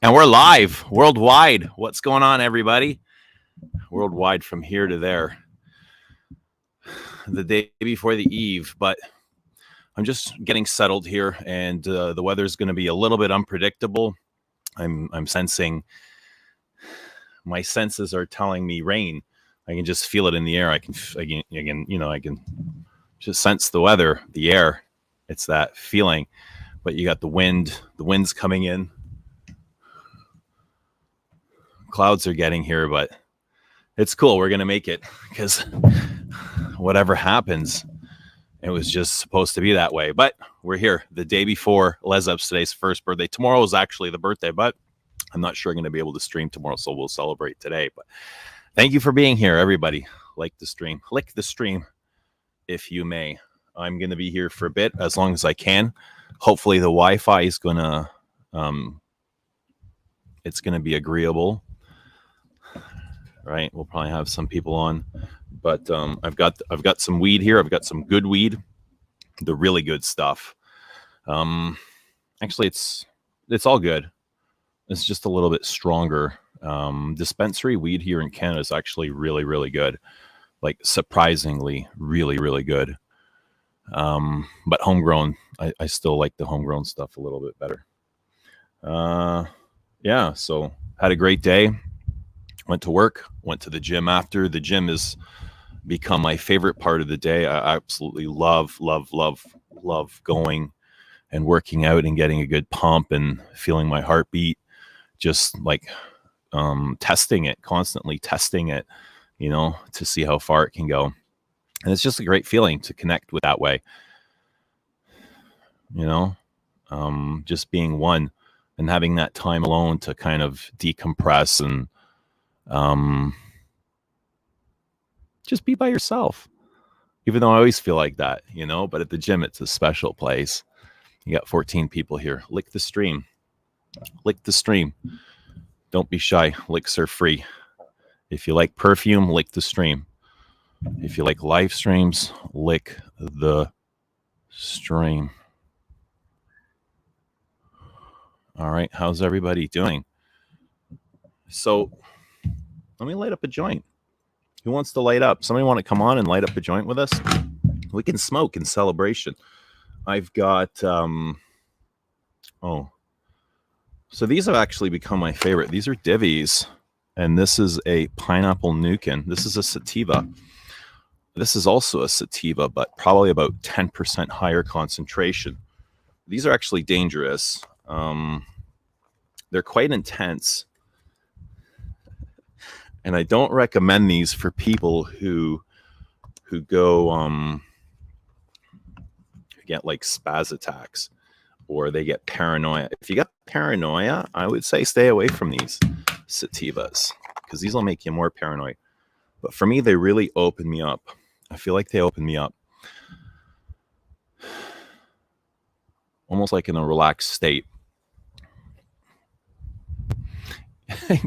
And we're live worldwide. What's going on, everybody? Worldwide from here to there. The day before the eve, but I'm just getting settled here, and the weather's going to be a little bit unpredictable. I'm sensing, my senses are telling me rain. I can just feel it in the air. I can just sense the weather, the air. It's that feeling. But you got the wind. The wind's coming in. Clouds are getting here, but it's cool. We're going to make it, because whatever happens, it was just supposed to be that way. But we're here the day before Les Up's today's first birthday. Tomorrow is actually the birthday, but I'm not sure I'm going to be able to stream tomorrow, so we'll celebrate today. But thank you for being here, everybody. Like the stream. Click the stream if you may. I'm going to be here for a bit, as long as I can. Hopefully the Wi-Fi is going to it's going to be agreeable. Right, we'll probably have some people on, but I've got some weed here. I've got some good weed, the really good stuff. Actually, it's all good. It's just a little bit stronger. Dispensary weed here in Canada is actually really, really good, like surprisingly, really, really good. But homegrown, I still like the homegrown stuff a little bit better. Yeah, so had a great day. Went to work, went to the gym after. The gym has become my favorite part of the day. I absolutely love going and working out and getting a good pump and feeling my heartbeat, just like testing it, constantly testing it, to see how far it can go. And it's just a great feeling to connect with that way, just being one and having that time alone to kind of decompress and just be by yourself, even though I always feel like that, but at the gym, it's a special place. You got 14 people here. Lick the stream. Lick the stream. Don't be shy. Licks are free. If you like Perfume, lick the stream. If you like live streams, lick the stream. All right. How's everybody doing? So let me light up a joint. Who wants to light up? Somebody want to come on and light up a joint with us? We can smoke in celebration. I've got, so these have actually become my favorite. These are Divvies, and this is a pineapple nukin. This is a sativa. This is also a sativa, but probably about 10% higher concentration. These are actually dangerous. They're quite intense. And I don't recommend these for people who go get like spaz attacks, or they get paranoia. If you got paranoia, I would say stay away from these sativas, because these will make you more paranoid. But for me, they really open me up. I feel like they open me up, almost like in a relaxed state.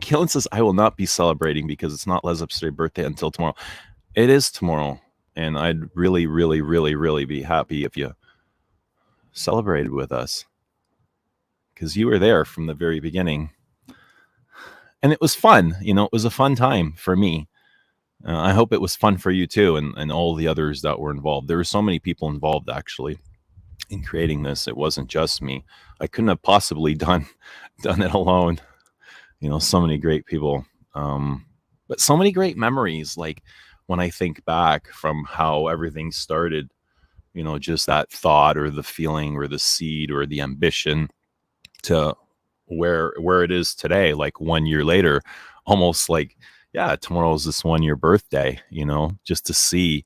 Killen says, I will not be celebrating because it's not Les Up's birthday until tomorrow. It is tomorrow, and I'd really, really, really, really be happy if you celebrated with us, because you were there from the very beginning. And it was fun. It was a fun time for me. I hope it was fun for you too, and all the others that were involved. There were so many people involved, actually, in creating this. It wasn't just me. I couldn't have possibly done it alone. So many great people, but so many great memories. Like when I think back from how everything started, just that thought or the feeling or the seed or the ambition to where it is today, like 1 year later, almost like, yeah, tomorrow's this 1 year birthday, just to see.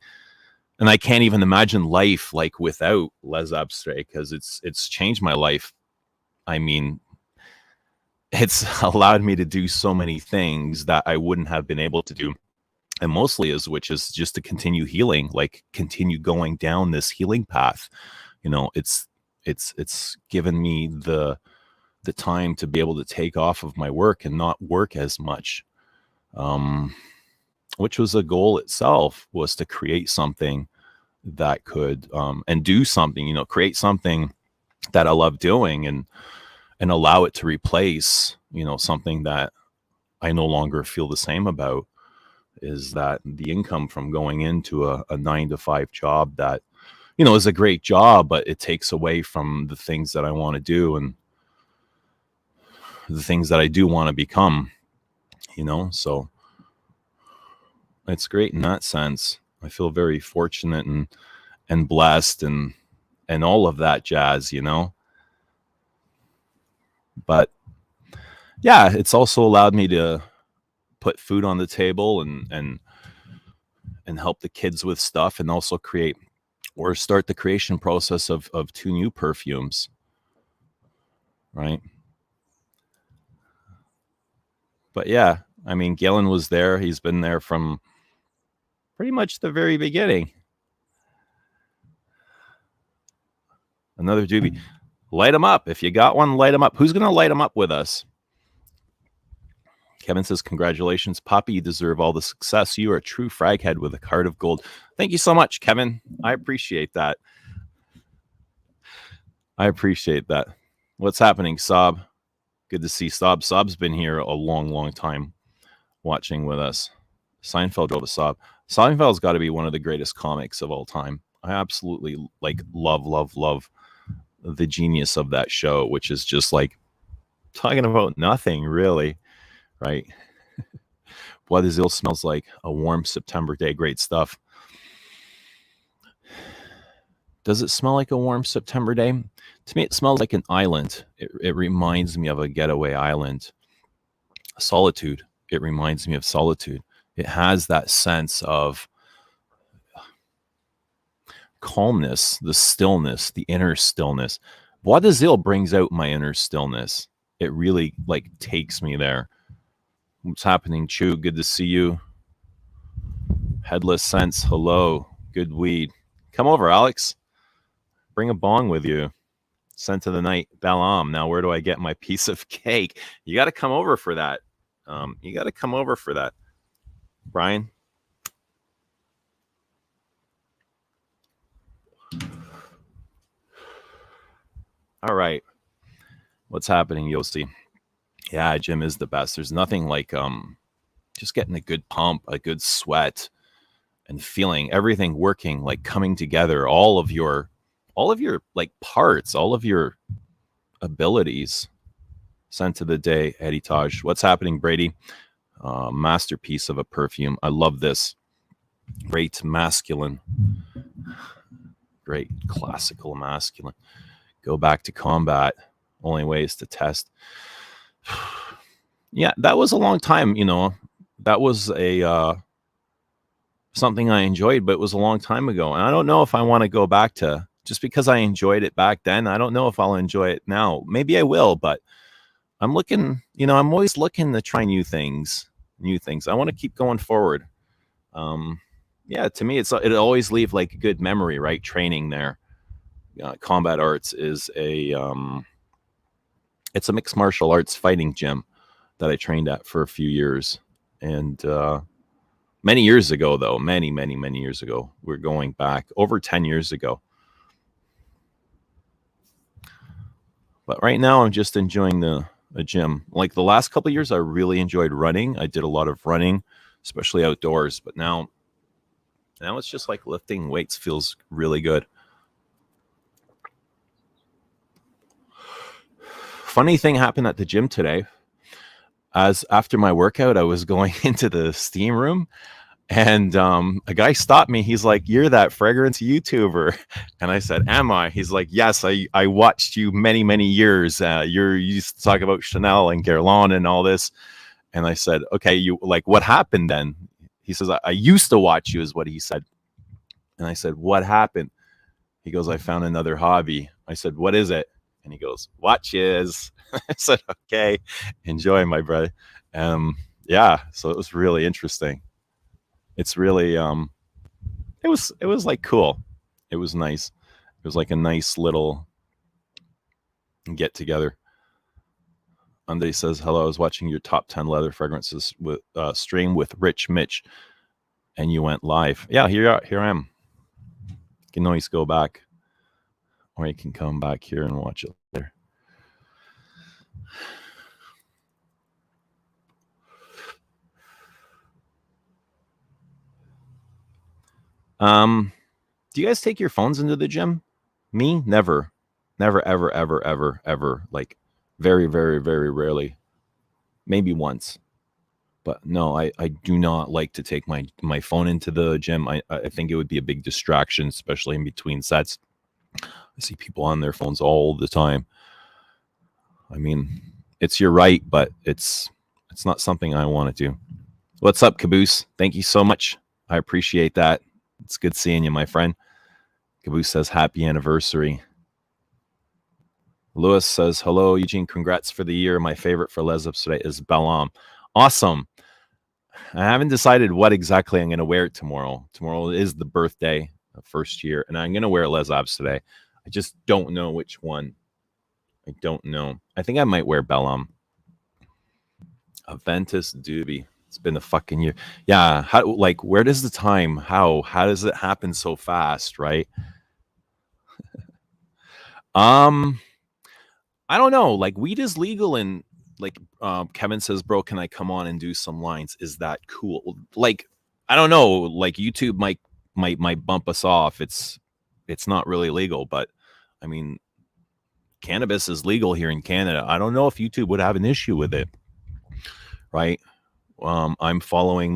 And I can't even imagine life like without Les Abstraits, because it's changed my life. I mean, it's allowed me to do so many things that I wouldn't have been able to do. And mostly which is just to continue healing, like continue going down this healing path. It's given me the time to be able to take off of my work and not work as much, which was a goal itself, was to create something that could, and do something, create something that I love doing. And and allow it to replace, something that I no longer feel the same about, is that the income from going into a 9 to 5 job that, is a great job, but it takes away from the things that I want to do and the things that I do want to become, so it's great in that sense. I feel very fortunate and blessed and all of that jazz, but yeah, it's also allowed me to put food on the table and help the kids with stuff, and also create or start the creation process of 2 new perfumes, right? But yeah, I mean, Galen was there. He's been there from pretty much the very beginning. Another doobie. Light them up. If you got one, light them up. Who's going to light them up with us? Kevin says, congratulations, Poppy. You deserve all the success. You are a true fraghead with a card of gold. Thank you so much, Kevin. I appreciate that. What's happening, Sob? Good to see Sob. Sob's been here a long, long time watching with us. Seinfeld drove a Sob. Seinfeld's got to be one of the greatest comics of all time. I absolutely love the genius of that show, which is just like talking about nothing really, right? Blood is Ill smells like a warm September day. Great stuff. Does it smell like a warm September day? To me, it smells like an island. It reminds me of a getaway island. Solitude. It reminds me of solitude. It has that sense of calmness, the stillness, the inner stillness. Bois d'Azil brings out my inner stillness. It really takes me there. What's happening, Chew? Good to see you. Headless Sense, hello. Good weed. Come over, Alex. Bring a bong with you. Scent of the night, Balam. Now, where do I get my piece of cake? You got to come over for that. Brian? All right. What's happening, Yossi? Yeah, gym is the best. There's nothing like just getting a good pump, a good sweat, and feeling everything working, coming together, all of your parts, all of your abilities. Scent of the day, Eddie Taj. What's happening, Brady? Masterpiece of a perfume. I love this. Great masculine. Great classical masculine. Go back to combat. Only ways to test. Yeah, that was a long time, that was a something I enjoyed, but it was a long time ago. And I don't know if I want to go back to, just because I enjoyed it back then, I don't know if I'll enjoy it now. Maybe I will, but I'm looking, I'm always looking to try new things. I want to keep going forward. Yeah, to me, it always leave good memory, right? Training there. Combat Arts is it's a mixed martial arts fighting gym that I trained at for a few years. And many years ago, though, many years ago, we're going back over 10 years ago. But right now, I'm just enjoying the gym. The last couple of years, I really enjoyed running. I did a lot of running, especially outdoors. But now it's just lifting weights feels really good. Funny thing happened at the gym today. As after my workout, I was going into the steam room, and a guy stopped me. He's like, "You're that fragrance YouTuber," and I said, "Am I?" He's like, "Yes, I watched you many years. You used to talk about Chanel and Guerlain and all this," and I said, "Okay, you what happened then?" He says, "I used to watch you," is what he said, and I said, "What happened?" He goes, "I found another hobby." I said, "What is it?" And he goes, "Watches." I said, "Okay, enjoy, my brother." Yeah, so it was really interesting. It's really it was cool. It was nice. It was a nice little get together. Monday says, "Hello, I was watching your top 10 leather fragrances with stream with Rich Mitch, and you went live." Yeah, here I am. You can always go back, or you can come back here and watch it later. Do you guys take your phones into the gym? Me, never, never, ever, ever, ever, ever. Like, very, very, very rarely. Maybe once, but no, I do not like to take my phone into the gym. I think it would be a big distraction, especially in between sets. I see people on their phones all the time. I mean, it's your right, but it's not something I want to do. What's up, Caboose? Thank you so much. I appreciate that. It's good seeing you, my friend. Caboose says happy anniversary. Lewis says hello, Eugene. Congrats for the year. My favorite for Les Ups today is Balam. Awesome. I haven't decided what exactly I'm going to wear tomorrow. Tomorrow is the birthday of first year, and I'm going to wear Les Abs today. I just don't know which one. I don't know. I think I might wear Bellam. Aventus Doobie. It's been a fucking year. Yeah. How, like, where does the time? How does it happen so fast, right? I don't know. Like, weed is legal in, like, Kevin says, bro, can I come on and do some lines? Is that cool? Like, I don't know. Like, YouTube might bump us off. It's not really legal, but I mean, cannabis is legal here in Canada. I don't know if YouTube would have an issue with it, right? I'm following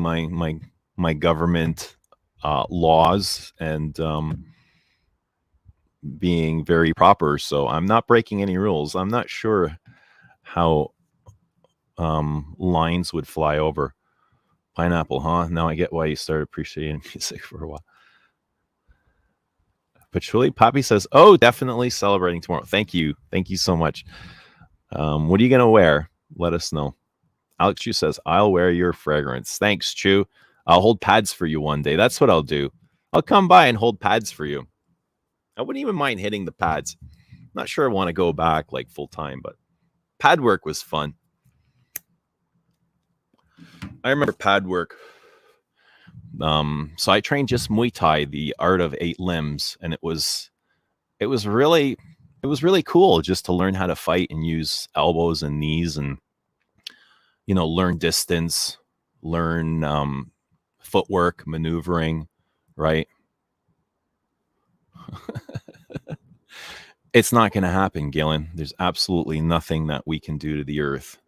my government laws and being very proper, so I'm not breaking any rules. I'm not sure how lines would fly over. Pineapple, huh? Now I get why you started appreciating music for a while. Patchouli Poppy says, "Oh, definitely celebrating tomorrow." Thank you so much. What are you gonna wear? Let us know. Alex Chu says, "I'll wear your fragrance." Thanks, Chu. I'll hold pads for you one day. That's what I'll do. I'll come by and hold pads for you. I wouldn't even mind hitting the pads. Not sure I want to go back like full time, but pad work was fun. I remember pad work. So I trained just Muay Thai, the art of 8 limbs, and it was really cool just to learn how to fight and use elbows and knees and learn distance, learn footwork, maneuvering, right? It's not going to happen, Galen. There's absolutely nothing that we can do to the earth.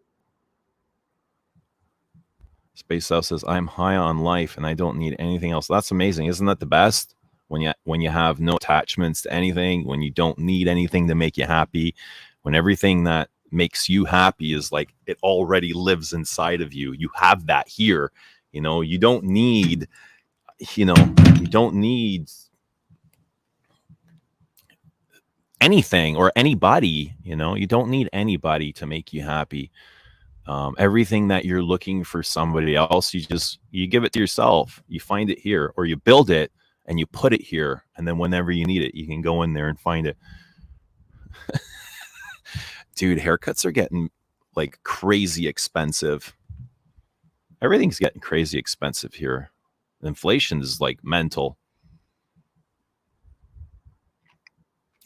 Space South says, "I'm high on life and I don't need anything else." That's amazing. Isn't that the best? When you have no attachments to anything, when you don't need anything to make you happy, when everything that makes you happy is like it already lives inside of you. You have that here. You don't need, you don't need anything or anybody. You don't need anybody to make you happy. Everything that you're looking for somebody else, you give it to yourself. You find it here, or you build it and you put it here, and then whenever you need it, you can go in there and find it. Dude, haircuts are getting like crazy expensive. Everything's getting crazy expensive here. Inflation is like mental.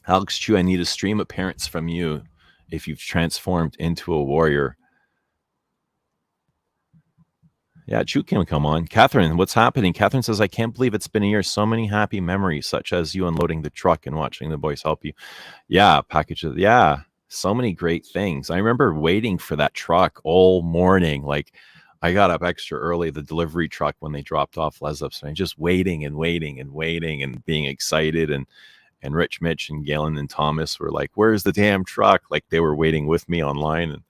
Alex Chu, I need a stream appearance from you if you've transformed into a warrior. Yeah, Chu can come on. Catherine, what's happening? Catherine says, "I can't believe it's been a year. So many happy memories, such as you unloading the truck and watching the boys help you." Yeah, packages. Yeah, so many great things. I remember waiting for that truck all morning. Like, I got up extra early, the delivery truck, when they dropped off Les Ups, and just waiting and waiting and waiting and being excited. And Rich, Mitch, and Galen and Thomas were like, "Where's the damn truck?" Like, they were waiting with me online, and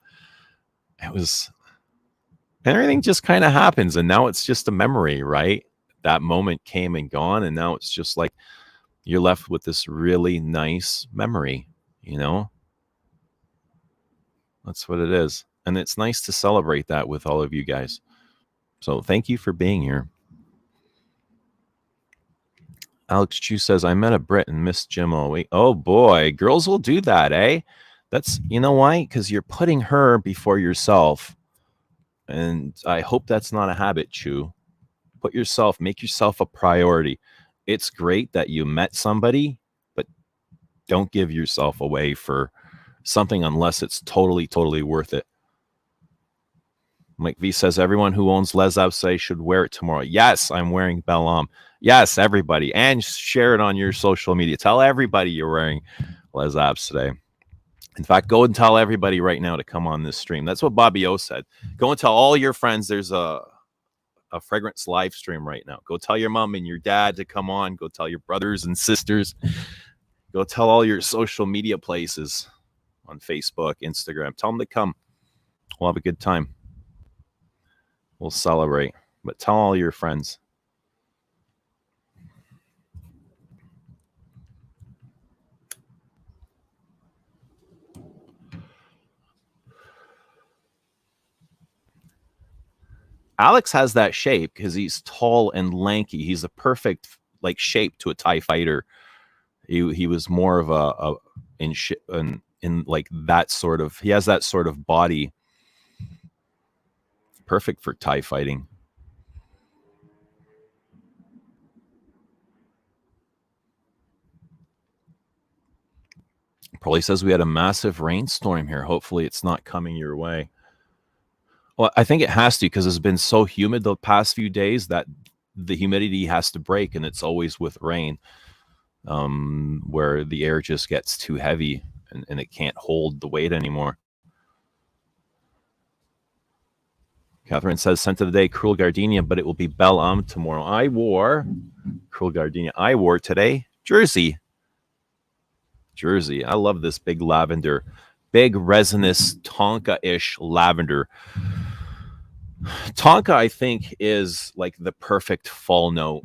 it was... And everything just kind of happens, and now it's just a memory, right? That moment came and gone, and now it's just like you're left with this really nice memory. That's what it is, and it's nice to celebrate that with all of you guys. So thank you for being here. Alex Chu says, "I met a Brit and missed Jim all week." Oh boy, girls will do that, eh? That's, why? Because you're putting her before yourself. And I hope that's not a habit, Chu. Make yourself a priority. It's great that you met somebody, but don't give yourself away for something unless it's totally worth it. Mike V says everyone who owns Les Abstraits should wear it tomorrow. Yes, I'm wearing Bellam. Yes, everybody, and share it on your social media. Tell everybody you're wearing Les Abs today. In fact, go and tell everybody right now to come on this stream. That's what Bobby O said. Go and tell all your friends there's a fragrance live stream right now. Go tell your mom and your dad to come on. Go tell your brothers and sisters. Go tell all your social media places on Facebook, Instagram. Tell them to come. We'll have a good time. We'll celebrate. But tell all your friends. Alex has that shape because he's tall and lanky. He's a perfect like shape to a TIE fighter. He was more of a in like that sort of, he has that sort of body, perfect for TIE fighting. Probably says we had a massive rainstorm here. Hopefully it's not coming your way. Well, I think it has to because it's been so humid the past few days that the humidity has to break, and it's always with rain, where the air just gets too heavy and it can't hold the weight anymore. Catherine says, scent of the day, Cruel Gardenia, but it will be Belle tomorrow. I wore Cruel Gardenia. I wore today Jersey. I love this big lavender, big resinous tonka-ish lavender. Tonka, I think, is like the perfect fall note,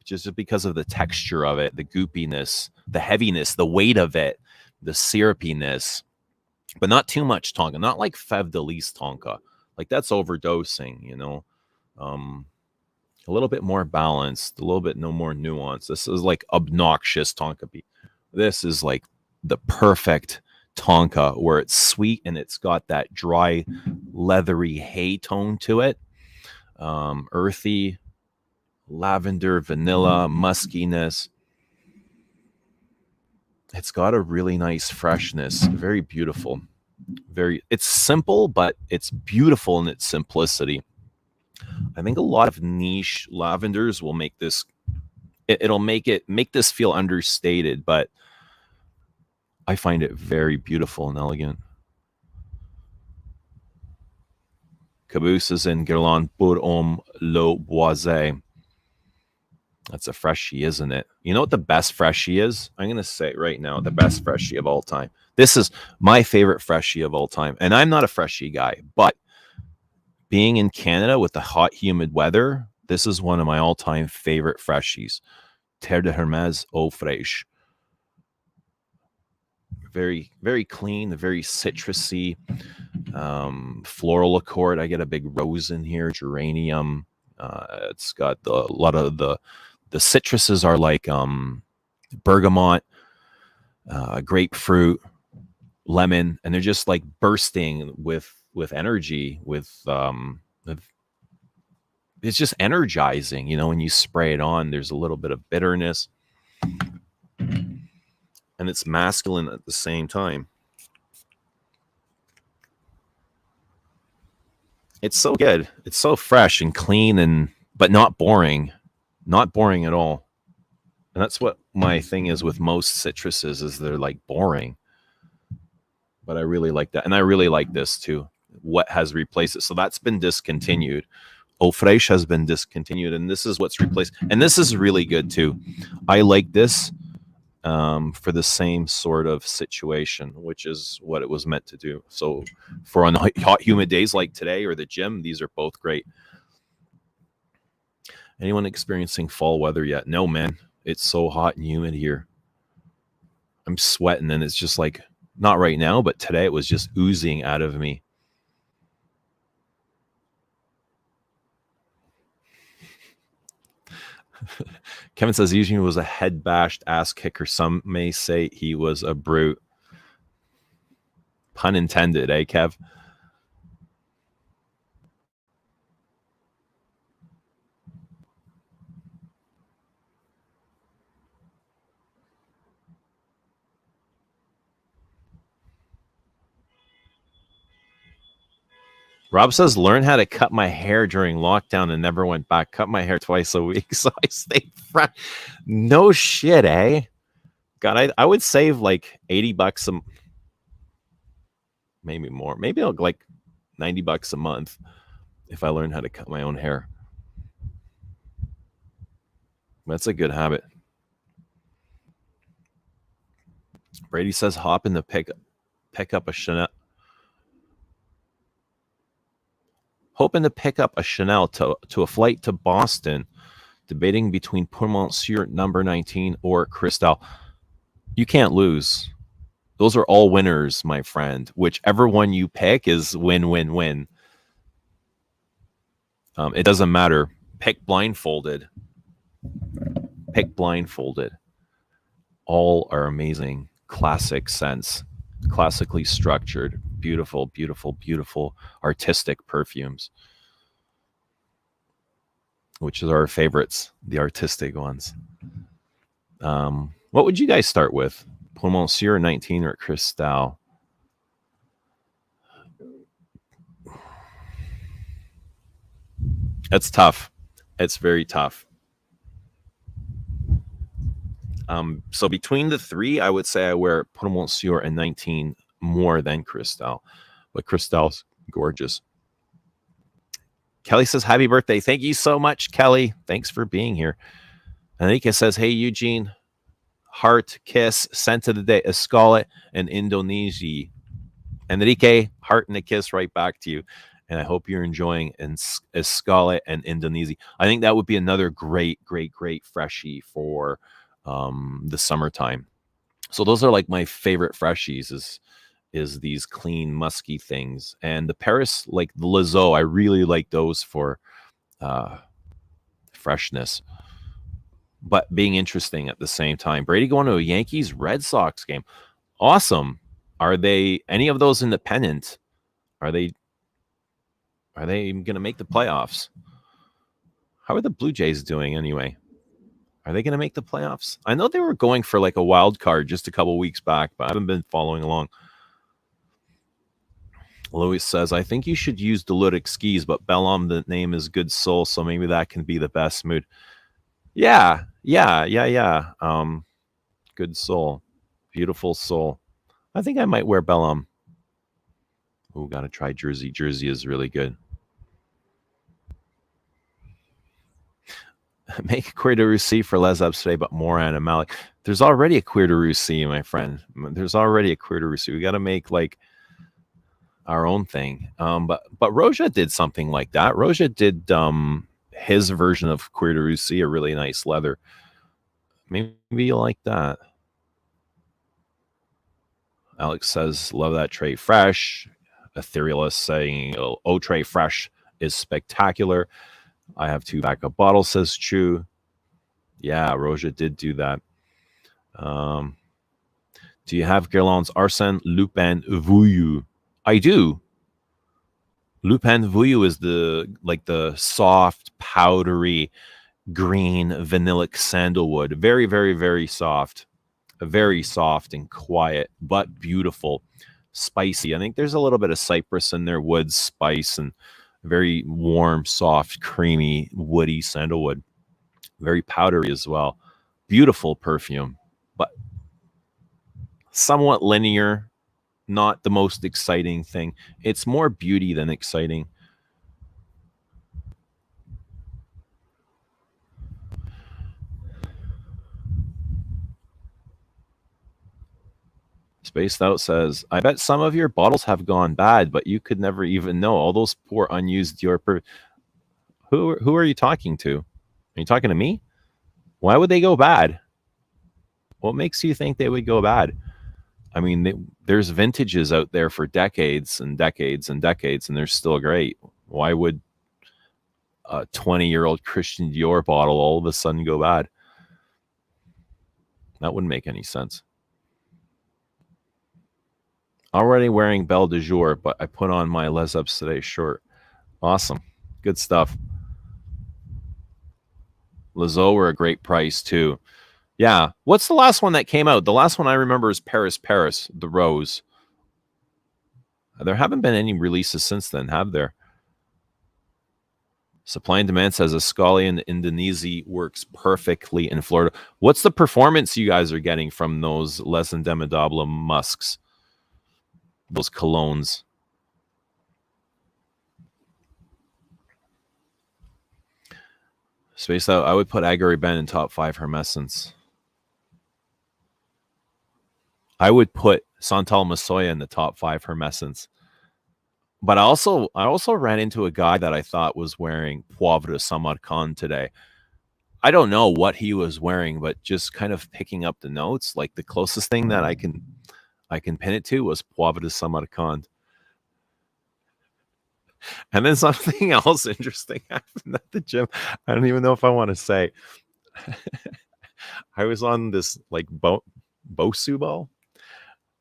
just because of the texture of it, the goopiness, the heaviness, the weight of it, the syrupiness, but not too much Tonka, not like Fève de Lis Tonka. Like that's overdosing, you know. A little bit more balanced, a little bit no more nuance. This is like obnoxious Tonka beat. This is like the perfect Tonka where it's sweet and it's got that dry, leathery hay tone to it. Earthy, lavender, vanilla, muskiness. It's got a really nice freshness, very beautiful. It's simple, but it's beautiful in its simplicity. I think a lot of niche lavenders will make this, it'll make this feel understated, but I find it very beautiful and elegant. Caboose is in Guerlain pour homme le boisé. That's a freshie, isn't it? You know what the best freshie is? I'm going to say it right now, the best freshie of all time. This is my favorite freshie of all time. And I'm not a freshie guy, but being in Canada with the hot, humid weather, this is one of my all-time favorite freshies. Terre de Hermès Eau Fraîche. Very, very clean, very citrusy, floral accord. I get a big rose in here, geranium. It's got a lot of the citruses are like bergamot, grapefruit, lemon, and they're just like bursting with energy. It's just energizing, you know. When you spray it on, there's a little bit of bitterness, and it's masculine at the same time. It's so good. It's so fresh and clean, and but not boring at all. And that's what my thing is with most citruses, is they're like boring. But I really like that. And I really like this too. What has replaced it? So that's been discontinued. Eau Fraîche has been discontinued, and this is what's replaced. And this is really good too. I like this for the same sort of situation, which is what it was meant to do. So for on hot, humid days like today or the gym, these are both great. Anyone experiencing fall weather yet? No, man. It's so hot and humid here. I'm sweating, and it's just like, not right now, but today it was just oozing out of me. Kevin says Eugene was a head bashed ass kicker. Some may say he was a brute. Pun intended, eh, Kev? Rob says, learn how to cut my hair during lockdown and never went back. Cut my hair twice a week, so I stayed fresh. No shit, eh? God, I would save like $80 maybe more, maybe like $90 a month if I learned how to cut my own hair. That's a good habit. Brady says, hop in the pick up a Chanel. Hoping to pick up a Chanel to a flight to Boston, debating between Pour Monsieur number 19 or Cristal. You can't lose. Those are all winners, my friend. Whichever one you pick is win, win, win. It doesn't matter. Pick blindfolded. Pick blindfolded. All are amazing. Classic scents. Classically structured. Beautiful, beautiful, beautiful artistic perfumes. Which is our favorites, the artistic ones. What would you guys start with? Pour Monsieur 19 or Cristal? It's tough. It's very tough. So between the three, I would say I wear Pour Monsieur and 19 more than Cristal. But Cristal's gorgeous. Kelly says, happy birthday. Thank you so much, Kelly. Thanks for being here. Enrique says, hey, Eugene. Heart, kiss, scent of the day, Escalet, and Indonesia. Enrique, heart and a kiss right back to you. And I hope you're enjoying Escalet and Indonesia. I think that would be another great, great, great freshie for the summertime. So those are like my favorite freshies is these clean, musky things. And the Paris, like the Lizo, I really like those for freshness, but being interesting at the same time. Brady going to a Yankees Red Sox game. Awesome. Are they any of those independent? Are they going to make the playoffs? How are the Blue Jays doing anyway? Are they going to make the playoffs? I know they were going for like a wild card just a couple weeks back, but I haven't been following along. Louis says, I think you should use dilutic skis, but Bellum, the name is Good Soul, so maybe that can be the best mood. Yeah. Good Soul. Beautiful Soul. I think I might wear Bellum. Oh, got to try Jersey. Jersey is really good. Make a Queer de Russie for Les Abstraits, but more animalic. There's already a Queer de Russie, my friend. There's already a Queer de Russie. We got to make like our own thing. But Roja did something like that. Roja did his version of Queer de Russie, a really nice leather. Maybe you like that. Alex says, love that tray fresh. Etherealist saying, oh, tray fresh is spectacular. I have 2 backup bottles, says Chu. Yeah, Roja did do that. Do you have Guerlain's Arsène Lupin Vuillu? I do. Lupin Vuillu is the soft, powdery, green, vanillic sandalwood. Very, very, very soft. Very soft and quiet, but beautiful. Spicy. I think there's a little bit of cypress in there, wood, spice, and very warm, soft, creamy, woody sandalwood. Very powdery as well. Beautiful perfume, but somewhat linear. Not the most exciting thing. It's more beauty than exciting. Spaced Out says, I bet some of your bottles have gone bad, but you could never even know. All those poor unused Dior. Who are you talking to? Are you talking to me? Why would they go bad? What makes you think they would go bad? I mean, there's vintages out there for decades and decades and decades, and they're still great. Why would a 20-year-old Christian Dior bottle all of a sudden go bad? That wouldn't make any sense. Already wearing Belle de Jour, but I put on my Les Abstraits shirt. Awesome. Good stuff. Lizo were a great price, too. Yeah. What's the last one that came out? The last one I remember is Paris, the Rose. There haven't been any releases since then, have there? Supply and demand says Ascali in Indonesia works perfectly in Florida. What's the performance you guys are getting from those Les Indomitable musks? Those colognes? Spaced out, I would put Agari Ben in top 5 Hermescence. I would put Santal Masoya in the top 5 Hermescence. But I also ran into a guy that I thought was wearing Poivre de Samarkand today. I don't know what he was wearing, but just kind of picking up the notes, like the closest thing that I can pin it to was Poivre de Samarkand. And then something else interesting happened at the gym. I don't even know if I want to say. I was on this like Bosu ball,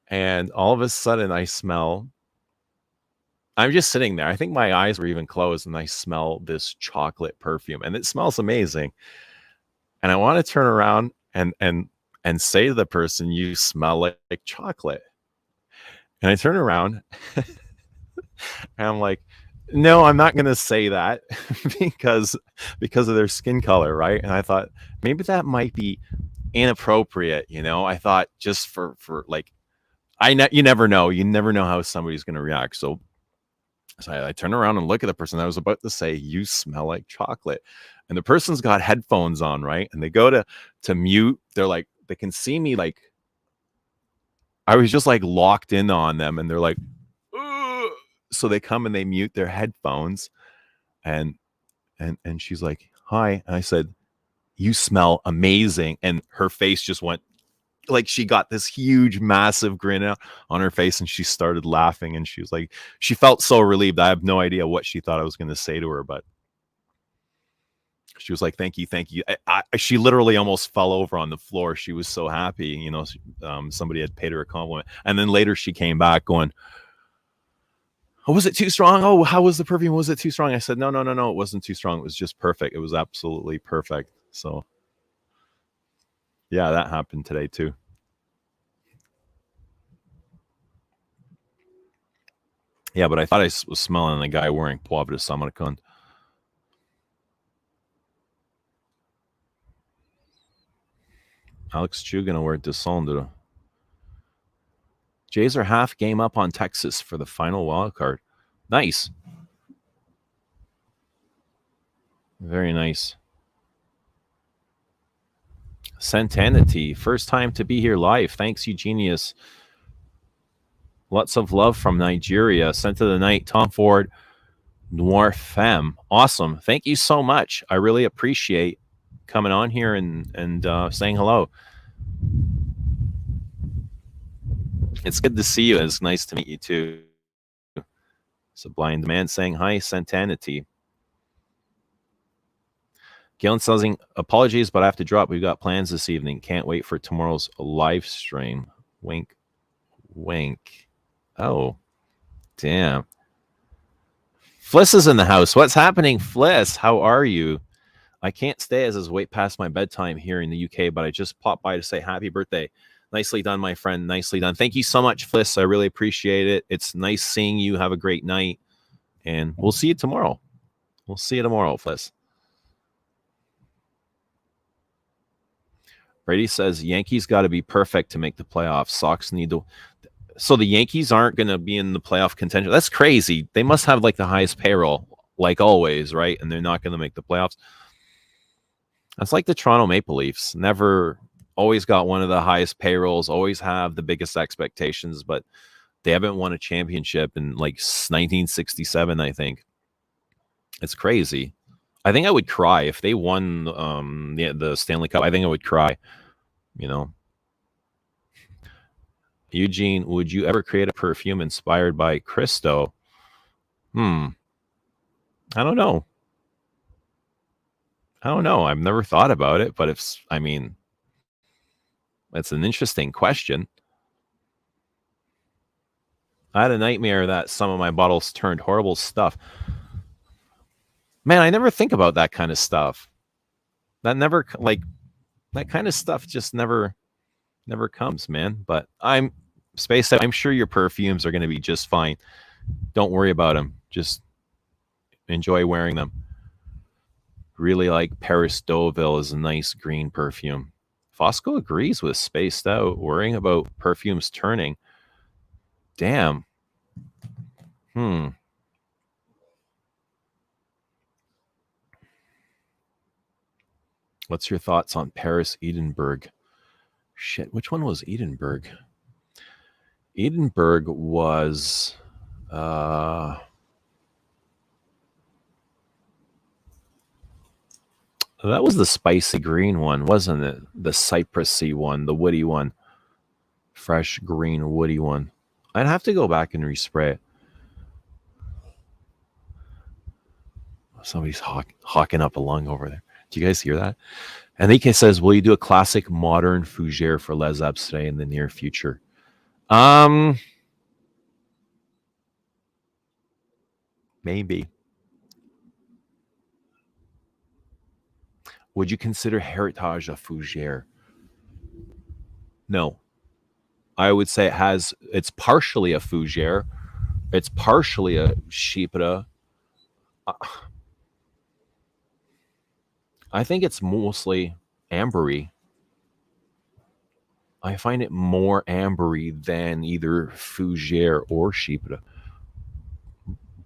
and all of a sudden I smell. I'm just sitting there. I think my eyes were even closed, and I smell this chocolate perfume, and it smells amazing. And I want to turn around and say to the person, "You smell like chocolate." And I turn around, and I'm like, "No, I'm not going to say that because of their skin color, right?" And I thought maybe that might be inappropriate, you know. I thought just for like, you never know. You never know how somebody's going to react. So I turn around and look at the person. I was about to say, "You smell like chocolate," and the person's got headphones on, right? And they go to mute. They're like, they can see me. Like, I was just like locked in on them, and they're like, "Ugh." So they come and they mute their headphones, and she's like, "Hi," and I said, "You smell amazing," and her face just went. Like, she got this huge, massive grin on her face, and she started laughing, and she was like, she felt so relieved. I have no idea what she thought I was going to say to her, but she was like, "Thank you, thank you." She literally almost fell over on the floor. She was so happy, you know. Somebody had paid her a compliment, and then later she came back going, "Oh, was it too strong? Oh, how was the perfume? Was it too strong?" I said, No, it wasn't too strong. It was just perfect. It was absolutely perfect. So yeah, that happened today too. Yeah, but I thought I was smelling the guy wearing Poivre de Samarkand. Alex Chu gonna wear Descendre. Jays are half game up on Texas for the final wild card. Nice. Very nice. Santanity, first time to be here live. Thanks, Eugenius. Lots of love from Nigeria. Sent to the night, Tom Ford, Noir Femme. Awesome. Thank you so much. I really appreciate coming on here and saying hello. It's good to see you. It's nice to meet you too. Sublime Demand saying hi, Santanity. Galen saying, apologies, but I have to drop. We've got plans this evening. Can't wait for tomorrow's live stream. Wink, wink. Oh, damn. Fliss is in the house. What's happening, Fliss? How are you? I can't stay as it's way past my bedtime here in the UK, but I just popped by to say happy birthday. Nicely done, my friend. Nicely done. Thank you so much, Fliss. I really appreciate it. It's nice seeing you. Have a great night. And we'll see you tomorrow. We'll see you tomorrow, Fliss. Brady says Yankees got to be perfect to make the playoffs. Sox need to. So the Yankees aren't going to be in the playoff contention. That's crazy. They must have like the highest payroll, like always, right? And they're not going to make the playoffs. That's like the Toronto Maple Leafs. Never, always got one of the highest payrolls, always have the biggest expectations, but they haven't won a championship in like 1967, I think. It's crazy. I think I would cry if they won the Stanley Cup. I think I would cry, you know. Eugene, would you ever create a perfume inspired by Christo? I don't know. I've never thought about it, but it's an interesting question. I had a nightmare that some of my bottles turned horrible stuff. Man, I never think about that kind of stuff. That never, like, that kind of stuff just never comes, man. But I'm Space Out, I'm sure your perfumes are going to be just fine. Don't worry about them. Just enjoy wearing them. Really like Paris Deauville is a nice green perfume. Fosco agrees with Spaced Out, worrying about perfumes turning. Damn. Hmm. What's your thoughts on Paris Edinburgh? Shit, which one was Edinburgh? Edinburgh was that was the spicy green one, wasn't it? The citrusy one, the woody one. Fresh green woody one. I'd have to go back and respray it. Somebody's hawking up a lung over there. Do you guys hear that? Enrique says, will you do a classic modern fougere for Les Abstraits in the near future? Maybe. Would you consider Heritage a fougere? No. I would say it's partially a fougere. It's partially a chypre. I think it's mostly ambery. I find it more ambery than either fougere or chypre.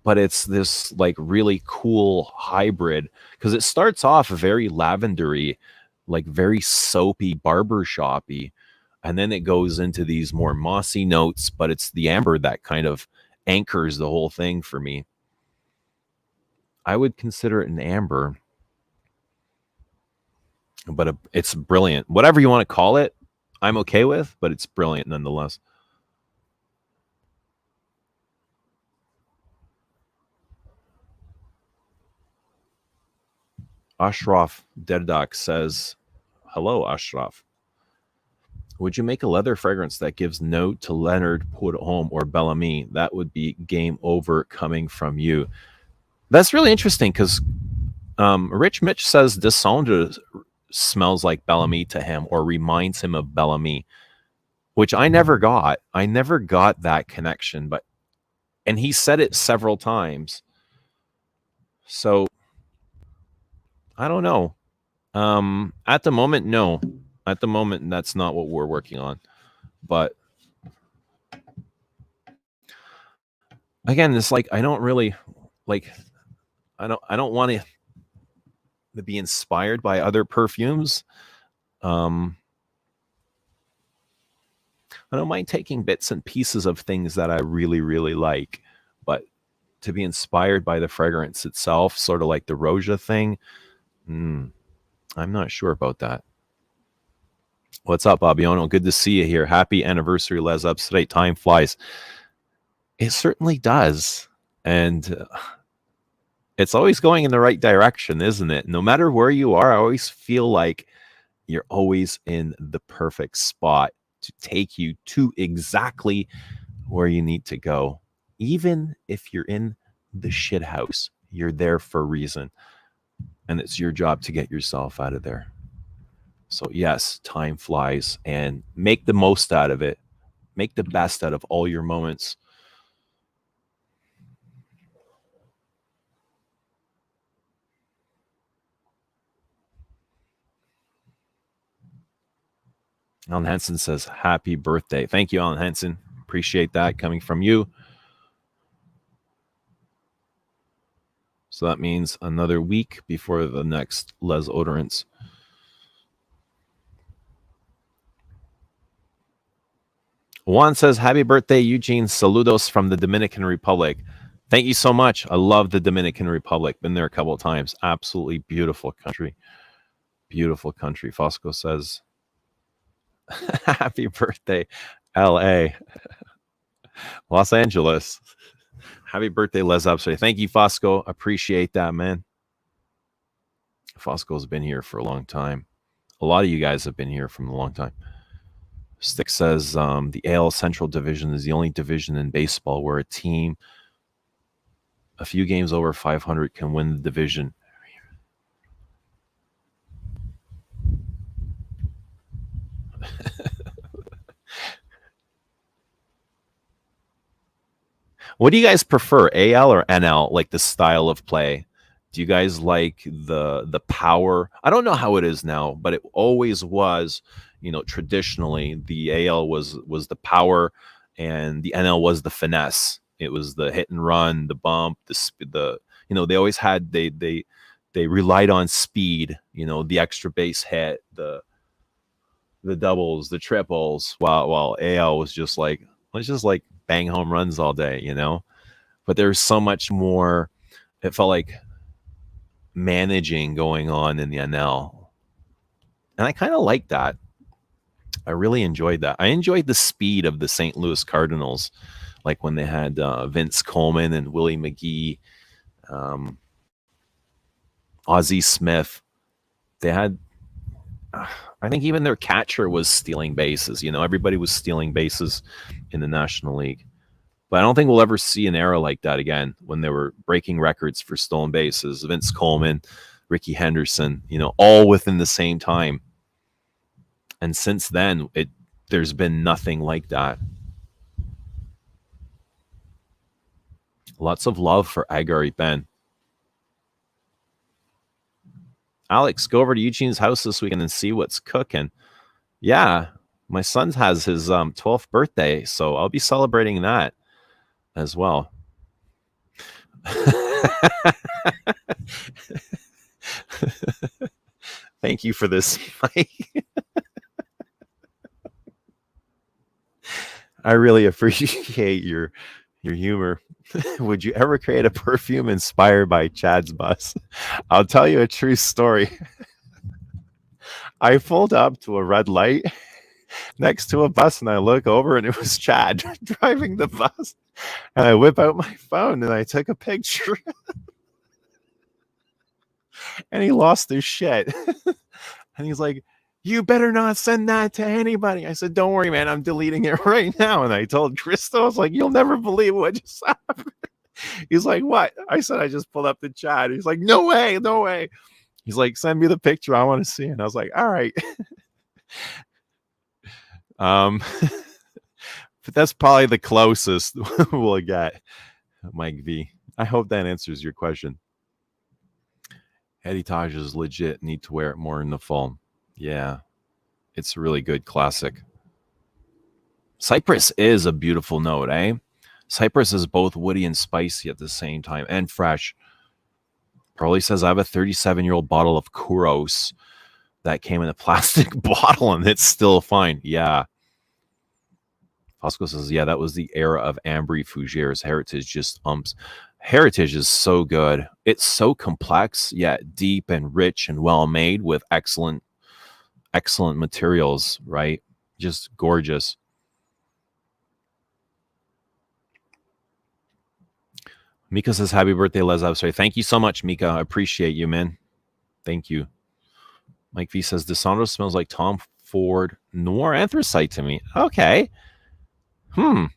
But it's this like really cool hybrid because it starts off very lavendery, like very soapy, barbershoppy, and then it goes into these more mossy notes. But it's the amber that kind of anchors the whole thing for me. I would consider it an amber, but it's brilliant. Whatever you want to call it, I'm okay with, but it's brilliant nonetheless. Ashraf Derdak says, hello, Ashraf. Would you make a leather fragrance that gives note to Leonard Prudhomme or Bellamy? That would be game over coming from you. That's really interesting because Rich Mitch says Descendre smells like Bellamy to him or reminds him of Bellamy, which I never got. I never got that connection, and he said it several times. So I don't know. At the moment, no. At the moment, that's not what we're working on. But again, it's like I don't really like. I don't want to be inspired by other perfumes. Um, I don't mind taking bits and pieces of things that I really, really like, but to be inspired by the fragrance itself, sort of like the Roja thing, I'm not sure about that. What's up, Abiono? Good to see you here. Happy anniversary, Les Abstraits. Time flies. It certainly does. And it's always going in the right direction, isn't it? No matter where you are, I always feel like you're always in the perfect spot to take you to exactly where you need to go. Even if you're in the shit house, you're there for a reason. And it's your job to get yourself out of there. So, yes, time flies and make the most out of it. Make the best out of all your moments. Alan Henson says, happy birthday. Thank you, Alan Henson. Appreciate that coming from you. So that means another week before the next Les Odorants. Juan says, happy birthday, Eugene. Saludos from the Dominican Republic. Thank you so much. I love the Dominican Republic. Been there a couple of times. Absolutely beautiful country. Beautiful country. Fosco says, happy birthday, LA. Los Angeles. Happy birthday, Les Abstraits. Thank you, Fosco. Appreciate that, man. Fosco's been here for a long time. A lot of you guys have been here from a long time. Stick says the AL Central Division is the only division in baseball where a team a few games over 500 can win the division. What do you guys prefer, AL or NL? Like the style of play? Do you guys like the power? I don't know how it is now, but it always was. You know, traditionally the AL was the power, and the NL was the finesse. It was the hit and run, the bump, the you know, they always had they relied on speed. You know, the extra base hit, the doubles, the triples, while AL was just like, let's just like bang home runs all day, you know. But there's so much more. It felt like managing going on in the NL, and I kind of like that. I really enjoyed that. I enjoyed the speed of the St. Louis Cardinals, like when they had Vince Coleman and Willie McGee, um, Ozzie Smith. They had, I think even their catcher was stealing bases. You know, everybody was stealing bases in the National League. But I don't think we'll ever see an era like that again when they were breaking records for stolen bases. Vince Coleman, Ricky Henderson, you know, all within the same time. And since then, there's been nothing like that. Lots of love for Agari Ben. Alex, go over to Eugene's house this weekend and see what's cooking. Yeah, my son has his 12th birthday, so I'll be celebrating that as well. Thank you for this, Mike. I really appreciate your humor. Would you ever create a perfume inspired by Chad's bus? I'll tell you a true story. I pulled up to a red light next to a bus and I look over and it was Chad driving the bus. And I whip out my phone and I took a picture. And he lost his shit. And he's like, you better not send that to anybody. I said, don't worry, man. I'm deleting it right now. And I told Christo, I was like, you'll never believe what just happened. He's like, what? I said, I just pulled up the chat. He's like, no way, no way. He's like, send me the picture. I want to see it. And I was like, all right. But that's probably the closest we'll get, Mike V. I hope that answers your question. Heritage is legit. Need to wear it more in the fall. Yeah, it's a really good classic. Cypress is a beautiful note, eh? Cypress is both woody and spicy at the same time, and fresh. Pearly says, I have a 37-year-old bottle of Kuros that came in a plastic bottle, and it's still fine. Yeah. Fosco says, yeah, that was the era of Ambry Fougères. Heritage just umps. Heritage is so good. It's so complex, yet deep and rich and well made with excellent materials, right? Just gorgeous. Mika says, happy birthday, Les Abstraits. Thank you so much, Mika. I appreciate you, man. Thank you. Mike V says, Desandro smells like Tom Ford Noir Anthracite to me. Okay. All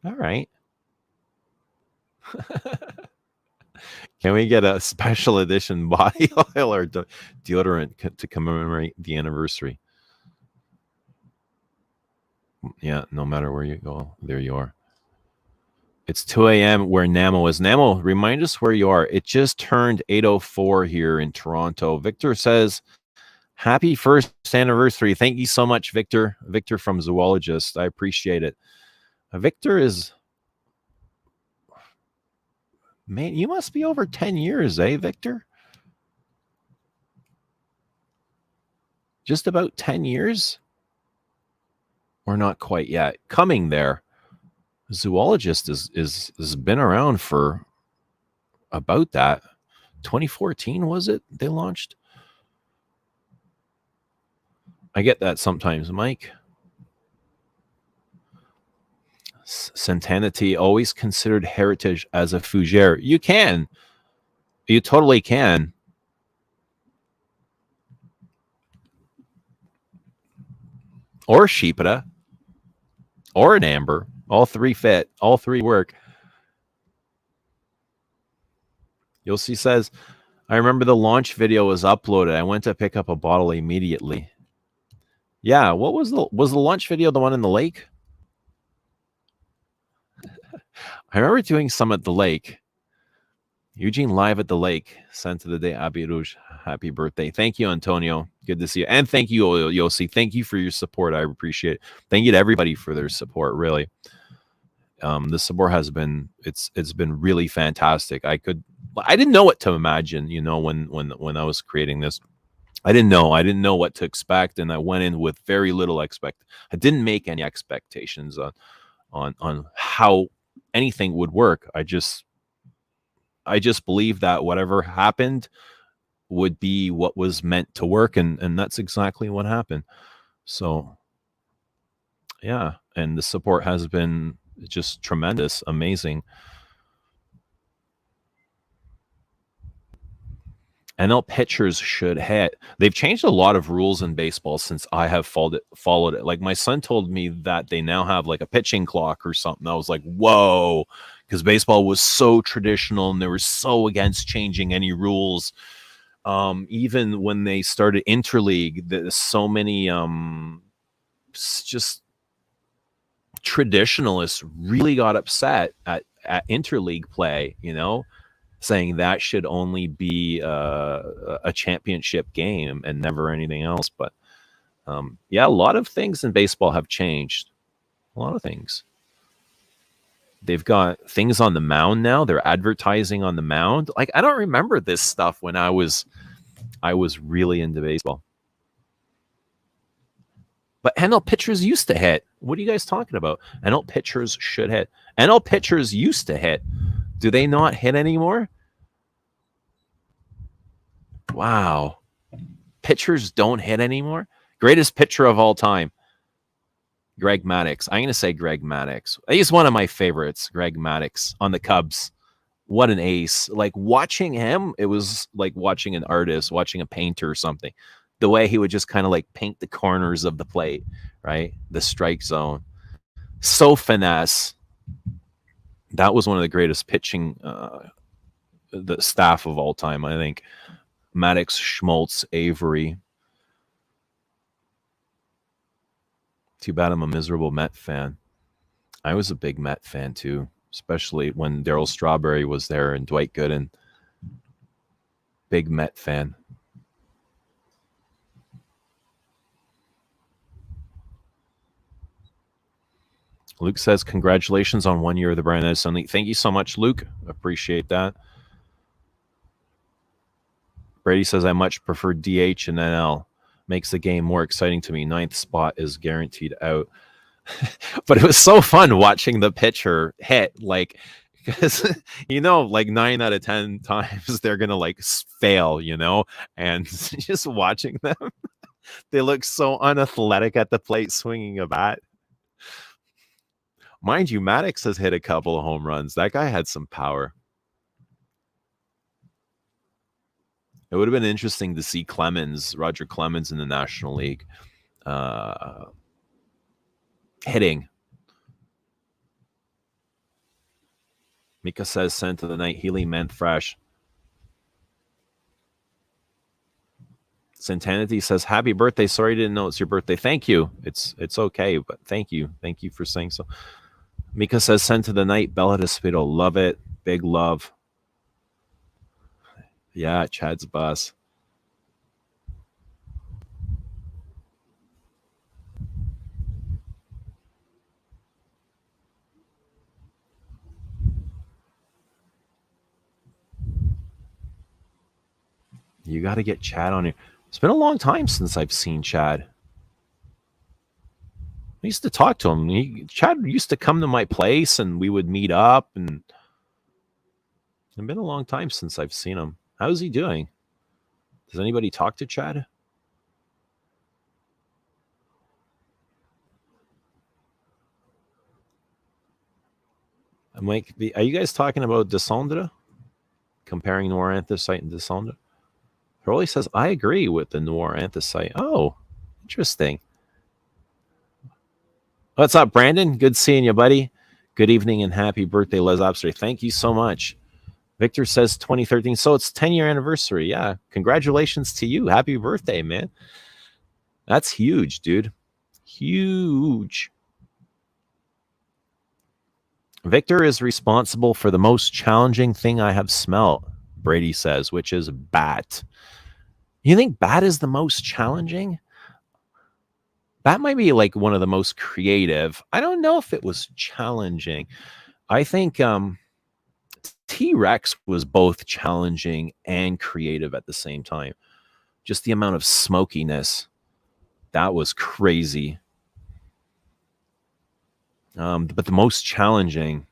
right. Can we get a special edition body oil or deodorant to commemorate the anniversary? Yeah, no matter where you go, there you are. It's 2 a.m. where Namo is. Namo, remind us where you are. It just turned 8:04 here in Toronto. Victor says, happy first anniversary. Thank you so much, Victor. Victor from Zoologist. I appreciate it. Victor is... Man, you must be over 10 years, eh, Victor? Just about 10 years? Or not quite yet. Coming there. Zoologist has been around for about that. 2014, was it? They launched? I get that sometimes, Mike. Santanity always considered Heritage as a fougere. You can. You totally can. Or Sheepita. Or an amber. All three fit. All three work. Yossi says, I remember the launch video was uploaded. I went to pick up a bottle immediately. Yeah, what was the launch video, the one in the lake? I remember doing some at the lake. Eugene live at the lake. Sent to the day, Abi Rouge. Happy birthday. Thank you, Antonio. Good to see you. And thank you, Yossi. Thank you for your support. I appreciate it. Thank you to everybody for their support, really. The support has been it's been really fantastic. I didn't know what to imagine, when I was creating this. I didn't know what to expect, and I went in with very little I didn't make any expectations on how anything would work. I just believed that whatever happened would be what was meant to work, and that's exactly what happened. So yeah, and the support has been just tremendous, amazing. NL pitchers should hit. They've changed a lot of rules in baseball since I have followed it. Like my son told me that they now have like a pitching clock or something. I was like, whoa, because baseball was so traditional and they were so against changing any rules. Even when they started interleague, there's so many just traditionalists really got upset at interleague play, saying that should only be a championship game and never anything else. But yeah, a lot of things in baseball have changed. A lot of things. They've got things on the mound now. They're advertising on the mound. Like, I don't remember this stuff when I was really into baseball. But NL pitchers used to hit. What are you guys talking about? NL pitchers should hit. NL pitchers used to hit. Do they not hit anymore? Wow. Pitchers don't hit anymore? Greatest pitcher of all time. Greg Maddux. I'm going to say Greg Maddux. He's one of my favorites, Greg Maddux on the Cubs. What an ace. Like watching him, it was like watching an artist, watching a painter or something. The way he would just kind of like paint the corners of the plate, right? The strike zone. So finesse. That was one of the greatest pitching the staff of all time, I think. Maddux, Schmaltz, Avery. Too bad I'm a miserable Met fan. I was a big Met fan too, especially when Darryl Strawberry was there and Dwight Gooden. Big Met fan. Luke says, congratulations on 1 year of the Brian Edison League. Thank you so much, Luke. Appreciate that. Brady says, I much prefer DH and NL. Makes the game more exciting to me. 9th spot is guaranteed out. But it was so fun watching the pitcher hit, like, because, like 9 out of 10 times they're going to like fail, and just watching them, they look so unathletic at the plate swinging a bat. Mind you, Maddux has hit a couple of home runs. That guy had some power. It would have been interesting to see Roger Clemens in the National League hitting. Mika says, sent to the night, Healy meant fresh. Santanity says, happy birthday. Sorry, didn't know it's your birthday. Thank you. It's okay, but thank you. Thank you for saying so. Mika says, sent to the night, Bella Despido. Love it. Big love. Yeah, Chad's boss. You got to get Chad on here. It's been a long time since I've seen Chad. I used to talk to him. Chad used to come to my place and we would meet up. And it's been a long time since I've seen him. How's he doing? Does anybody talk to Chad? I'm like, are you guys talking about Descendre? Comparing Noir Anthracite and Descendre? Crowley says, I agree with the Noir Anthracite. Oh, interesting. What's up, Brandon? Good seeing you, buddy. Good evening and happy birthday, Les Abstraits. Thank you so much. Victor says 2013. So it's 10-year anniversary. Yeah. Congratulations to you. Happy birthday, man. That's huge, dude. Huge. Victor is responsible for the most challenging thing I have smelt, Brady says, which is bat. You think bat is the most challenging? That might be like one of the most creative. I don't know if it was challenging. I think T-Rex was both challenging and creative at the same time. Just the amount of smokiness, that was crazy. But the most challenging,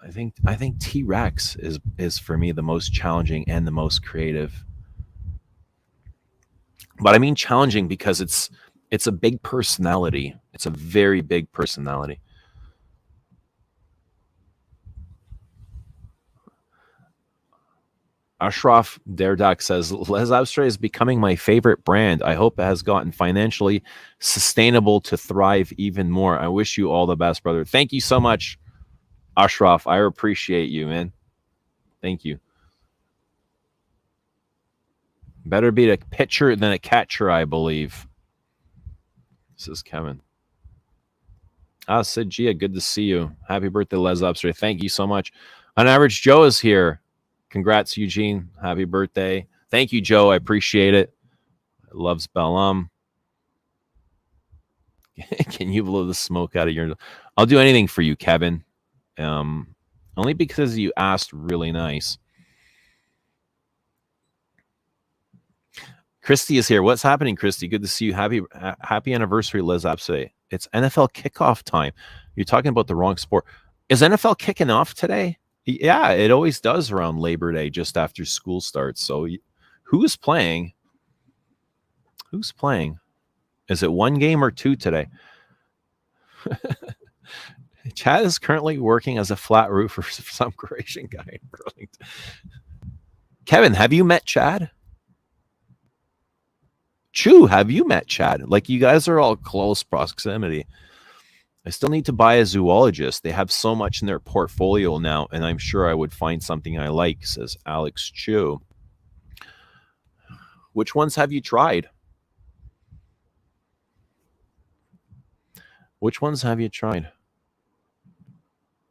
I think T-Rex is for me the most challenging and the most creative. But I mean challenging because it's a big personality. It's a very big personality. Ashraf Derdak says, Les Abstraits is becoming my favorite brand. I hope it has gotten financially sustainable to thrive even more. I wish you all the best, brother. Thank you so much, Ashraf. I appreciate you, man. Thank you. Better be a pitcher than a catcher, I believe. This is Kevin. Sid Gia, good to see you. Happy birthday, Les Abstraits. Thank you so much. On Average Joe is here. Congrats, Eugene. Happy birthday. Thank you, Joe. I appreciate it. Loves Bellam. Can you blow the smoke out of your... I'll do anything for you, Kevin. Only because you asked really nice. Christy is here. What's happening, Christy? Good to see you. Happy anniversary, Les Abse. It's NFL kickoff time. You're talking about the wrong sport. Is NFL kicking off today? Yeah, it always does around Labor Day, just after school starts. So who's playing? Who's playing? Is it one game or two today? Chad is currently working as a flat roofer for some Croatian guy in Burlington. Kevin, have you met Chad? Chu, have you met Chad? Like, you guys are all close proximity. I still need to buy a zoologist. They have so much in their portfolio now, and I'm sure I would find something I like, says Alex Chu. Which ones have you tried? Which ones have you tried?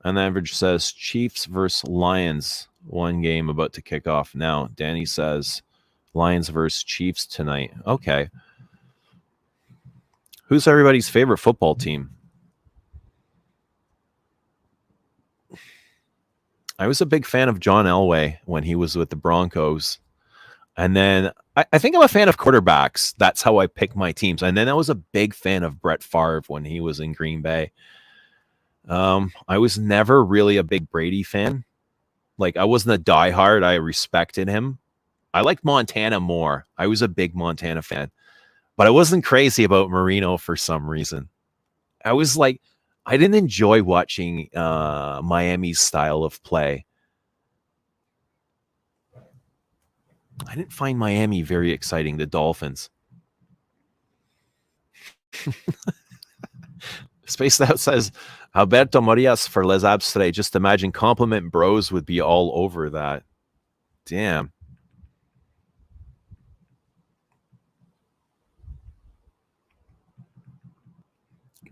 On average says Chiefs versus Lions. One game about to kick off now. Danny says Lions versus Chiefs tonight. Okay. Who's everybody's favorite football team? I was a big fan of John Elway when he was with the Broncos. And then I think I'm a fan of quarterbacks. That's how I pick my teams. And then I was a big fan of Brett Favre when he was in Green Bay. I was never really a big Brady fan. Like, I wasn't a diehard. I respected him. I liked Montana more. I was a big Montana fan. But I wasn't crazy about Marino for some reason. I was like, I didn't enjoy watching Miami's style of play. I didn't find Miami very exciting, the Dolphins. Spaced Out says, Alberto Morias for Les Abstraits. Just imagine compliment bros would be all over that. Damn.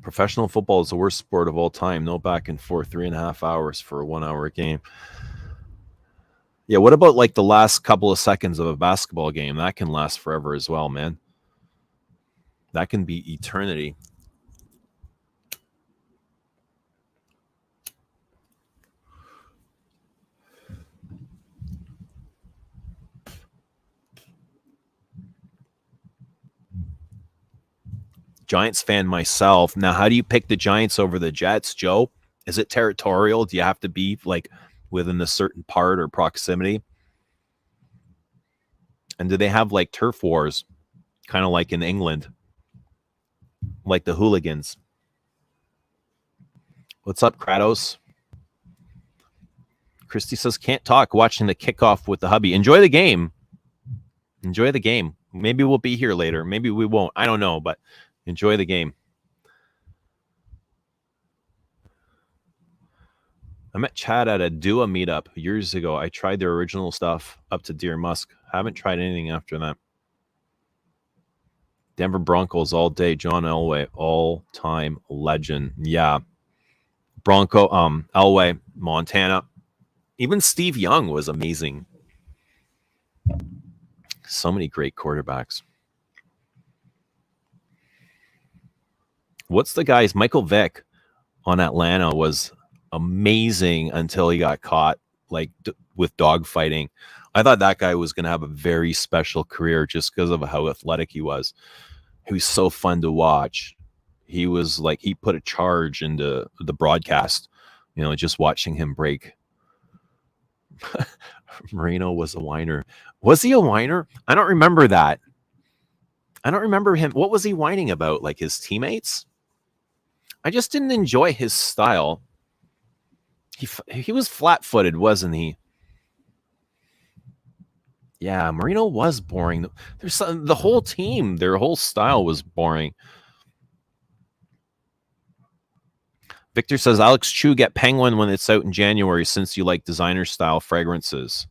Professional football is the worst sport of all time. No back and forth, 3.5 hours for a 1 hour game. Yeah, what about like the last couple of seconds of a basketball game? That can last forever as well, man. That can be eternity. Giants fan myself. Now, how do you pick the Giants over the Jets, Joe? Is it territorial? Do you have to be like within a certain part or proximity? And do they have like turf wars, kind of like in England, like the hooligans? What's up, Kratos? Christy says, can't talk, watching the kickoff with the hubby. Enjoy the game. Enjoy the game. Maybe we'll be here later. Maybe we won't. I don't know, but enjoy the game. I met Chad at a Dua meetup years ago. I tried their original stuff up to Deer Musk. Haven't tried anything after that. Denver Broncos all day. John Elway, all-time legend. Yeah. Elway, Montana. Even Steve Young was amazing. So many great quarterbacks. What's the guy's Michael Vick on Atlanta was amazing until he got caught like with dogfighting. I thought that guy was going to have a very special career just because of how athletic he was. He was so fun to watch. He was like, he put a charge into the broadcast, you know, just watching him break. Marino was a whiner. Was he a whiner? I don't remember that. I don't remember him. What was he whining about? Like his teammates? I just didn't enjoy his style. He was flat-footed, wasn't he? Yeah, Marino was boring. There's the whole team, their whole style was boring. Victor says, Alex Chu, get Penguin when it's out in January since you like designer style fragrances.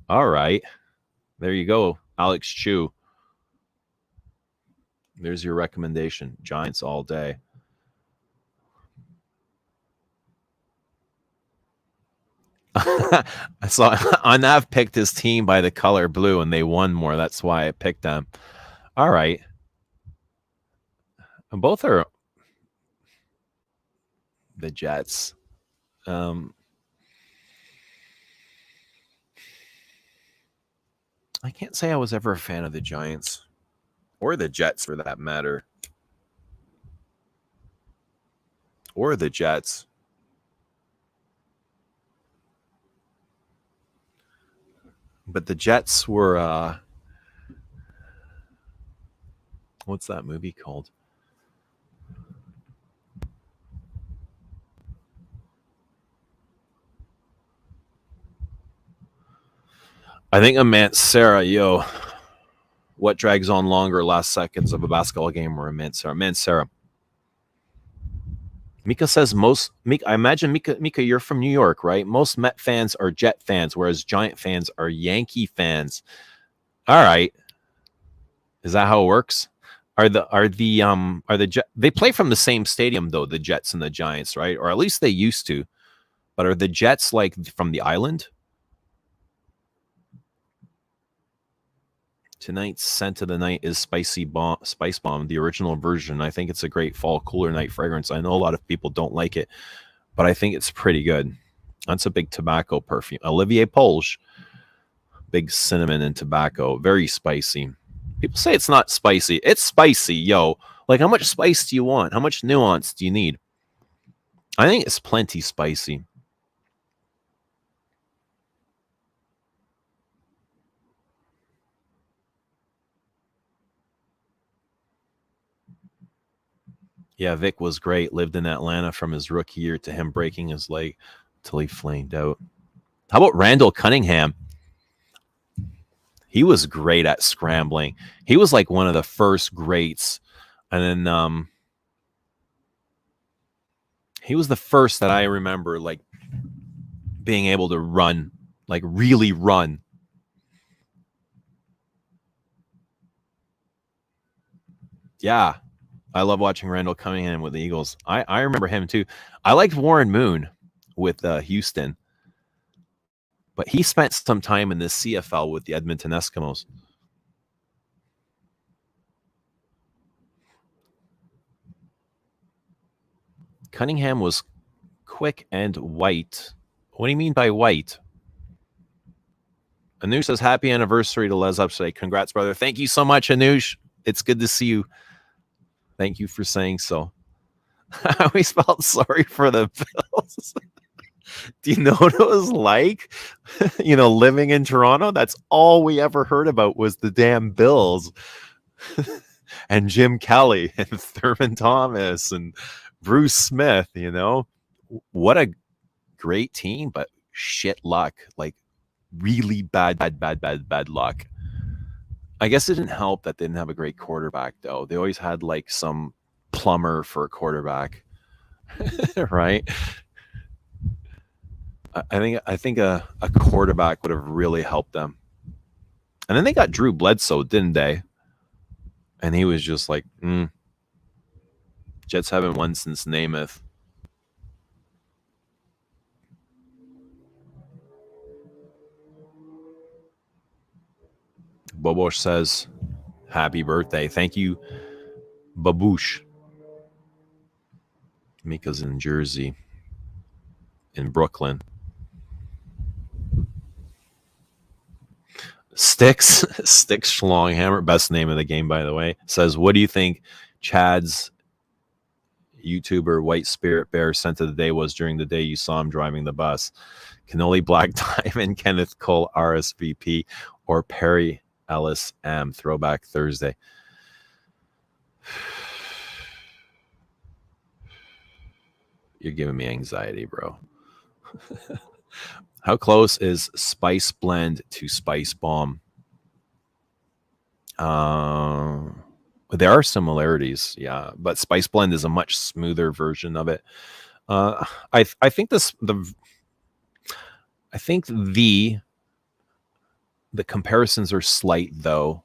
All right. There you go, Alex Chu. There's your recommendation. Giants all day. I saw Anav picked his team by the color blue and they won more. That's why I picked them. All right. Both are the Jets. I can't say I was ever a fan of the Giants or the Jets for that matter. Or the Jets. But the Jets were what's that movie called? I think I meant Sarah, yo. What drags on longer, last seconds of a basketball game or a Mansara? Mansara. Mika says I imagine Mika, you're from New York, right? Most Met fans are Jet fans, whereas Giant fans are Yankee fans. All right. Is that how it works? They play from the same stadium though, the Jets and the Giants, right? Or at least they used to. But are the Jets like from the island? Tonight's scent of the night is Spice Bomb, the original version. I think it's a great fall cooler night fragrance. I know a lot of people don't like it, but I think it's pretty good. That's a big tobacco perfume. Olivier Polge, big cinnamon and tobacco, very spicy. People say it's not spicy. It's spicy, yo. Like, how much spice do you want? How much nuance do you need? I think it's plenty spicy. Yeah, Vic was great. Lived in Atlanta from his rookie year to him breaking his leg till he flamed out. How about Randall Cunningham? He was great at scrambling. He was like one of the first greats. And then he was the first that I remember like being able to run, like really run. Yeah. I love watching Randall Cunningham with the Eagles. I remember him too. I liked Warren Moon with Houston, but he spent some time in the CFL with the Edmonton Eskimos. Cunningham was quick and white. What do you mean by white? Anush says, happy anniversary to Les Upside. Congrats, brother. Thank you so much, Anush. It's good to see you. Thank you for saying so. I always felt sorry for the Bills. Do you know what it was like? Living in Toronto, that's all we ever heard about was the damn Bills. And Jim Kelly and Thurman Thomas and Bruce Smith, What a great team, but shit luck. Like really bad luck. I guess it didn't help that they didn't have a great quarterback, though. They always had like some plumber for a quarterback, right? I think a quarterback would have really helped them. And then they got Drew Bledsoe, didn't they? And he was just like, Jets haven't won since Namath. Bobosh says, happy birthday. Thank you, Baboosh. Mika's in Jersey, in Brooklyn. Sticks Schlonghammer, best name of the game, by the way, says, what do you think Chad's YouTuber White Spirit Bear scent of the day was during the day you saw him driving the bus? Cannoli Black Diamond, Kenneth Cole RSVP, or Perry Ellis M, Throwback Thursday? You're giving me anxiety, bro. How close is Spice Blend to Spice Bomb? There are similarities, yeah, but Spice Blend is a much smoother version of it. I think the comparisons are slight though,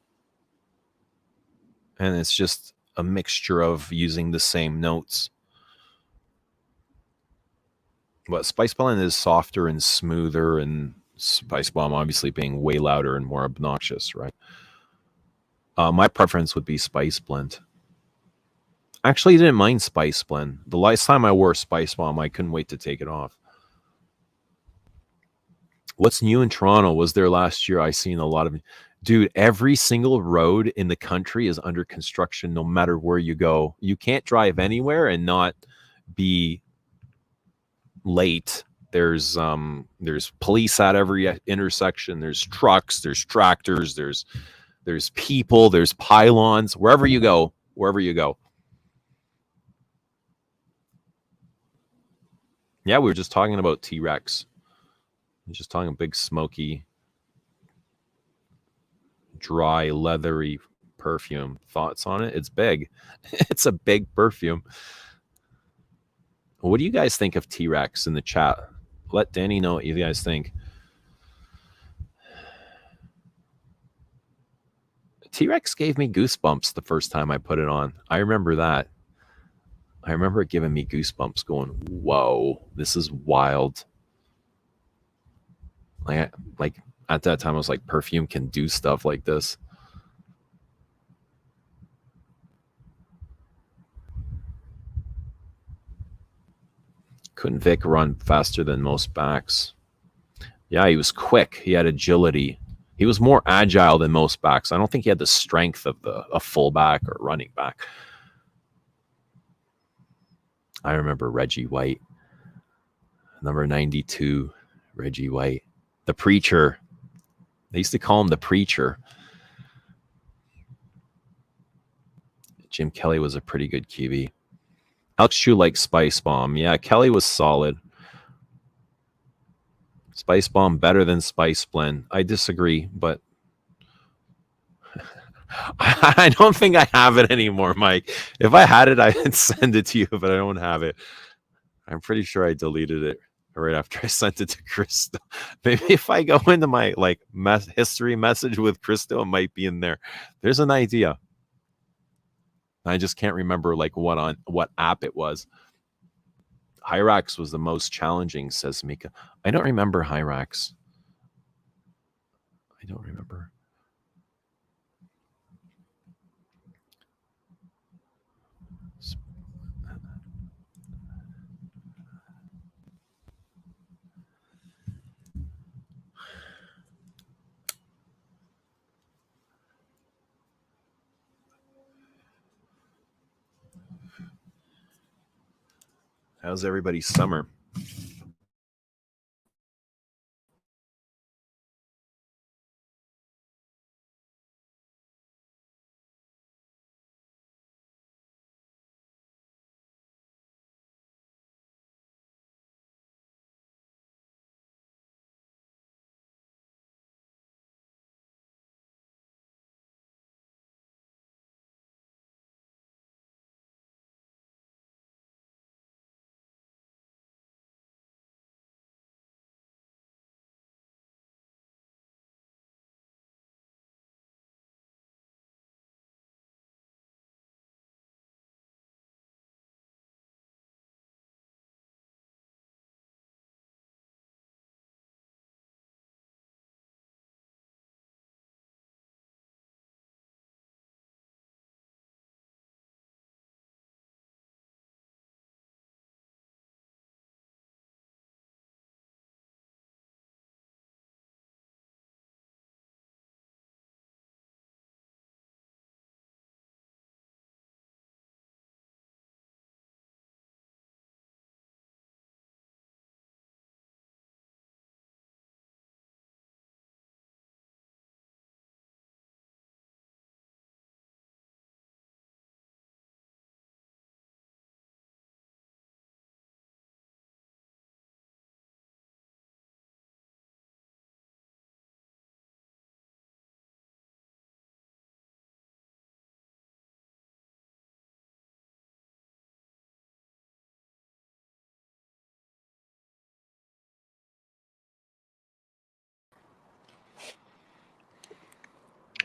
and it's just a mixture of using the same notes. But Spice Blend is softer and smoother, and Spice Bomb obviously being way louder and more obnoxious, right? My preference would be Spice Blend. Actually, didn't mind Spice Blend. The last time I wore Spice Bomb, I couldn't wait to take it off. What's new in Toronto? Was there last year? I seen a lot of, dude, every single road in the country is under construction no matter where you go. You can't drive anywhere and not be late. There's police at every intersection. There's trucks, there's tractors, there's people, there's pylons, wherever you go. Yeah, we were just talking about T-Rex. Just talking big, smoky, dry, leathery perfume. Thoughts on it? It's big. It's a big perfume. What do you guys think of T-Rex in the chat? Let Danny know what you guys think. T-Rex gave me goosebumps the first time I put it on. I remember that. I remember it giving me goosebumps going, whoa, this is wild. Like at that time, I was like, perfume can do stuff like this. Couldn't Vic run faster than most backs? Yeah, he was quick. He had agility. He was more agile than most backs. I don't think he had the strength of a fullback or running back. I remember Reggie White, number 92, Reggie White, the preacher. They used to call him the preacher. Jim Kelly was a pretty good QB. Alex Chu liked Spice Bomb. Yeah, Kelly was solid. Spice Bomb better than Spice Blend. I disagree, but I don't think I have it anymore, Mike. If I had it, I'd send it to you, but I don't have it. I'm pretty sure I deleted it right after I sent it to Christo. Maybe if I go into my history message with Christo, it might be in there. There's an idea. I just can't remember what app it was. Hyrax was the most challenging, says Mika. I don't remember Hyrax. I don't remember. How's everybody's summer?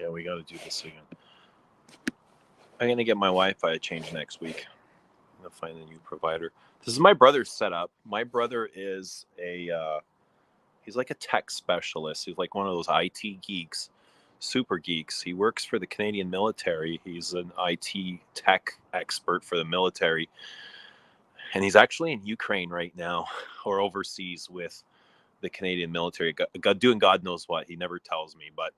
Yeah, we got to do this again. I'm going to get my Wi-Fi changed next week. I'm going to find a new provider. This is my brother's setup. My brother is he's like a tech specialist. He's like one of those IT geeks, super geeks. He works for the Canadian military. He's an IT tech expert for the military. And he's actually in Ukraine right now, or overseas with the Canadian military, doing God knows what. He never tells me, but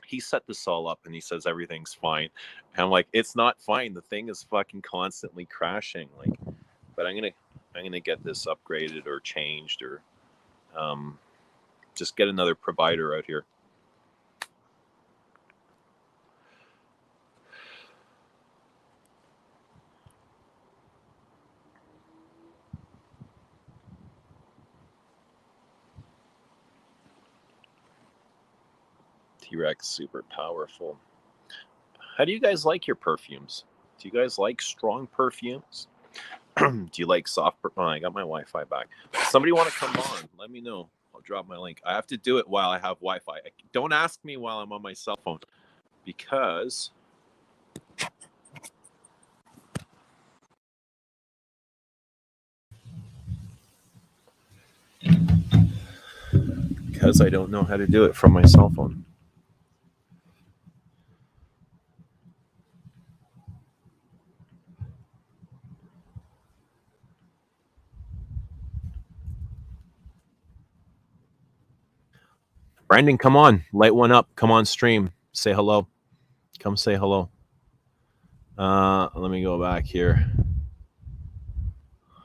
he set this all up and he says everything's fine. And I'm like, it's not fine. The thing is fucking constantly crashing. Like, but I'm gonna get this upgraded or changed or just get another provider out here. T-Rex super powerful. How do you guys like your perfumes? Do you guys like strong perfumes? Do you like soft? Oh, I got my Wi-Fi back. If somebody want to come on? Let me know. I'll drop my link. I have to do it while I have Wi-Fi. Don't ask me while I'm on my cell phone because I don't know how to do it from my cell phone. Brandon, come on. Light one up. Come on stream. Say hello. Come say hello. Let me go back here.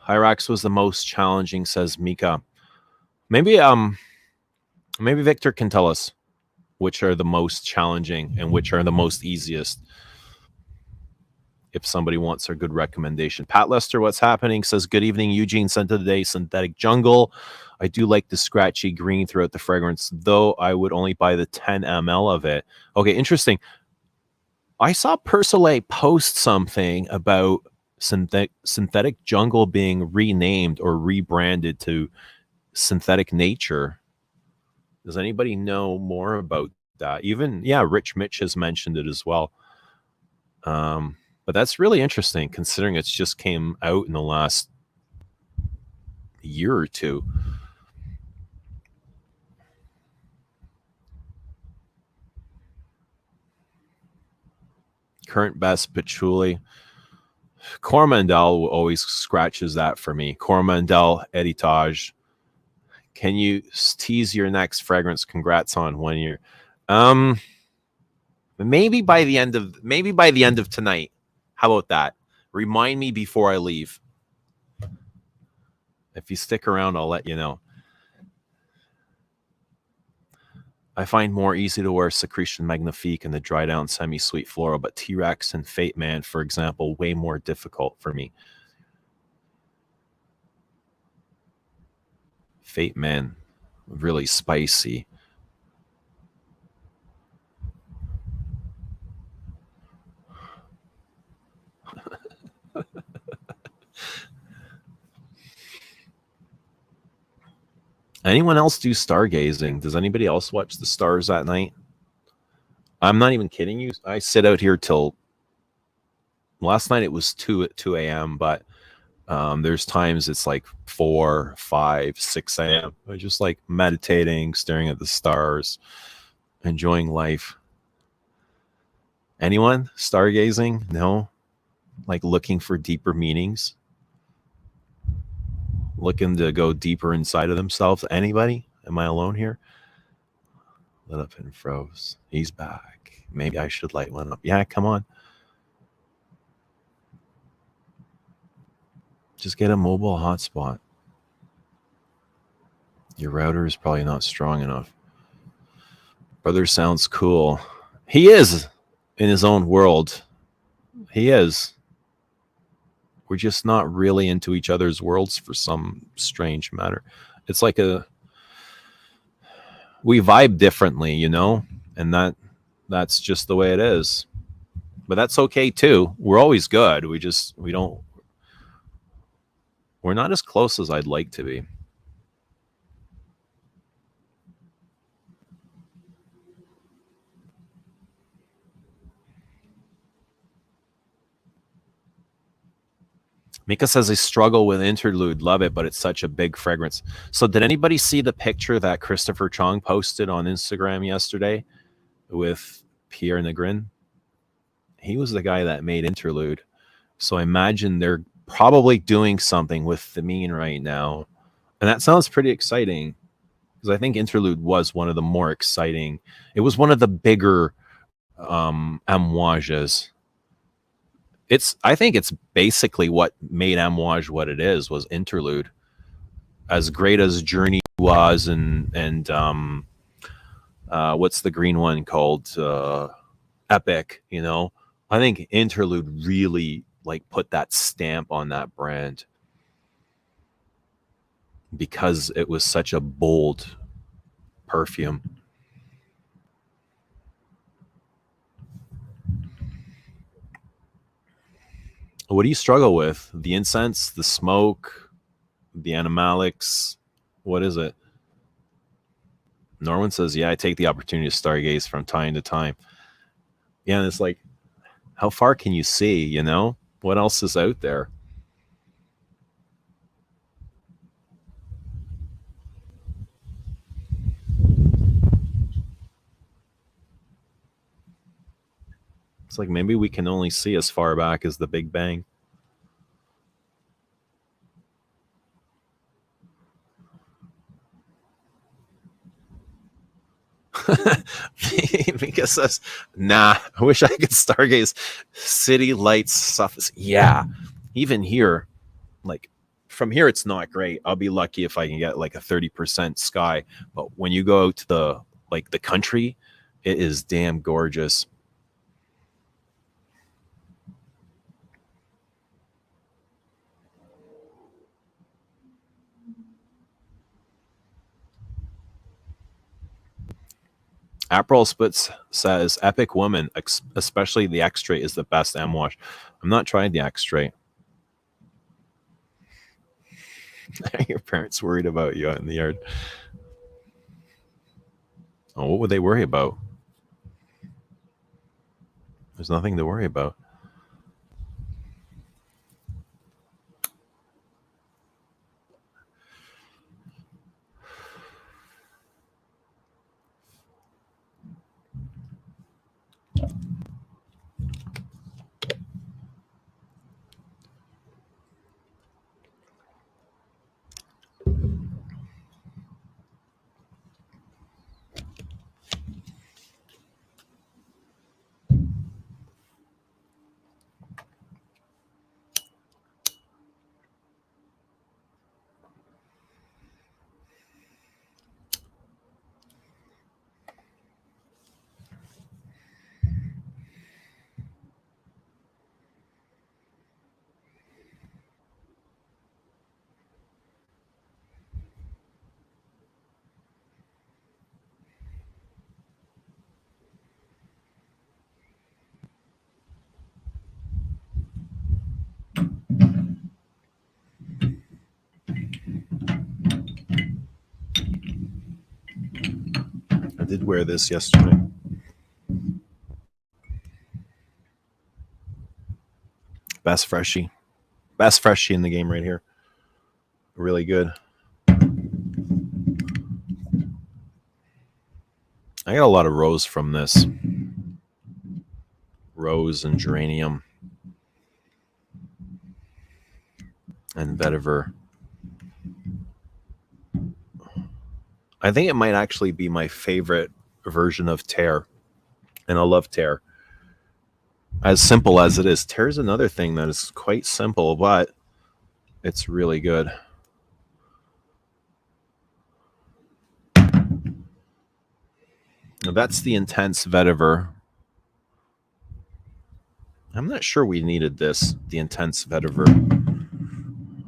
Hyrax was the most challenging, says Mika. Maybe Victor can tell us which are the most challenging and which are the most easiest. If somebody wants a good recommendation. Pat Lester, what's happening? Says, good evening, Eugene. Sent of the day, Synthetic Jungle. I do like the scratchy green throughout the fragrance, though I would only buy the 10 ml of it. Okay, interesting. I saw Persolet post something about Synthetic Jungle being renamed or rebranded to Synthetic Nature. Does anybody know more about that? Even, yeah, Rich Mitch has mentioned it as well. But that's really interesting considering it's just came out in the last year or two. Current best patchouli. Coromandel always scratches that for me. Coromandel Heritage. Can you tease your next fragrance? Congrats on 1 year. Maybe by the end of tonight. How about that? Remind me before I leave. If you stick around, I'll let you know. I find more easy to wear Secretion Magnifique and the dry down semi-sweet floral, but T-Rex and Fate Man, for example, way more difficult for me. Fate Man, really spicy. Anyone else do stargazing? Does anybody else watch the stars at night? I'm not even kidding you. I sit out here till last night. It was 2 a.m., but there's times it's like 4, 5, 6 a.m. I just like meditating, staring at the stars, enjoying life. Anyone stargazing? No? Like looking for deeper meanings? Looking to go deeper inside of themselves? Anybody? Am I alone here? Lit up and froze. He's back. Maybe I should light one up. Yeah, come on. Just get a mobile hotspot. Your router is probably not strong enough. Brother sounds cool. He is in his own world. He is. We're just not really into each other's worlds for some strange matter. It's like we vibe differently, you know, and that's just the way it is. But that's okay too. We're always good. We're not as close as I'd like to be. Mika says they struggle with interlude. Love it, but it's such a big fragrance. So did anybody see the picture that Christopher Chong posted on Instagram yesterday with Pierre Negrin? He was the guy that made interlude. So I imagine they're probably doing something with Thameen right now. And that sounds pretty exciting because I think interlude was one of the more exciting. It was one of the bigger amouages. I think it's basically what made amouage what it is was interlude. As great as Journey was, and what's the green one called? Epic. You know, I think interlude really like put that stamp on that brand because it was such a bold perfume. What do you struggle with? The incense, the smoke, the animalics? What is it? Norman says, yeah, I take the opportunity to stargaze from time to time. Yeah, and it's like, how far can you see, you know? What else is out there? It's like maybe we can only see as far back as the Big Bang. Because that's, nah, I wish I could stargaze city lights surface. Yeah, even here, like from here, it's not great. I'll be lucky if I can get like a 30% sky. But when you go to the country, it is damn gorgeous. April Spitz says, "Epic Woman, especially the extrait, is the best M wash." I'm not trying the extrait. Your parents worried about you out in the yard. Oh, what would they worry about? There's nothing to worry about. I did wear this yesterday. Best freshie. Best freshie in the game right here. Really good. I got a lot of rose from this. Rose and geranium and vetiver. I think it might actually be my favorite version of tear. And I love tear. As simple as it is. Tear is another thing that is quite simple, but it's really good. Now that's the intense vetiver. I'm not sure we needed this, the intense vetiver.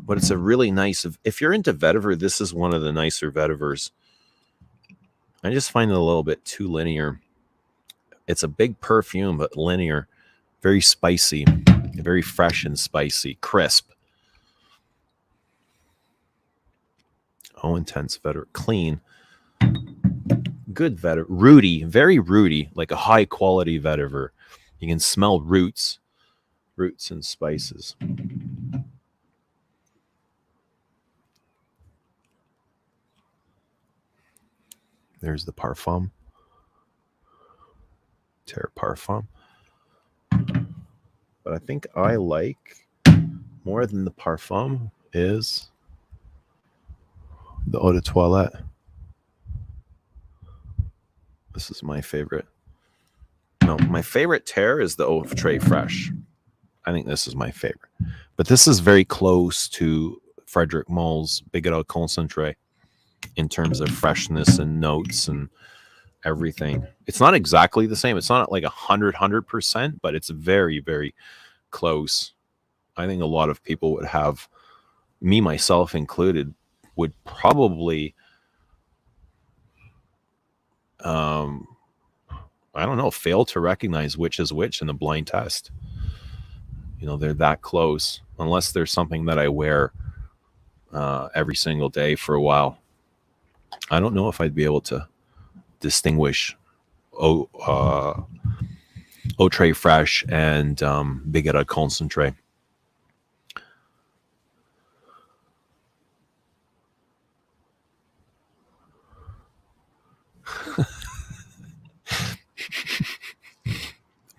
But it's a really nice, if you're into vetiver, this is one of the nicer vetivers. I just find it a little bit too linear. It's a big perfume, but linear. Very spicy. Very fresh and spicy. Crisp. Oh, intense vetiver. Clean. Good vetiver. Rooty. Very rooty. Like a high quality vetiver. You can smell roots. Roots and spices. There's the Parfum. Terre Parfum. But I think I like more than the Parfum is the Eau de Toilette. This is my favorite. No, my favorite Terre is the Eau Très Fresh. I think this is my favorite. But this is very close to Frederic Malle's Bigelow Concentré in terms of freshness and notes and everything. It's not exactly the same. It's not like 100%, but it's very, very close. I think a lot of people would have, me myself included, would probably I don't know, fail to recognize which is which in a blind test. You know, they're that close, unless there's something that I wear every single day for a while. I don't know if I'd be able to distinguish Eau Très Fresh and Bigelow Concentré.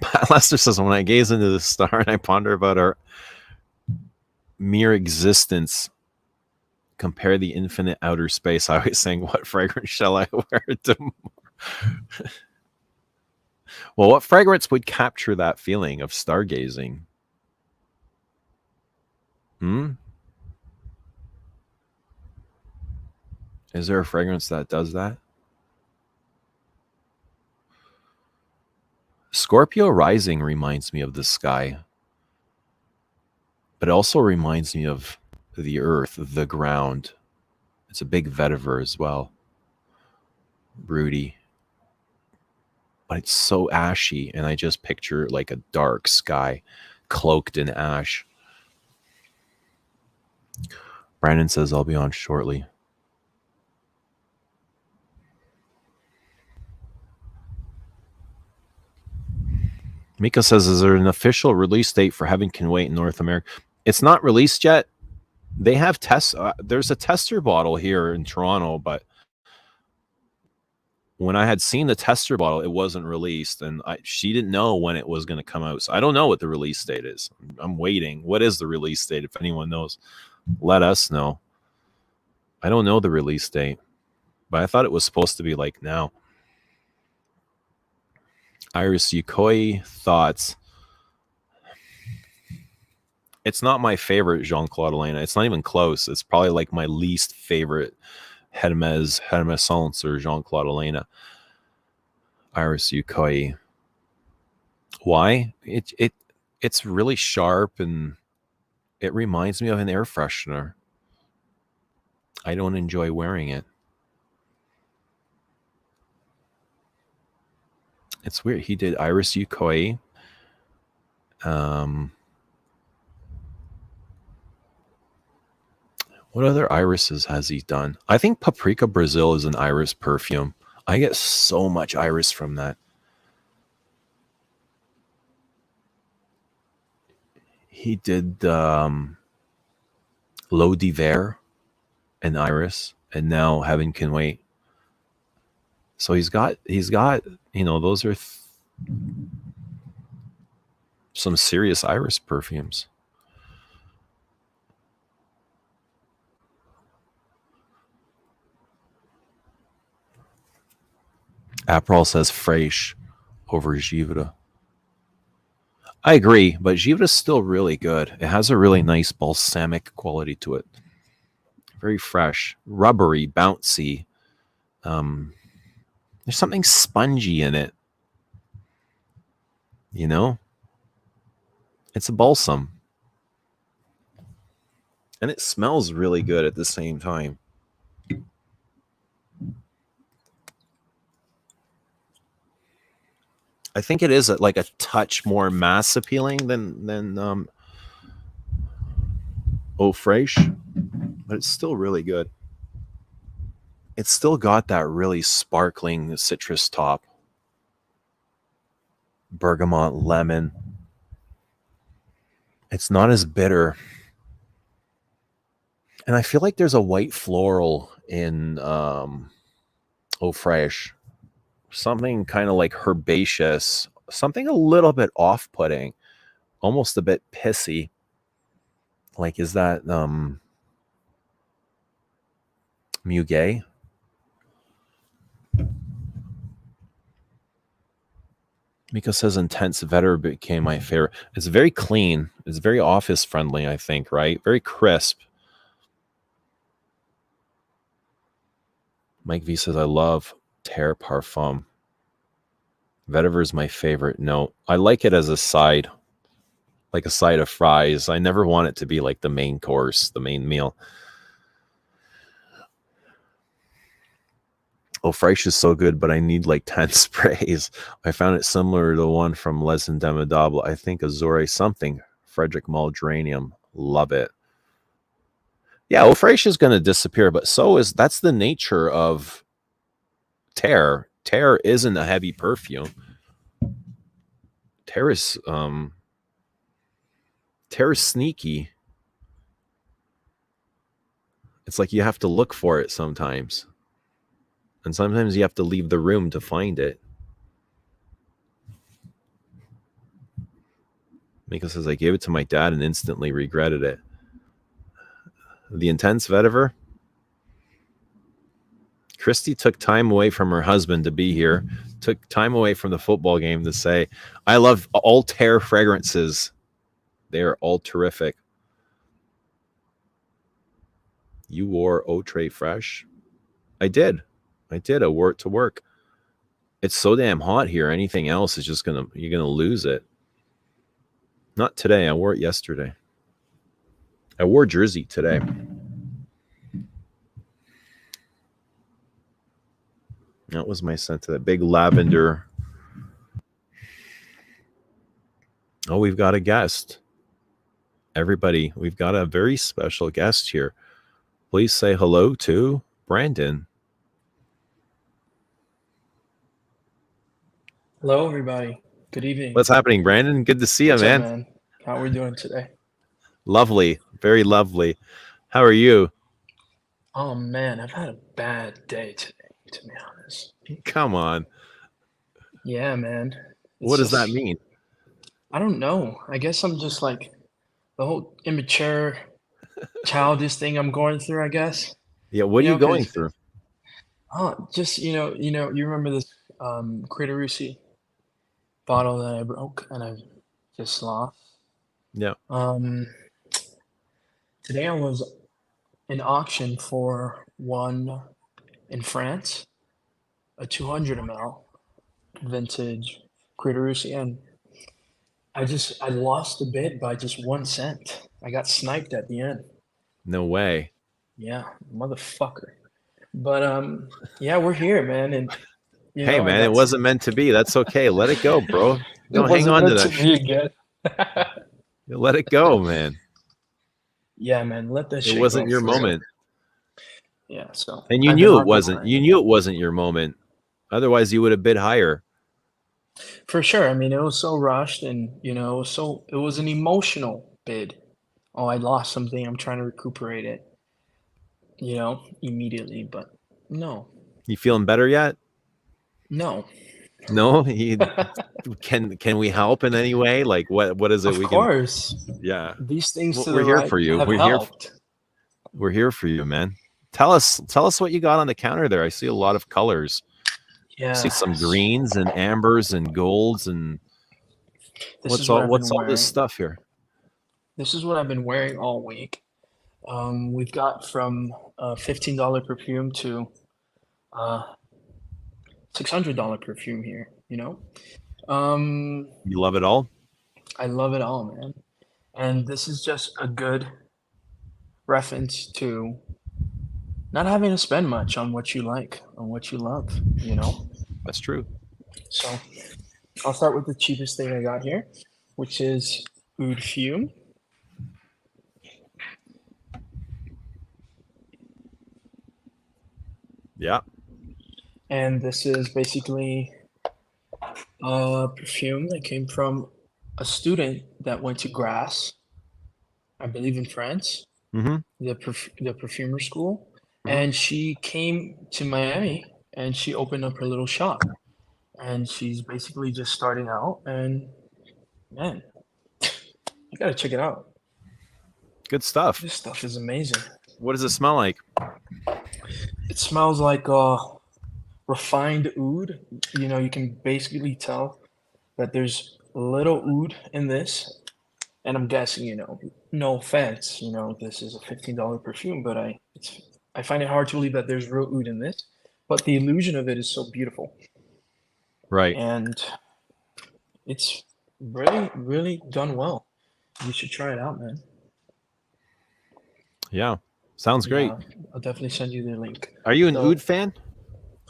Pat Lester says, when I gaze into the star and I ponder about our mere existence, compare the infinite outer space, I always saying, what fragrance shall I wear tomorrow? Well, what fragrance would capture that feeling of stargazing? Is there a fragrance that does that? Scorpio Rising reminds me of the sky, but it also reminds me of the earth, the ground. It's a big vetiver as well. Broody. But it's so ashy, and I just picture like a dark sky cloaked in ash. Brandon says, I'll be on shortly. Mika says, is there an official release date for Heaven Can Wait in North America? It's not released yet. They have tests. There's a tester bottle here in Toronto, but when I had seen the tester bottle, it wasn't released, and she didn't know when it was going to come out. So I don't know what the release date is. I'm waiting. What is the release date? If anyone knows, let us know. I don't know the release date, but I thought it was supposed to be like now. Iris Yukoi thoughts. It's not my favorite Jean-Claude Elena. It's not even close. It's probably like my least favorite Hermes or Jean-Claude Elena. Iris Yukoi. Why? It's really sharp, and it reminds me of an air freshener. I don't enjoy wearing it. It's weird. He did Iris Yukoi. What other irises has he done? I think Paprika Brazil is an iris perfume. I get so much iris from that. He did L'Eau d'Hiver and iris, and now Heaven Can Wait. So he's got, those are some serious iris perfumes. April says Fresh over Givre. I agree, but Givre is still really good. It has a really nice balsamic quality to it. Very fresh, rubbery, bouncy. There's something spongy in it. You know? It's a balsam. And it smells really good at the same time. I think it is like a touch more mass appealing than Eau Fresh, but it's still really good. It's still got that really sparkling citrus top. Bergamot, lemon. It's not as bitter. And I feel like there's a white floral in Oh, fresh. Something kind of like herbaceous, something a little bit off-putting, almost a bit pissy. Like, is that muguet? Mika says intense vetter became my favorite. It's very clean. It's very office friendly, I think, right? Very crisp. Mike V says, I love Terre Parfum. Vetiver is my favorite. No, I like it as a side, like a side of fries. I never want it to be like the main course, the main meal. Oh, fresh is so good, but I need like 10 sprays. I found it similar to the one from Les Indomitable. I think Azure something. Frederick Muldranium. Love it. Yeah, well, fresh is going to disappear, but that's the nature of Terre. Terre isn't a heavy perfume. Terre is sneaky. It's like you have to look for it sometimes. And sometimes you have to leave the room to find it. Mika says, I gave it to my dad and instantly regretted it. The intense vetiver. Christy took time away from her husband to be here, took time away from the football game to say, I love all Terre fragrances. They are all terrific. You wore Outre Fresh? I did. I wore it to work. It's so damn hot here. Anything else is just you're gonna lose it. Not today. I wore it yesterday. I wore Jersey today. That was my scent of that big lavender. Oh, we've got a guest. Everybody, we've got a very special guest here. Please say hello to Brandon. Hello, everybody. Good evening. What's happening, Brandon? Good to see you, What's up, man. man? How are we doing today? Lovely. Very lovely. How are you? Oh, man, I've had a bad day today, to be honest. Come on. Yeah, man. What It's does that just, mean? I don't know. I guess I'm just like the whole immature, childish thing I'm going through, I guess. Yeah, what are you going Because, through? just, you remember this Creatorisi bottle that I broke and I just lost? Yeah. Um, Today I was in auction for one in France, a 200 ml vintage Creatorisi, and I lost a bid by just 1 cent. I got sniped at the end. No way. Yeah, motherfucker. But yeah, we're here, man, and Hey, I man, it got wasn't meant to be. That's okay. Let it go, bro. it Don't hang wasn't on to meant to that shit. be again. Let it go, man. Yeah, man, let that It shit go wasn't your for real. moment. Yeah, so And you I've been knew it hardcore wasn't. grinding. You knew it wasn't your moment. Otherwise, you would have bid higher. For sure. I mean, it was so rushed, and it was an emotional bid. Oh, I lost something. I'm trying to recuperate it, immediately. But no, You feeling better yet? no. No. Can we help in any way? Like, what is it Of we can? course, Yeah. these things Well, to we're the here right for you. have We're here. helped. We're here for you, man. Tell us what you got on the counter there. I see a lot of colors. I see Yeah, some greens and ambers and golds and this is what I've been what's all this wearing. stuff here? This is what I've been wearing all week. We've got from $15 perfume to uh, $600 perfume here. You love it all? I love it all, man. And this is just a good reference to not having to spend much on what you like, on what you love. That's true. So I'll start with the cheapest thing I got here, which is Perfume. Yeah. And this is basically a perfume that came from a student that went to Grasse, I believe in France, Mm-hmm. the perfumer school. Mm-hmm. And she came to Miami and she opened up her little shop. And she's basically just starting out. And man, you gotta check it out. Good stuff. This stuff is amazing. What does it smell like? It smells like refined oud. You know, you can basically tell that there's little oud in this. And I'm guessing, you know, no offense, you know, this is a $15 perfume, but I find it hard to believe that there's real oud in this. But the illusion of it is so beautiful. Right. And it's really, really done well. You should try it out, man. Yeah. Sounds great. Yeah, I'll definitely send you the link. Are you an So- oud fan?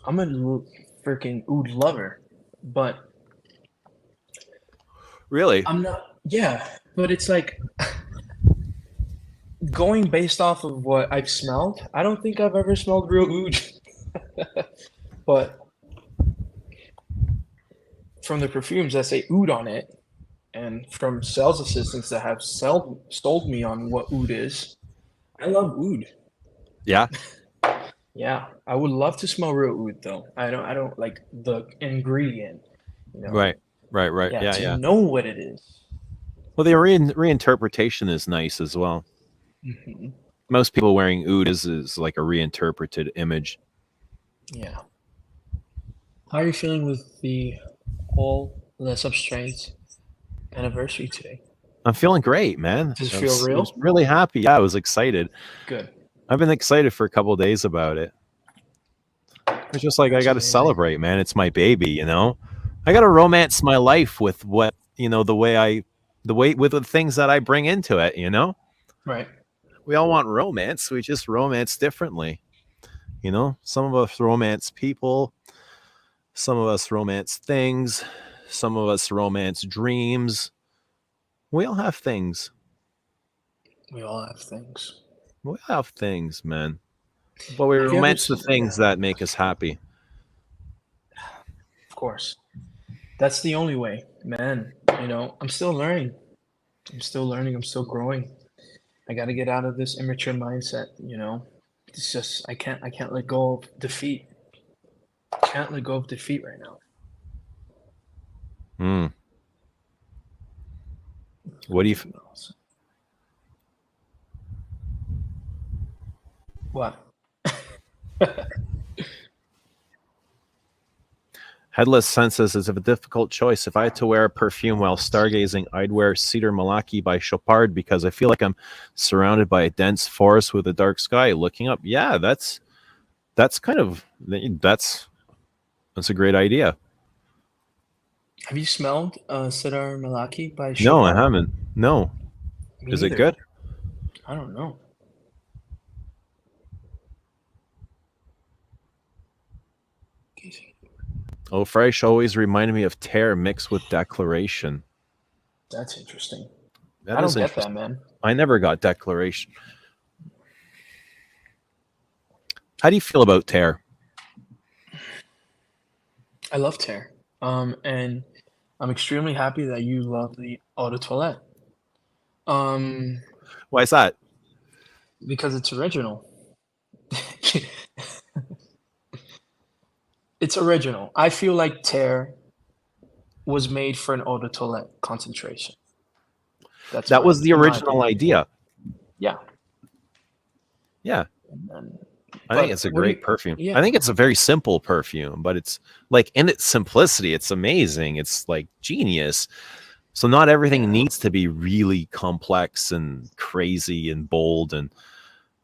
I'm a freaking oud lover, but Really? I'm not. Yeah, but it's like going based off of what I've smelled. I don't think I've ever smelled real oud, but from the perfumes that say oud on it, and from sales assistants that have sold me on what oud is, I love oud. Yeah. Yeah, I would love to smell real oud though. I don't like the ingredient, you know. Right. Yeah, to Yeah. know what it is. Well, the reinterpretation is nice as well. Hmm. Most people wearing oud is like a reinterpreted image. Yeah. How are you feeling with the whole Les Abstraits anniversary today? I'm feeling great, man. Does it I feel was- I real? was really happy. Yeah, I was excited. Good. I've been excited for a couple of days about it. It's just like I That's got to amazing. celebrate, man. It's my baby, you know. I got to romance my life with what the way with the things that I bring into it. You know, Right. we all want romance. We just romance differently. You know, some of us romance people, some of us romance things, some of us romance dreams. We all have things. We all have things. We have things, man. But we Have you ever romance the seen- things that make us happy. Of course. That's the only way, man. You know, I'm still learning. I'm still growing. I got to get out of this immature mindset, you know. It's just I can't let go of defeat. Can't let go of defeat right now. Hmm. What do you? What? Headless Senses is a difficult choice. If I had to wear a perfume while stargazing, I'd wear Cedar Malaki by Chopard because I feel like I'm surrounded by a dense forest with a dark sky looking up. Yeah, that's kind of that's a great idea. Have you smelled Cedar Malaki by No, I Chopard? haven't. No. Me Is it neither. good? I don't know. Oh, Fresh always reminded me of Tear mixed with Declaration. That's interesting. That I don't is get interesting. that, man. I never got Declaration. How do you feel about Tear? I love Tear. And I'm extremely happy that you love the Eau de Toilette. Why is that? Because it's original. It's original. I feel like Tear was made for an Eau de Toilette concentration. That was the in my original opinion. idea. Yeah. Yeah. And then, I think But it's a what do great you- perfume. yeah. I think it's a very simple perfume, but it's like in its simplicity, it's amazing. It's like genius. So not everything Yeah. needs to be really complex and crazy and bold. And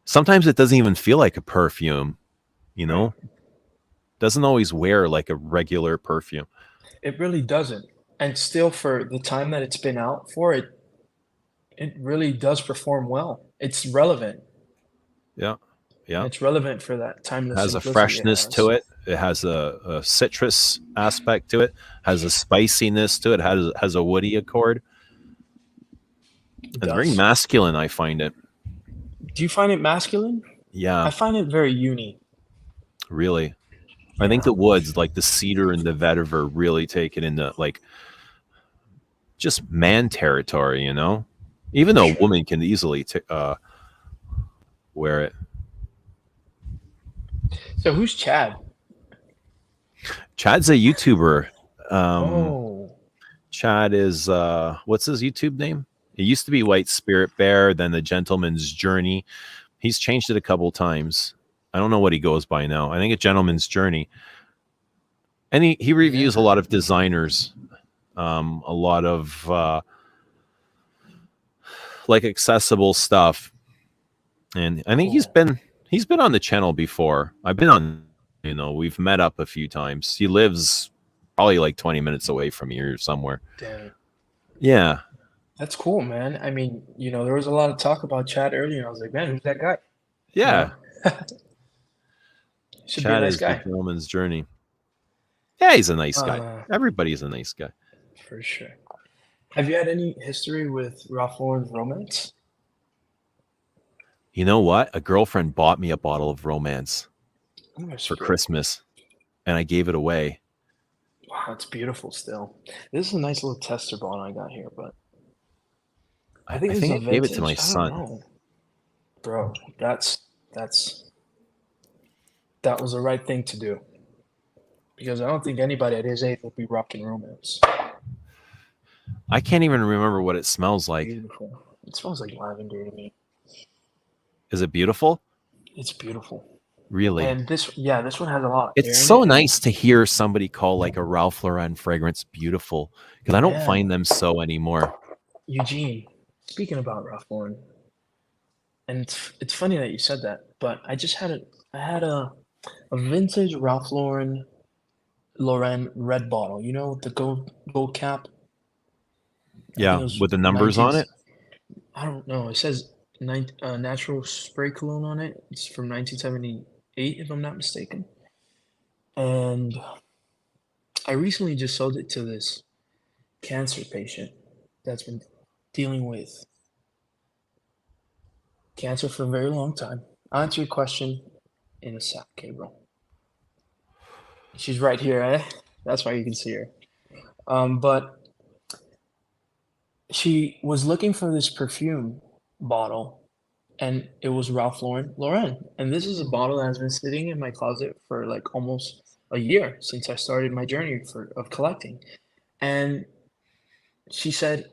sometimes it doesn't even feel like a perfume, you know? Doesn't always wear like a regular perfume. it really doesn't. And still, for the time that it's been out for, it really does perform well. It's relevant. Yeah. Yeah. It's relevant for that timeless It has a simplicity freshness has. to it. It has a citrus aspect to it. Has a spiciness to it. Has a woody accord. It It's very does. masculine. I find it. Do you find it masculine? Yeah, I find it very uni. really. I think the woods, like the cedar and the vetiver, really take it into like just man territory. You know, even though a woman can easily wear it. So who's Chad? Chad's a YouTuber. Oh, Chad is what's his YouTube name? It used to be White Spirit Bear, then the Gentleman's Journey. He's changed it a couple times. I don't know what he goes by now. I think it's Gentleman's Journey. And he reviews a yeah. lot of designers, a lot of like accessible stuff. And I think Cool. he's been on the channel before. I've been on, you know, we've met up a few times. He lives probably like 20 minutes away from here somewhere. Dang. Yeah. That's cool, man. I mean, there was a lot of talk about Chad earlier, and I was like, man, who's that guy? You Yeah. know? Should be a Chad nice is the guy. Gentleman's Journey. Yeah, he's a nice guy. Uh, Everybody's a nice guy. for sure. Have you had any history with Ralph Lauren's romance? You know what? A girlfriend bought me a bottle of romance Oh, that's for great. Christmas and I gave it away. Wow, it's beautiful still. This is a nice little tester bottle I got here, but I think I this is think a I gave it to my vintage. I don't son. know. Bro, that was the right thing to do. Because I don't think anybody at his age will be rocking romance. I can't even remember what it smells like. Beautiful. It smells like lavender to me. Is it beautiful? It's beautiful. Really? And this one has a lot of It's air in so it, and nice to hear somebody call like a Ralph Lauren fragrance beautiful because I don't yeah, find them so anymore. Eugene. Speaking about Ralph Lauren, and it's funny that you said that, but I had a vintage Ralph Lauren red bottle. With the gold cap. I think Yeah, it was with the numbers 19. on it. I don't know. It says natural spray cologne on it. It's from 1978, if I'm not mistaken. And I recently just sold it to this cancer patient that's been dealing with cancer for a very long time. I'll answer your question in a sec, Gabriel. She's right here, eh? That's why you can see her. But she was looking for this perfume bottle, and it was Ralph Lauren. And this is a bottle that has been sitting in my closet for like almost a year since I started my journey of collecting. And she said,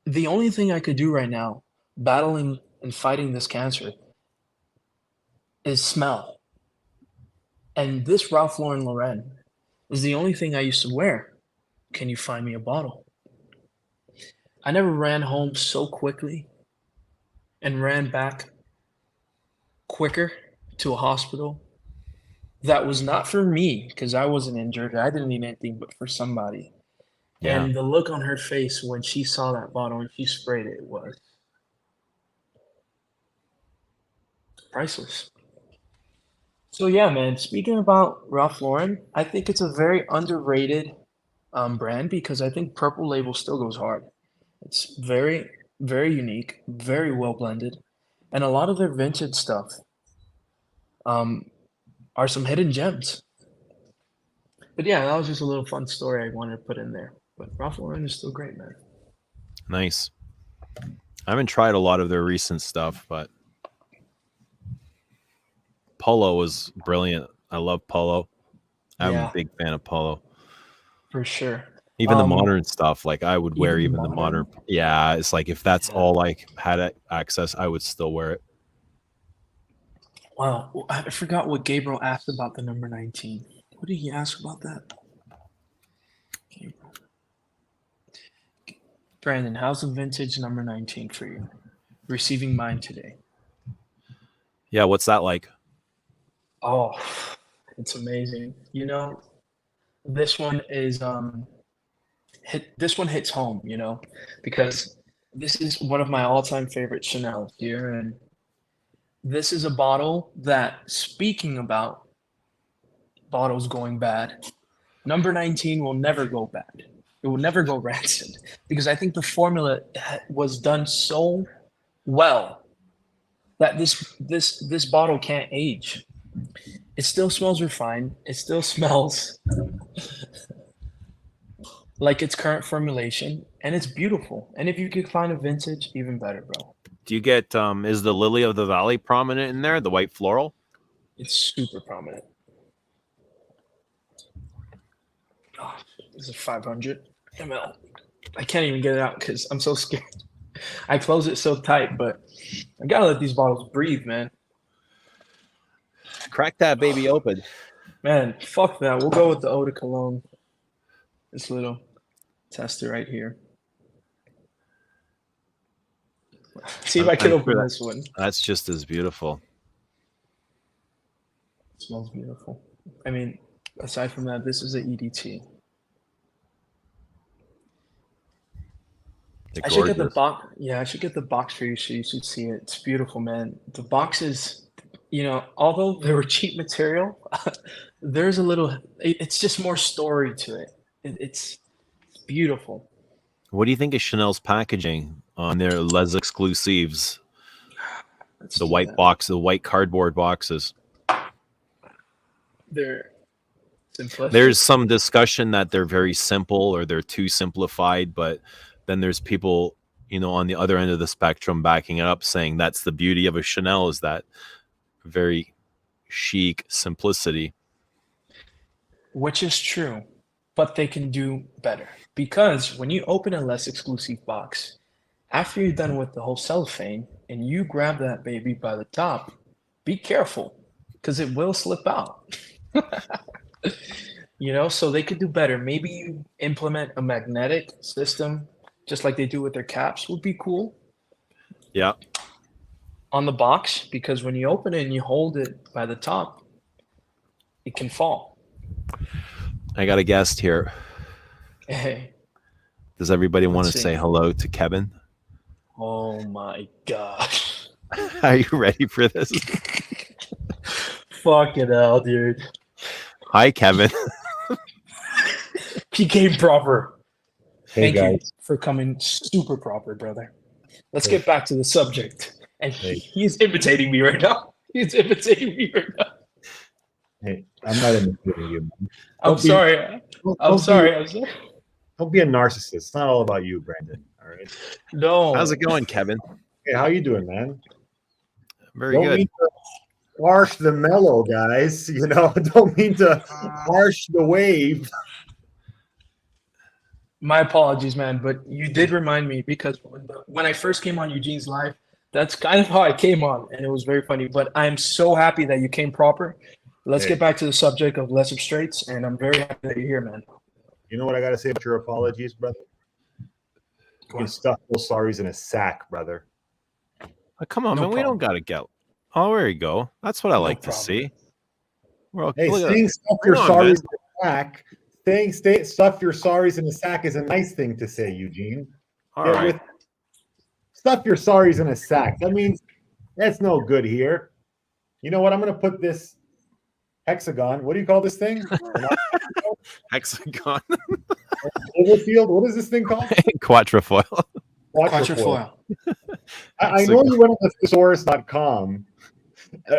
the only thing I could do right now, battling and fighting this cancer, is smell. And this Ralph Lauren is the only thing I used to wear. Can you find me a bottle? I never ran home so quickly and ran back quicker to a hospital. That was not for me because I wasn't injured. I didn't need anything but for somebody. Yeah. And the look on her face when she saw that bottle and she sprayed it was priceless. So yeah, man. Speaking about Ralph Lauren, I think it's a very underrated brand because I think Purple Label still goes hard. It's very, very unique, very well blended, and a lot of their vintage stuff um, are some hidden gems. But yeah, that was just a little fun story I wanted to put in there. But Ralph Lauren is still great, man. Nice. I haven't tried a lot of their recent stuff, but Polo was brilliant. I love Polo. I'm a Yeah, big fan of Polo. for sure. Even the modern stuff, like I would wear Even the even the modern, modern. Yeah, it's like if that's yeah. all I had access, I would still wear it. Wow, I forgot what Gabriel asked about the number 19. What did he ask about that? Gabriel. Brandon, how's the vintage number 19 for you? Receiving mine today. Yeah, what's that like? Oh, it's amazing. This one is this one hits home, because this is one of my all-time favorite Chanel here, and this is a bottle that, speaking about bottles going bad, number 19 will never go bad. It will never go rancid because I think the formula was done so well that this bottle can't age. It still smells refined. It still smells like its current formulation, and it's beautiful. And if you could find a vintage, even better, bro. Do you get is the Lily of the Valley prominent in there, the white floral? It's super prominent. This is 500 ml. I can't even get it out because I'm so scared. I close it so tight, but I gotta let these bottles breathe, man. Crack that baby open. Man, fuck that. We'll go with the eau de cologne. This little tester right here. See if I can open this one. That's just as beautiful. It smells beautiful. I mean, aside from that, this is an EDT. I should get the box. Yeah, I should get the box for you so you should see it. It's beautiful, man. The box is, although they were cheap material, there's a little. It's just more story to it. It's beautiful. What do you think of Chanel's packaging on their Les Exclusives? The white box, the white cardboard boxes. They're simplistic. There's some discussion that they're very simple or they're too simplified, but then there's people, on the other end of the spectrum backing it up, saying that's the beauty of a Chanel, is that very chic simplicity. Which is true, but they can do better. Because when you open a less exclusive box, after you're done with the whole cellophane and you grab that baby by the top, be careful because it will slip out. So they could do better. Maybe you implement a magnetic system just like they do with their caps would be cool. Yeah. On the box, because when you open it and you hold it by the top, it can fall. I got a guest here. Hey. Does everybody want to say hello to Kevin? Oh my gosh. Are you ready for this? Fucking hell, dude. Hi, Kevin. He came proper. Hey, Thank you for coming super proper, brother. Let's get back to the subject. And he's imitating me right now. Hey, I'm not imitating you, man. I'm sorry. Don't be a narcissist. It's not all about you, Brandon. All right. No. How's it going, Kevin? Hey, how you doing, man? Very good. Don't mean to harsh the mellow, guys. Don't mean to harsh the wave. My apologies, man, but you did remind me because when I first came on Eugene's live, that's kind of how I came on, and it was very funny. But I'm so happy that you came proper. Let's get back to the subject of Les Abstraits, and I'm very happy that you're here, man. You know what I got to say about your apologies, brother? You can stuff those sorries in a sack, brother. Oh, come on, man. We don't got to get. Oh, there you go. That's what I like to see. Saying stuff your sorries in a sack. Saying stuff your sorries in a sack is a nice thing to say, Eugene. All right. Stuff your sorries in a sack. That means that's no good here. You know what? I'm going to put this hexagon. What do you call this thing? Hexagon. Overfield. What is this thing called? Quatrefoil. Quatrefoil. I know you went on thesaurus.com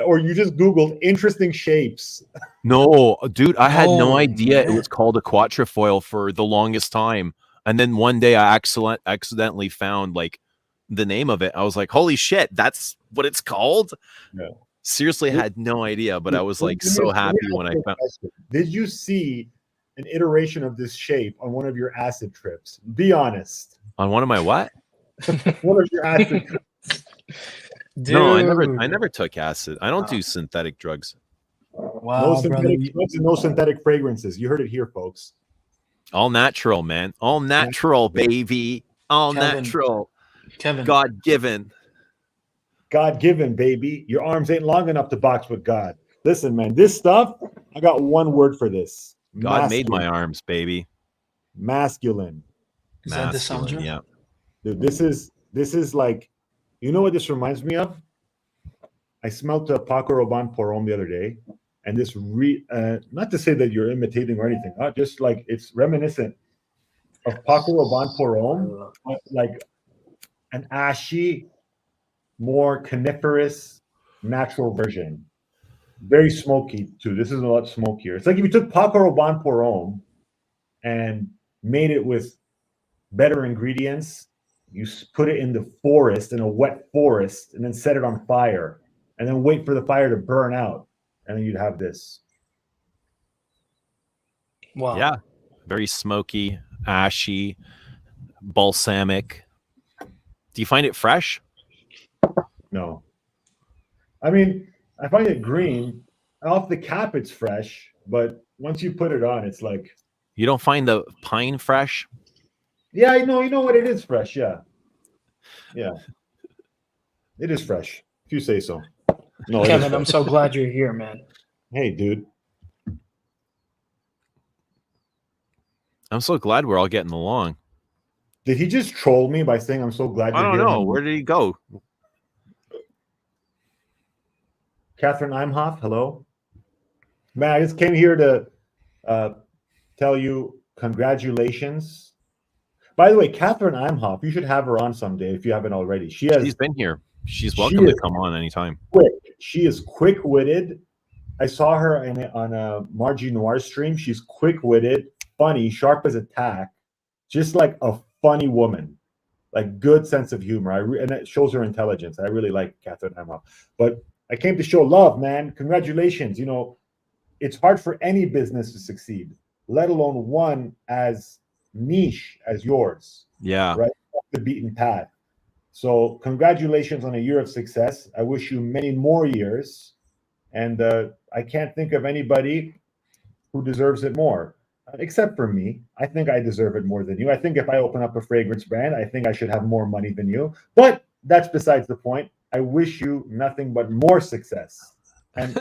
or you just Googled interesting shapes. No, dude, I had no idea it was called a quatrefoil for the longest time. And then one day I accidentally found like the name of it. I was like, holy shit, that's what it's called? Yeah. Seriously, had no idea, but I was like so happy when I found. Did you see an iteration of this shape on one of your acid trips? Be honest. On one of my what? One of your acid trips. Dude. No, I never took acid. I don't do synthetic drugs. Wow, no synthetic drugs and no synthetic fragrances. You heard it here, folks. All natural, man. All natural, baby. All natural. Kevin. God-given. God-given, baby. Your arms ain't long enough to box with God. Listen, man, this stuff, I got one word for this. God made my arms, baby. Masculine. Is that the sound? Yeah. Dude, this is like, you know what this reminds me of? I smelled a Paco Rabanne Porom the other day, and this not to say that you're imitating or anything, just like it's reminiscent of Paco Rabanne Porom, but like an ashy, more coniferous, natural version. Very smoky too. This is a lot smokier. It's like if you took Paco Rabanne Porom and made it with better ingredients. You put it in the forest, in a wet forest, and then set it on fire, and then wait for the fire to burn out, and then you'd have this. Wow. Yeah. very smoky, ashy, balsamic. Do you find it fresh? No. I mean, I find it green. Off the cap, it's fresh, but once you put it on, it's like, You don't find the pine fresh? yeah, I know. You know what? It is fresh. Yeah. Yeah. It is fresh, if you say so. No, it is Kevin, I'm fresh. so glad you're here, man. Hey, dude. I'm so glad we're all getting along. Did he just troll me by saying I'm so glad I you're don't here? know. Where did he go? Catherine Imhoff, hello. Man, I just came here to tell you congratulations. By the way, Catherine Imhoff, you should have her on someday if you haven't already. She's been here. She's she welcome to is come on anytime. quick. She is quick-witted. I saw her on a Margie Noir stream. She's quick-witted, funny, sharp as a tack, just like a funny woman, like good sense of humor. And it shows her intelligence. I really like Catherine Imhoff. But I came to show love, man. Congratulations. You know, it's hard for any business to succeed, let alone one as niche as yours. Yeah. Right? Off the beaten path. So congratulations on a year of success. I wish you many more years. And I can't think of anybody who deserves it more, except for me. I think I deserve it more than you. I think if I open up a fragrance brand, I think I should have more money than you. But that's besides the point. I wish you nothing but more success. And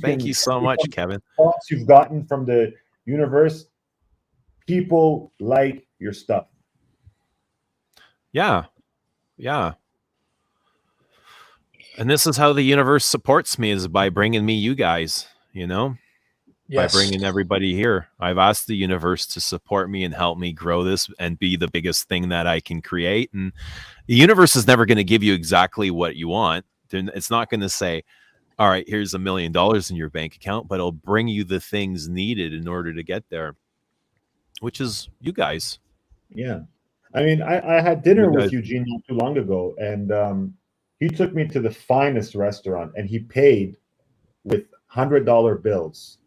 Thank you so much, Kevin. Thoughts you've gotten from the universe, people like your stuff. Yeah. Yeah. And this is how the universe supports me, is by bringing me you guys, you know, Yes. by bringing everybody here. I've asked the universe to support me and help me grow this and be the biggest thing that I can create. And the universe is never going to give you exactly what you want. It's not going to say, all right, here's $1 million in your bank account, but it'll bring you the things needed in order to get there, which is you guys. Yeah. I mean, I had dinner with Eugene not too long ago, and he took me to the finest restaurant, and he paid with $100 bills.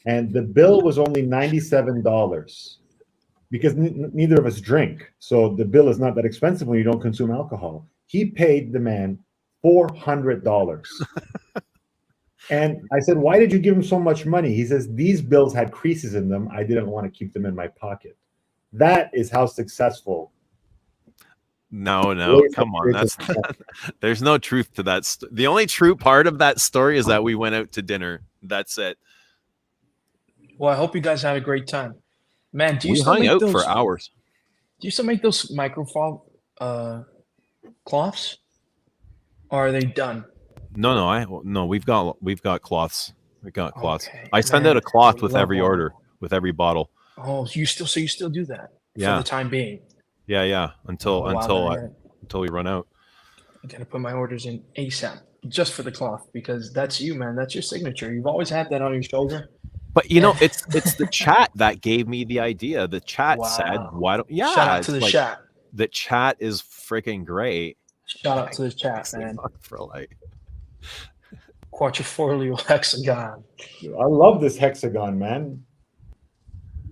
And the bill was only $97 because neither of us drink. So the bill is not that expensive when you don't consume alcohol. He paid the man $400. And I said, why did you give him so much money? He says, these bills had creases in them. I didn't want to keep them in my pocket. That is how successful. No, come on. That's there's no truth to that. The only true part of that story is that we went out to dinner. That's it. Well, I hope you guys had a great time. Man, do you We still hung make out those for hours. Do you still make those microfiber cloths? Or are they done? No, we've got cloths. We got cloths. Okay, I send man, out a cloth I with love every all order, with every bottle. Oh, you still do that Yeah. for the time being. Yeah. Until we run out. I gotta put my orders in ASAP just for the cloth, because that's you, man. That's your signature. You've always had that on your shoulder. But you know, it's the chat that gave me the idea. The chat said, "Why don't?" Yeah, shout out to the chat. The chat is freaking great. Shout out to the chat, man. For like Quattrofolio hexagon. I love this hexagon, man.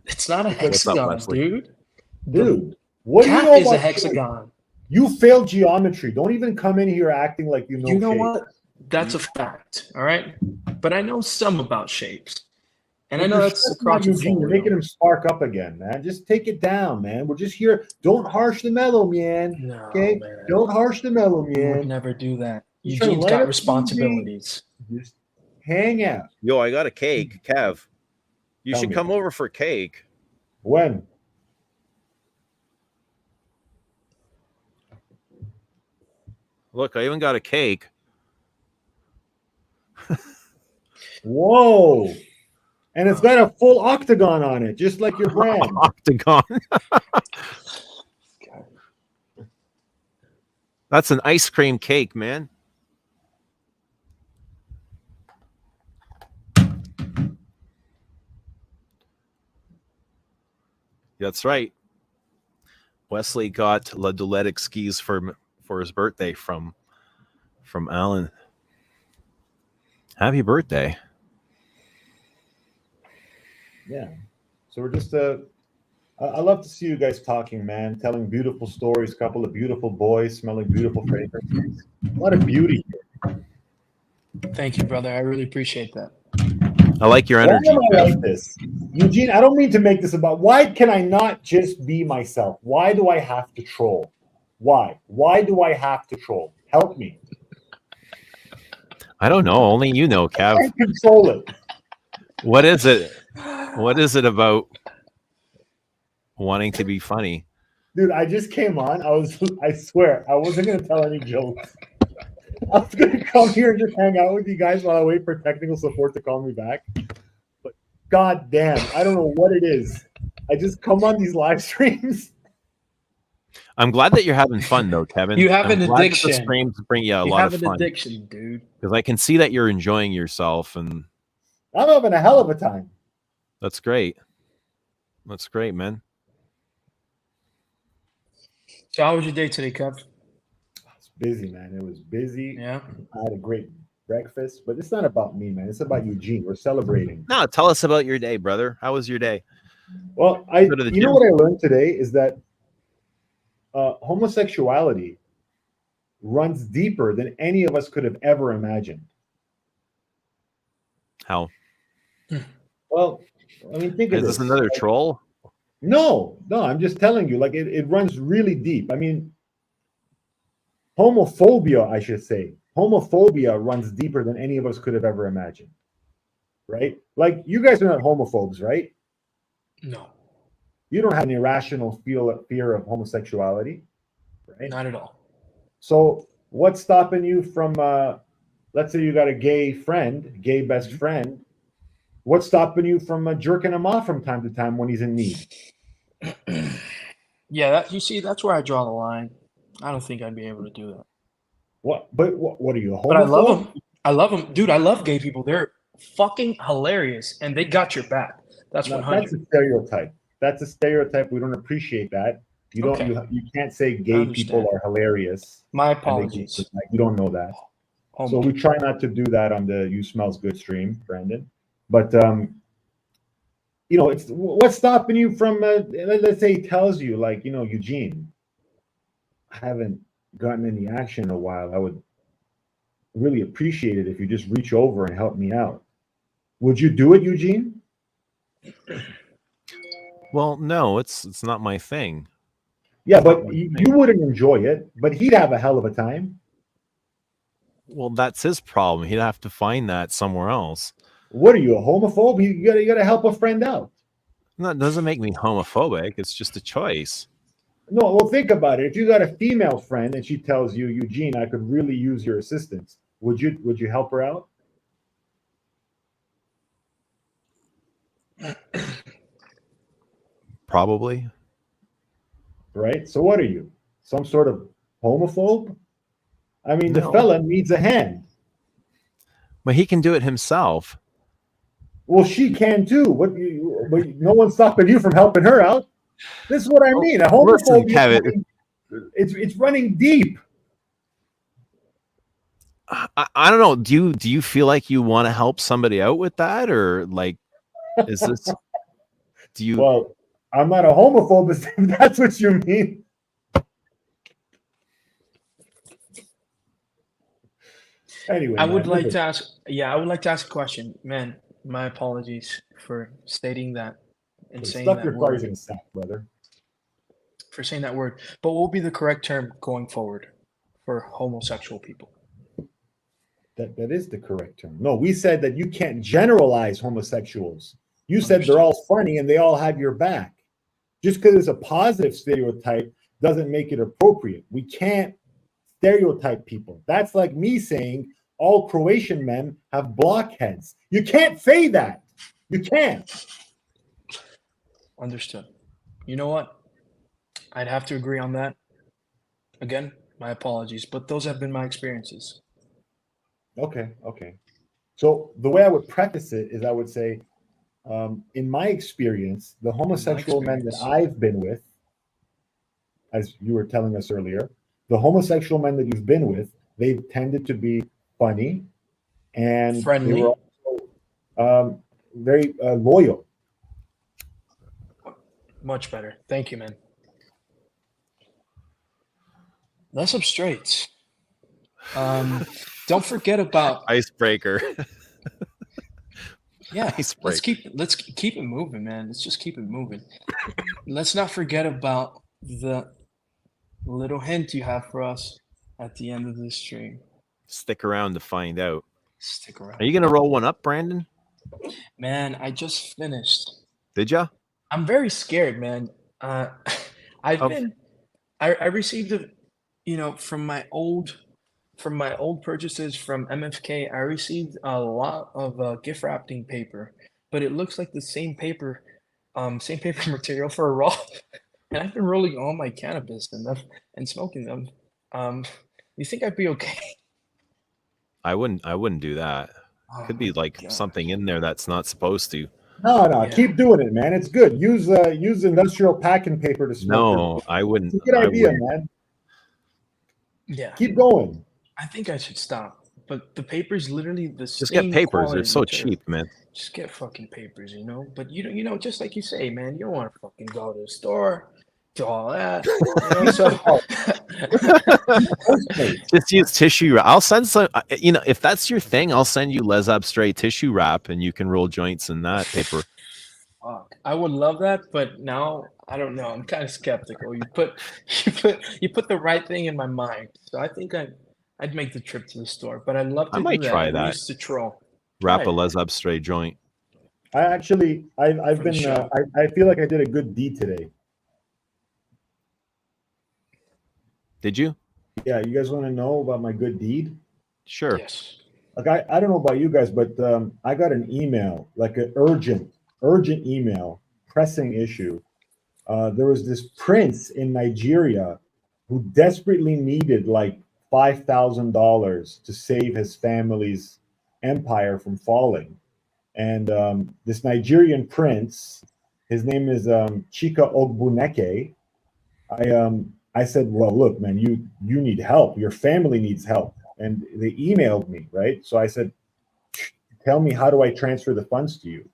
It's not a hexagon, dude. Dude, what do you know is about a hexagon. You failed geometry. Don't even come in here acting like you know. You know shape. what? That's a fact. All right, but I know some about shapes, and I know that's the Eugene. You're making him spark up again, man. Just take it down, man. We're just here. Don't harsh the mellow, man. No, okay, man. Don't harsh the mellow, You would man. never do that. You Eugene's got responsibilities. Just hang out. Yo, I got a cake, Kev. You Tell should me. come over for cake. When? Look, I even got a cake. Whoa. And it's got a full octagon on it, just like your brand. Octagon. That's an ice cream cake, man. That's right. Wesley got La Doulette skis for his birthday from Alan. Happy birthday. Yeah. So we're just I love to see you guys talking, man, telling beautiful stories, couple of beautiful boys, smelling beautiful fragrances. A lot of beauty. Thank you, brother. I really appreciate that. I like your Why energy, am I Kev. like this? Eugene, I don't mean to make this about why can I not just be myself? Why do I have to troll? Why? Why do I have to troll? Help me. I don't know. Only you know, I Kev. can't control it. What is it? What is it about wanting to be funny? Dude, I just came on. I swear, I wasn't gonna tell any jokes. I was gonna come here and just hang out with you guys while I wait for technical support to call me back. But god damn, I don't know what it is. I just come on these live streams. I'm glad that you're having fun, though, Kevin. You have I'm an glad that the addiction. streams bring you a You lot have of an fun addiction, dude. because I can see that you're enjoying yourself, and I'm having a hell of a time. that's great. That's great, man. So how was your day today, Kev? It's busy, man. It was busy. Yeah. I had a great breakfast, but it's not about me, man. It's about Eugene. We're celebrating. No, tell us about your day, brother. How was your day? Well, Go to the you know gym. what I learned today is that homosexuality runs deeper than any of us could have ever imagined. How? Well, I mean, think of Is this. this another troll? No, I'm just telling you, like it runs really deep. I mean, homophobia, I should say. Homophobia runs deeper than any of us could have ever imagined. Right? Like you guys are not homophobes, right? No, You don't have an irrational fear of homosexuality, right? not at all. So what's stopping you from let's say you got a gay friend, gay best friend, what's stopping you from jerking him off from time to time when he's in need? Yeah, you see, that's where I draw the line. I don't think I'd be able to do that. What are you, a homophobe? But I love them. I love them, dude. I love gay people. They're fucking hilarious, and they got your back. That's No, 100. that's a stereotype. That's a stereotype. We don't appreciate that. You don't. Okay. You can't say I gay understand. people are hilarious. My and they apologies. like, you don't know that. Oh So my- we try not to do that on the You Smells Good stream, Brandon. But you know, it's what's stopping you from let's say he tells you, like, you know, Eugene, I haven't gotten any action in a while. I would really appreciate it if you just reach over and help me out. Would you do it, Eugene? Well, no, it's not my thing. Yeah, but you wouldn't enjoy it, but he'd have a hell of a time. Well, that's his problem. He'd have to find that somewhere else. What are you, a homophobe? You gotta help a friend out. No, it doesn't make me homophobic. It's just a choice. No, well, think about it. If you got a female friend and she tells you, Eugene, I could really use your assistance, would you help her out? Probably. Right? So what are you? Some sort of homophobe? I mean, the No. fella needs a hand. But he can do it himself. Well, she can too. But no one's stopping you from helping her out. This is what I mean. A Listen, homophobia, Kevin. it's running deep. I don't know. Do you feel like you want to help somebody out with that, or like, is this? Do you? Well, I'm not a homophobe, if that's what you mean. Anyway, I would like to ask. Yeah, I would like to ask a question, man. My apologies for stating that and saying stuff that your cars word. in sack, brother. For saying that word, but what would be the correct term going forward for homosexual people? That is the correct term. No, we said that you can't generalize homosexuals. You said they're all funny and they all have your back. Just because it's a positive stereotype doesn't make it appropriate. We can't stereotype people. That's like me saying all Croatian men have blockheads. You can't say that. You can't. Understood. You know what? I'd have to agree on that. Again, my apologies, but those have been my experiences. Okay. So the way I would preface it is I would say, in my experience, the homosexual men that I've been with, as you were telling us earlier, the homosexual men that you've been with, they've tended to be funny and Friendly. they were also very loyal. Much better. Thank you, man. Less Abstraits. Don't forget about Icebreaker. yeah. Icebreaker. Let's keep it moving, man. Let's just keep it moving. Let's not forget about the little hint you have for us at the end of this stream. Stick around to find out. Stick around. Are you gonna roll one up, Brandon? Man, I just finished. Did ya? I'm very scared, man. I've Of- been. I received a, from my old purchases from MFK. I received a lot of gift wrapping paper, but it looks like the same paper material for a roll. And I've been rolling all my cannabis and smoking them. You think I'd be okay? I wouldn't do that. Oh Could be my like God. something in there that's not supposed to. No, Yeah. keep doing it, man. It's good. Use industrial packing paper to smoke. No, I wouldn't. It's a good I idea, wouldn't. man. Yeah, Keep going. I think I should stop. But the paper's literally the Just same get papers. They're quality so material. cheap, man. Just get fucking papers, But you know, just like you say, man, you don't want to fucking go to the store, do all that. Just use tissue. I'll send some. If that's your thing, I'll send you Les Abstrait tissue wrap, and you can roll joints in that paper. Fuck. I would love that, but now I don't know. I'm kind of skeptical. You put the right thing in my mind, so I think I'd make the trip to the store. But I'd love to I might do that. try at that. least to troll. Wrap Try a it. Les Abstrait joint. I've For the been. show. I feel like I did a good deed today. Did you? Yeah, you guys want to know about my good deed? Sure. Yes. Like I don't know about you guys, but I got an email, like an urgent email, pressing issue. There was this prince in Nigeria who desperately needed like $5,000 to save his family's empire from falling. And this Nigerian prince, his name is Chika Ogbuneke. I said, well, look, man, you need help. Your family needs help. And they emailed me, right? So I said, tell me, how do I transfer the funds to you?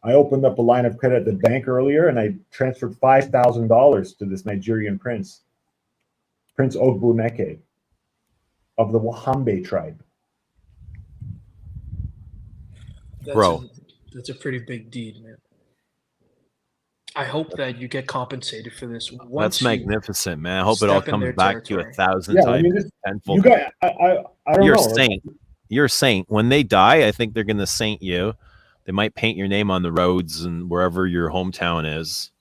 I opened up a line of credit at the bank earlier, and I transferred $5,000 to this Nigerian prince, Prince Ogbuneke of the Wahambe tribe. That's a pretty big deed, man. I hope that you get compensated for this. That's magnificent, man. I hope it all step in their comes back to you territory. 1,000 Yeah, I times. mean, you tenfold. got. I don't You're know. a saint. You're a saint. When they die, I think they're going to saint you. They might paint your name on the roads and wherever your hometown is.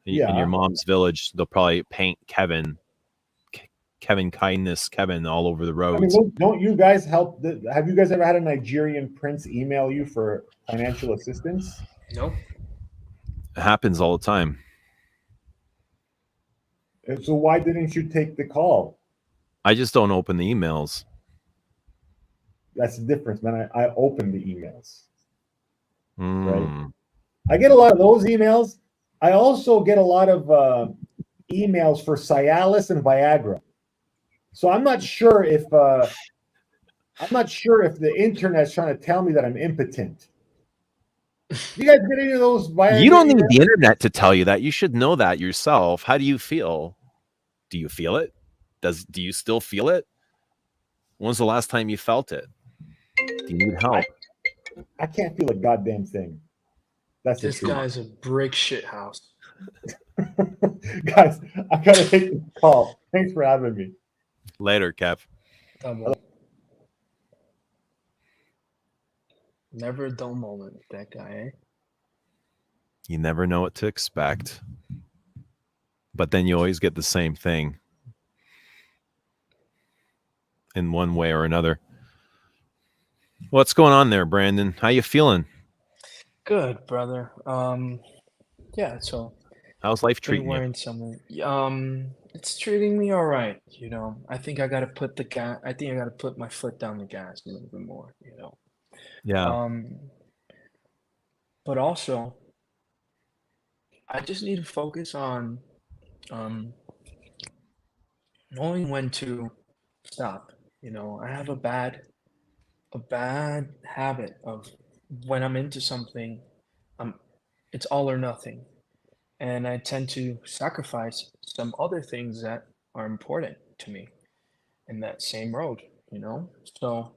In Yeah. your mom's village, they'll probably paint Kevin Kindness, Kevin all over the I roads. mean, don't you guys help? Have you guys ever had a Nigerian prince email you for financial assistance? No. It happens all the time. And so why didn't you take the call? I just don't open the emails. That's the difference, man. I open the emails. Mm. I get a lot of those emails. I also get a lot of emails for Cialis and Viagra. So I'm not sure if the internet's trying to tell me that I'm impotent. You guys get any of those Viagra? You don't need the internet to tell you that. You should know that yourself. How do you feel? Do you feel it? Do you still feel it? When's the last time you felt it? Do you need help? I can't feel a goddamn thing. That's This guy's a brick shit house. Guys, I gotta take the call. Thanks for having me. Later, Kev. Never a dull moment with that guy, eh? You never know what to expect. But then you always get the same thing. In one way or another. What's going on there, Brandon? How you feeling? Good, brother. Yeah, so how's life been treating you? wearing something. It's treating me all right, I think I gotta put my foot down the gas a little bit more, Yeah. But also I just need to focus on knowing when to stop. I have a bad habit of when I'm into something, it's all or nothing. and I tend to sacrifice some other things that are important to me in that same road, you know? So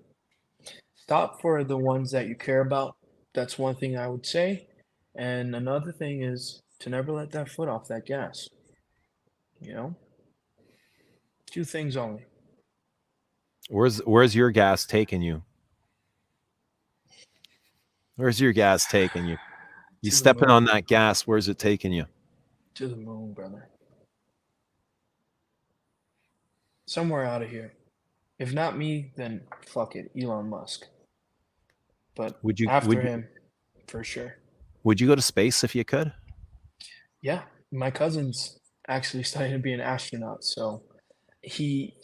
stop for the ones that you care about. That's one thing I would say. And another thing is to never let that foot off that gas, you know? Two things only. Where's your gas taking you? Where's your gas taking you? You To the stepping moon. on that gas, where's it taking you? To the moon, brother. Somewhere out of here. If not me, then fuck it, Elon Musk. But Would you after him, for sure. would you go to space if you could? Yeah, my cousin's actually studying to be an astronaut, so he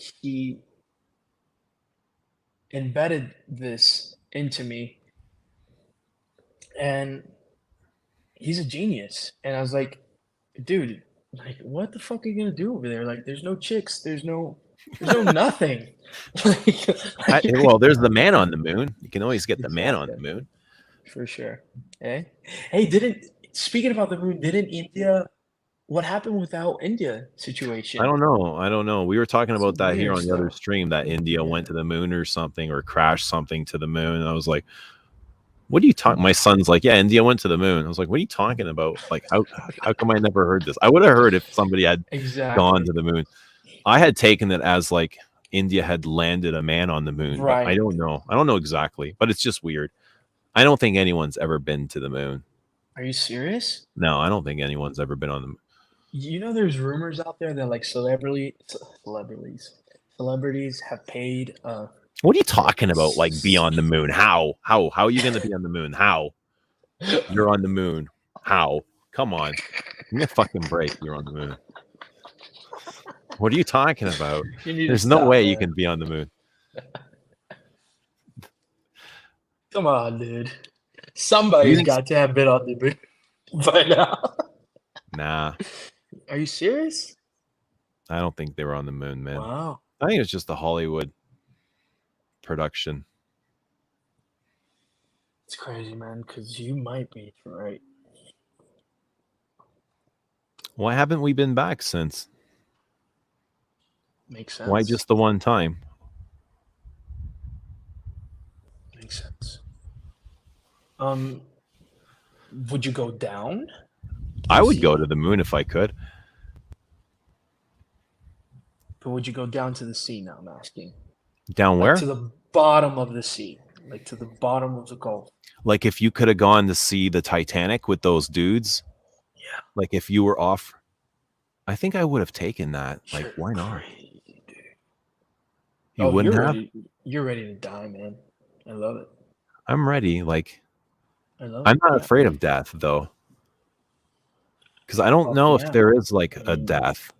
embedded this into me, and he's a genius. And I was like, dude, like, what the fuck are you gonna do over there? Like, there's no chicks, there's no nothing. Well, there's the man on the moon. You can always get the man on the Exactly. moon. For sure. Hey, speaking about the moon, didn't India? What happened with that India situation? I don't know. We were talking It's about that here weird on the other stuff. stream that India Yeah. went to the moon or something or crashed something to the moon. And I was like, what are you talking? My son's like, yeah, India went to the moon. I was like, what are you talking about? Like, how come I never heard this? I would have heard if somebody had gone Exactly. to the moon. I had taken it as like India had landed a man on the moon, but I Right. don't know. I don't know exactly, but it's just weird. I don't think anyone's ever been to the moon. Are you serious? No, I don't think anyone's ever been on the moon. You know, there's rumors out there that like celebrities have paid. What are you talking about? Like be on the moon? How are you going to be on the moon? How you're on the moon? How? Come on, give me a fucking break. You're on the moon. What are you talking about? You need to There's no stop, way you man. can be on the moon. Come on, dude. You Somebody's think- got to have been on the moon by now. Nah, Are you serious? I don't think they were on the moon, man. Wow. I think it's just a Hollywood production. It's crazy, man, because you might be right. Why haven't we been back since? Makes sense. Why just the one time? Makes sense. Would you go down? I would go to the moon if I could. But would you go down to the sea now, I'm asking? Down Like where? to the bottom of the sea. Like to the bottom of the Gulf. Like if you could have gone to see the Titanic with those dudes. Yeah. Like if you were off, I think I would have taken that. Like You're why not? crazy, dude. You wouldn't have? You're ready to die, man. I love it. I'm ready. Like I love I'm it. not Yeah. afraid of death though. Because I don't Fuck know yeah. if there is like I a mean, death.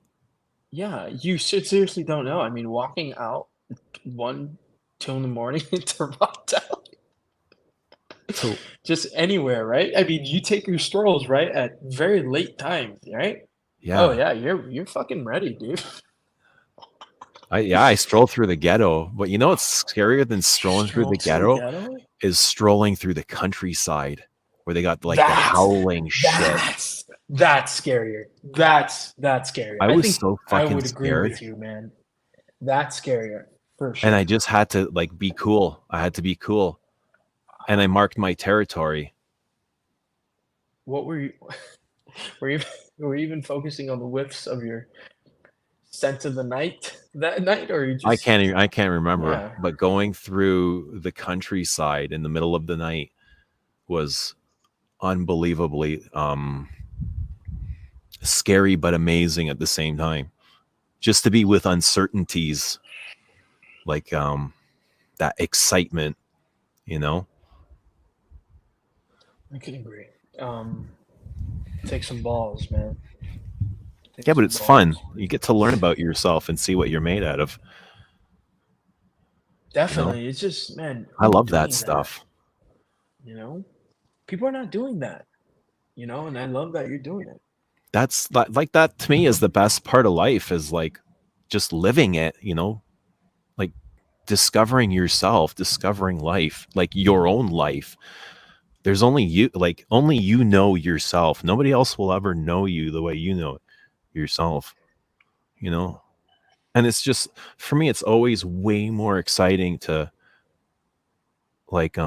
Yeah, you seriously don't know. I mean, walking out 1, 2 in the morning in Toronto, So just anywhere, right? I mean, you take your strolls, right, at very late times, right? yeah. Oh yeah, you're fucking ready, dude. I stroll through the ghetto, but you know what's scarier than strolling through the Stroll to ghetto is strolling through the countryside where they got like the That's- howling shit. That's scarier. That's scarier. I was think so I fucking would agree scared. with you, man. That's scarier for sure. And I just had to like be cool. I had to be cool. And I marked my territory. What were you? Were you even focusing on the whiffs of your scent of the night that night, or you just? I can't remember, Yeah. but going through the countryside in the middle of the night was unbelievably scary but amazing at the same time. Just to be with uncertainties, like that excitement, you know. I can agree. Take some balls, man. Take Yeah, but some it's fun. balls. You get to learn about yourself and see what you're made out of. Definitely, it's just man. I love doing that stuff. You know, people are not doing that. You know, and I love that you're doing it. That's like that to me is the best part of life, is like just living it, you know, like discovering yourself, discovering life, like your own life. There's only you, like only you know yourself. Nobody else will ever know you the way you know yourself, you know? And it's just, for me, it's always way more exciting to like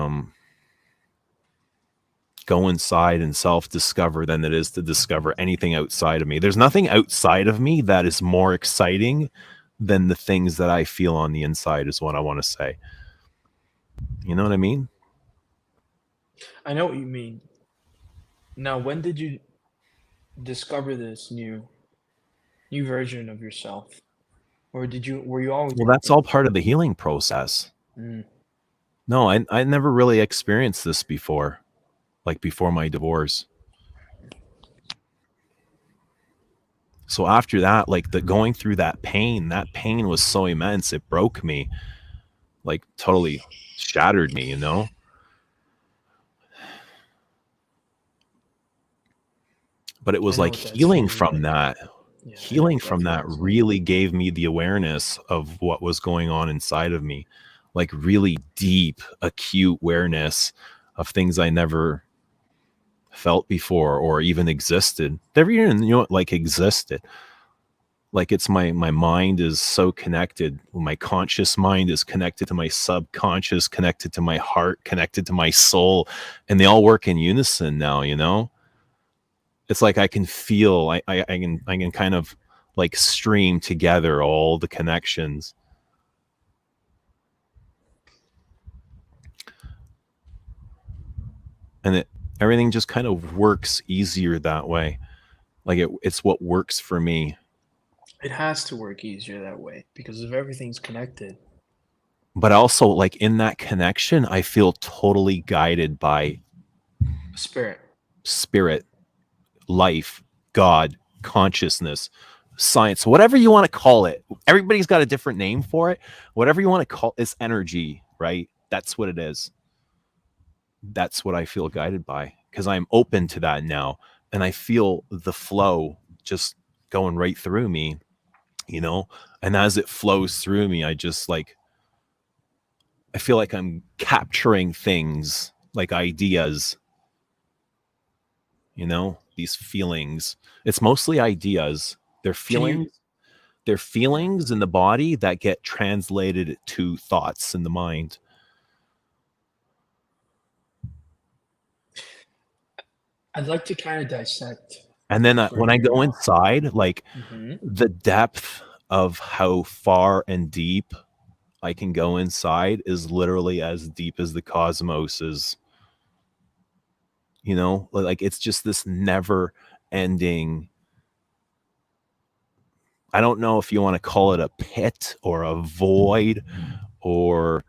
go inside and self-discover than it is to discover anything outside of me. There's nothing outside of me that is more exciting than the things that I feel on the inside, is what I want to say. You know what I mean? I know what you mean. Now, when did you discover this new version of yourself, or were you always Well, like that's all this? part of the healing process. Mm. No, I never really experienced this before, like before my divorce. So after that, like the going through that pain was so immense, it broke me, like totally shattered me, you know? But it I was know like what that's healing feeling from like. that. Yeah, I know Healing what that from that feels like. really gave me the awareness of what was going on inside of me, like really deep, acute awareness of things I never felt before or even existed. Never even, like existed. Like it's my mind is so connected. My conscious mind is connected to my subconscious, connected to my heart, connected to my soul, and they all work in unison now, you know? It's like I can feel, I can kind of like stream together all the connections. And everything just kind of works easier that way. Like it's what works for me. It has to work easier that way because if everything's connected. But also, like in that connection, I feel totally guided by Spirit. spirit, life, God, consciousness, science, whatever you want to call it. Everybody's got a different name for it. Whatever you want to call it's energy, right? That's what it is. That's what I feel guided by because I'm open to that now. And I feel the flow just going right through me, you know? And as it flows through me, I just like, I feel like I'm capturing things like ideas, you know, these feelings. It's mostly ideas. They're Can you? feelings. They're feelings in the body that get translated to thoughts in the mind. I'd like to kind of dissect And then if we're when I here go now. inside, like Hmm. the depth of how far and deep I can go inside is literally as deep as the cosmos is. You know, like it's just this never ending. I don't know if you want to call it a pit or a void or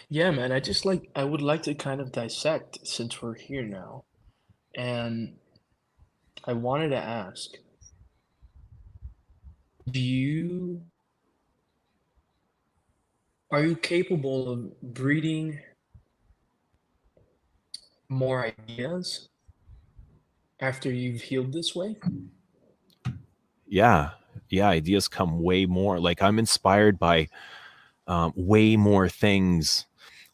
Yeah, man. I would like to kind of dissect since we're here now. And I wanted to ask, do you are you capable of breeding more ideas after you've healed this way? yeah, yeah, ideas come way more. Like I'm inspired by way more things.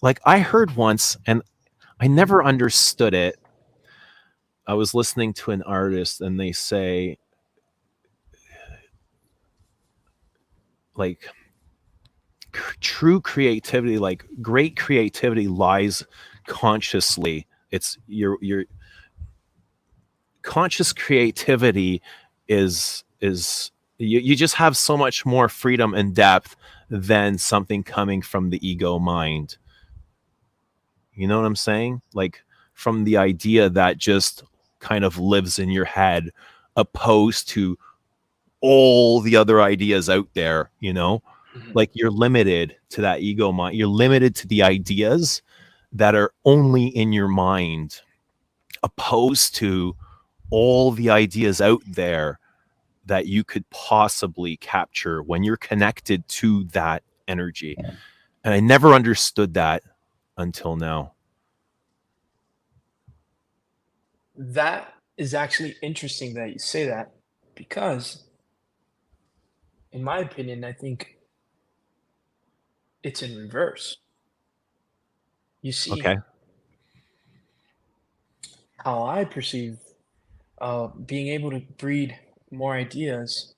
Like I heard once, and I never understood it. I was listening to an artist, and they say, like, true creativity, like great creativity, lies consciously. It's your conscious creativity is you just have so much more freedom and depth than something coming from the ego mind. You know what I'm saying? Like from the idea that just kind of lives in your head, opposed to all the other ideas out there, you know? Mhm. Like you're limited to that ego mind. You're limited to the ideas that are only in your mind, opposed to all the ideas out there that you could possibly capture when you're connected to that energy. And I never understood that until now. That is actually interesting that you say that because in my opinion, I think it's in reverse. You see, Okay. how I perceive being able to breed more ideas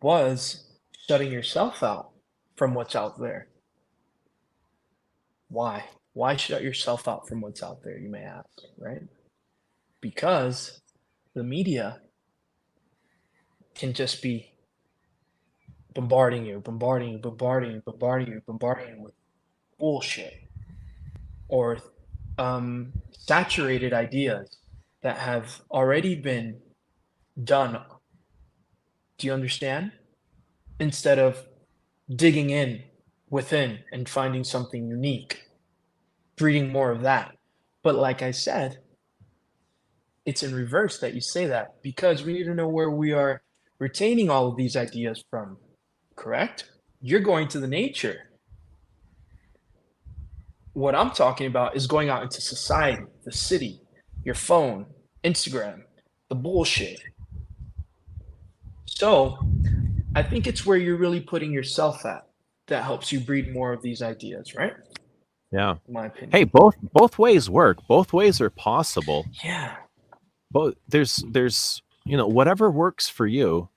was shutting yourself out from what's out there. Why? Why shut yourself out from what's out there, you may ask, right? Because the media can just be bombarding you, bombarding you, bombarding you, bombarding you, bombarding you with bullshit or saturated ideas that have already been done. Do you understand? Instead of digging in within and finding something unique, breeding more of that. But like I said, it's in reverse that you say that because we need to know where we are retaining all of these ideas from, correct? You're going to the nature. What I'm talking about is going out into society, the city, your phone, Instagram, the bullshit. So I think it's where you're really putting yourself at that helps you breed more of these ideas, right? Yeah. In my opinion. Hey, both ways work. Both ways are possible. Yeah. But there's whatever works for you.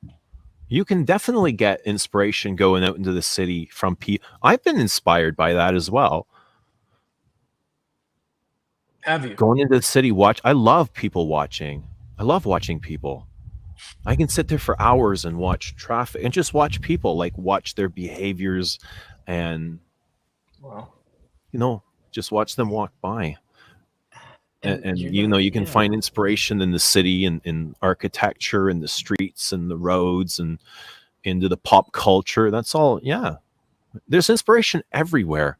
You can definitely get inspiration going out into the city from people. I've been inspired by that as well. Have you? Going into the city, I love people watching. I love watching people. I can sit there for hours and watch traffic and just watch people, like watch their behaviors and, Wow. just watch them walk by. And you're not, you can yeah. find inspiration in the city and in architecture and the streets and the roads and into the pop culture. That's all. Yeah. There's inspiration everywhere.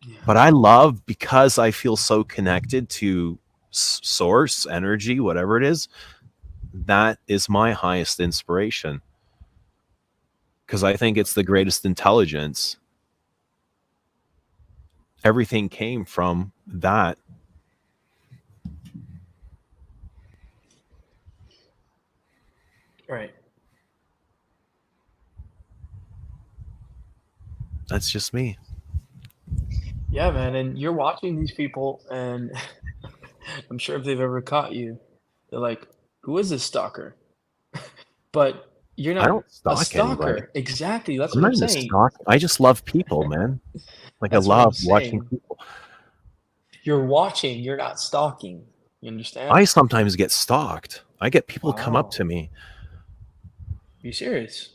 Yeah. But I love, because I feel so connected to source, energy, whatever it is, that is my highest inspiration. Because I think it's the greatest intelligence. Everything came from that. Right. That's just me. Yeah, man. And you're watching these people, and I'm sure if they've ever caught you, they're like, who is this stalker? But you're I not don't a stalk anybody. stalker. Exactly. That's I'm what not I'm into saying. stalking. I just love people, man. Like I That's what I'm love watching saying. people. You're watching, you're not stalking. You understand? I sometimes get stalked. I get people come up Wow. to me. You serious?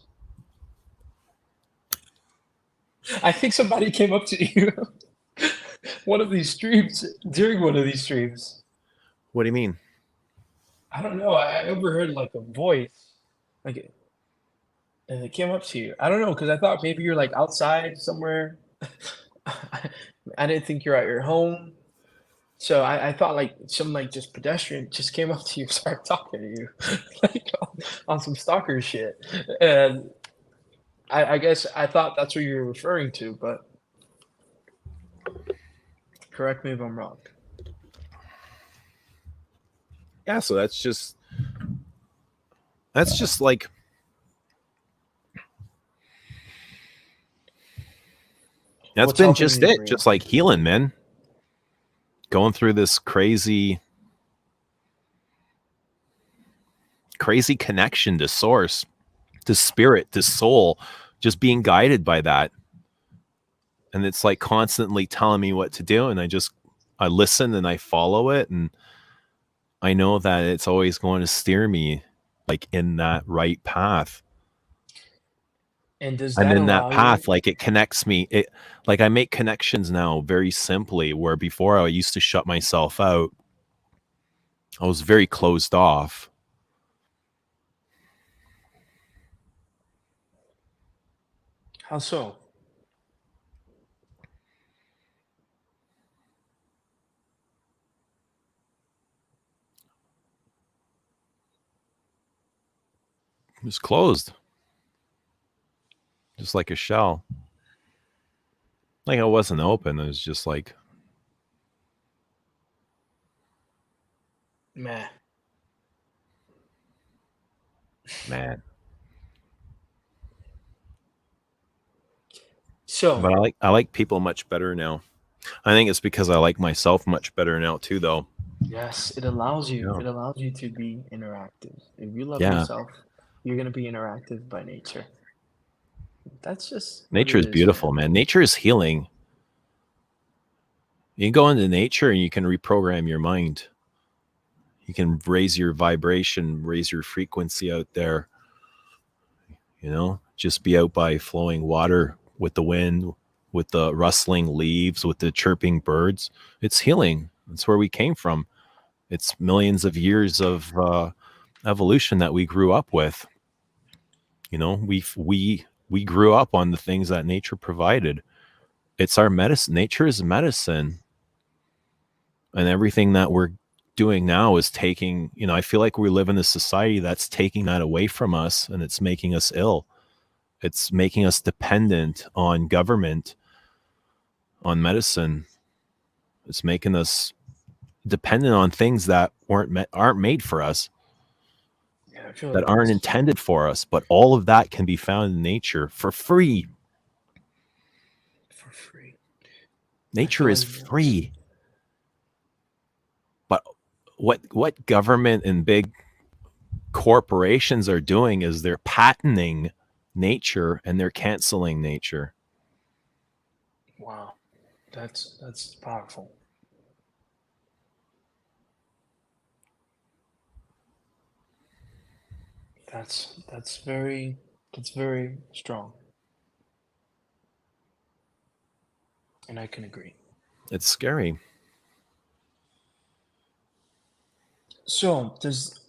I think somebody came up to you one of these streams during one of these streams. What do you mean? I don't know. I overheard like a voice, like, and it came up to you. I don't know because I thought maybe you're like outside somewhere. I didn't think you're at your home, so I thought like some like just pedestrian just came up to you, and started talking to you, like on some stalker shit, and I guess I thought that's what you were referring to, but correct me if I'm wrong. Yeah, so that's just like that's What's been helping just you it. breathe? Just like healing, man. Going through this crazy connection to source, to spirit, to soul, just being guided by that. And it's like constantly telling me what to do. And I listen and I follow it. And I know that it's always going to steer me like in that right path. And does And that in that allow you? path, like it connects me. Like I make connections now very simply, where before I used to shut myself out. I was very closed off. How so? It was closed. Just like a shell. Like I wasn't open. It was just like, Meh. man. So But I like people much better now. I think it's because I like myself much better now too, though. yes, it allows you. Yeah. It allows you to be interactive. If you love Yeah. yourself, you're gonna be interactive by nature. That's just what Nature it is is, beautiful, man. Nature is healing. You can go into nature and you can reprogram your mind. You can raise your vibration, raise your frequency out there. You know, just be out by flowing water with the wind, with the rustling leaves, with the chirping birds. It's healing. That's where we came from. It's millions of years of evolution that we grew up with. You know, we grew up on the things that nature provided. It's our medicine. Nature is medicine, and everything that we're doing now is taking. You know, I feel like we live in a society that's taking that away from us, and it's making us ill. It's making us dependent on government, on medicine. It's making us dependent on things that aren't made for us, yeah, I feel that like aren't that's intended for us. But all of that can be found in nature for free. for free. I Nature feel is like that's free. But what government and big corporations are doing is they're patenting nature and they're canceling nature. wow. That's powerful. That's very strong, and I can agree. It's scary. So, does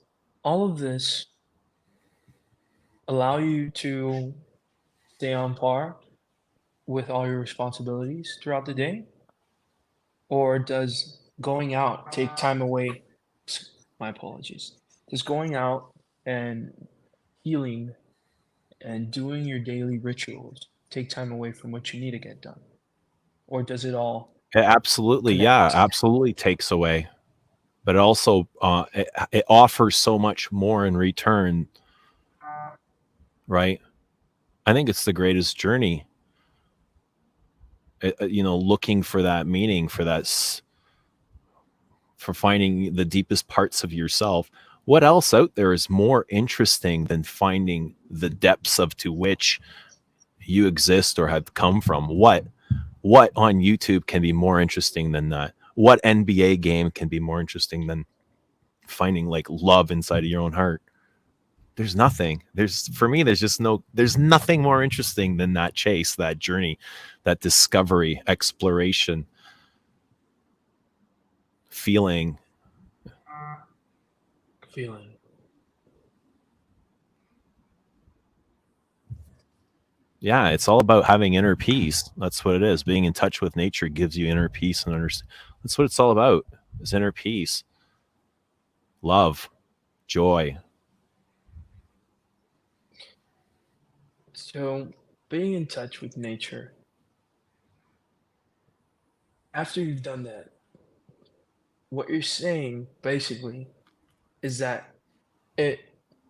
all of this allow you to stay on par with all your responsibilities throughout the day? Or does going out take time away? My apologies. Does going out and healing and doing your daily rituals take time away from what you need to get done? Or does it all It absolutely, yeah, connect? absolutely takes away. But it also it offers so much more in return, right? I think it's the greatest journey. You know, looking for that meaning, for for finding the deepest parts of yourself. What else out there is more interesting than finding the depths of to which you exist or have come from? What on YouTube can be more interesting than that? What NBA game can be more interesting than finding like love inside of your own heart? There's nothing. For me, there's nothing more interesting than that chase, that journey, that discovery, exploration, feeling. Feeling. Yeah, it's all about having inner peace. That's what it is. Being in touch with nature gives you inner peace and understand. That's what it's all about. Is inner peace, love, joy. So, being in touch with nature, after you've done that, what you're saying basically is that it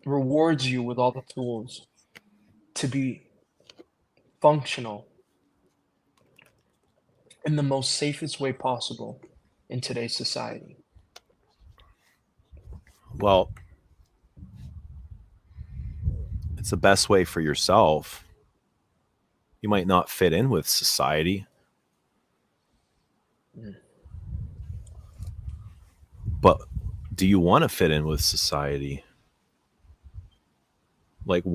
rewards you with all the tools to be functional in the most safest way possible in today's society. Well, it's the best way for yourself. You might not fit in with society, Mm. but do you want to fit in with society? Like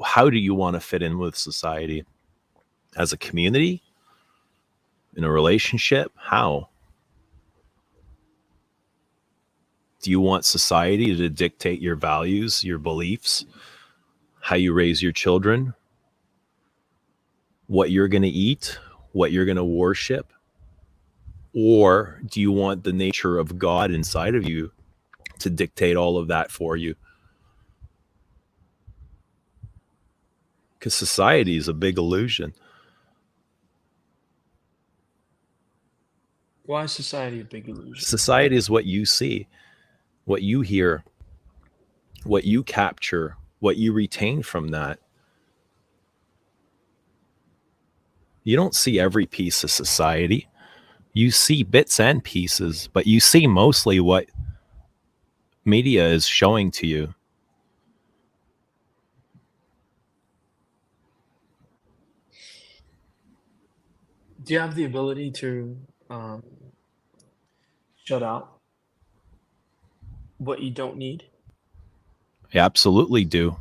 how do you want to fit in with society? As a community? In a relationship? How? Do you want society to dictate your values, your beliefs, how you raise your children, what you're going to eat, what you're going to worship? Or do you want the nature of God inside of you to dictate all of that for you? Because society is a big illusion. Why is society a big illusion? Society is what you see, what you hear, what you capture, what you retain from that. You don't see every piece of society. You see bits and pieces, but you see mostly what media is showing to you. Do you have the ability to shut out what you don't need? You absolutely do.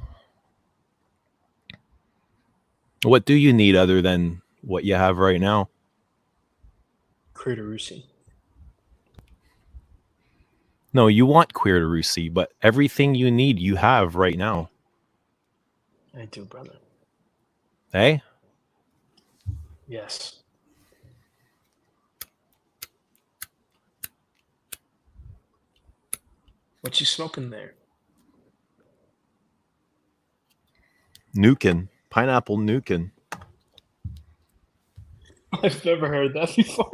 What do you need other than what you have right now? Critter-Rusi. No, you want queer to receive, but everything you need, you have right now. I do, brother. Hey? Yes. What you smoking there? Nukin. Pineapple Nukin. I've never heard that before.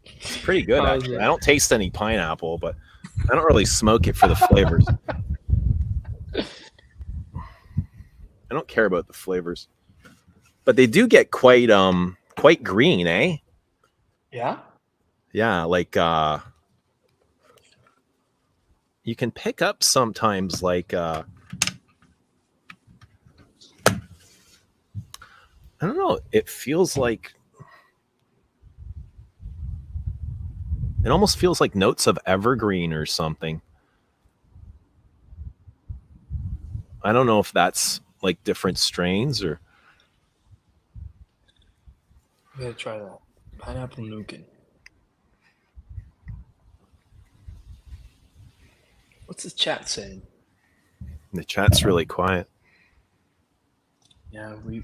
It's pretty good, How is actually. it? I don't taste any pineapple, but I don't really smoke it for the flavors. I don't care about the flavors. But they do get quite green, eh? Yeah? Yeah, like you can pick up sometimes like I don't know, it feels like it almost feels like notes of evergreen or something. I don't know if that's like different strains or I'm gonna try that. Pineapple Nukin. What's the chat saying? the chat's really quiet. Yeah, we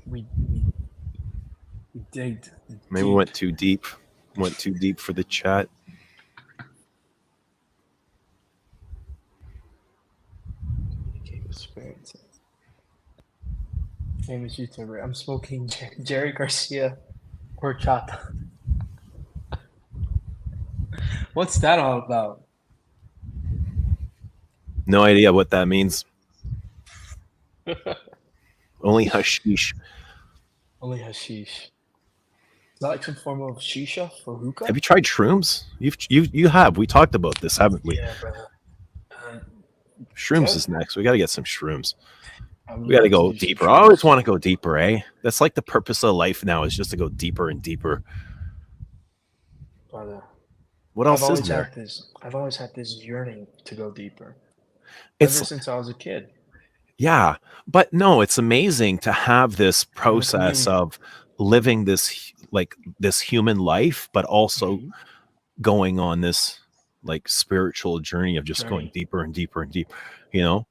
digged. Maybe we went too deep. Went too deep for the chat. Experience. Famous YouTuber. I'm smoking Jerry Garcia horchata. What's that all about? No idea what that means. Only hashish. Only hashish. Is that like some form of shisha for hookah? Have you tried shrooms? You have. We talked about this, haven't we? Yeah, brother. Shrooms yeah. is next. We got to get some shrooms. I would We got to love go do some deeper. I shrooms. always want to go deeper, eh? That's like the purpose of life now is just to go deeper and deeper. Brother. What I've else is always there? had this yearning to go deeper. It's Ever since I was a kid. yeah, but no, it's amazing to have this process community. of living this like this human life, but also Mhm. going on this like spiritual journey of just going Journey. deeper and deeper and deeper. You know,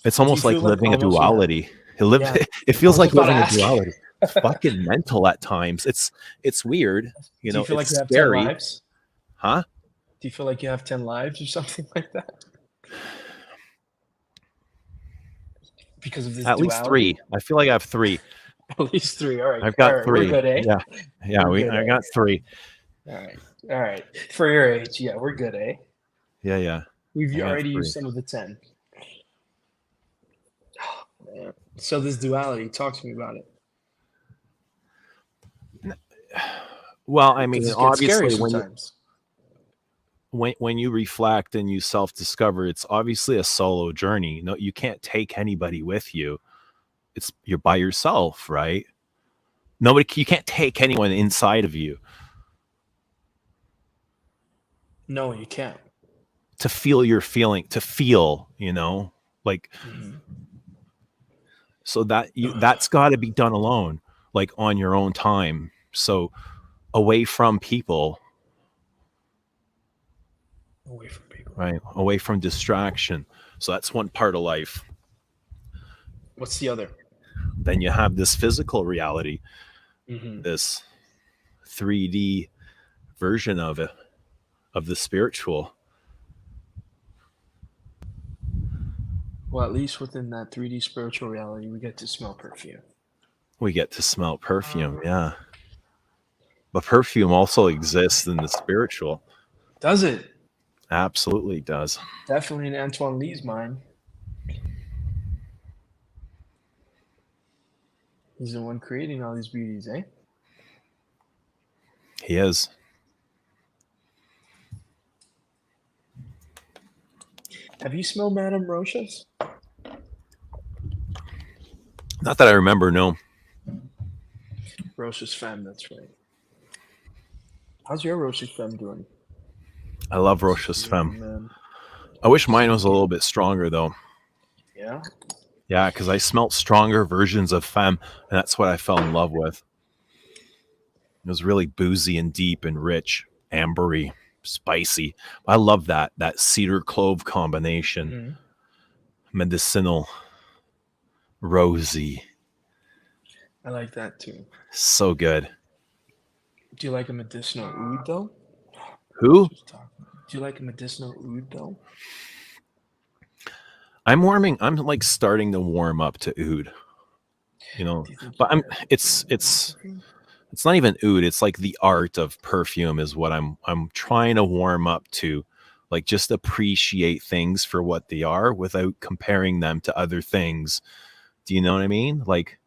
it's Do you almost like feel like living a almost, yeah. duality. Yeah. It I feels was like just about to living a ask you. duality. It's fucking mental at times. It's weird. You Do know, you feel like it's you have 10 scary, lives? huh? Do you feel like you have 10 lives or something like that? Because of this At least duality? 3. I feel like I have 3. At least 3. All right. I've got All right. 3. We're good, eh? Yeah. We're good, I eh? got 3. All right. All right. For your age, yeah, we're good, eh? Yeah. We've I got already 3. used some of the 10. Oh, man. So this duality, talk to me about it. Well, I mean, Because it gets scary obviously sometimes. when you reflect and you self-discover, it's obviously a solo journey. No, you can't take anybody with you. You're by yourself, right? You can't take anyone inside of you No, you can't. to feel your feeling, to feel, you know, like so that's got to be done alone, like on your own time. So away from people, Away from people. right? Away from distraction. So that's one part of life. What's the other? Then you have this physical reality, Mm-hmm. this 3D version of it, of the spiritual. Well, at least within that 3D spiritual reality, we get to smell perfume. We get to smell perfume, yeah. But perfume also exists in the spiritual. Does it? Absolutely does. Definitely in Antoine Lee's mind. He's the one creating all these beauties, eh? He is. Have you smelled Madame Roche's? Not that I remember, no. Roche's Femme, that's right. How's your Roche's Femme doing? I love Roche's Yeah, Femme. man. I wish mine was a little bit stronger, though. Yeah? Yeah, because I smelt stronger versions of Femme, and that's what I fell in love with. It was really boozy and deep and rich, ambery, spicy. I love that cedar clove combination. Mm-hmm. Medicinal, rosy. I like that too. So good. Do you like a medicinal oud though? Who? Do you like a medicinal oud though? I'm like starting to warm up to oud. You know, Do you think but you it's not even oud. It's like the art of perfume is what I'm trying to warm up to, like just appreciate things for what they are without comparing them to other things. Do you know what I mean? Like,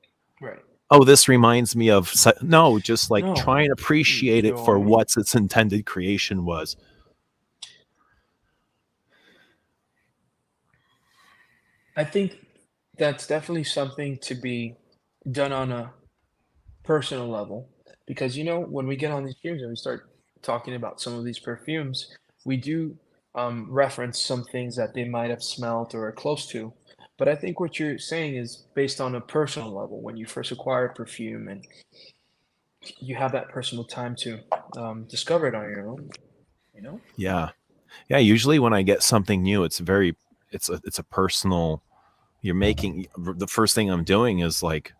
right. oh, this reminds me of no, just like No. try and appreciate it for Enjoy. what its intended creation was. I think that's definitely something to be done on a personal level because when we get on these streams and we start talking about some of these perfumes, we do reference some things that they might have smelt or are close to. But I think what you're saying is based on a personal level when you first acquire perfume and you have that personal time to discover it on your own. Yeah. Usually when I get something new, it's a personal. You're making the first thing I'm doing is like,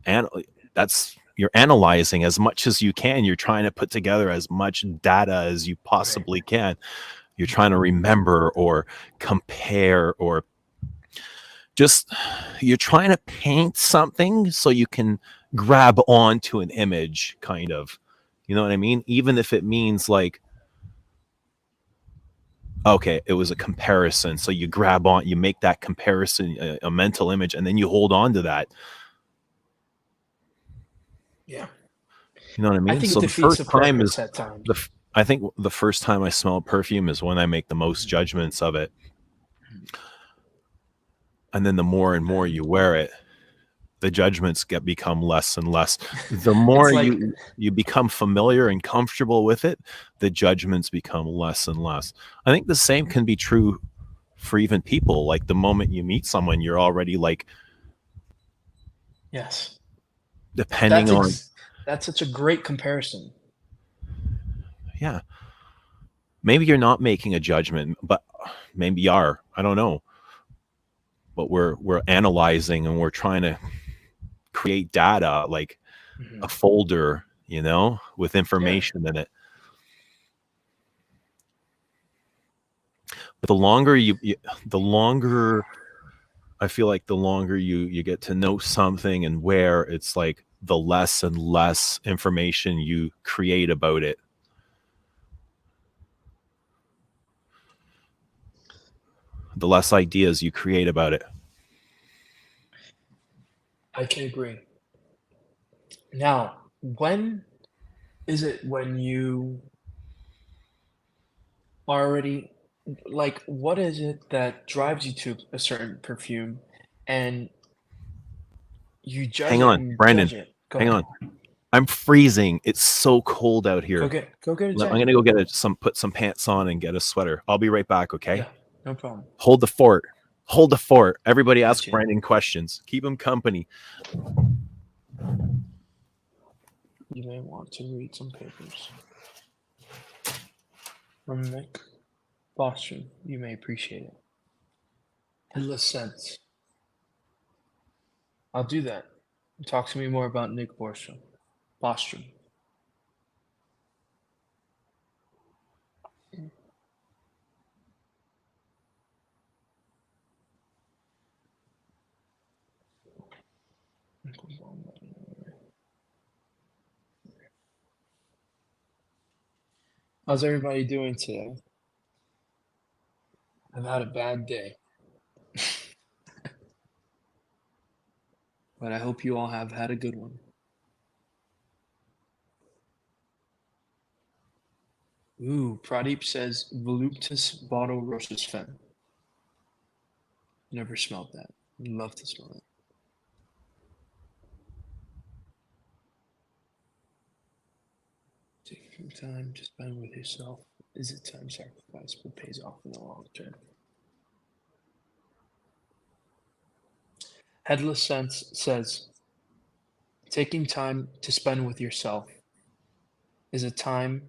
and you're analyzing as much as you can. You're trying to put together as much data as you possibly can. You're trying to remember or compare or just you're trying to paint something so you can grab onto an image, kind of. You know what I mean? Even if it means like, okay, it was a comparison. So you grab on, you make that comparison a mental image, and then you hold on to that. Yeah. You know what I mean? I think So it the defeats first the time purpose is at times. I think the first time I smell perfume is when I make the most judgments of it. And then the more and more you wear it, the judgments become less and less. The more like, you become familiar and comfortable with it, the judgments become less and less. I think the same can be true for even people. Like the moment you meet someone, you're already like, yes, depending on, that's such a great comparison. yeah, maybe you're not making a judgment, but maybe you are. I don't know. But we're analyzing and we're trying to create data, like a folder, with information in it. But the longer I feel like the longer you get to know something and where, it's like the less and less information you create about it. The less ideas you create about it. I can agree. Now, when is it when you already like what is it that drives you to a certain perfume and you judge Hang it on, and Brandon. judge it? Hang on. I'm freezing. It's so cold out here. Go get a I'm jacket. gonna go put some pants on and get a sweater. I'll be right back, okay? Yeah, no problem. Hold the fort. Hold the fort. Everybody ask Gotcha. Brandon questions. Keep him company. You may want to read some papers from Nick Bostrom. You may appreciate it. Headless Sense. I'll do that. Talk to me more about Nick Bostrom. How's everybody doing today? I've had a bad day. But I hope you all have had a good one. Ooh, Pradeep says voluptuous bottle roses fen. Never smelled that. Love to smell it. Take some time to spend with yourself. Is it time sacrifice but pays off in the long term? Headless Sense says taking time to spend with yourself is a time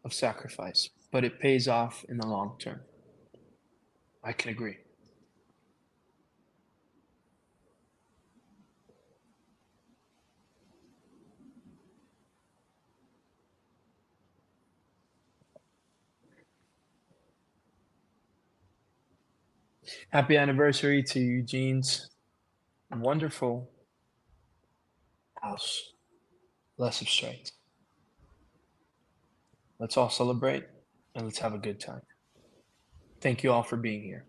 of sacrifice, but it pays off in the long term. I can agree. Happy anniversary to Eugene's wonderful house. Less Abstraits. Let's all celebrate and let's have a good time. Thank you all for being here.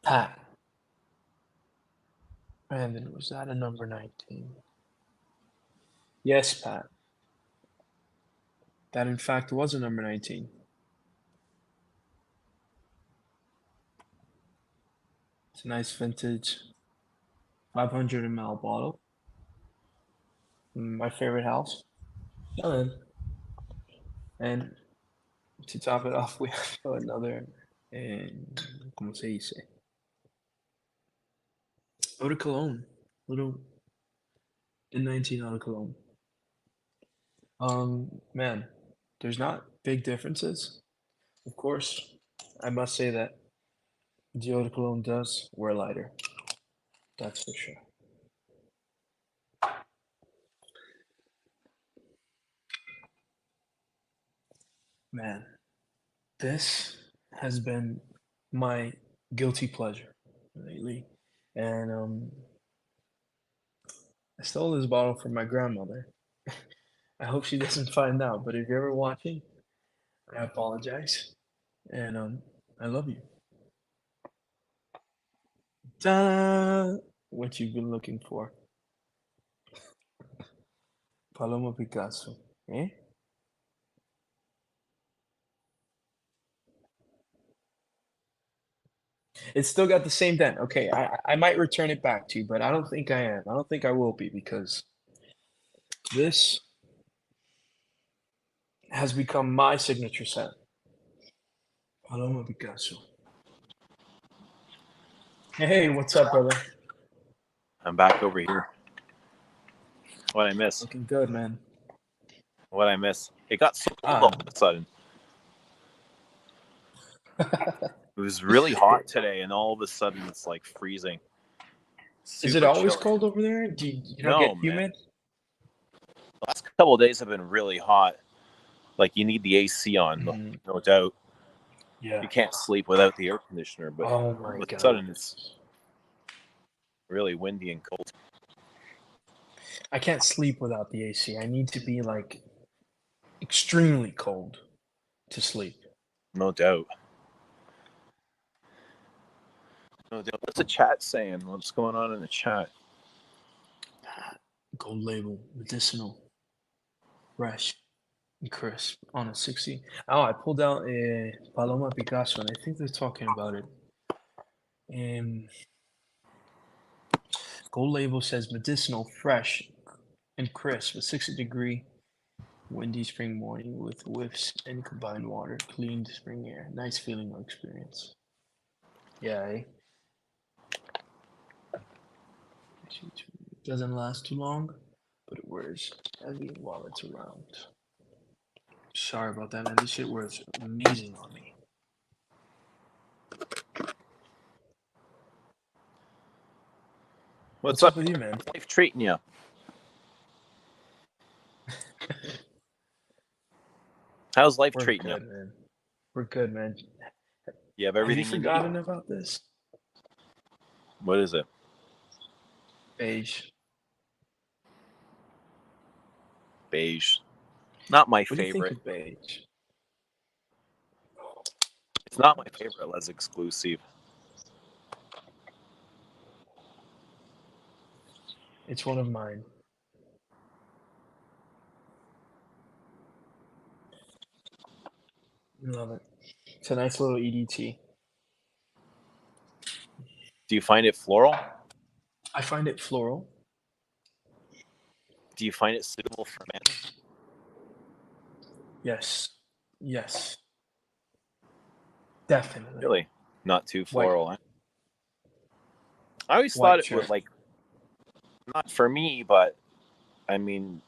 Pat. Brandon, was that a number 19? Yes, Pat. That in fact was a number 19. It's a nice vintage 500 ml bottle. My favorite house. And to top it off, we have another, ¿cómo se dice? Eau de Cologne. Little N19 Eau de Cologne. Man, there's not big differences. Of course, I must say that the Eau de Cologne does wear lighter. That's for sure. Man, this has been my guilty pleasure lately. And I stole this bottle from my grandmother. I hope she doesn't find out, but if you're ever watching, I apologize. And I love you. Ta-da! What you've been looking for. Paloma Picasso. Eh? It's still got the same dent. Okay, I might return it back to you, but I don't think I am. I don't think I will be because this has become my signature scent. Paloma Picasso. Hey, what's up, brother? I'm back over here. What I miss? Looking good, man. What I miss? It got so cold all of a sudden. It was really hot today, and all of a sudden it's like freezing. Is it Super always chilly. cold over there? Do you don't No, get man. humid? The last couple of days have been really hot. Like you need the AC on, no doubt. Yeah. You can't sleep without the air conditioner, but Oh my all of a god. sudden it's really windy and cold. I can't sleep without the AC. I need to be like extremely cold to sleep. No doubt. No doubt. What's the chat saying? What's going on in the chat? Gold label, medicinal, fresh, and crisp on a 60. Oh, I pulled out a Paloma Picasso, and I think they're talking about it. And gold label says medicinal, fresh, and crisp, a 60-degree windy spring morning with whiffs and combined water, cleaned spring air. Nice feeling or experience. Yeah, eh? It doesn't last too long, but it wears heavy while it's around. Sorry about that, man. This shit wears amazing on me. What's up with you, man? Life treating you? How's life treating you? Man. We're good, man. You have everything Have you forgotten about this? What is it? Beige. Beige. Not my What do you think favorite. of beige? It's not my favorite Les exclusive. It's one of mine. Love it. It's a nice little EDT. Do you find it floral? I find it floral. Do you find it suitable for men? Yes. Yes. Definitely. Really? Not too White. floral, eh? I always White thought it shirt. was like, not for me, but I mean,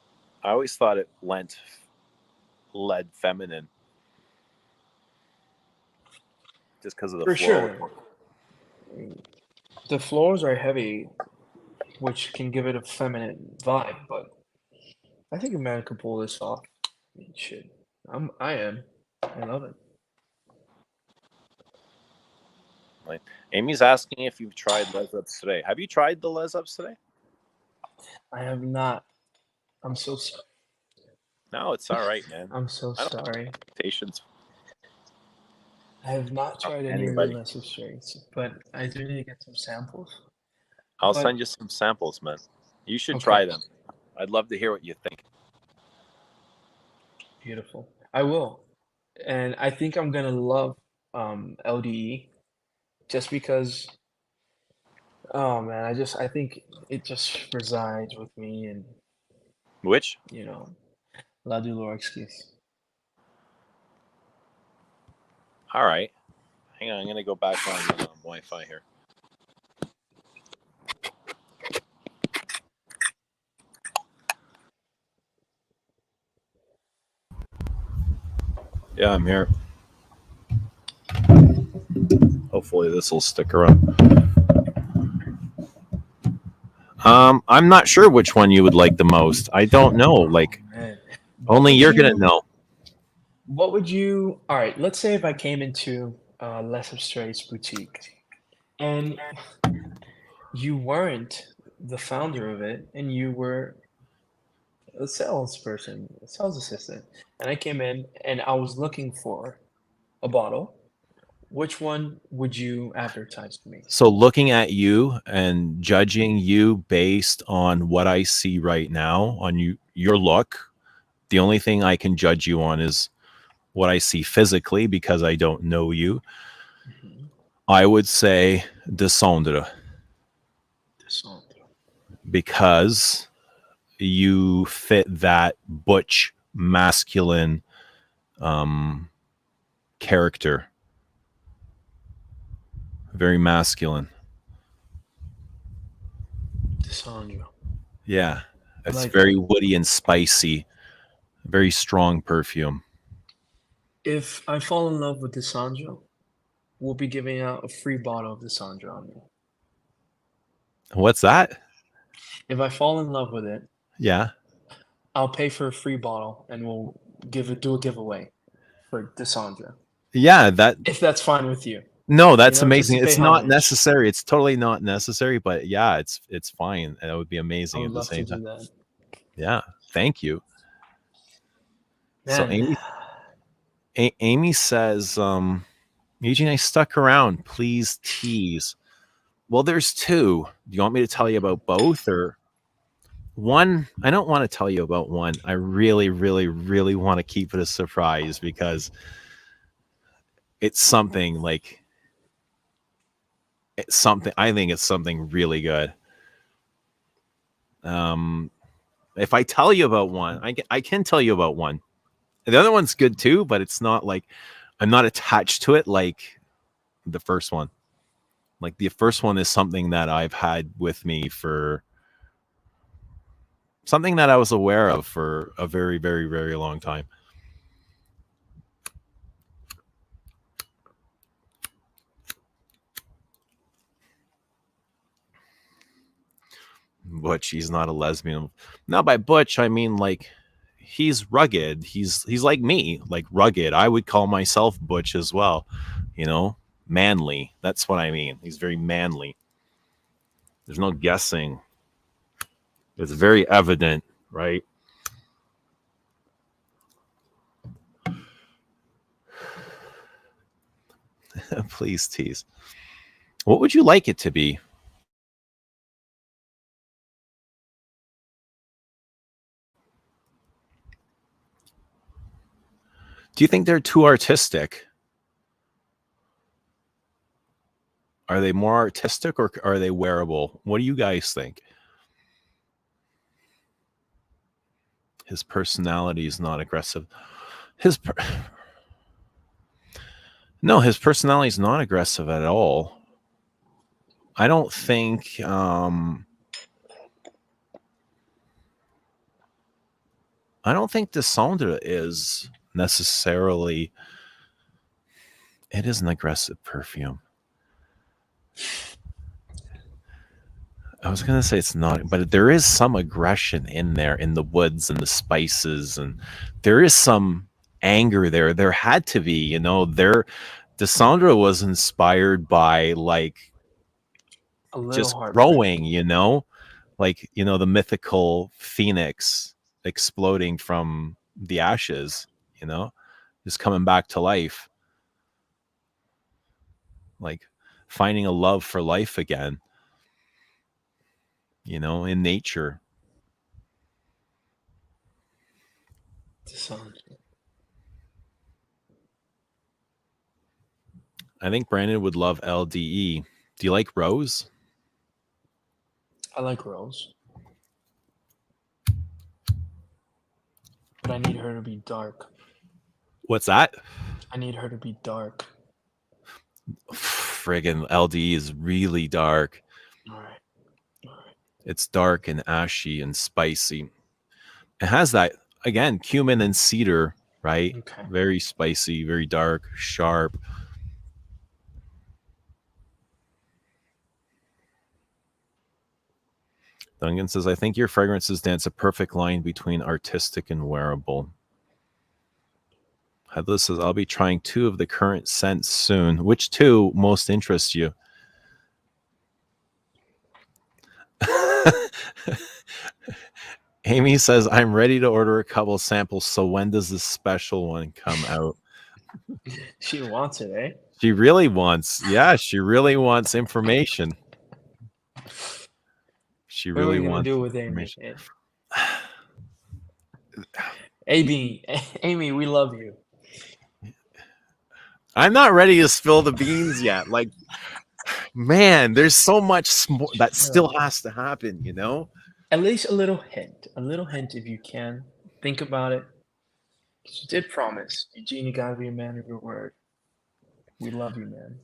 I always thought it led feminine. Just because of the For floral. sure. The florals are heavy, which can give it a feminine vibe, but I think a man could pull this off. I mean, shit. I am. I love it. Amy's asking if you've tried Les Ups today. Have you tried the Les Ups today? I have not. I'm so sorry. No, it's all right, man. I'm so I don't have sorry. expectations. I have not tried any of Anybody. your lesser strains, but I do need to get some samples. I'll But- send you some samples, man. You should Okay. try them. I'd love to hear what you think. Beautiful. I will. And I think I'm gonna love LDE just because oh man, I think it just resides with me and Which? La Douleur Excuse. All right. Hang on, I'm gonna go back on Wi-Fi here. Yeah, I'm here. Hopefully this will stick around. I'm not sure which one you would like the most. I don't know. Like, Man. only you're gonna know. What would you all right, let's say if I came into Les Abstraits boutique and you weren't the founder of it and you were a salesperson, a sales assistant, and I came in and I was looking for a bottle, which one would you advertise to me? So looking at you and judging you based on what I see right now on your look, the only thing I can judge you on is what I see physically because I don't know you. Mm-hmm. I would say Descendre because you fit that butch masculine character. Very masculine. Descendre. Yeah. It's like very woody and spicy. Very strong perfume. If I fall in love with Descendre, we'll be giving out a free bottle of Descendre on me. What's that? If I fall in love with it, Yeah. I'll pay for a free bottle and we'll do a giveaway for Descendre. Yeah, that If that's fine with you. no, that's just to amazing. pay It's not homage. necessary. It's totally not necessary, but yeah, it's fine. That would be I amazing would at the love to same do time. that. Yeah. Thank you. So Man, Amy says, Eugene, I stuck around. Please tease. Well, there's two. Do you want me to tell you about both or one? I don't want to tell you about one. I really, really, really want to keep it a surprise because it's something like it's something. I think it's something really good. If I tell you about one, I can tell you about one. The other one's good too, but it's not like I'm not attached to it like the first one. Like the first one is something that I've had with me for something that I was aware of for a very, very, very long time. Butch, he's not a lesbian. Now by Butch, I mean like he's rugged. He's like me, like rugged. I would call myself Butch as well, manly. That's what I mean. He's very manly. There's no guessing. It's very evident, right? Please tease. What would you like it to be? Do you think they're too artistic? Are they more artistic or are they wearable? What do you guys think? His personality is not aggressive. No, his personality is not aggressive at all. I don't think Descendra is necessarily. It is an aggressive perfume. I was gonna say it's not, but there is some aggression in there, in the woods and the spices, and there is some anger there. There had to be, you know. Descendra was inspired by like A little just heartbreak. growing, you know, like, you know, the mythical phoenix exploding from the ashes, you know, just coming back to life, like finding a love for life again, you know, in nature. Descendra. I think Brandon would love LDE. Do you like Rose? I like Rose, but I need her to be dark. What's that? I need her to be dark. Friggin' LDE is really dark. All right. All right. It's dark and ashy and spicy. It has that, again, cumin and cedar, right? Okay. Very spicy, very dark, sharp. Duncan says, I think your fragrances dance a perfect line between artistic and wearable. Headless says, I'll be trying 2 of the current scents soon. Which 2 most interest you? Amy says, I'm ready to order a couple samples, so when does this special one come out? She wants it, eh? She really wants information. She What are really we gonna wants do with Amy? information. Amy, we love you. I'm not ready to spill the beans yet. Like, man, there's so much that still has to happen, you know? At least a little hint if you can. Think about it. You did promise. Eugene, you gotta be a man of your word. We love you, man.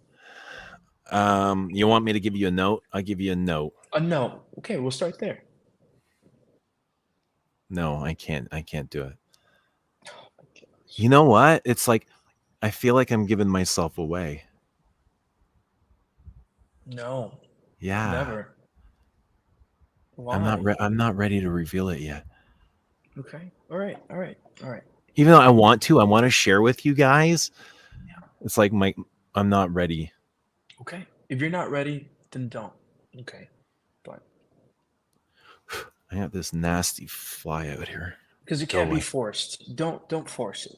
You want me to give you a note? I'll give you a note. No. Okay, we'll start there. No, I can't do it. Oh my gosh. You know what? It's like, I feel like I'm giving myself away. No. Yeah. Never. Why? I'm not ready to reveal it yet. Okay. All right. Even though I want to share with you guys. Yeah. It's like I'm not ready. Okay. If you're not ready, then don't. Okay. But I got this nasty fly out here. Because it can't be forced. Don't force it.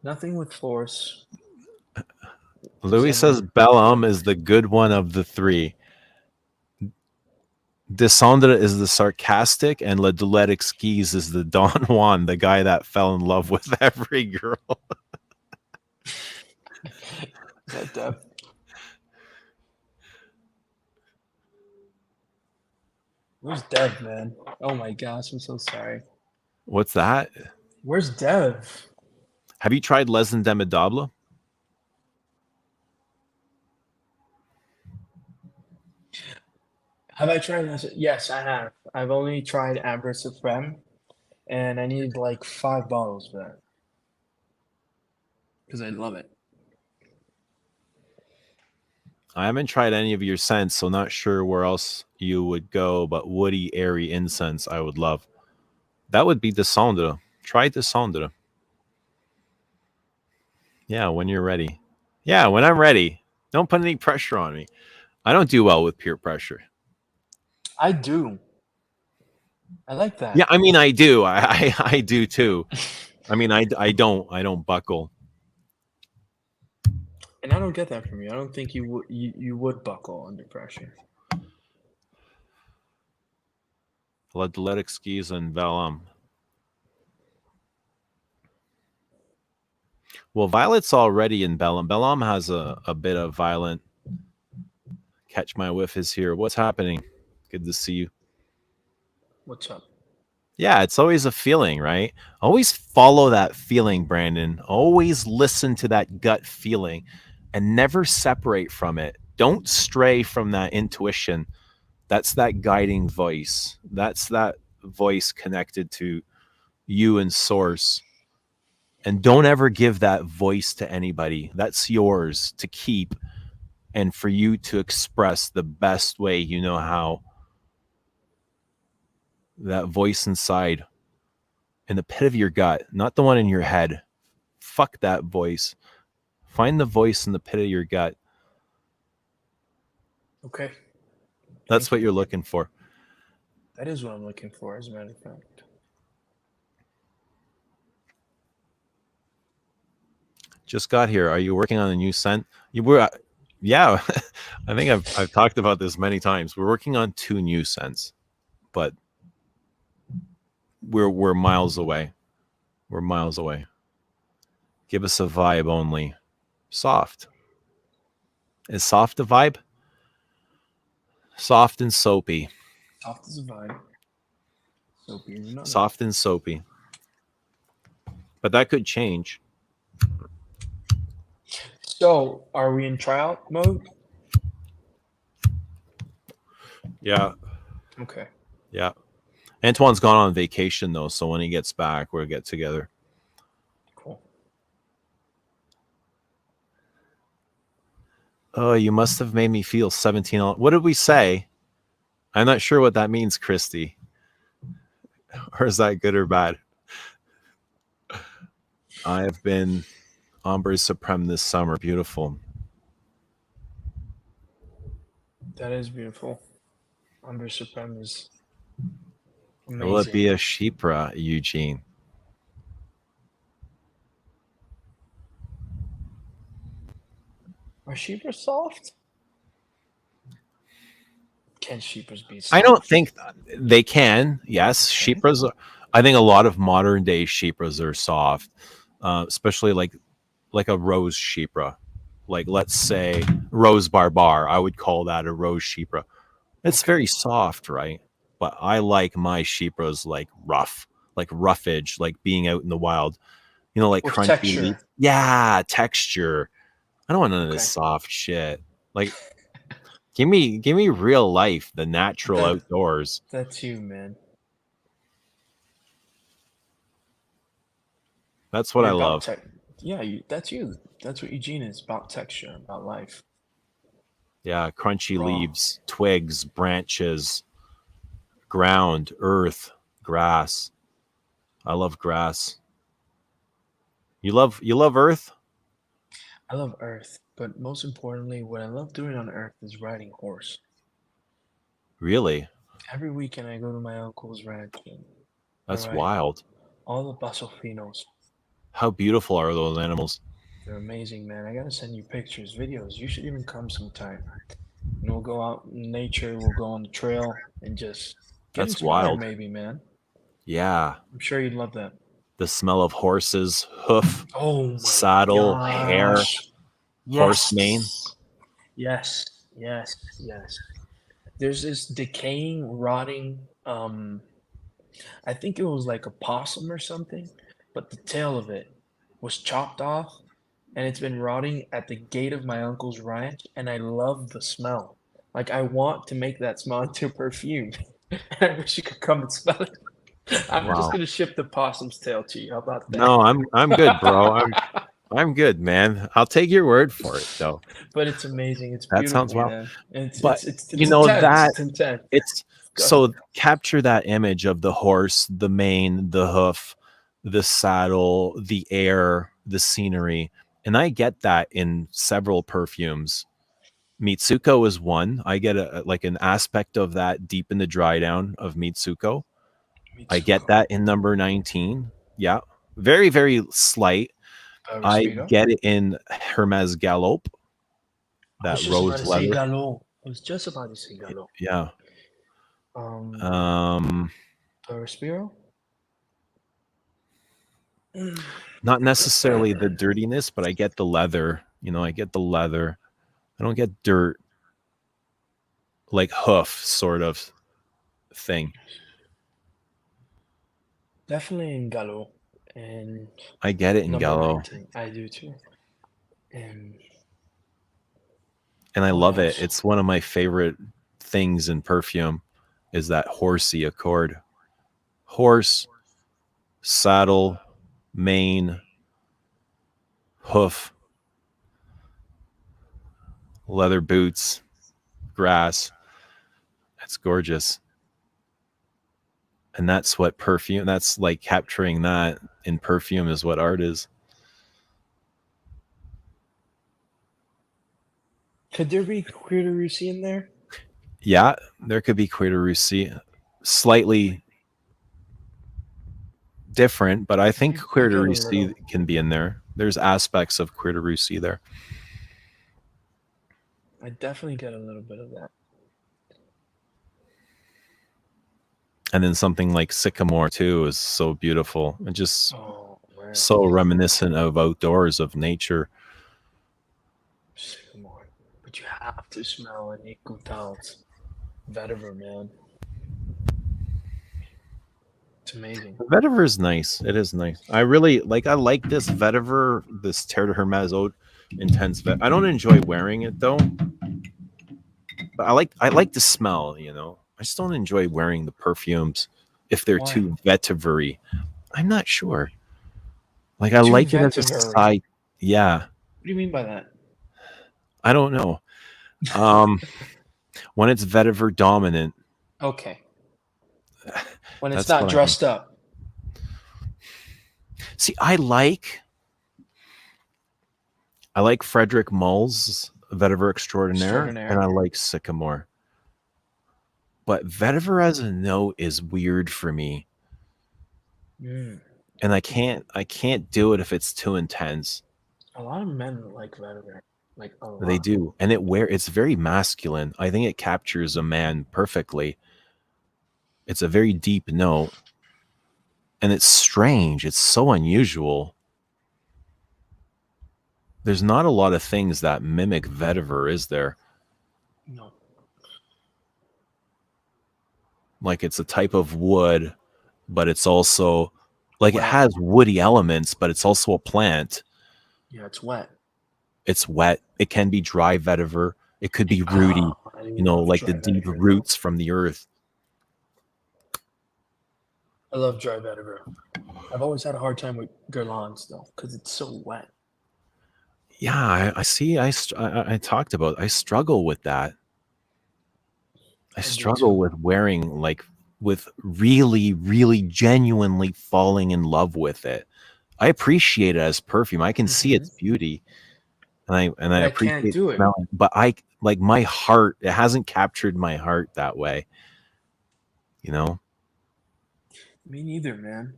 Nothing with force. Louis says Bellum is the good one of the 3. Descendra is the sarcastic, and La Doulette Exquise is the Don Juan, the guy that fell in love with every girl. Is that Dev? Where's Dev, man? Oh my gosh, I'm so sorry. What's that? Where's Dev? Have you tried Les Indemnidables? Have I tried this? Yes, I have. I've only tried Amber Supreme, and I need like 5 bottles for that. Because I love it. I haven't tried any of your scents, so not sure where else you would go, but woody, airy incense I would love. That would be Descendra. Try Descendra. Yeah, when you're ready. Yeah, when I'm ready. Don't put any pressure on me. I don't do well with peer pressure. I do. I like that. Yeah, I mean, I do. I do too. I mean, I don't buckle. And I don't get that from you. I don't think you would buckle under pressure. Athletic skis and Valam. Well, Violet's already in Bellam. Bellam has a bit of violent. Catch my whiff is here. What's happening? Good to see you. What's up? Yeah, it's always a feeling, right? Always follow that feeling, Brandon. Always listen to that gut feeling and never separate from it. Don't stray from that intuition. That's that guiding voice. That's that voice connected to you and source. And don't ever give that voice to anybody. That's yours to keep and for you to express the best way you know how. That voice inside, in the pit of your gut, not the one in your head. Fuck that voice. Find the voice in the pit of your gut. Okay. That's what you're looking for. That is what I'm looking for, as a matter of fact. Just got here. Are you working on a new scent? You were, yeah. I think I've talked about this many times. We're working on 2 new scents, but we're miles away. We're miles away. Give us a vibe only. Soft. Is soft a vibe? Soft and soapy. Soft as a vibe. Soapy is another. Soft and soapy. But that could change. So, are we in tryout mode? Yeah. Okay. Yeah. Antoine's gone on vacation though, so when he gets back, we'll get together. Cool. Oh, you must have made me feel 17. What did we say? I'm not sure what that means, Christy. Or is that good or bad? I have been Ombre Supreme this summer. Beautiful. That is beautiful. Amber Supreme is amazing. Will it be a Chypre, Eugene? Are Chypres soft? Can Chypres be soft? I don't think they can. Yes, Okay. Chypres. I think a lot of modern day Chypres are soft, especially like a rose Chypre. Like let's say Rose Barbar. I would call that a rose Chypre. It's Okay. very soft, right? But I like my Chypres like rough, like roughage, like being out in the wild. You know, like With crunchy texture. leaf. Yeah, texture. I don't want none of this Okay. soft shit. Like give me real life, the natural That- outdoors. That's you, man. That's what You're I about love. Yeah, that's you. That's what Eugene is about. Texture, about life. Yeah, crunchy Raw. leaves, twigs, branches, ground, earth, grass. I love grass. You love earth? I love Earth, but most importantly, what I love doing on Earth is riding horse. Really? Every weekend I go to my uncle's ranch and That's I ride wild. all the basofinos. How beautiful are those animals? They're amazing, man. I gotta send you pictures, videos. You should even come sometime. And we'll go out in nature, we'll go on the trail and just get That's inspired, wild. maybe, man. Yeah. I'm sure you'd love that. The smell of horses, hoof, Oh my saddle, hair, gosh. horse mane. Yes, yes, yes. There's this decaying, rotting, I think it was like a possum or something, but the tail of it was chopped off and it's been rotting at the gate of my uncle's ranch, and I love the smell. Like I want to make that smell into perfume. I wish you could come and smell it. I'm Wow. just gonna ship the possum's tail to you. How about that? No, I'm good, bro. I'm good, man. I'll take your word for it, though. But it's amazing. It's That beautiful, sounds wild. man. It's But it's you know intense. that It's intense. it's Go so capture that image of the horse, the mane, the hoof, the saddle, the air, the scenery, And I get that in several perfumes. Mitsuko is one. I get like an aspect of that deep in the dry down of Mitsuko. I get Mitsuko. that in number 19. Yeah. Very, very slight. I Respiro. get it in Hermes Galop. I was That just about rose to say leather. Gallo. I was just about to say Gallo. Yeah. Um, Respiro. Not necessarily the dirtiness, but I get the leather. You know, I get the leather. I don't get dirt, like hoof sort of thing. Definitely in Gallo. And I get it in number Gallo, 19. I do too. And and I what love it. else? It's one of my favorite things in perfume is that horsey accord. Horse, saddle, mane, hoof, leather boots, grass. It's gorgeous. And that's what perfume, that's like capturing that in perfume is what art is. Could there be Queer de Russie in there? Yeah, there could be Queer de Russie, slightly different, but I think Queer de get a Russie little. can be in there. There's aspects of Queer de Russie there. I definitely get a little bit of that. And then something like Sycamore too is so beautiful and just Oh, man. so reminiscent of outdoors, of nature. Sycamore. But you have to smell an Ecoutals vetiver, man. It's amazing. Vetiver is nice. It is nice. I really like. I like this vetiver, this Terre de Hermes Eau Intense vet. I don't enjoy wearing it though, but I like the smell. You know, I just don't enjoy wearing the perfumes if they're Why? too vetiver-y. I'm not sure. Like I Too like it as a vetiver-y? side. Yeah, What do you mean by that? I don't know. When it's vetiver dominant. Okay. When it's That's not what I dressed up. See, I like Frederick Mull's Vetiver Extraordinaire, and I like Sycamore. But vetiver as a note is weird for me. Mm. And I can't do it if it's too intense. A lot of men like vetiver. Like a lot. They do. And it's very masculine. I think it captures a man perfectly. It's a very deep note. And it's strange. It's so unusual. There's not a lot of things that mimic vetiver, is there? No. Like it's a type of wood, but it's also like wet. It has woody elements, but it's also a plant. Yeah, it's wet. It's wet. It can be dry vetiver. It could be rooty, like the deep roots from the earth. I love dry vetiver. I've always had a hard time with Guerlain's though, because it's so wet. Yeah, I see. I talked about. I struggle with that. I struggle with wearing with really, really genuinely falling in love with it. I appreciate it as perfume. I can see its beauty, and I appreciate can't do it. smelling, but I like my heart. It hasn't captured my heart that way. You know. Me neither, man.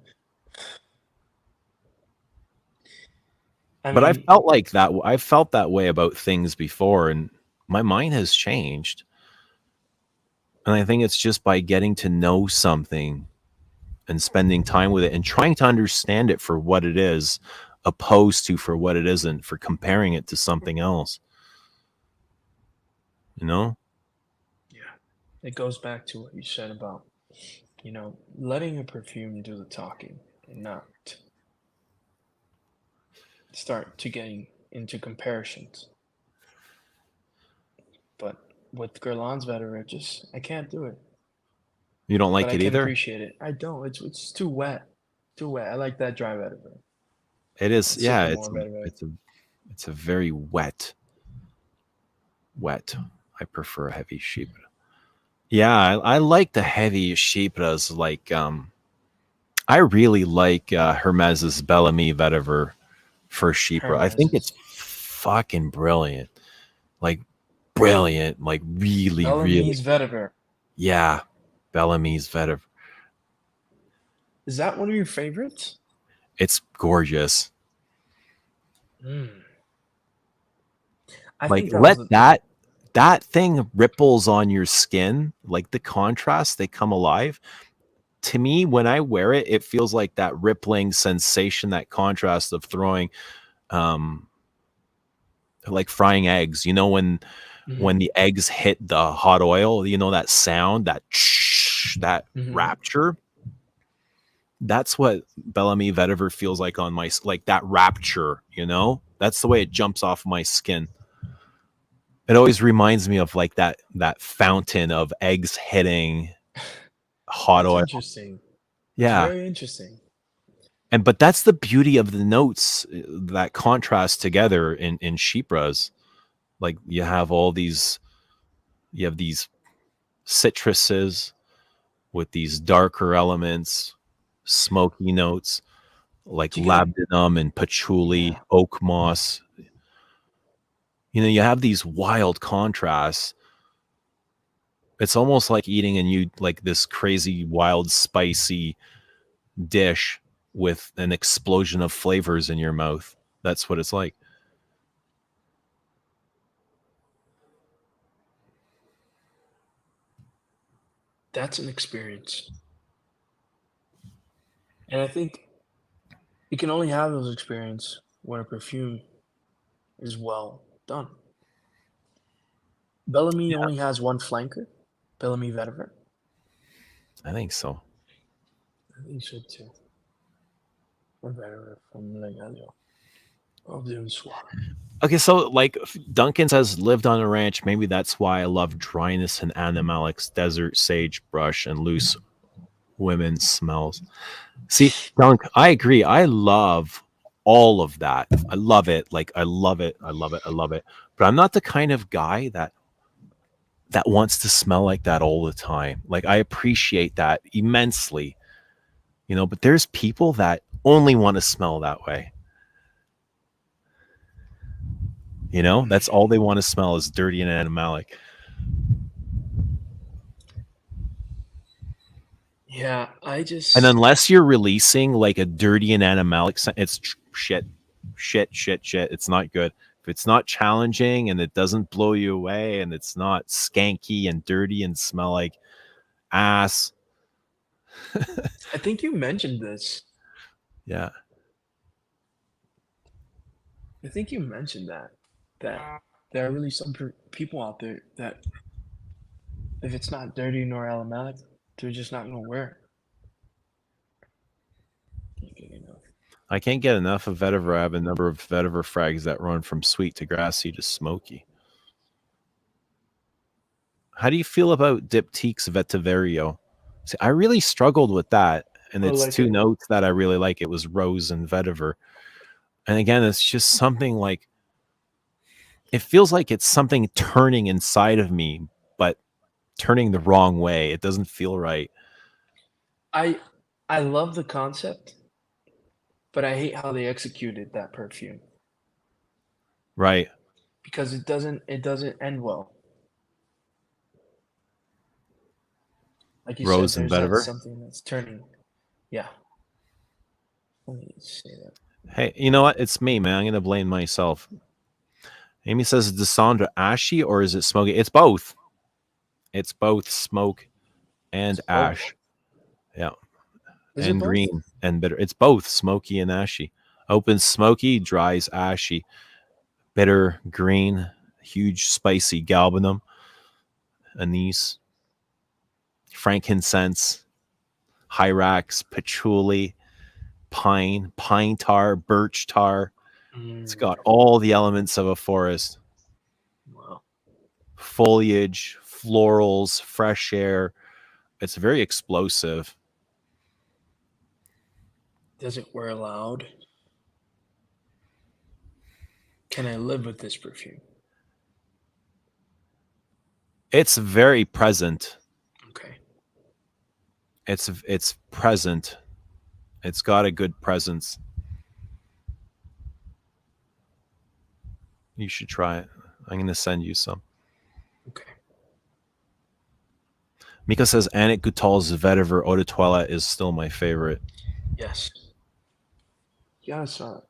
But I felt like that. I felt that way about things before, and my mind has changed. And I think it's just by getting to know something and spending time with it and trying to understand it for what it is, opposed to for what it isn't, for comparing it to something else. You know? Yeah. It goes back to what you said about, letting a perfume do the talking and not start to getting into comparisons. But with Guerlain's vetiver, I can't do it. You don't like but it I can either? Appreciate it. I don't. It's too wet. Too wet. I like that dry vetiver. It is. Yeah, it's a very wet. I prefer heavy sheep. Yeah, I like the heavy sheepras. Like I really like Hermes's Bellamy vetiver. for Chypre. I think Paralyzes. it's fucking brilliant. Like brilliant. Like really, really. Bellamy's vetiver. Yeah. Bellamy's vetiver. Is that one of your favorites? It's gorgeous. I Like think that was let that thing ripples on your skin, like the contrast, they come alive. To me, when I wear it, it feels like that rippling sensation, that contrast of throwing like frying eggs. You know, when the eggs hit the hot oil, you know that sound, that that rapture. That's what Bellamy vetiver feels like on my, like that rapture, you know? That's the way it jumps off my skin. It always reminds me of like that fountain of eggs hitting hot That's oil. interesting. Yeah. Very interesting. But that's the beauty of the notes that contrast together in Chypres. Like you have these citruses with these darker elements, smoky notes like labdanum and patchouli, oak moss. You know, you have these wild contrasts. It's almost like eating like this crazy, wild, spicy dish with an explosion of flavors in your mouth. That's what it's like. That's an experience. And I think you can only have those experiences when a perfume is well done. Bellamy only has one flanker, Bellamy vetiver. I think so. I think so too. Or vetiver from Legalio. Of the Soir. Okay, so like Duncan says, lived on a ranch. Maybe that's why I love dryness and animalics, desert, sage, brush, and loose women smells. See, Dunk, I agree. I love all of that. I love it. Like I love it. I love it. I love it. But I'm not the kind of guy that wants to smell like that all the time. Like I appreciate that immensely. You know, but there's people that only want to smell that way. You know, that's all they want to smell is dirty and animalic. Yeah, And unless you're releasing like a dirty and animalic, it's shit. It's not good. If it's not challenging and it doesn't blow you away and it's not skanky and dirty and smell like ass. I think you mentioned this. Yeah. I think you mentioned that there are really some people out there that if it's not dirty nor aromatic, they're just not gonna wear it. I can't get enough of vetiver. I have a number of vetiver frags that run from sweet to grassy to smoky. How do you feel about Diptyque's Vetiverio? See, I really struggled with that, and it's like two notes that I really like. It was rose and vetiver, and again, it's just something like it feels like it's something turning inside of me, but turning the wrong way. It doesn't feel right. I love the concept, but I hate how they executed that perfume. Right. Because it doesn't end well. Like you Rose said, and there's vetiver. something that's turning. Yeah. Let me say that. Hey, you know what? It's me, man. I'm gonna blame myself. Amy says, is Descendre ashy or is it smoky? It's both. It's both smoke and ash. Yeah. And green and bitter. It's both smoky and ashy. Open smoky, dries ashy. Bitter green, huge spicy galbanum. Anise. Frankincense. Hyrax, patchouli, pine tar, birch tar. It's got all the elements of a forest. Wow. Foliage, florals, fresh air. It's very explosive. Does it wear loud? Can I live with this perfume? It's very present. Okay. It's present. It's got a good presence. You should try it. I'm going to send you some. Okay. Mika says Annick Goutal's Vetiver Eau de Toilette is still my favorite. Yes. Yeah, I saw it.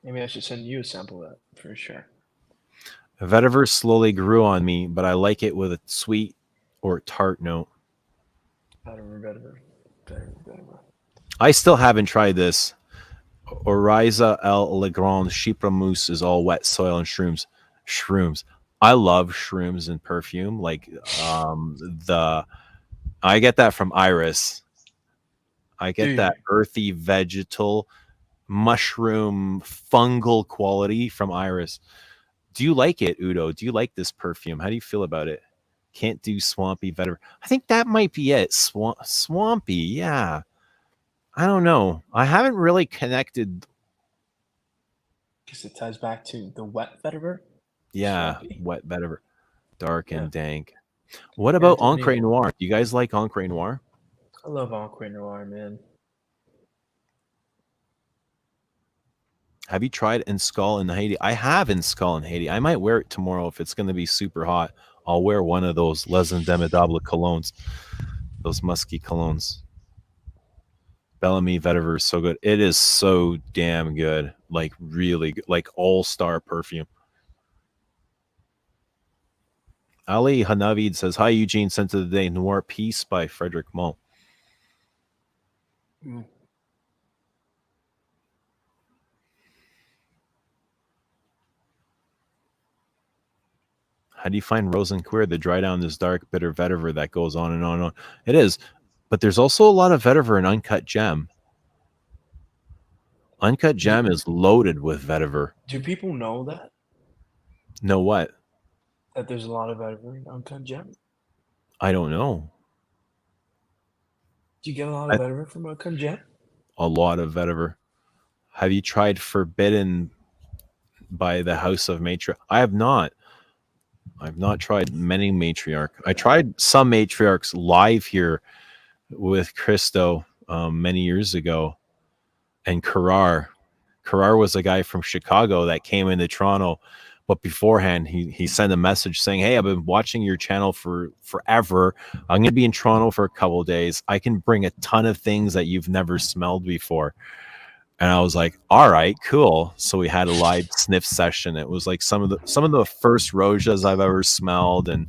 Maybe I should send you a sample of that for sure. Vetiver slowly grew on me, but I like it with a sweet or tart note. Better. I still haven't tried this. Oriza El Legrand Chypre Mousse is all wet soil and shrooms. Shrooms. I love shrooms and perfume. Like I get that from Iris. I get Dude. that earthy vegetal mushroom fungal quality from Iris. Do you like it, Udo? Do you like this perfume? How do you feel about it? Can't do swampy vetiver. I think that might be it. Swampy, yeah. I don't know. I haven't really connected. Because it ties back to the wet vetiver. Yeah, Swampy. wet vetiver, dark Yeah. and dank. What about Anthony. Encre Noir? Do you guys like Encre Noir? I love Encre Noir, man. Have you tried Enskull in Haiti? I have Enskull in Haiti. I might wear it tomorrow if it's going to be super hot. I'll wear one of those Les Indemnidables colognes, those musky colognes. Bellamy Vetiver is so good. It is so damn good. Like really good. Like all-star perfume. Ali Hanavid says, hi, Eugene, sent to the day. Noir Peace by Frederick Mull. Mm. How do you find Rose and Queer? The dry down this dark, bitter vetiver that goes on and on and on. It is. But there's also a lot of vetiver in Uncut Gem. Uncut Gem is loaded with vetiver. Do people know that? Know what? That there's a lot of vetiver in Uncut Gem? I don't know. Do you get a lot of vetiver from Uncut Gem? A lot of vetiver. Have you tried Forbidden by the House of Matriarch? I have not. I've not tried many Matriarch. I tried some Matriarchs live here with Christo many years ago. And Karar was a guy from Chicago that came into Toronto, but beforehand he sent a message saying, hey, I've been watching your channel for forever. I'm gonna be in Toronto for a couple of days. I can bring a ton of things that you've never smelled before. And I was like, all right, cool. So we had a live sniff session. It was like some of the first Rojas I've ever smelled, and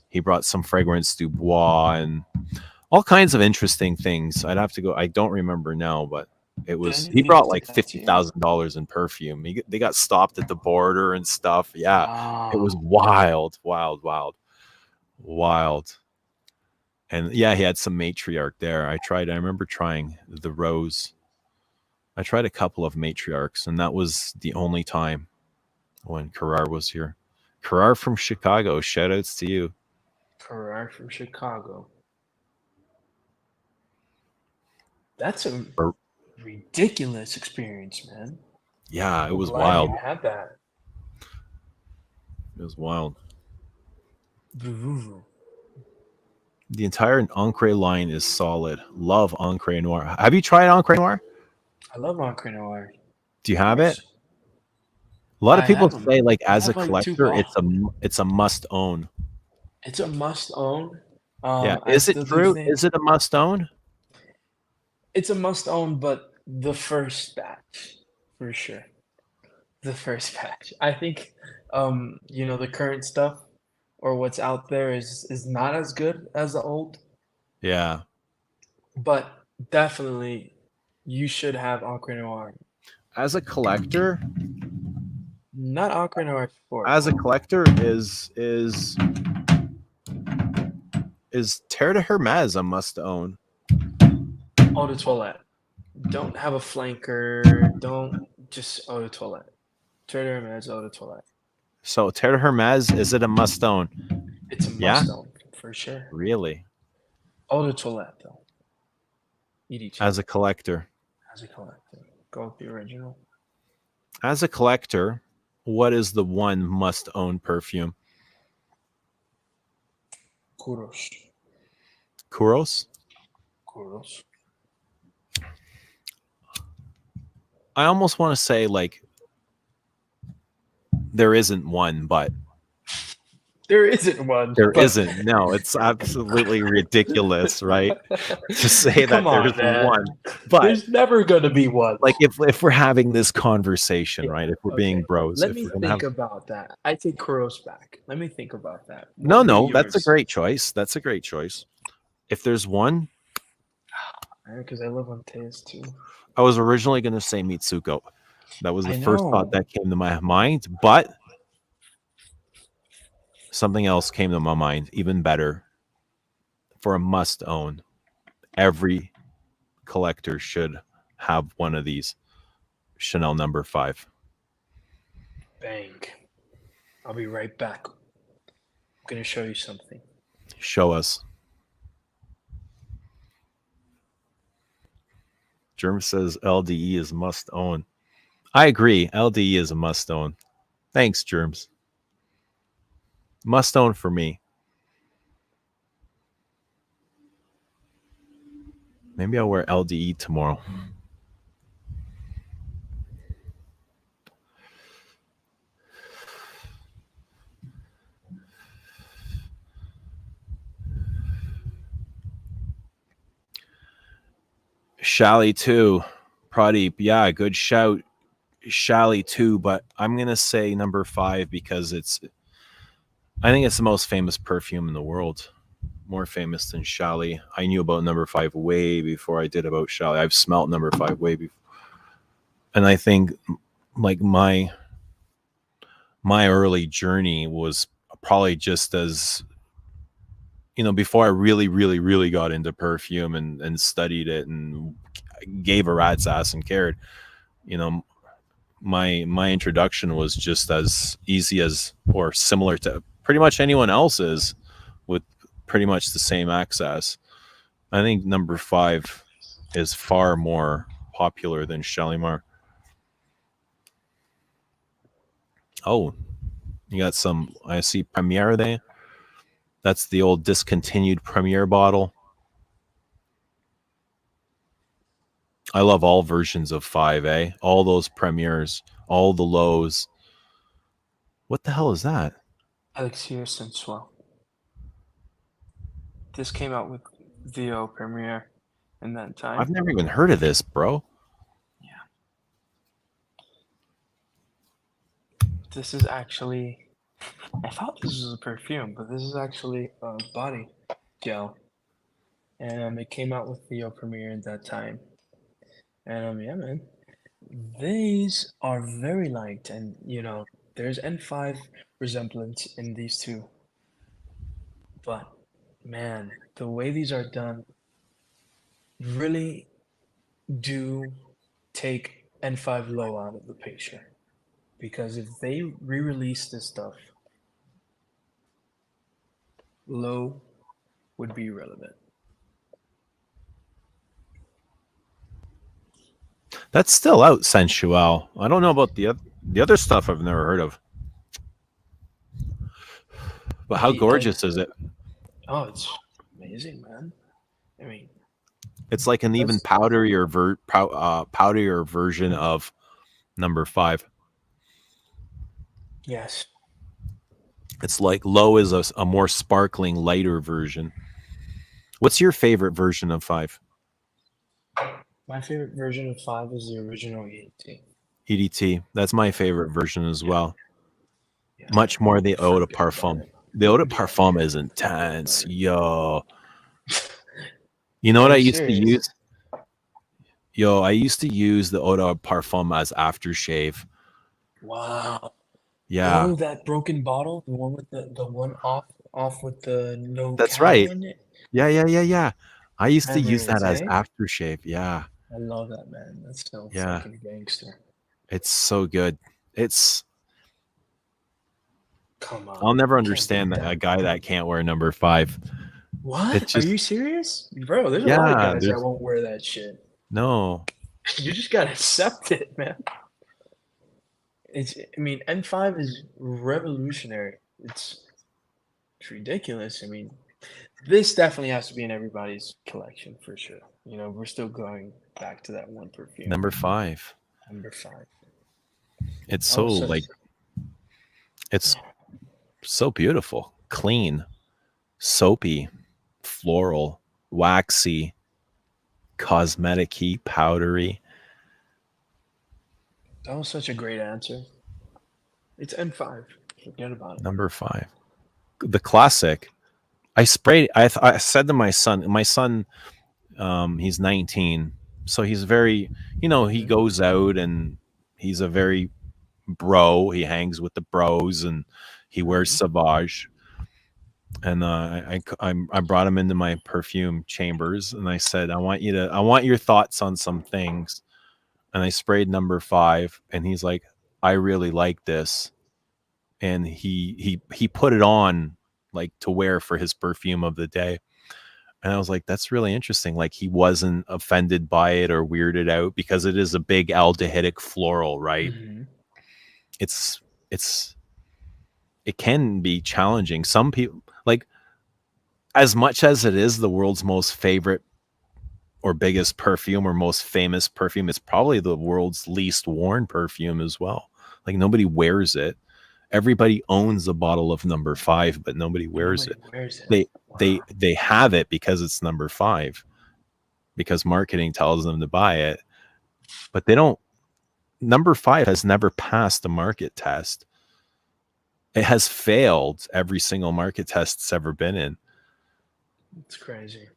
he brought some fragrance du bois and all kinds of interesting things. I'd have to go. I don't remember now, but it was he brought like $50,000 in perfume. They got stopped at the border and stuff. Yeah, Wow. it was wild. And yeah, he had some Matriarch there. I remember trying the Rose. I tried a couple of Matriarchs, and that was the only time when Karar was here. Karar from Chicago. Shout outs to you. Karar from Chicago. That's a ridiculous experience, man. Yeah, it was Glad wild. you had that. It was wild. Vuvuvu. The entire Encre line is solid. Love Encre Noir. Have you tried Encre Noir? I love Encre Noir. Do you have it? A lot of people have say, like, as a have, like, collector, it's a must own. It's a must own. Yeah. I Is it still do true? think Is it a must own? it's a must own, but the first batch, for sure. The first batch. I think the current stuff or what's out there is not as good as the old, Yeah. but definitely you should have Encre Noir. As a collector, Not Encre Noir Sport. is Terre de Hermes a must own? Eau de Toilette. Don't have a flanker. Don't just Eau de Toilette. Terre de Hermes Eau de Toilette. So Terre de Hermes, is it a must own? It's a Yeah? must own for sure. Really? Eau de Toilette though. EDT. As a collector. As a collector. Go with the original. As a collector, what is the one must own perfume? Kuros. Kuros? Kuros. I almost want to say, like, there isn't one, but There isn't one. there but- isn't. No, it's absolutely ridiculous, right? To say that Come on, there's man. one, but There's never going to be one. like if we're having this conversation, Yeah, right? If we're being okay. bros, Let if me we're gonna think have about that. I take Kuros back. Let me think about that. no, What would no, be that's a yours? great choice. That's a great choice. If there's one, Because I live on Tease too. I was originally gonna say Mitsuko. That was the I first know. thought that came to my mind, but something else came to my mind, even better. For a must own, every collector should have one of these. Chanel number 5. Bang. I'll be right back. I'm going to show you something. Show us. Germ says LDE is must own. I agree. LDE is a must own. Thanks, Germs. Must own for me. Maybe I'll wear LDE tomorrow. Shally 2. Pradeep. Yeah, good shout. Shally 2, but I'm going to say number 5 because I think it's the most famous perfume in the world. More famous than Shally. I knew about number 5 way before I did about Shally. I've smelt number 5 way before. And I think like my early journey was probably just as before I really got into perfume and studied it and gave a rat's ass and cared, my introduction was just as easy as or similar to pretty much anyone else's with pretty much the same access. I think number 5 is far more popular than Shalimar. Oh, you got some, I see Premiere there. That's the old discontinued Premiere bottle. I love all versions of 5, eh? All those Premieres, all the lows. What the hell is that? Elixir Sensual. This came out with VO Premiere in that time. I've never even heard of this, bro. This is actually, I thought this was a perfume, but this is actually a body gel. And it came out with VO Premiere at that time. And yeah, man, these are very light, and there's N5 resemblance in these two. But man, the way these are done really do take N5 low out of the picture. Because if they re-release this stuff, low would be relevant. That's still out, Sensual. I don't know about the other stuff I've never heard of. But how gorgeous is it? Oh, it's amazing, man. I mean, it's like an even powderier version of number 5. Yes. It's like low is a more sparkling, lighter version. What's your favorite version of 5? My favorite version of 5 is the original EDT. EDT. That's my favorite version as well. Yeah. Much more the Eau de Parfum. The Eau de Parfum is intense. Yo. You know what I used to use? Yo, I used to use the Eau de Parfum as aftershave. Wow. Yeah. Oh, that broken bottle? The one with the one off with the no That's cap right. on it? Yeah. I used to use that as eh? aftershave. Yeah. I love that, man. That's so Yeah. fucking gangster. It's so good. Come on. I'll never You can't understand beat a guy that can't wear number 5. What? It's just, Are you serious? Bro, there's a lot of yeah, guys that won't wear that shit. no. You just gotta accept it, man. I mean, N5 is revolutionary. It's ridiculous. I mean, this definitely has to be in everybody's collection for sure. We're still going back to that one perfume. Number 5. Number 5. It's so like It's so beautiful, clean, soapy, floral, waxy, cosmetic-y, powdery. That was such a great answer. It's N5. Forget about it. Number 5. The classic. I sprayed. I said to my son, he's 19, so he's very, he goes out and he's a very bro. He hangs with the bros and he wears Sauvage. And I brought him into my perfume chambers and I said, I want your thoughts on some things. And I sprayed number 5, and he's like, I really like this. And he put it on like to wear for his perfume of the day. And I was like, that's really interesting. Like, he wasn't offended by it or weirded out, because it is a big aldehydic floral, right? Mm-hmm. It can be challenging. Some people, like, as much as it is the world's most favorite or biggest perfume or most famous perfume, it's probably the world's least worn perfume as well. Like, nobody wears it. Everybody owns a bottle of number 5, but nobody wears it. They have it because it's number 5, because marketing tells them to buy it, but they don't. Number 5 has never passed the market test. It has failed every single market test it's ever been in. It's crazy.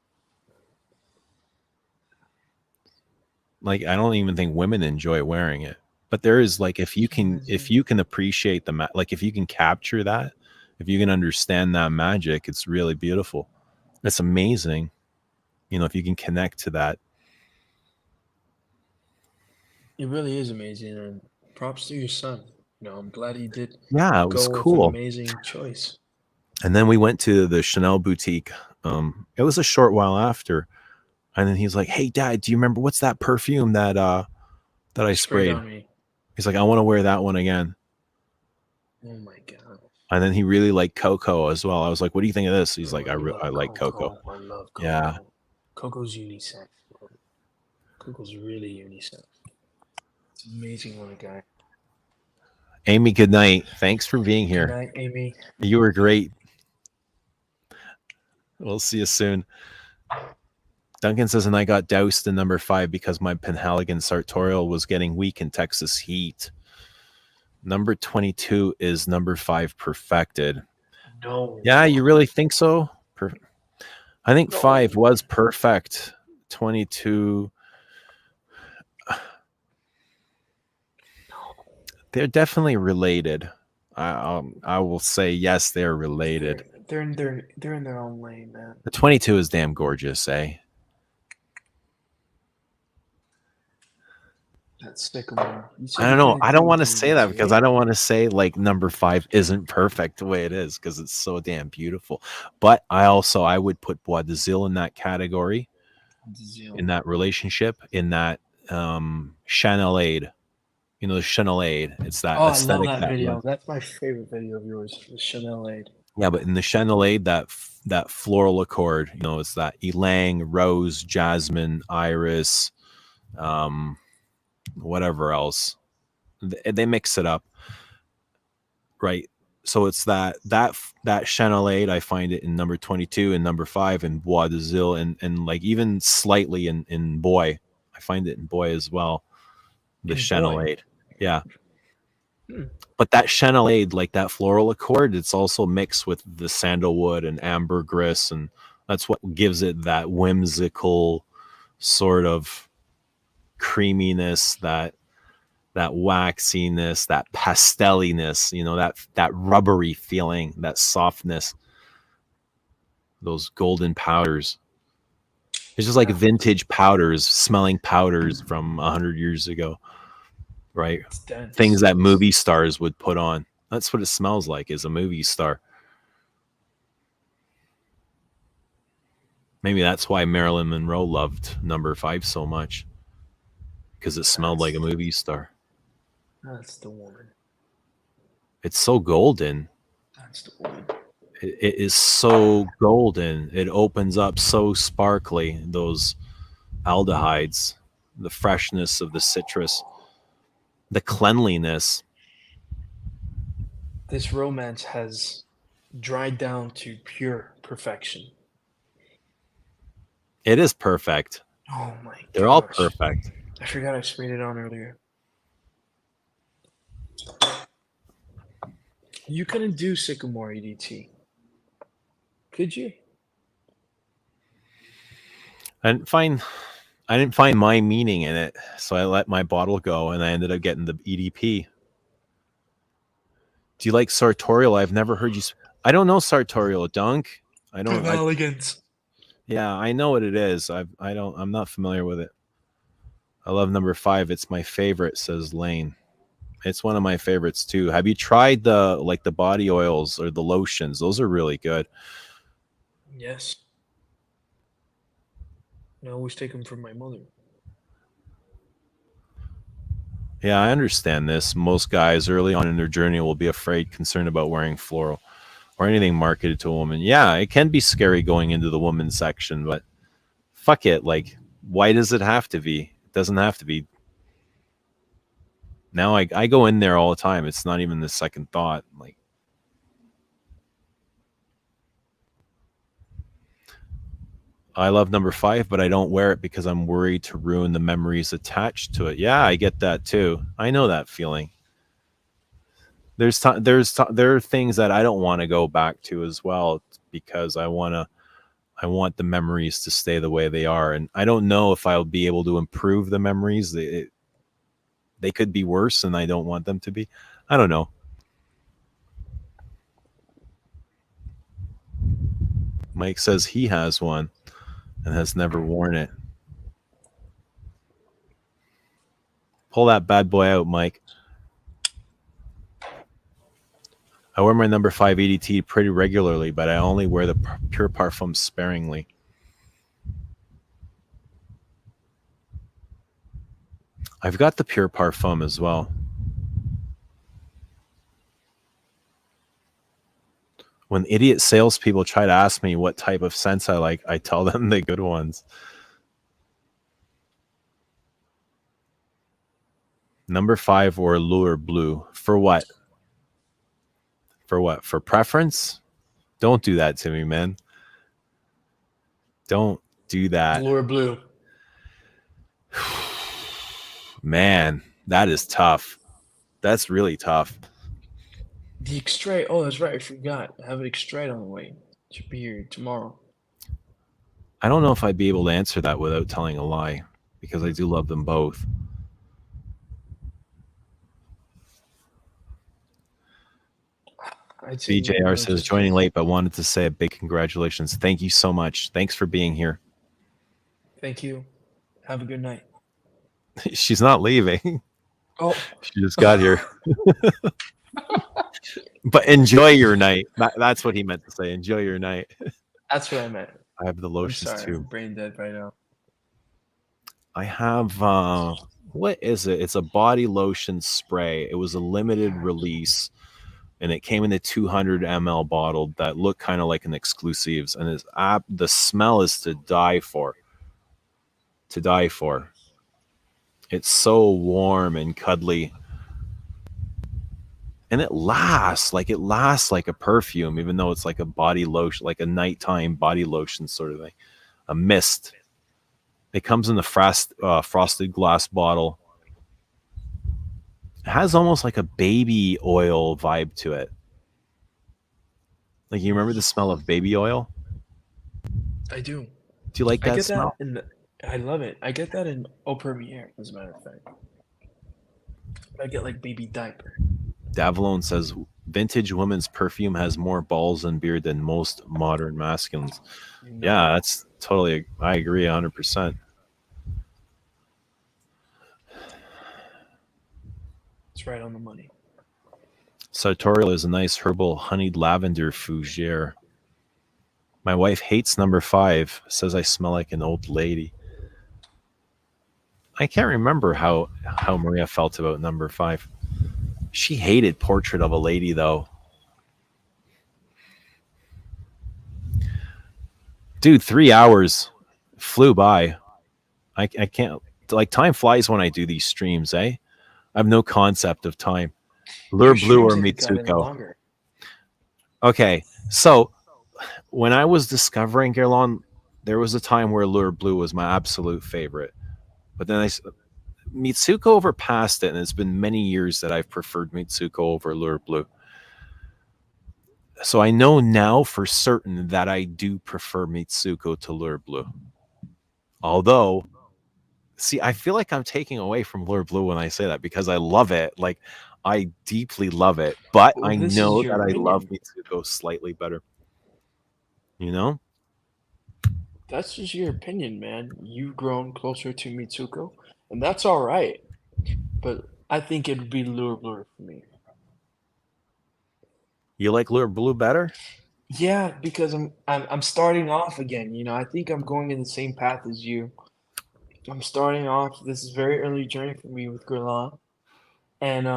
Like, I don't even think women enjoy wearing it. But there is, like, if you can appreciate like, if you can capture that, if you can understand that magic, it's really beautiful. It's amazing. If you can connect to that. It really is amazing, and props to your son. I'm glad he did. Yeah, it was go cool. With an amazing choice. And then we went to the Chanel boutique. It was a short while after. And then he's like, hey, Dad, do you remember what's that perfume that I sprayed? On me. He's like, I want to wear that one again. Oh my god. And then he really liked Coco as well. I was like, what do you think of this? He's like, I like Coco. I love Coco. Yeah. Coco's unisex. Coco's really unisex. It's amazing what a guy. Amy, good night. Thanks for being here. Good night, Amy. You were great. We'll see you soon. Duncan says, and I got doused in number 5 because my Penhaligon sartorial was getting weak in Texas heat. Number 22 is number 5 perfected. No. Yeah, you really think so? I think 5 was perfect. 22. They're definitely related. I will say yes, they're related. They're in their own lane, man. The 22 is damn gorgeous, eh? That's sycamore. I don't know. I don't want to say that because I don't want to say like number 5 isn't perfect the way it is, because it's so damn beautiful. But I would put Bois de Zille in that category, in that relationship, in that Chanelade. The Chanelade. It's that aesthetic. I love that video. That's my favorite video of yours, the Chanelade. Yeah, but in the Chanelade, that floral accord, it's that ylang, rose, jasmine, iris, whatever else. They mix it up, right? So it's that Chanelade. I find it in number 22 and number 5 in Bois de Zille, and like even slightly in Boy. I find it in Boy as well. The Chanelade. Yeah. But that Chanelade, like that floral accord, it's also mixed with the sandalwood and ambergris, and that's what gives it that whimsical sort of creaminess, that waxiness, that pasteliness, that rubbery feeling, that softness, those golden powders. It's just like vintage powders, smelling powders from 100 years ago, right? Things that movie stars would put on. That's what it smells like, is a movie star. Maybe that's why Marilyn Monroe loved number 5 so much, because it smelled like a movie star. That's the one. It's so golden. That's the one. It is so golden. It opens up so sparkly, those aldehydes, the freshness of the citrus, the cleanliness. This romance has dried down to pure perfection. It is perfect. Oh my They're all gosh. perfect. I forgot I sprayed it on earlier. You couldn't do Sycamore EDT. Could you? I didn't find my meaning in it, so I let my bottle go, and I ended up getting the EDP. Do you like sartorial? I've never heard you. I don't know sartorial, Dunk. I don't. Elegance. Yeah, I know what it is. I'm not familiar with it. I love number 5. It's my favorite, says Lane. It's one of my favorites too. Have you tried the body oils or the lotions? Those are really good. Yes. I always take them from my mother. Yeah, I understand this. Most guys early on in their journey will be concerned about wearing floral or anything marketed to a woman. Yeah, it can be scary going into the women's section, but fuck it. Like, why does it have to be? It doesn't have to be. Now I go in there all the time. It's not even the second thought. Like, I love number 5, but I don't wear it because I'm worried to ruin the memories attached to it. Yeah, I get that too. I know that feeling. There are things that I don't want to go back to as well because I want the memories to stay the way they are, and I don't know if I'll be able to improve the memories. They could be worse, and I don't want them to be. I don't know. Mike says he has one and has never worn it. Pull that bad boy out, Mike. I wear my number 5 EDT pretty regularly, but I only wear the Pure Parfum sparingly. I've got the Pure Parfum as well. When idiot salespeople try to ask me what type of scents I like, I tell them the good ones. Number 5 or Allure Blue. For what? For what? For preference? Don't do that to me, man. Don't do that. Allure Blue. Man, that is tough. That's really tough. The extrait. Oh, that's right. I forgot. I have an extrait on the way. Should be here tomorrow. I don't know if I'd be able to answer that without telling a lie, because I do love them both. BJR says, joining late, but wanted to say a big congratulations. Thank you so much. Thanks for being here. Thank you. Have a good night. She's not leaving. Oh. She just got here. But enjoy your night. That's what he meant to say. Enjoy your night. That's what I meant. I have the lotions I'm sorry, too. I'm brain dead right now. I have what is it? It's a body lotion spray. It was a limited release, and it came in a 200 ml bottle that looked kind of like an exclusives, and the smell is to die for. To die for. It's so warm and cuddly. And it lasts like a perfume, even though it's like a body lotion, like a nighttime body lotion sort of thing, a mist. It comes in the frosted glass bottle. It has almost like a baby oil vibe to it. Like, you remember the smell of baby oil? I do. Do you like that smell? I love it. I get that in Eau Premiere, as a matter of fact. I get like baby diaper. Davalone says, vintage women's perfume has more balls and beard than most modern masculines. Yeah, that's totally, I agree 100%. It's right on the money. Sartorial is a nice herbal honeyed lavender fougere. My wife hates number 5, says I smell like an old lady. I can't remember how Maria felt about number 5. She hated Portrait of a Lady, though. Dude, 3 hours flew by. I can't, like, time flies when I do these streams, eh? I have no concept of time. Lure Blue or Mitsuko? Okay, so when I was discovering Guerlain, there was a time where Lure Blue was my absolute favorite. But then Mitsuko overpassed it, and it's been many years that I've preferred Mitsuko over Lure Blue. So I know now for certain that I do prefer Mitsuko to Lure Blue. Although, see, I feel like I'm taking away from Lure Blue when I say that because I love it. Like, I deeply love it. But Well, I this is know your that I love opinion. Mitsuko slightly better. You know? That's just your opinion, man. You've grown closer to Mitsuko, and that's all right. But I think it'd be Lure Blue for me. You like Lure Blue better? Yeah, because I'm starting off again. You know, I think I'm going in the same path as you. I'm starting off. This is very early journey for me with Guerlain, and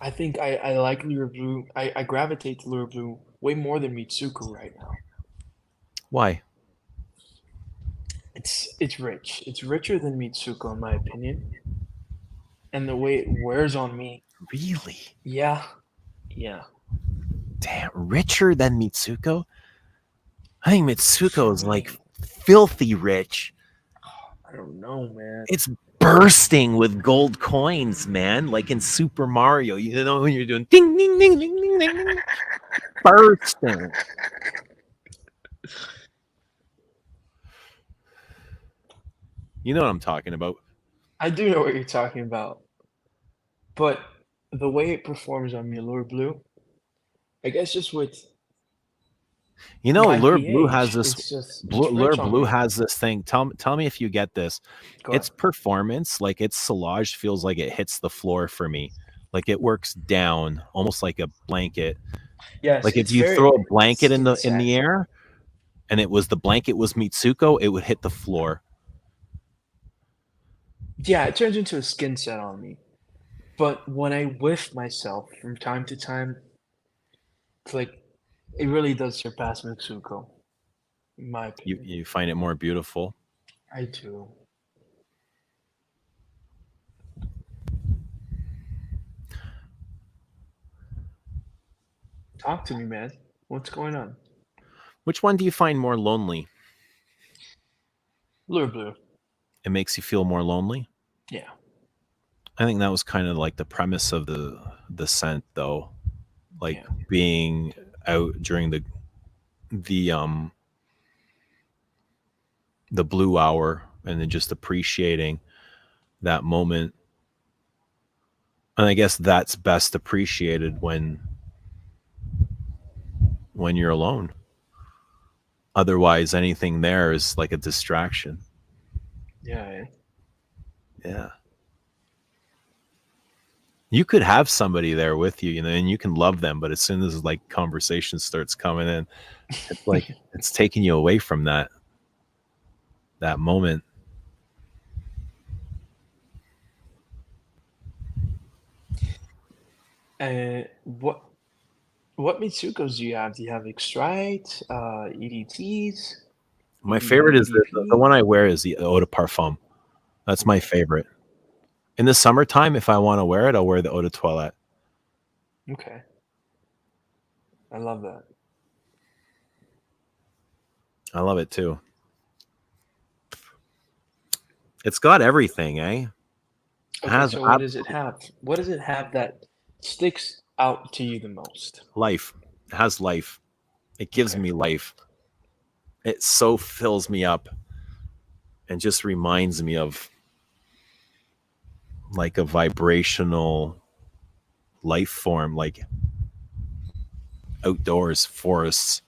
I think I like Lure Blue. I gravitate to Lure Blue way more than Mitsuko right now. Why? It's rich. It's richer than Mitsuko in my opinion, and the way it wears on me. Really? Yeah, yeah. Damn, richer than Mitsuko? I think Mitsuko is like Man, filthy rich. I don't know, man. It's bursting with gold coins, man. Like in Super Mario, you know when you're doing ding ding ding ding ding ding, ding bursting. You know what I'm talking about. I do know what you're talking about, but the way it performs on me, Lure Blue, I guess just with You know, my Lure Blue has pH, this. it's Lure rich on Blue me. has this thing. Tell me if you get this. Go Its ahead. performance, like its sillage, feels like it hits the floor for me. Like it works down, almost like a blanket. Yes, Like if it's you very throw a it's blanket skin in the satin. air, and it was the blanket was Mitsuko, it would hit the floor. Yeah, it turns into a skin set on me. But when I whiff myself from time to time, it's like it really does surpass Mitsuko, in my opinion. You find it more beautiful. I do. Talk to me, man. What's going on? Which one do you find more lonely? Lure Blue. It makes you feel more lonely. Yeah. I think that was kind of like the premise of the scent, though. Like Yeah. being out during the the blue hour and then just appreciating that moment. And I guess that's best appreciated when you're alone. Otherwise, anything there is like a distraction. Yeah. Eh? Yeah. You could have somebody there with you, and you can love them, but as soon as like conversation starts coming in, it's like it's taking you away from that moment. What Mitsukos do you have? Do you have Extrite, EDTs, My favorite is the EDP? one I wear is the Eau de Parfum. That's my favorite. In the summertime, if I want to wear it, I'll wear the Eau de Toilette. Okay. I love that. I love it too. It's got everything, eh? It Okay, has so what does it have? What does it have that sticks out to you the most? life. It has life. It gives Okay. me life. It so fills me up and just reminds me of like a vibrational life form, like outdoors, forests,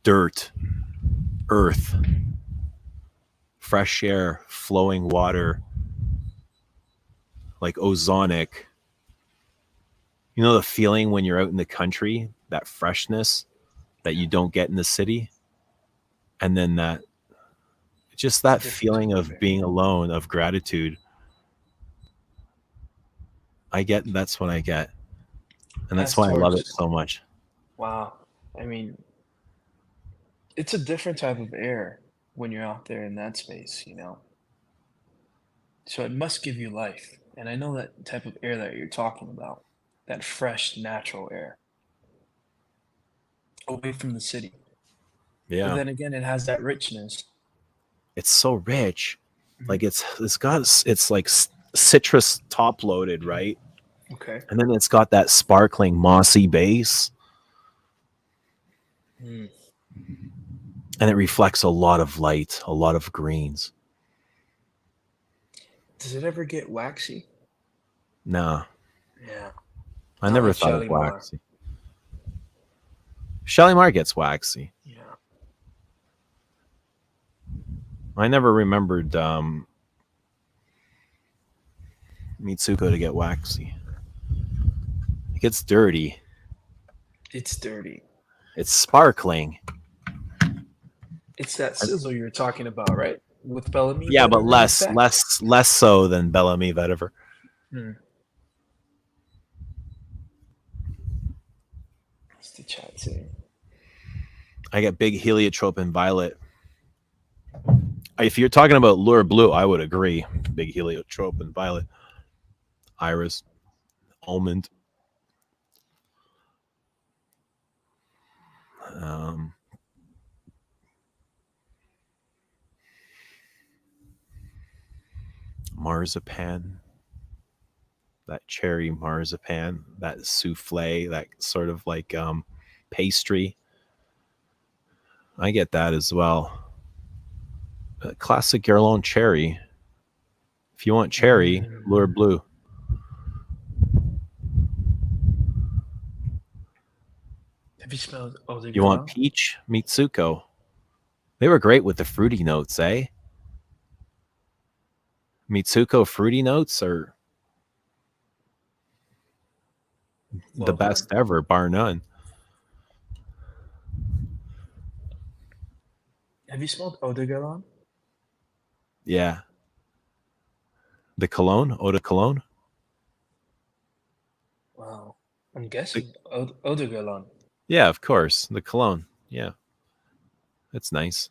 dirt, earth, fresh air, flowing water, like ozonic. You know the feeling when you're out in the country, that freshness that you don't get in the city? And then It's a that different feeling type of of air. being alone, of gratitude. That's what I get. And that's As why I love it towards, so much. wow. I mean, it's a different type of air when you're out there in that space, you know? So it must give you life. And I know that type of air that you're talking about. that fresh, natural air away from the city. But Yeah, then again, it has that richness. it's so rich. Like it's like citrus top loaded, right? Okay. And then it's got that sparkling mossy base, Mm. and it reflects a lot of light, a lot of greens. Does it ever get waxy? Nah, Yeah. I Not never like thought of Shalimar. waxy. Shalimar gets waxy. Yeah. I never remembered Mitsuko to get waxy. It gets dirty. It's dirty. It's sparkling. It's that sizzle you're talking about, right? With Bellamy. Yeah, but Vetiver less effect? so than Bellamy Vetiver. Hmm. What's the chat saying? I get big heliotrope and violet. If you're talking about Lure Blue, I would agree. Big heliotrope and violet. Iris. Almond. Marzipan. That cherry marzipan. That souffle. That sort of like pastry. I get that as well. Classic Guerlain cherry. If you want cherry, Lure Blue. Have you smelled Eau de You want Galan? peach? Mitsuko. They were great with the fruity notes, eh? Mitsuko fruity notes are the Well best done. ever, bar none. Have you smelled Eau de Galan? Yeah. The cologne, eau de cologne. Wow. I'm guessing Eau de Galan. Yeah, of course, the cologne. Yeah, it's nice.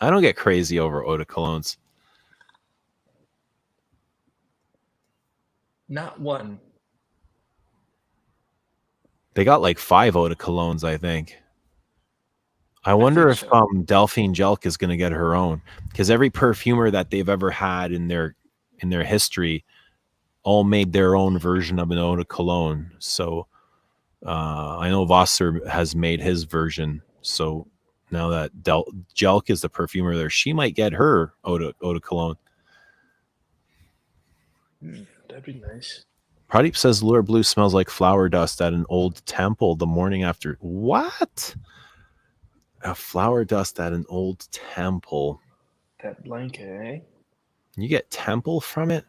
I don't get crazy over eau de colognes. Not one. They got like 5 eau de colognes, I think. I I wonder think if so. Delphine Jelk is going to get her own, because every perfumer that they've ever had in their history all made their own version of an eau de cologne. So I know Wasser has made his version. So now that Jelk is the perfumer there, she might get her eau de cologne. That'd be nice. Pradeep says Lure Blue smells like flower dust at an old temple the morning after. What? A flower dust at an old temple. That blanket, eh? You get temple from it?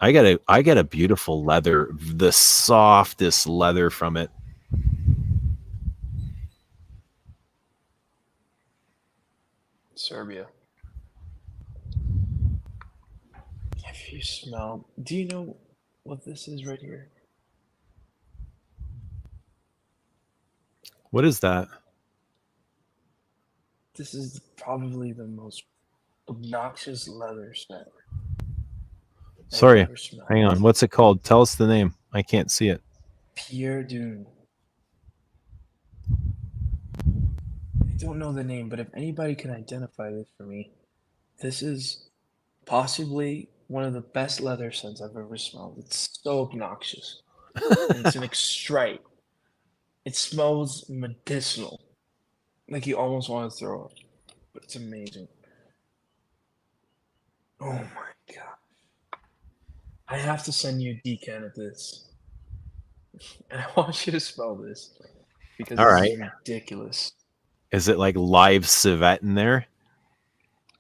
I get a beautiful leather, the softest leather from it. Serbia. If you smell, do you know what this is right here? What is that? This is probably the most obnoxious leather scent I've Sorry, ever smelled. hang on. What's it called? Tell us the name. I can't see it. Pierre Dune. I don't know the name, but if anybody can identify this for me, this is possibly one of the best leather scents I've ever smelled. It's so obnoxious. And it's an extrite. It smells medicinal. Like you almost want to throw up. But it's amazing. Oh my god. I have to send you a decan of this. And I want you to smell this. Because All this right. is ridiculous. Is it like live civet in there?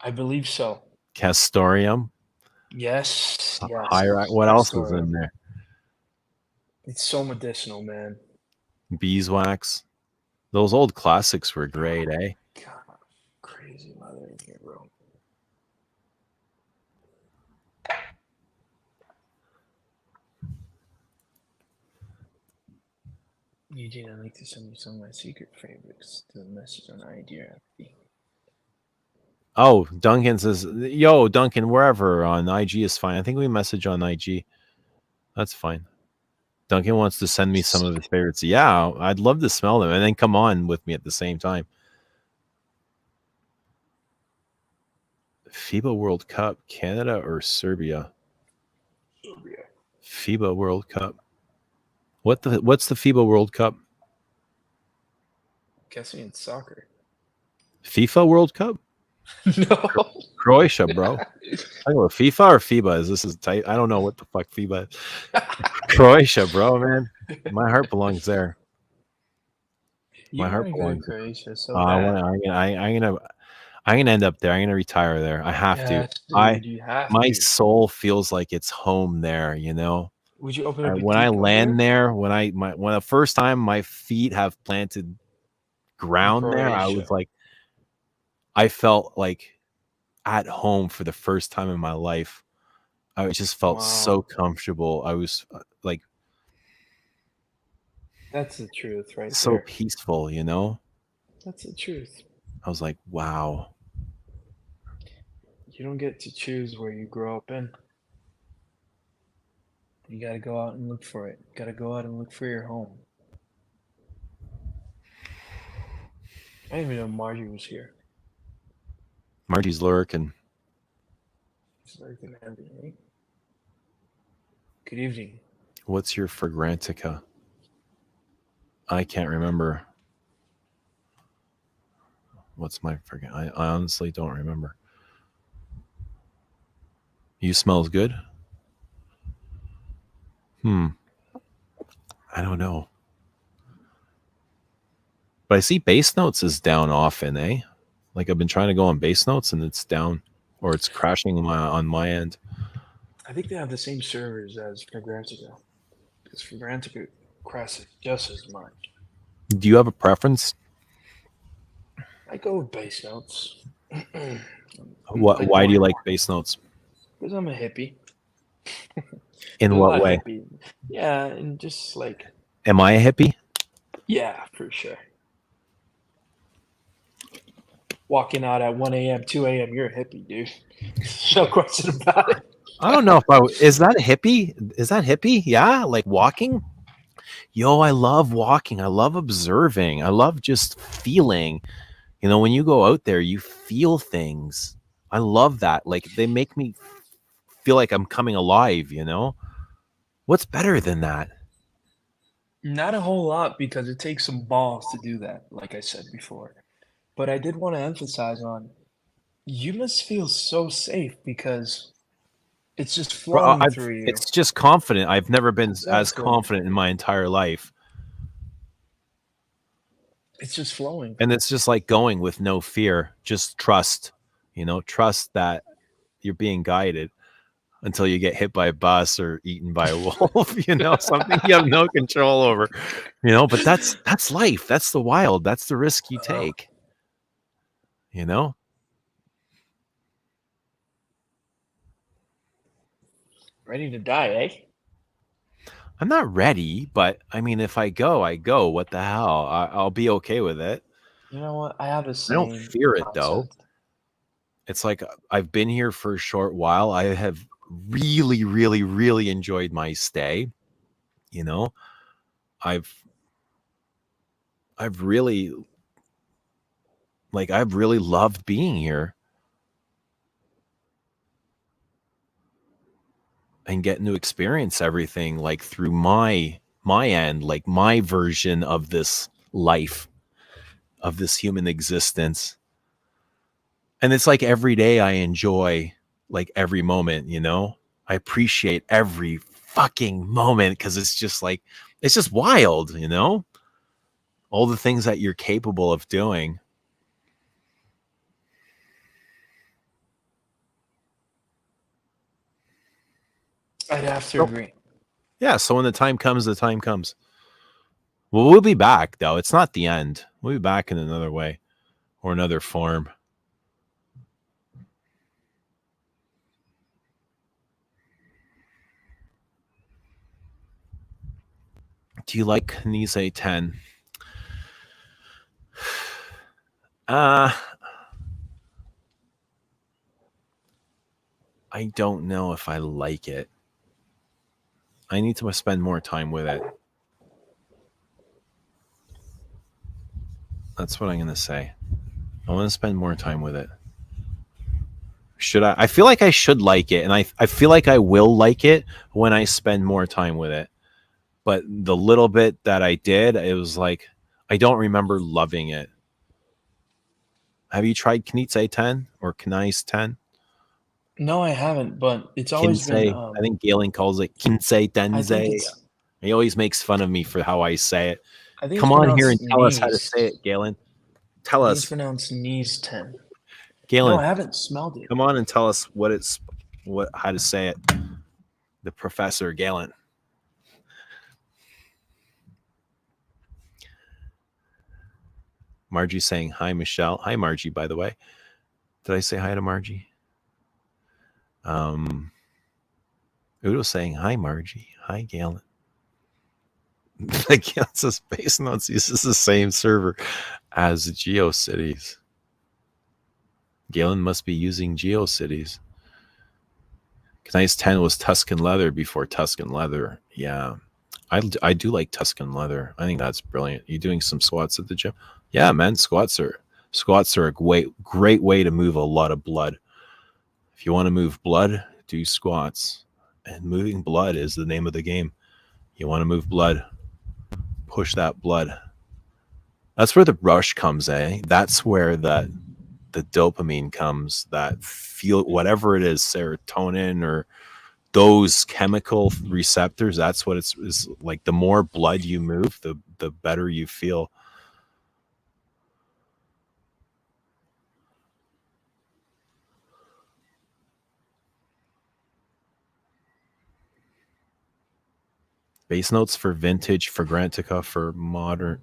I believe so. Castorium? Yes. Yes. Hyrax? What else is Astoria. in there? It's so medicinal, man. Beeswax? Those old classics were great, eh? God, crazy leather in here, bro. Eugene, I'd like to send you some of my secret favorites to the message on ID or FB. Oh, Duncan says, yo, Duncan, wherever on IG is fine. I think we message on IG. That's fine. Duncan wants to send me some of his favorites. Yeah, I'd love to smell them and then come on with me at the same time. FIBA World Cup, Canada or Serbia? Serbia. FIBA World Cup. What's the FIBA World Cup? Guessing it's soccer. FIFA World Cup? No. Croatia, bro. I go FIFA or FIBA. Is this tight? I don't know what the fuck FIBA is. Croatia, bro, man. My heart belongs there. You My heart want to go to belongs there. Croatia so I'm bad. gonna end up there. I'm gonna retire there. I have Yes, to. dude, you have My to. soul feels like it's home there, you know. Would you open up a When I boutique over land there, when the first time my feet have planted ground there, I Croatia. was like, I felt like at home for the first time in my life. I just felt so Wow. comfortable. I was like That's the truth right so there. peaceful, you know. That's the truth. I was like, wow. You don't get to choose where you grow up in. You got to go out and look for it. Got to go out and look for your home. I didn't even know Margie was here. Margie's lurking. She's like an MBA. Good evening. What's your Fragrantica? I can't remember. What's my friggin'? I honestly don't remember. You smells good? I don't know. But I see base notes is down often, eh? Like I've been trying to go on base notes and it's down or it's crashing on my end. I think they have the same servers as Fragrantica. Because Fragrantica crashes just as much. Do you have a preference? I go with base notes. Why do you like base notes? Because I'm a hippie. In There's a what lot of way? hippie. Yeah, and just like, Am I a hippie? yeah, for sure. Walking out at 1 a.m., 2 a.m., you're a hippie, dude. No question about it. I don't know if is that a hippie? Is that hippie? Yeah, like walking. Yo, I love walking. I love observing. I love just feeling. You know, when you go out there, you feel things. I love that. Like they make me feel like I'm coming alive, you know? What's better than that? Not a whole lot because it takes some balls to do that, like I said before. But I did want to emphasize on you must feel so safe because it's just flowing through you. It's just confident. I've never been as Exactly. confident in my entire life. It's just flowing. And it's just like going with no fear, just trust, you know, trust that you're being guided until you get hit by a bus or eaten by a wolf, you know, something you have no control over, you know, but that's life. That's the wild. That's the risk you take, you know? Ready to die, eh? I'm not ready, but I mean, if I go, I go. What the hell? I'll be okay with it. You know what? I have the I same don't fear it though. concept. It's like I've been here for a short while. I have really, really, really enjoyed my stay. You know, I've really I've really loved being here and getting to experience everything like through my end, like my version of this life, of this human existence. And it's like every day I enjoy like every moment, you know? I appreciate every fucking moment because it's just like it's just wild, you know? All the things that you're capable of doing. I'd have to agree. Yeah, so when the time comes, the time comes. Well, we'll be back though. It's not the end. We'll be back in another way or another form. Do you like Nise 10? I don't know if I like it. I need to spend more time with it. That's what I'm going to say. I want to spend more time with it. Should I? I feel like I should like it, and I feel like I will like it when I spend more time with it. But the little bit that I did, it was like, I don't remember loving it. Have you tried Knitse 10 or Knise 10? No, I haven't, but it's always been. Kinsei. I think Galen calls it Kinsei I think Denze. it's. He always makes fun of me for how I say it. I think Come it's on here and pronounced tell us how to knees. say it, Galen. Tell I think it's us, pronounced knees 10. Galen. No, I haven't smelled it. Come on and tell us how to say it. The professor, Galen. Margie saying hi, Michelle. Hi, Margie, by the way. Did I say hi to Margie? Udo saying hi, Margie. Hi, Galen. Galen says Base Notes uses the same server as GeoCities. Galen must be using GeoCities. Nice 10 was Tuscan leather before Tuscan leather. Yeah. I do like Tuscan leather. I think that's brilliant. You doing some squats at the gym? Yeah, man. Squats are a great way to move a lot of blood. If you want to move blood, do squats. And moving blood is the name of the game. You want to move blood, push that blood. That's where the rush comes, eh? That's where the dopamine comes, that feel, whatever it is, serotonin or those chemical receptors. That's what it's like. The more blood you move, the better you feel. Base notes for vintage, for Grantica, for modern,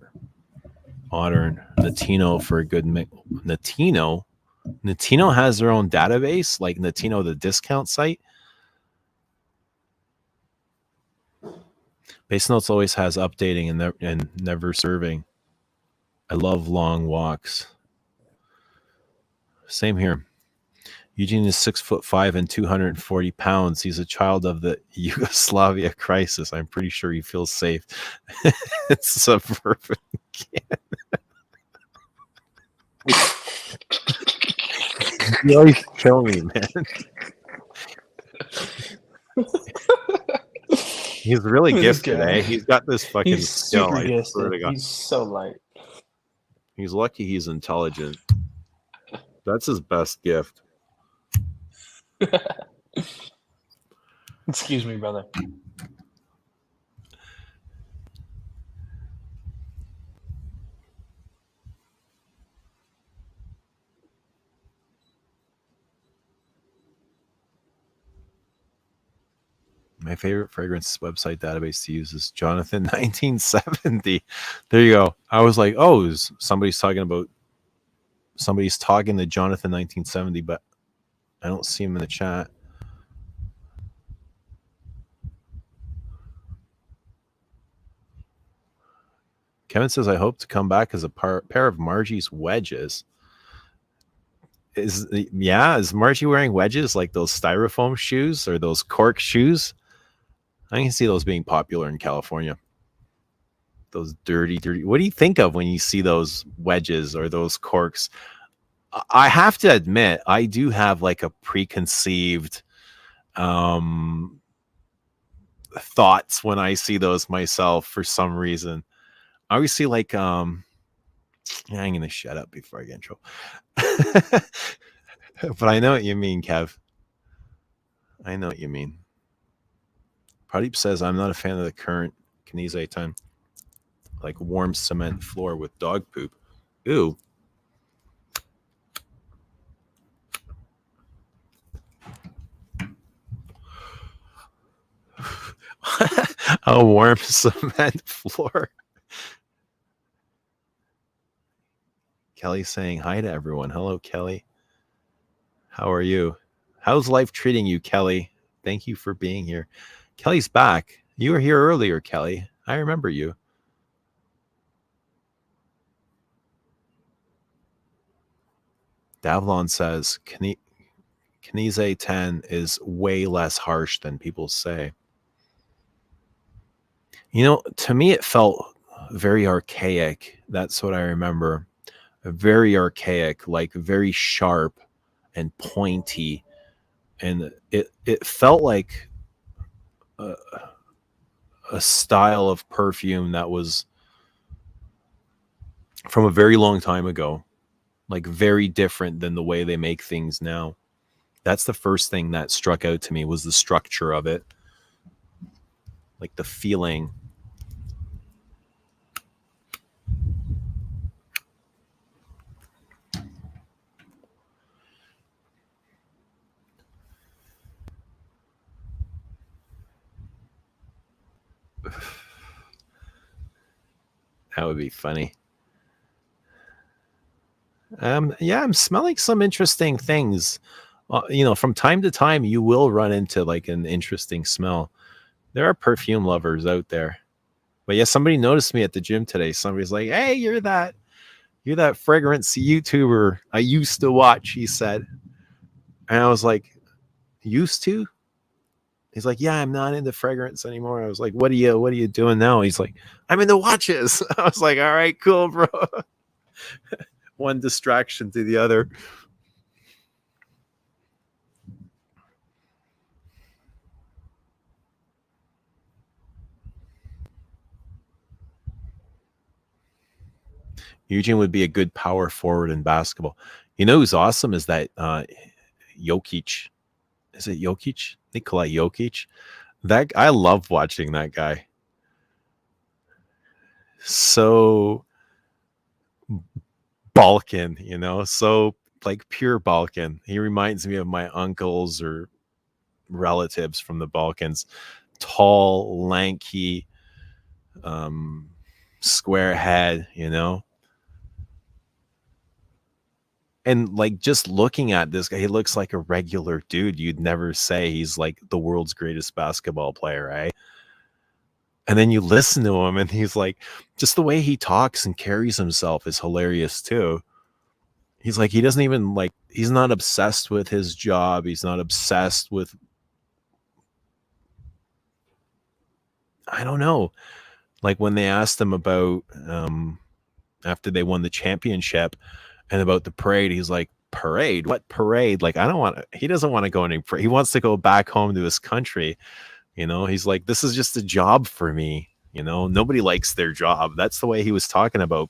Natino for a good mix. Natino has their own database, like Natino, the discount site. Base notes always has updating and never serving. I love long walks. Same here. Eugene is 6'5" and 240 pounds. He's a child of the Yugoslavia crisis. I'm pretty sure he feels safe. It's suburban. You always kill me, man. He's really gifted, eh? He's got this fucking skill. Super I swear to gifted. God. He's so light. He's lucky he's intelligent. That's his best gift. Excuse me, brother. My favorite fragrance website database to use is Jonathan 1970. There you go. I was like, oh, somebody's talking to Jonathan 1970, but I don't see him in the chat. Kevin says, I hope to come back as a pair of Margie's wedges. Is Margie wearing wedges, like those styrofoam shoes or those cork shoes? I can see those being popular in California. Those dirty. What do you think of when you see those wedges or those corks? I have to admit, I do have like a preconceived thoughts when I see those myself for some reason. I always see like I'm gonna shut up before I get in trouble. But I know what you mean, Kev. I know what you mean. Pradeep says, I'm not a fan of the current Knise 10. Like warm cement floor with dog poop. Ew. A warm cement floor. Kelly saying hi to everyone. Hello, Kelly. How are you? How's life treating you, Kelly? Thank you for being here. Kelly's back. You were here earlier, Kelly. I remember you. Davlon says, Knise 10 is way less harsh than people say. You know, to me, it felt very archaic. That's what I remember. Very archaic, like very sharp and pointy. And it felt like a, a style of perfume that was from a very long time ago, like very different than the way they make things now. That's the first thing that struck out to me was the structure of it, like the feeling. That would be funny. Yeah, I'm smelling some interesting things. You know, from time to time, you will run into like an interesting smell. There are perfume lovers out there. But yeah, somebody noticed me at the gym today. Somebody's like, "Hey, you're that fragrance YouTuber I used to watch," he said. And I was like, "Used to?" He's like, "Yeah, I'm not into fragrance anymore." I was like, what are you doing now?" He's like, "I'm into watches." I was like, "All right, cool, bro." One distraction to the other. Eugene would be a good power forward in basketball. You know who's awesome is that Jokic. Is it Jokic? Nikola Jokic. That I love watching that guy. So Balkan, you know, so like pure Balkan. He reminds me of my uncles or relatives from the Balkans. Tall, lanky, square head, you know. And like just looking at this guy, he looks like a regular dude. You'd never say he's like the world's greatest basketball player, right? And then you listen to him and he's like, just the way he talks and carries himself is hilarious too. He's like, he doesn't even like, he's not obsessed with his job. He's not obsessed with, I don't know. Like when they asked him about, after they won the championship and about the parade, he's like, parade? What parade? Like, I don't want to, he doesn't want to go any parade. He wants to go back home to his country. You know, he's like, this is just a job for me. You know, nobody likes their job. That's the way he was talking about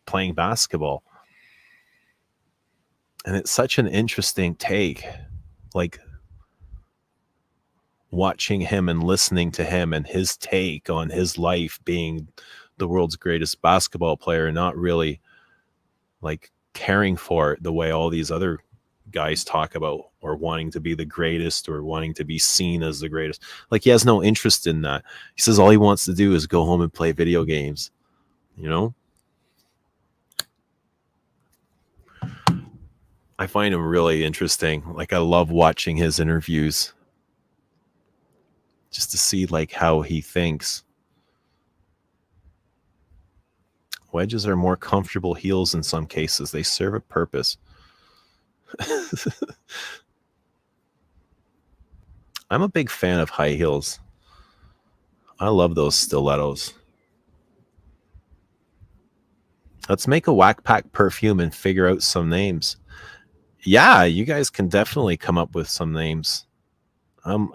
playing basketball. And it's such an interesting take. Like watching him and listening to him and his take on his life being the world's greatest basketball player, not really like caring for it the way all these other guys talk about or wanting to be the greatest or wanting to be seen as the greatest. Like he has no interest in that. He says all he wants to do is go home and play video games, you know? I find him really interesting. Like I love watching his interviews just to see like how he thinks. Wedges are more comfortable heels in some cases. They serve a purpose. I'm a big fan of high heels. I love those stilettos. Let's make a whack pack perfume and figure out some names. Yeah, you guys can definitely come up with some names. I'm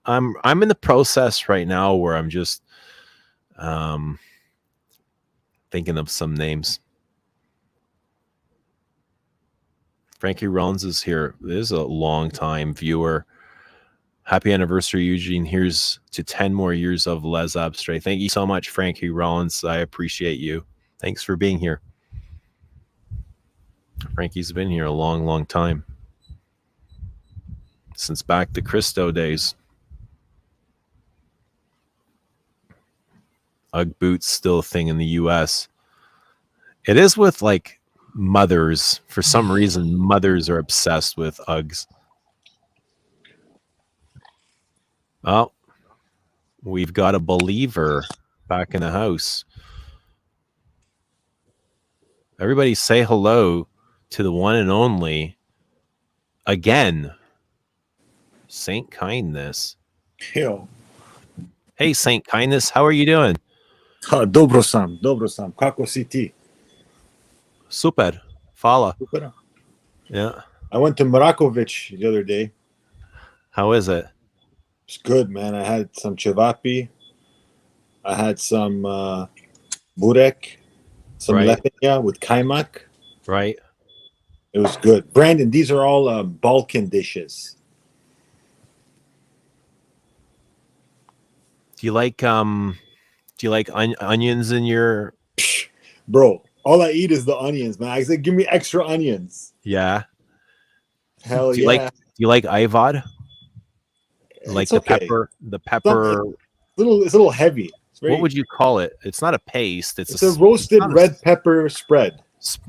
in the process right now where I'm just thinking of some names. Frankie Rollins is here. This is a long time viewer. Happy anniversary, Eugene. Here's to 10 more years of Les Abstraits. Thank you so much, Frankie Rollins. I appreciate you. Thanks for being here. Frankie's been here a long, long time. Since back to Christo days. Ugg boots still a thing in the US. It is with like mothers. For some reason, mothers are obsessed with Uggs. Oh, we've got a believer back in the house. Everybody say hello to the one and only, again, Saint Kindness. Yo. Hey, Saint Kindness, how are you doing? Dobro sam. Kako si ti? Super. Fala. Super. Yeah. I went to Mrakovic the other day. How is it? It's good, man. I had some cevapi. I had some burek, some Right. lepenia with kaimak. Right. It was good. Brandon, these are all Balkan dishes. Do you like onions in your? Psh, bro, all I eat is the onions, man. I said, give me extra onions. Yeah. Hell Do you yeah. like Ivod? Like It's the okay. pepper, the It's pepper. a little heavy. It's What would you call it? It's not a paste. It's a roasted not a red pepper spread.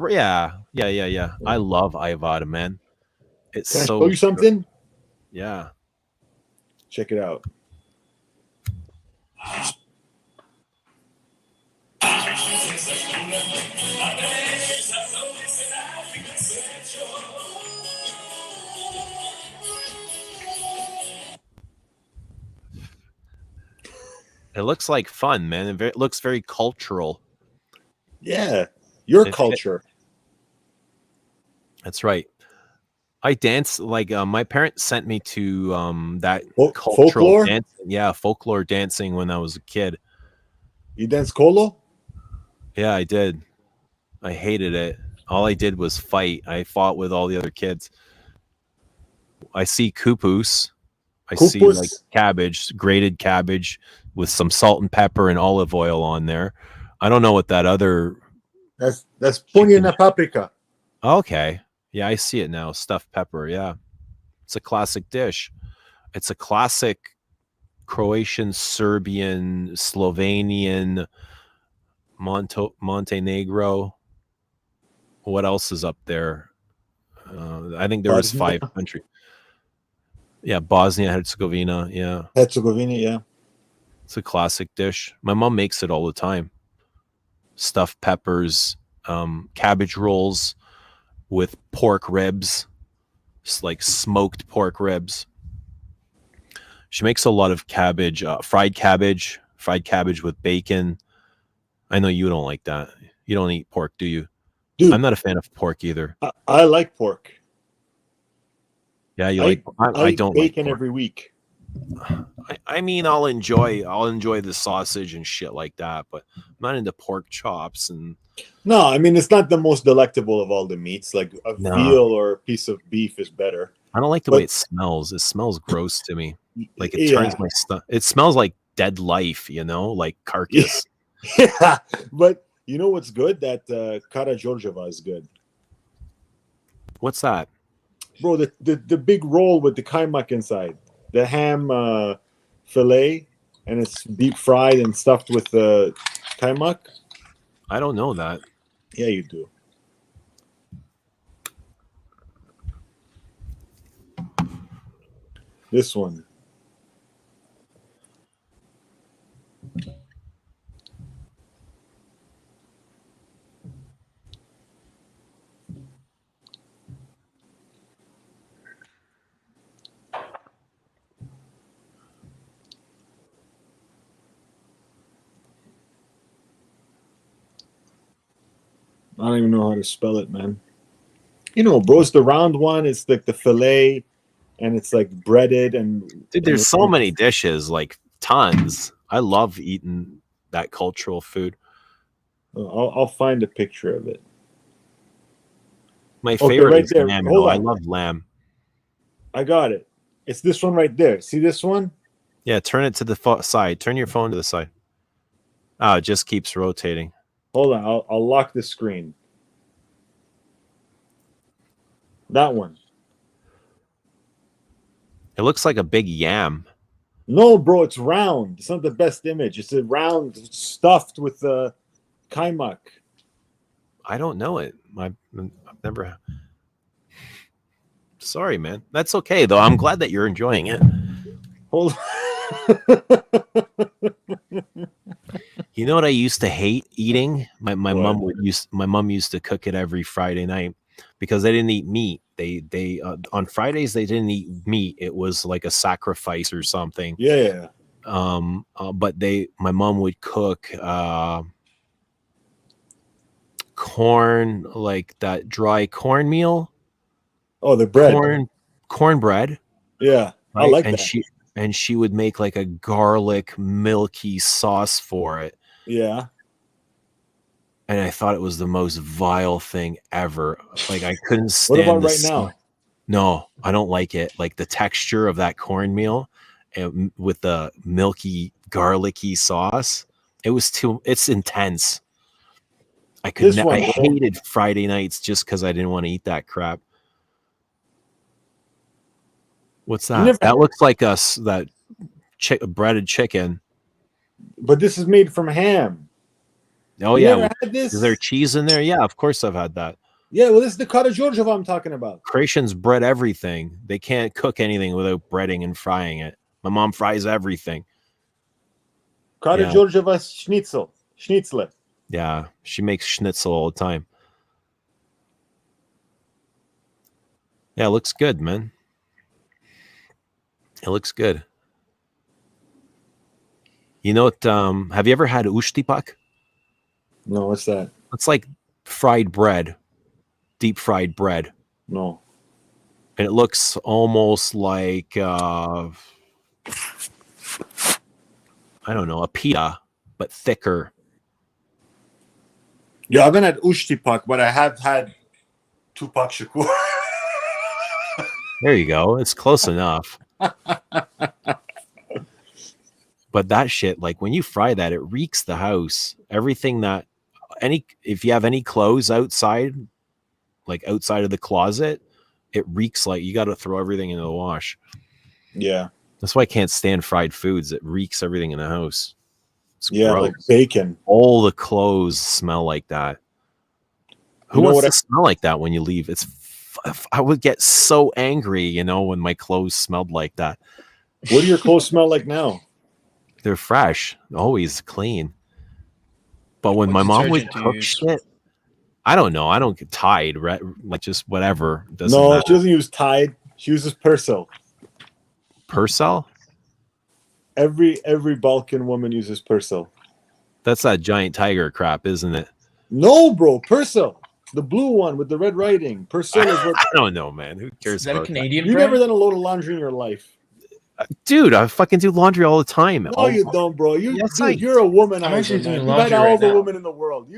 Yeah. I love Ivod, man. It's Can I so show you something? good. Yeah. Check it out. It looks like fun, man. It looks very cultural. Yeah, your culture. That's right. I dance like my parents sent me to that cultural Folklore? dancing. Yeah, folklore dancing when I was a kid. You dance colo? Yeah, I did. I hated it. All I did was fight. I fought with all the other kids. I see kupus. I see like cabbage, grated cabbage with some salt and pepper and olive oil on there. I don't know what that other. That's punya na paprika. Okay. Yeah, I see it now. Stuffed pepper. Yeah. It's a classic dish. It's a classic Croatian, Serbian, Slovenian, Montenegro. What else is up there? I think there was 5 countries. Yeah, Bosnia, Herzegovina. Yeah. Herzegovina, yeah. It's a classic dish. My mom makes it all the time. Stuffed peppers, cabbage rolls with pork ribs, just like smoked pork ribs. She makes a lot of cabbage, fried cabbage with bacon. I know you don't like that. You don't eat pork, do you? Dude, I'm not a fan of pork either. I like pork. Yeah, you like. I don't like bacon every week. I mean, I'll enjoy the sausage and shit like that, but I'm not into pork chops and. No, I mean it's not the most delectable of all the meats. Like a veal or a piece of beef is better. I don't like the way it smells. It smells gross to me. Like it turns my stuff. It smells like dead life, like carcass. Yeah, but you know what's good? That Kara Georgieva is good. What's that? Bro, the big roll with the kaimak inside. The ham fillet, and it's deep fried and stuffed with the kaimak. I don't know that. Yeah, you do. This one. I don't even know how to spell it, man. Bro, it's the round one. It's like the fillet, and it's like breaded and. Dude, there's so many dishes, like tons. I love eating that cultural food. I'll find a picture of it. My favorite is lamb. I love lamb. I got it. It's this one right there. See this one? Yeah, turn it to the side. Turn your phone to the side. Oh, it just keeps rotating. Hold on. I'll lock the screen. That one. It looks like a big yam. No, bro, it's round. It's not the best image. It's a round stuffed with kaimak. I don't know it. I've never. Sorry, man. That's okay, though. I'm glad that you're enjoying it. Hold You know what I used to hate eating? My mom used to cook it every Friday night because they didn't eat meat. They on Fridays they didn't eat meat. It was like a sacrifice or something. Yeah. But my mom would cook corn, like that dry cornmeal, Oh, the bread. cornbread. Yeah, I Right? like And that. she would make like a garlic milky sauce for it. Yeah. And I thought it was the most vile thing ever. Like I couldn't What stand about the right smell. now? No, I don't like it. Like the texture of that cornmeal and with the milky garlicky sauce, it's intense. I This I one, bro. hated Friday nights just because I didn't want to eat that crap. What's You that? never- That looks like that breaded chicken. But this is made from ham. Oh You yeah, never had this? is there cheese in there? Yeah, of course I've had that. Yeah, well, this is the cottage Georgia I'm talking about. Croatians bread everything. They can't cook anything without breading and frying it. My mom fries everything. Cottage Yeah. Georgia was Schnitzle. Yeah, she makes schnitzel all the time. Yeah, it looks good, man. It looks good. You know what? Have you ever had ushtipak? No, what's that? It's like fried bread, deep fried bread. No. And it looks almost like I don't know, a pita, but thicker. Yeah, I haven't had ushtipak, but I have had Tupac Shakur. There you go. It's close enough. But that shit, like when you fry that, it reeks the house. Everything that if you have any clothes outside, like outside of the closet, it reeks like you got to throw everything into the wash. Yeah. That's why I can't stand fried foods. It reeks everything in the house. It's Yeah, gross. like bacon. All the clothes smell like that. Who wants to smell like that when you leave? I would get so angry, when my clothes smelled like that. What do your clothes smell like now? They're fresh, always clean. But when my mom would cook shit, I don't know. I don't get Tide, right? Like just whatever. Doesn't No, matter. she doesn't use Tide. She uses Persil. Persil? Every Balkan woman uses Persil. That's that giant tiger crap, isn't it? No, bro, Persil. The blue one with the red writing. Persil is what. I don't know, man. Who cares? Is that a Canadian You've brand? never done a load of laundry in your life. Dude, I fucking do laundry all the time. No, you don't, bro. Yes, You're a womanizer, I'm actually man. doing You've laundry had all right the now. women in the world.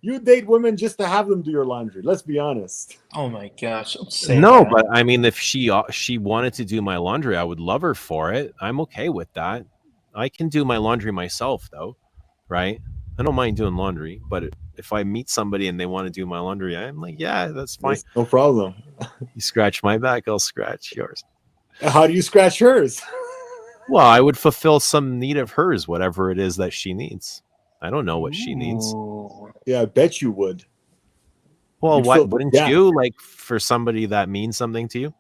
You date women just to have them do your laundry. Let's be honest. Oh my gosh! Don't say No, that. but I mean, if she wanted to do my laundry, I would love her for it. I'm okay with that. I can do my laundry myself, though, right? I don't mind doing laundry, but if I meet somebody and they want to do my laundry, I'm like, yeah, that's fine. That's no problem. You scratch my back, I'll scratch yours. How do you scratch hers? Well, I would fulfill some need of hers, whatever it is that she needs. I don't know what she needs. Ooh. Yeah, I bet you would. Well, You'd what feel- wouldn't yeah. you like for somebody that means something to you?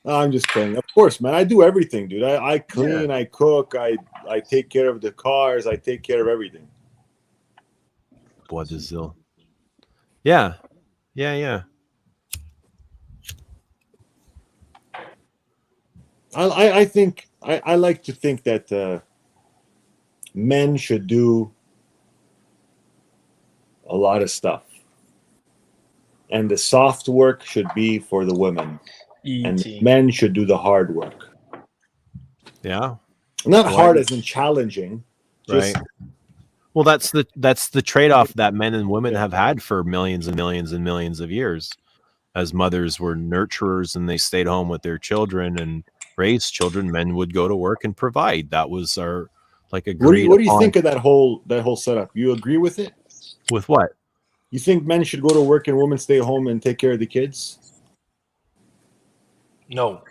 I'm just kidding. Of course, man. I do everything, dude. I clean, I cook, I take care of the cars, I take care of everything. Brazil. Yeah. I think I like to think that men should do a lot of stuff, and the soft work should be for the women, and E.T. men should do the hard work. Yeah. Not Right. hard as in challenging, just Right. Well, that's the trade-off that men and women have had for millions and millions and millions of years. As mothers were nurturers and they stayed home with their children and raised children, men would go to work and provide. That was our agreed What do you upon. think of that whole setup? You agree with it? With what? You think men should go to work and women stay home and take care of the kids? No.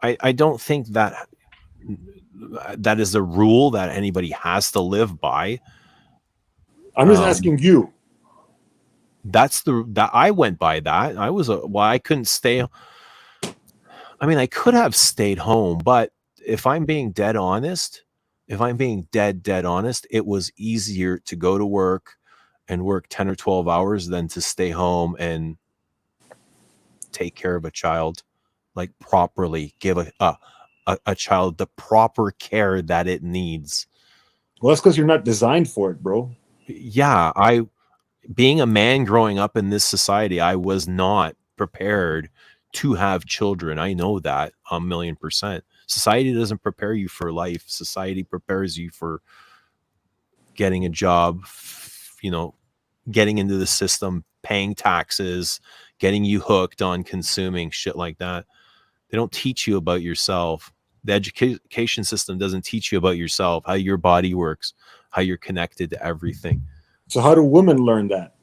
I don't think that is a rule that anybody has to live by. I'm just asking you. That I went by that. I couldn't stay. I mean, I could have stayed home, but if I'm being dead honest, it was easier to go to work and work 10 or 12 hours than to stay home and take care of a child, like properly give a a child the proper care that it needs. Well, that's because you're not designed for it, bro. Yeah, being a man growing up in this society, I was not prepared to have children. I know that 1,000,000%. Society doesn't prepare you for life. Society prepares you for getting a job, getting into the system, paying taxes, getting you hooked on consuming shit like that. They don't teach you about yourself. The education system doesn't teach you about yourself, how your body works, how you're connected to everything. So how do women learn that?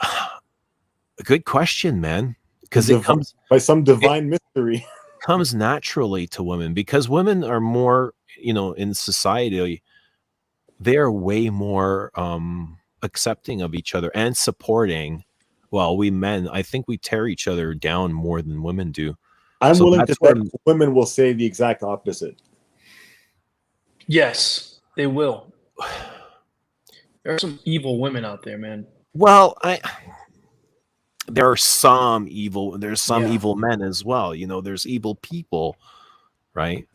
A good question, man. Because it comes by some divine mystery. Comes naturally to women, because women are more, in society, they're way more accepting of each other and supporting. Well, we men, I think we tear each other down more than women do. I'm So willing to that's bet when- women will say the exact opposite. Yes, they will. There are some evil women out there, man. Well, there's some evil Yeah. evil men as well. There's evil people, right?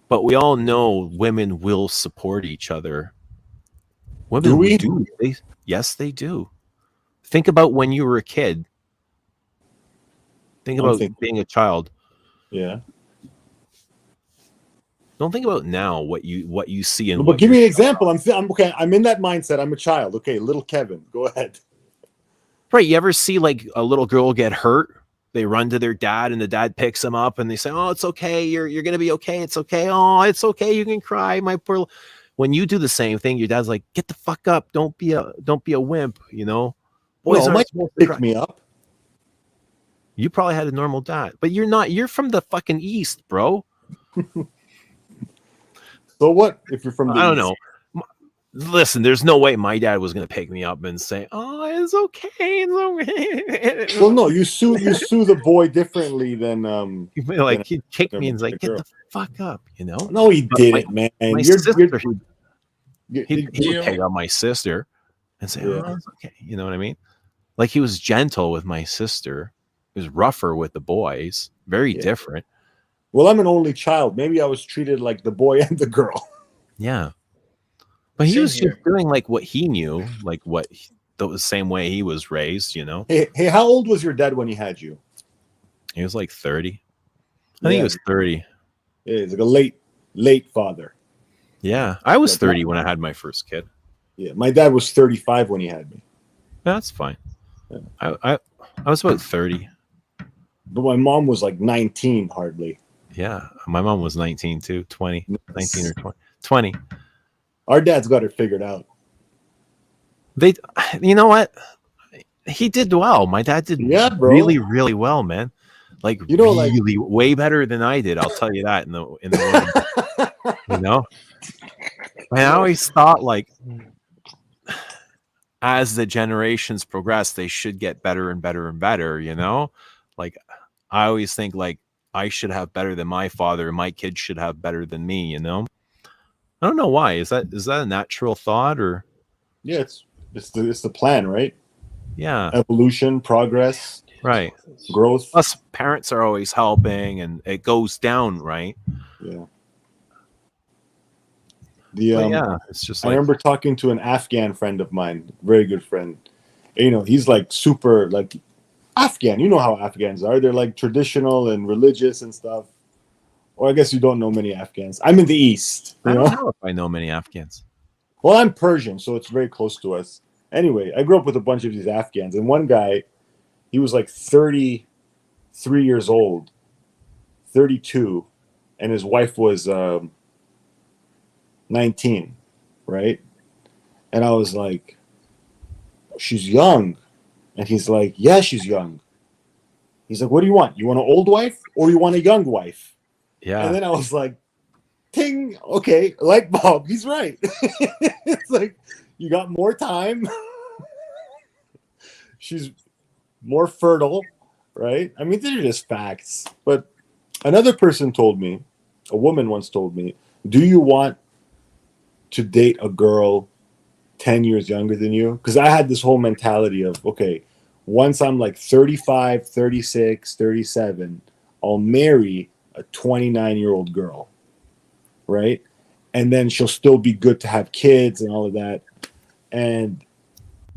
But we all know women will support each other. Women Do we? do. Yes, they do. Think about when you were a kid. Think about being a child. Yeah. Don't think about now what you see and. But give me an example. I'm okay. I'm in that mindset. I'm a child. Okay, little Kevin, go ahead. Right. You ever see like a little girl get hurt? They run to their dad, and the dad picks them up, and they say, "Oh, it's okay. You're gonna be okay. It's okay. Oh, it's okay. You can cry, my poor." When you do the same thing, your dad's like, "Get the fuck up. Don't be a wimp." Boys No, aren't Mike supposed to pick cry. me up. You probably had a normal dad, but you're not. You're from the fucking East, bro. So what if you're from the I don't East? know. Listen, there's no way my dad was gonna pick me up and say, "Oh, it's okay, it's okay." Well, no, you sue the boy differently than Like he'd kick me and than he's like, "Get the fuck up," No, he But didn't, man. My You're sister, you- he you- would pick up my sister and say, Yeah. "Oh, it's okay." You know what I mean? Like he was gentle with my sister. He was rougher with the boys. Very Yeah. different. well, I'm an only child. Maybe I was treated like the boy and the girl. Yeah. But he Same was here. just doing like what he knew, like the same way he was raised, Hey, how old was your dad when he had you? He was like 30. I think he Yeah. was 30. Yeah, he's like a late father. Yeah. I was Like 30 when I had my first kid. Yeah, my dad was 35 when he had me. That's fine. Yeah. I was about 30. But my mom was like 19 hardly. Yeah. My mom was 19 too, 20, 19 or 20. 20. Our dad's got it figured out. You know what? He did well. My dad did really, really well, man. Like really way better than I did. I'll tell you that in the I always thought like as the generations progress, they should get better and better and better, Like I always think like I should have better than my father, and my kids should have better than me, I don't know why. Is that a natural thought or? Yeah, it's the plan, right? Yeah. Evolution, progress, right. Growth. Plus, parents are always helping, and it goes down, right? Yeah. It's just. I remember talking to an Afghan friend of mine, very good friend. He's like super like Afghan. You know how Afghans are. They're like traditional and religious and stuff. Or I guess you don't know many Afghans. I'm in the East. I don't know if I know many Afghans. Well, I'm Persian, so it's very close to us. Anyway, I grew up with a bunch of these Afghans, and one guy, he was like 33 years old, 32, and his wife was 19, right? And I was like, she's young. And he's like, yeah, she's young. He's like, what do you want? You want an old wife or you want a young wife? Yeah. And then I was like, ting, okay, light bulb. He's right. It's like, you got more time. She's more fertile, right? I mean, these are just facts. But another person told me, a woman once told me, do you want to date a girl 10 years younger than you? Because I had this whole mentality of, okay, once I'm like 35, 36, 37, I'll marry a 29-year-old girl, right? And then she'll still be good to have kids and all of that. And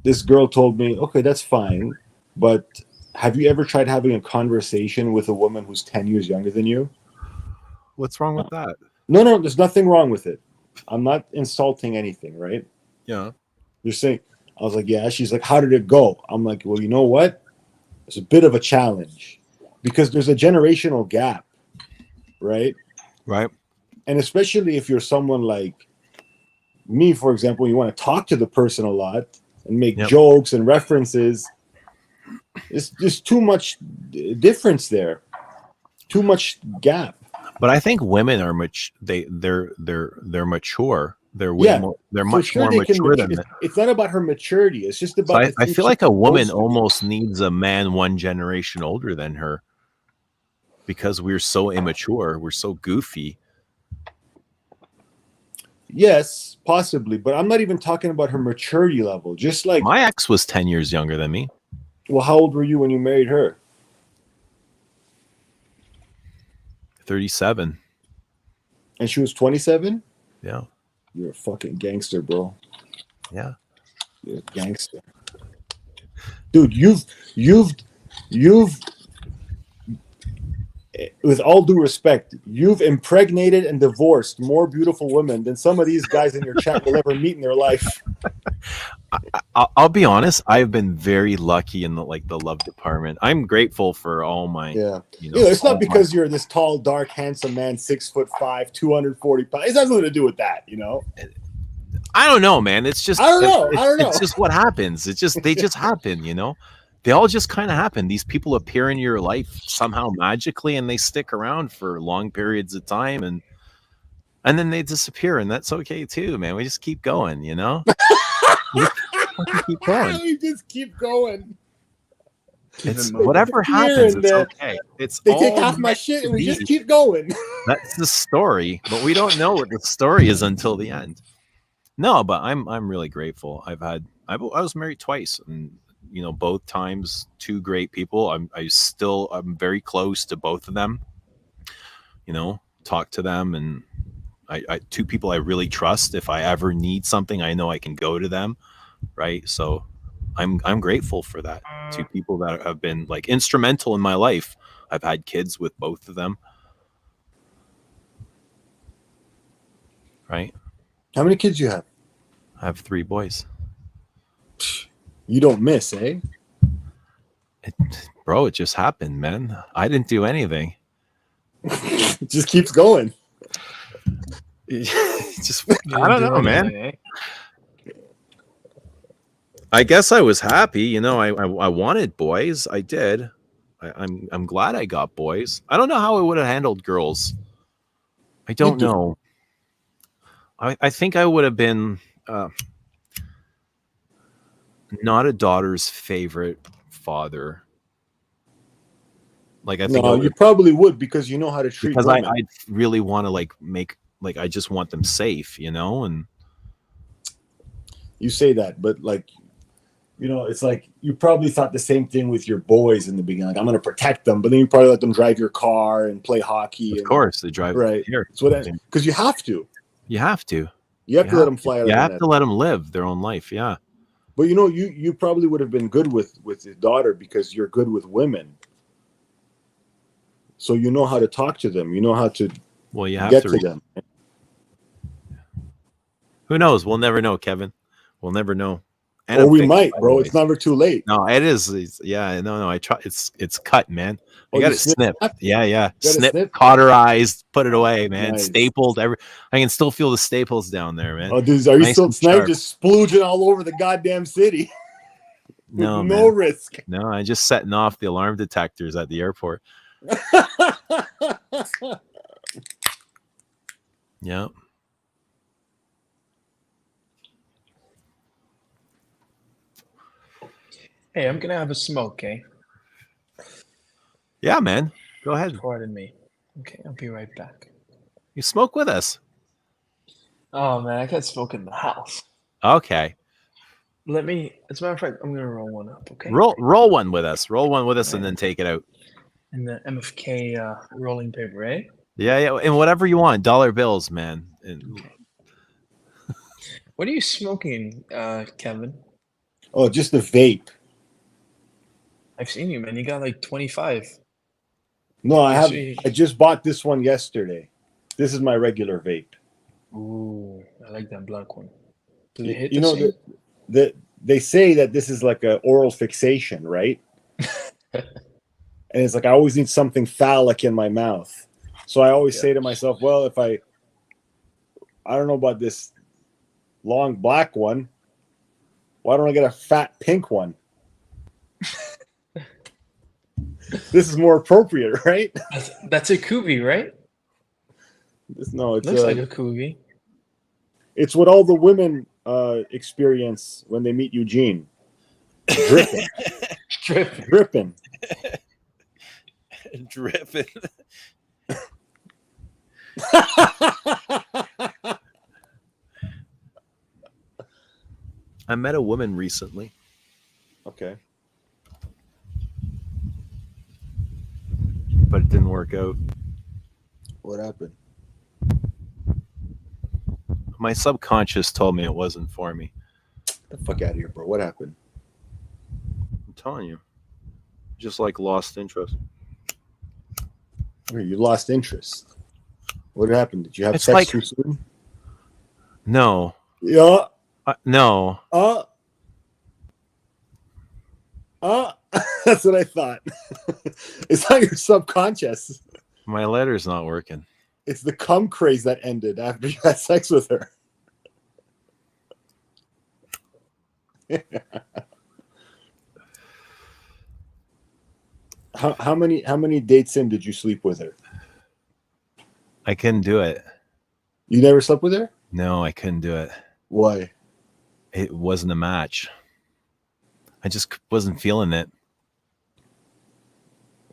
this girl told me, okay, that's fine, but have you ever tried having a conversation with a woman who's 10 years younger than you? What's wrong with that? No, there's nothing wrong with it. I'm not insulting anything, right? Yeah. You're saying, I was like, yeah. She's like, how did it go? I'm like, well, you know what? It's a bit of a challenge because there's a generational gap, right? Right. And especially if you're someone like me, for example, you want to talk to the person a lot and make jokes and references. It's just too much difference there, too much gap. But I think women are they're mature. They're way more. They're much more mature than that. It's not about her maturity. It's just about. So I feel like a woman almost needs a man one generation older than her because we're so immature. We're so goofy. Yes, possibly, but I'm not even talking about her maturity level. Just like my ex was 10 years younger than me. Well, how old were you when you married her? 37. And she was 27? Yeah. You're a fucking gangster, bro. Yeah. You're a gangster. Dude, you've with all due respect, you've impregnated and divorced more beautiful women than some of these guys in your chat will ever meet in their life. I'll be honest. I've been very lucky in the love department. I'm grateful for all my. It's not because you're this tall, dark, handsome man, 6'5", 240 pounds. It has nothing to do with that, you know. I don't know, man. It's just I don't know. It's just what happens. They just happen, you know. They all just kind of happen. These people appear in your life somehow magically, and they stick around for long periods of time, and then they disappear, and that's okay too, man. We just keep going, you know. We keep going. We just keep going. It's whatever happens. It's okay. They take half my shit, and we just keep going. That's the story, but we don't know what the story is until the end. No, but I'm really grateful. I was married twice, and you know, both times, two great people. I'm very close to both of them. You know, talk to them, and I two people I really trust. If I ever need something, I know I can go to them, right? So I'm grateful for that. Two people that have been like instrumental in my life. I've had kids with both of them. Right? How many kids you have? I have 3 boys. You don't miss, eh? Bro, it just happened, man. I didn't do anything. It just keeps going. I don't know, man. I guess I was happy. You know, I wanted boys. I did. I'm glad I got boys. I don't know how I would have handled girls. I don't know. I think I would have been not a daughter's favorite father. Like I think you probably would because you know how to treat because women. I really want to I just want them safe, you know. And you say that, but like, you know, it's like you probably thought the same thing with your boys in the beginning. Like, I'm going to protect them, but then you probably let them drive your car and play hockey. Of course, they drive right here. That's what because you have to. You have to. You have to let them fly out. You have to let them live their own life. Yeah. But you know, you probably would have been good with your daughter because you're good with women. So you know how to talk to them. You know how to you have get to to them. Who knows? We'll never know, Kevin. We'll never know. Or we might, bro. It's never too late. No, it is. No. I try. It's cut, man. You got it snipped. Yeah. Snip, cauterized, put it away, man. Nice. Stapled. I can still feel the staples down there, man. Oh, dude, are you still snipe just splooging all over the goddamn city? No, no risk. No, I just setting off the alarm detectors at the airport. Yeah. Hey, I'm gonna have a smoke, eh? Yeah, man. Go ahead. Pardon me. Okay, I'll be right back. You smoke with us. Oh man, I can't smoke in the house. Okay. As a matter of fact, I'm gonna roll one up. Okay. Roll one with us. Roll one with us, and then take it out. in the MFK rolling paper, eh? Yeah, yeah, and whatever you want, dollar bills, man. And What are you smoking, Kevin? Oh, just a vape. I've seen you, man. You got like 25. No, I Yes, have. we- I just bought this one yesterday. This is my regular vape. Ooh, I like that black one. Do they hit You the know same? they say that this is like a oral fixation, right? And it's like I always need something phallic in my mouth. So I always say to myself, well, if I don't know about this long black one, why don't I get a fat pink one? This is more appropriate, right? That's a Kubi, right? No, it's Looks like a Kubi. it's what all the women experience when they meet Eugene. Dripping, Dripping. dripping. dripping. I met a woman recently. Okay. But it didn't work out. What happened? My subconscious told me it wasn't for me. Get the fuck out of here, bro. What happened? I'm telling you. Just like lost interest. You lost interest. What happened? Did you have It's sex like- too soon? No. Yeah. No. That's what I thought. It's not your subconscious. My letter's not working. It's the cum craze that ended after you had sex with her. How many dates in did you sleep with her? I couldn't do it. You never slept with her? No, I couldn't do it. Why? It wasn't a match. I just wasn't feeling it.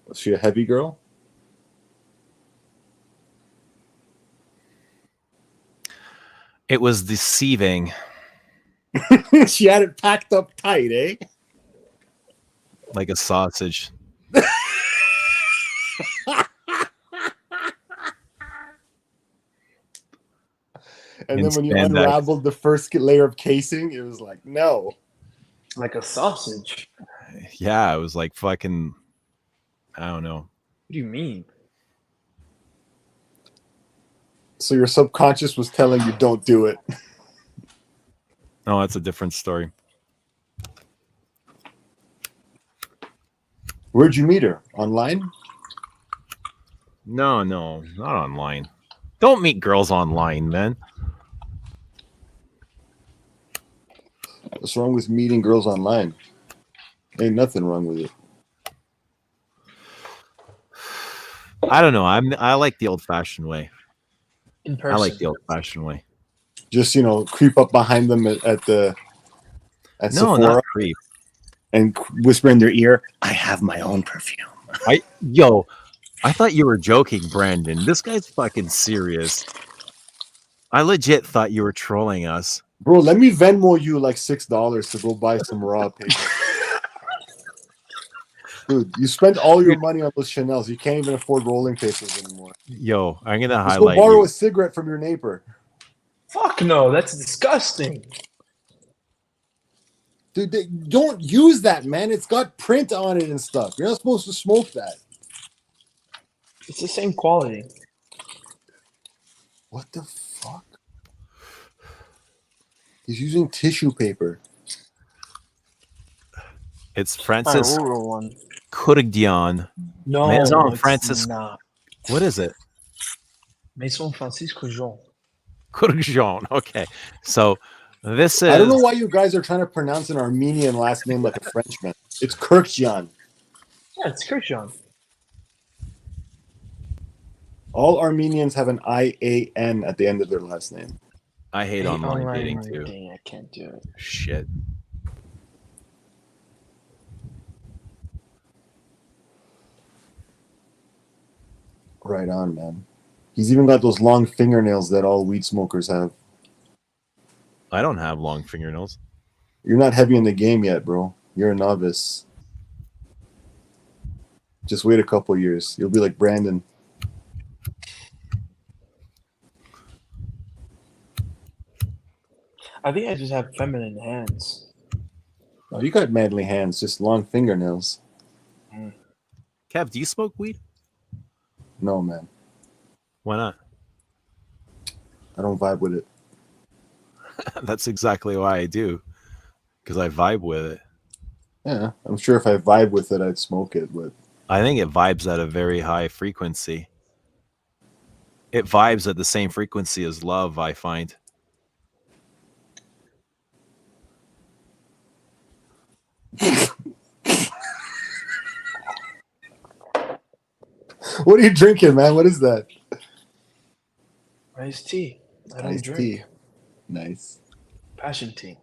Was she a heavy girl? It was deceiving. She had it packed up tight, eh? Like a sausage. And In then when you spandex. unraveled the first layer of casing, it was like, no. Like a sausage. Yeah, it was like fucking, I don't know. What do you mean? So your subconscious was telling you don't do it. No, that's a different story. Where'd you meet her? Online? No, not online. Don't meet girls online, man. What's wrong with meeting girls online? Ain't nothing wrong with it. I don't know. I like the old-fashioned way. In person. I like the old-fashioned way. Just, creep up behind them at No, Sephora not creep. and whisper in their ear, I have my own perfume. I thought you were joking, Brandon. This guy's fucking serious. I legit thought you were trolling us. Bro, let me Venmo you like $6 to go buy some raw paper. Dude, you spent all your money on those Chanels. You can't even afford rolling papers anymore. Yo, I'm gonna Let's go highlight borrow you. a cigarette from your neighbor. Fuck no, that's disgusting. Dude, don't use that, man. It's got print on it and stuff. You're not supposed to smoke that. It's the same quality. What the fuck? He's using tissue paper. It's Francis one. Courdion. No, Maison it's Francis- not. What is it? Maison Francisco Jean. Courdion. Okay. So this is I don't know why you guys are trying to pronounce an Armenian last name like a Frenchman. It's Kirkjian. Yeah, it's Kirkjian. All Armenians have an IAN at the end of their last name. I hate online dating too. dating, I can't do it. Shit. Right on, man. He's even got those long fingernails that all weed smokers have. I don't have long fingernails. You're not heavy in the game yet, bro. You're a novice. Just wait a couple years. You'll be like Brandon. I think I just have feminine hands. Oh, you got manly hands, just long fingernails. Kev, do you smoke weed? No, man. Why not? I don't vibe with it. That's exactly why I do, because I vibe with it. Yeah, I'm sure if I vibe with it, I'd smoke it. But I think it vibes at a very high frequency. It vibes at the same frequency as love, I find. what are you drinking, man? What is that? Iced tea. I don't Iced drink. tea. Nice. Passion tea.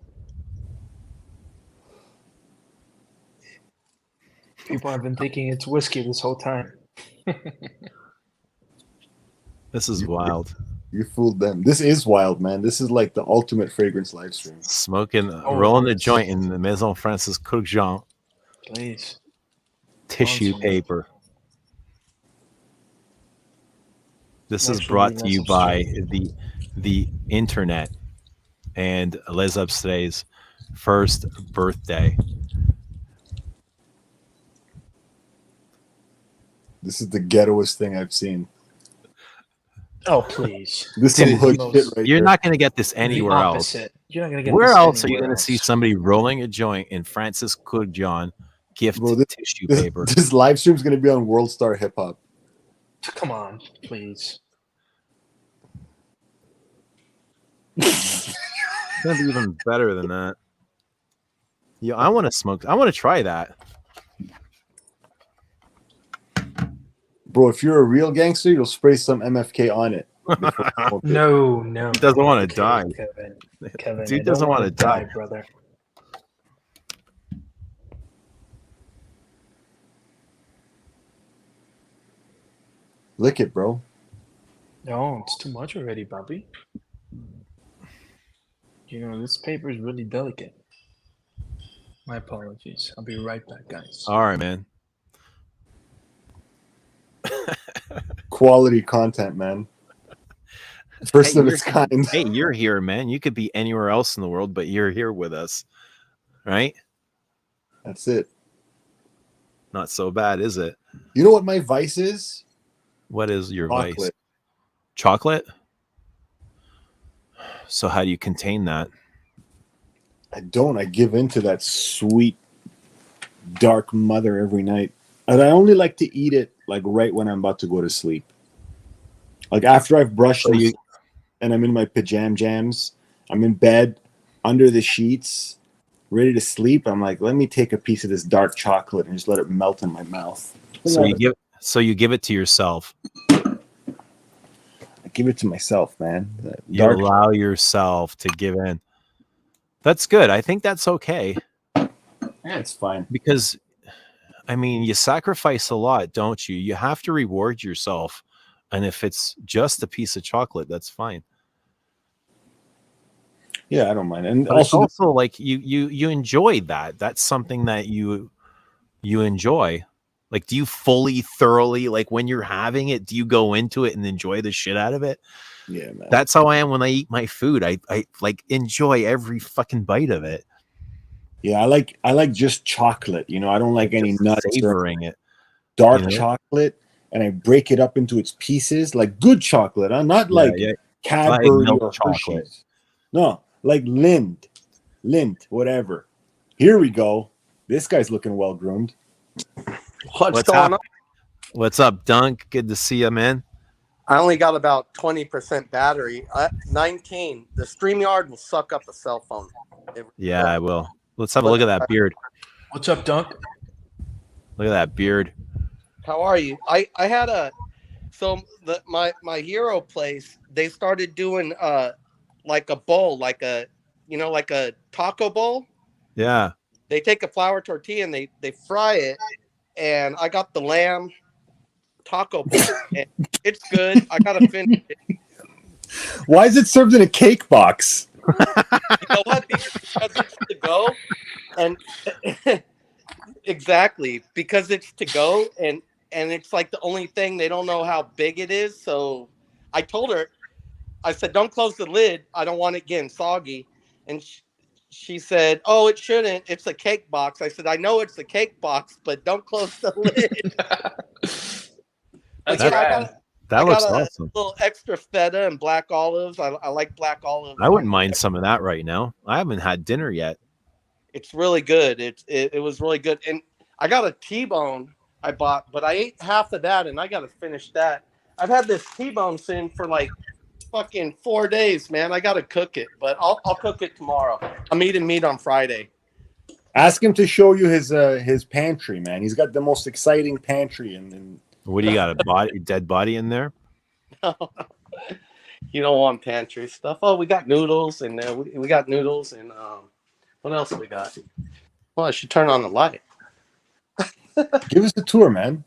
People have been thinking it's whiskey this whole time. This is wild. You fooled them. This is wild, man. This is like the ultimate fragrance live stream. Smoking, Oh, rolling a yes. joint in the Maison Francis Courjean Please. tissue Awesome. paper. This is Naturally brought to you by necessary. the internet and Les Abstraits' first birthday. This is the ghettoest thing I've seen. Oh, please. This is some Dude, hood most- shit right You're there. not going to get this anywhere the else. opposite. You're not gonna get Where this else are you anywhere going to see else. somebody rolling a joint in Francis Courjean gift Bro, this- tissue This, paper? this live stream is going to be on World Star Hip Hop. Come on, please. It's going to be even better than that. Yeah, I want to smoke. I want to try that. Bro, if you're a real gangster, you'll spray some MFK on it. No, no. He doesn't want to Okay, die. Kevin, Dude I doesn't don't wanna wanna die. brother. Lick it, bro. No, it's too much already, Bobby. You know, this paper is really delicate. My apologies. I'll be right back, guys. All right, man. Quality content, man. First Hey, of you're- its kind. Hey, you're here, man. You could be anywhere else in the world, but you're here with us, right? That's it. Not so bad, is it? You know what my vice is? What is your vice? Chocolate. Chocolate? So how do you contain that? I don't. I give in to that sweet, dark mother every night. And I only like to eat it like right when I'm about to go to sleep. Like after I've brushed So you- and I'm in my jams, I'm in bed, under the sheets, ready to sleep. I'm like, let me take a piece of this dark chocolate and just let it melt in my mouth. So you give it to yourself. I give it to myself, man. That You dark allow yourself to give in. That's good. I think that's okay yeah, it's fine. because, I mean, you sacrifice a lot, don't you? You have to reward yourself, and if it's just a piece of chocolate, that's fine. Yeah, I don't mind. And But it's also, also like you enjoy that. That's something that you enjoy. Like, do you fully, thoroughly, like when you're having it, do you go into it and enjoy the shit out of it? yeah, man. That's how I am when I eat my food. I like enjoy every fucking bite of it. Yeah, I like just chocolate. You know, I don't like any Just nuts or savoring it. dark you know? chocolate, and I break it up into its pieces, like good chocolate, huh? Not like yeah. Cadbury milk or chocolate. Hershey's. No, like Lind, whatever. Here we go. This guy's looking well groomed. What's What's going up? What's up, Dunk? Good to see you, man. on? I only got about 20% battery. 19. The StreamYard will suck up a cell phone. Yeah, I will. Let's have a look at that beard. What's up, Dunk? Look at that beard. How are you? I had a my hero place. They started doing like a bowl, like a like a taco bowl. Yeah. They take a flour tortilla and they fry it. And I got the lamb taco bowl. And it's good. I gotta finish it. Why is it served in a cake box? You know what? Because it's to go, and exactly because it's to go, and and it's like the only thing. They don't know how big it is. So I told her, I said, don't close the lid. I don't want it getting soggy. And she said, oh, it shouldn't. It's a cake box. I said, I know it's a cake box, but don't close the lid. That's yeah, rad. That I looks got a awesome. little extra feta and black olives. I like black olives. I wouldn't mind some of that right now. I haven't had dinner yet. It's really good. It was really good. And I got a T-bone I bought, but I ate half of that, and I got to finish that. I've had this T-bone sitting for like fucking 4 days, man. I got to cook it, but I'll cook it tomorrow. I'm eating meat on Friday. Ask him to show you his pantry, man. He's got the most exciting pantry. And What do you got? A dead body in there? You don't want pantry stuff. Oh, we got noodles in there. We got noodles and what else we got? Well, I should turn on the light. give us a tour, man.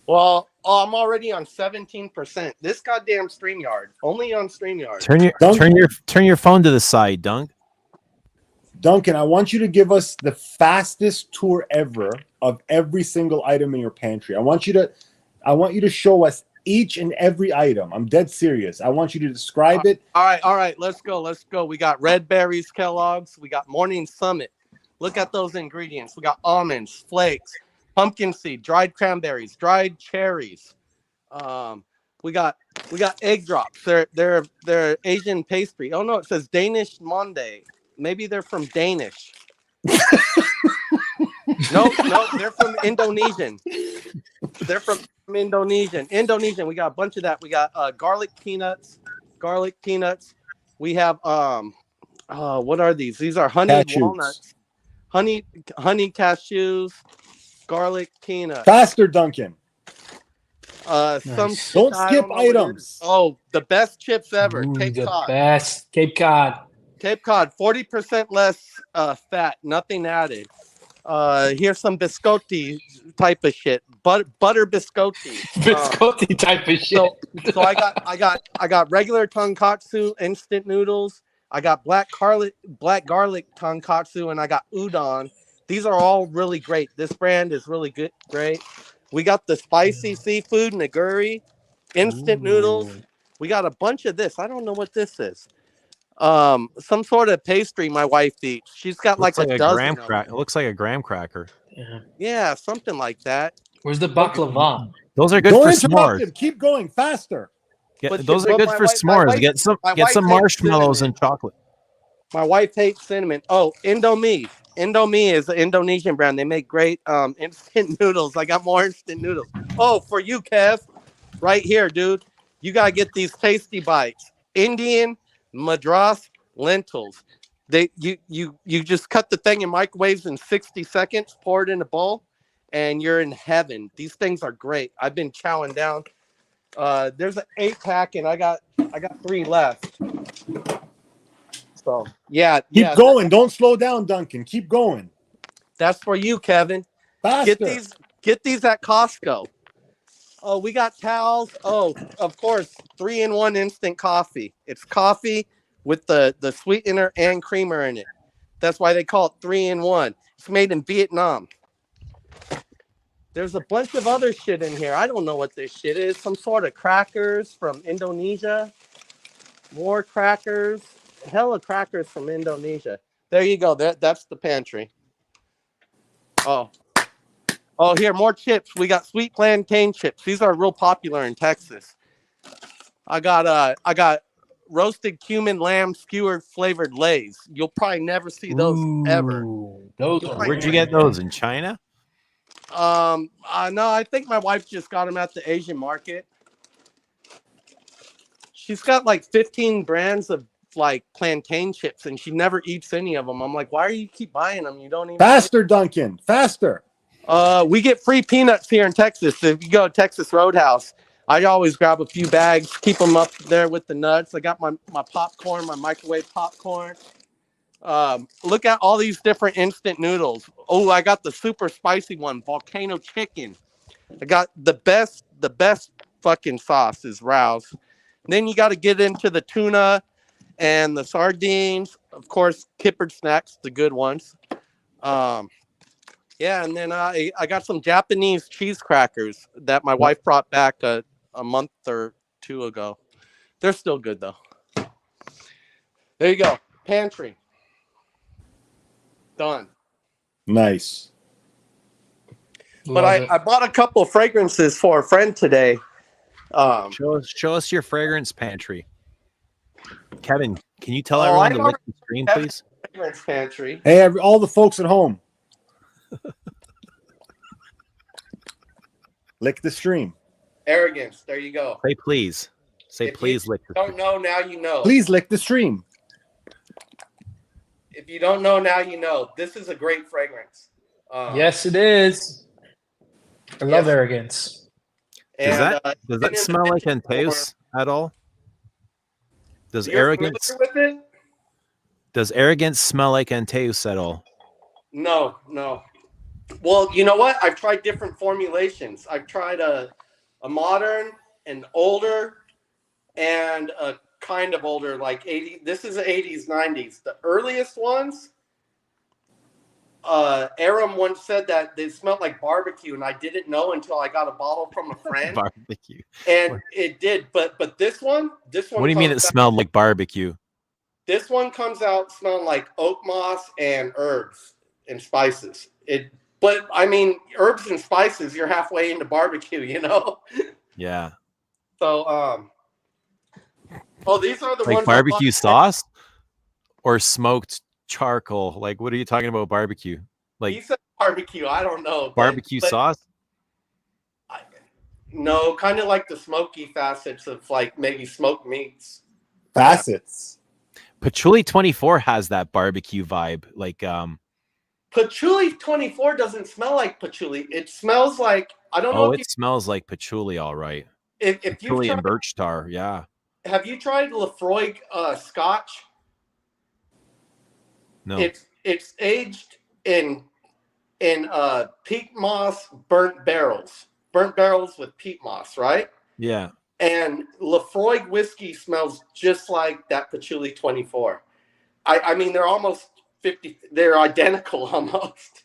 Well, I'm already on 17%. This goddamn StreamYard. Only on StreamYard. Turn your phone to the side, Dunk. Duncan, I want you to give us the fastest tour ever of every single item in your pantry. I want you to show us each and every item. I'm dead serious. I want you to describe it. All right. Let's go. We got red berries, Kellogg's. We got Morning Summit. Look at those ingredients. We got almonds, flakes, pumpkin seed, dried cranberries, dried cherries. We got egg drops. They're Asian pastry. Oh no, it says Danish Monday. Maybe they're from Danish. No, they're from Indonesian. They're from Indonesian. We got a bunch of that. We got garlic peanuts. We have what are these? These are honey walnuts, honey cashews, garlic peanuts. Faster, Duncan. Some Don't skip items. Oh, the best chips ever. Ooh, Cape the Cod. best. Cape Cod. 40% less fat, nothing added. Here's some biscotti type of shit. Butter biscotti. Biscotti type of shit. So I got regular tonkatsu instant noodles. I got black garlic tonkatsu, and I got udon. These are all really great. This brand is really good, great. We got the spicy seafood nigiri, instant noodles. We got a bunch of this. I don't know what this is. Some sort of pastry my wife eats. She's got like a dozen graham cracker. It looks like a graham cracker. Yeah, something like that. Where's the baklava? Those are good Don't for interrupt s'mores. him. Keep going faster. Those are good for s'mores. Get some marshmallows and chocolate. My wife hates cinnamon. Oh, Indomie. Indomie is an Indonesian brand. They make great instant noodles. I got more instant noodles. Oh, for you, Kev, right here, dude. You gotta get these tasty bites. Indian Madras lentils. You just cut the thing in microwaves in 60 seconds, pour it in a bowl, and you're in heaven. These things are great. I've been chowing down. There's an 8-pack, and I got 3 left. So keep going. Don't slow down, Duncan. Keep going. That's for you, Kevin. Faster. Get these at Costco. Oh, we got towels. Oh, of course, 3-in-1 instant coffee. It's coffee with the sweetener and creamer in it. That's why they call it 3-in-1. It's made in Vietnam. There's a bunch of other shit in here. I don't know what this shit is. Some sort of crackers from Indonesia. More crackers. Hella crackers from Indonesia. There you go. That's the pantry. Oh, here, more chips. We got sweet plantain chips. These are real popular in Texas. I got roasted cumin lamb skewer flavored Lays. You'll probably never see those ever. Where'd you get those? In China? No, I think my wife just got them at the Asian market. She's got like 15 brands of like plantain chips, and she never eats any of them. I'm like, why do you keep buying them? You don't even. Faster, Duncan. Faster. We get free peanuts here in Texas. If you go to Texas Roadhouse, I always grab a few bags, keep them up there with the nuts. I got my popcorn, my microwave popcorn. Look at all these different instant noodles. Oh, I got the super spicy one, volcano chicken. I got the best fucking sauce is Rouse. Then you got to get into the tuna and the sardines. Of course, Kippered snacks, the good ones. Yeah, and then I got some Japanese cheese crackers that my wife brought back a month or two ago. They're still good though. There you go. Pantry. Done. Nice. But Love it. I bought a couple fragrances for a friend today. Show us your fragrance pantry. Kevin, can you tell Oh, everyone I've to lick the stream, already- please? Fragrance pantry. Hey, all the folks at home, lick the stream. Arrogance. There you go. Say please. Say If please you lick the don't know, now you know. Please lick the stream. If you don't know, now you know. This is a great fragrance. Yes, it is. I love Yes. arrogance. Does that been in does that the smell like vintage Antaeus at all? Does You're arrogance familiar with it? does arrogance smell like Antaeus at all? No. Well, you know what? I've tried different formulations. I've tried a modern, an older, and a kind of older, like 80. This is the 80s, 90s. The earliest ones, Aram once said that they smelled like barbecue, and I didn't know until I got a bottle from a friend, Barbecue. and it did. But this one. What do you mean it comes out- smelled like barbecue? This one comes out smelling like oak moss and herbs and spices. But I mean, herbs and spices, you're halfway into barbecue, you know? Yeah. So, oh, these are the Like ones. barbecue sauce or smoked charcoal? Like, what are you talking about barbecue? He Like said barbecue. I don't know. barbecue sauce? No, kind of like the smoky facets of like maybe smoked meats. Facets. Patchouli 24 has that barbecue vibe. Like, Patchouli 24 doesn't smell like patchouli. It smells like, I don't know oh, if it smells like patchouli, all right. you've Patchouli and tried, birch tar, yeah. have you tried Lefroy Scotch? No. It's aged in peat moss burnt barrels with peat moss, right? Yeah. And Lefroy whiskey smells just like that patchouli 24. I mean, they're almost 50. They're identical almost.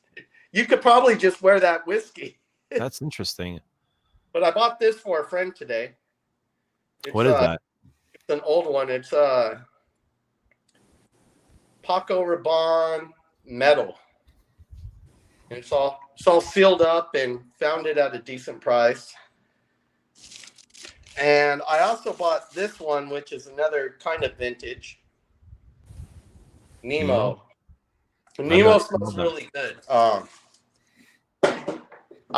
You could probably just wear that whiskey. That's interesting. But I bought this for a friend today. What is that? It's an old one. It's Paco Rabanne metal. And it's all sealed up and found it at a decent price. And I also bought this one, which is another kind of vintage. Nemo. Nemo smells really good. I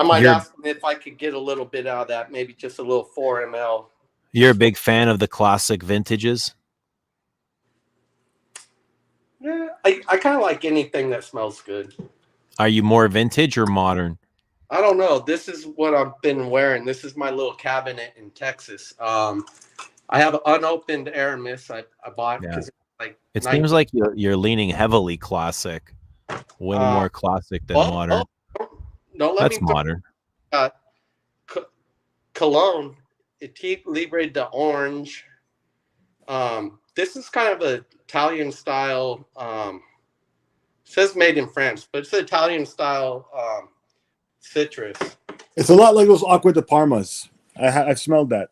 might ask him if I could get a little bit out of that, maybe just a little 4 ml. You're a big fan of the classic vintages? Yeah, I kind of like anything that smells good. Are you more vintage or modern? I don't know. This is what I've been wearing. This is my little cabinet in Texas. I have an unopened Aramis I bought because it seems like you're leaning heavily classic, way more classic than modern. That's modern. Cologne, Etique Libre d'Orange. This is kind of an Italian style. Says made in France, but it's an Italian style citrus. It's a lot like those Aqua de Parmas. I've smelled that.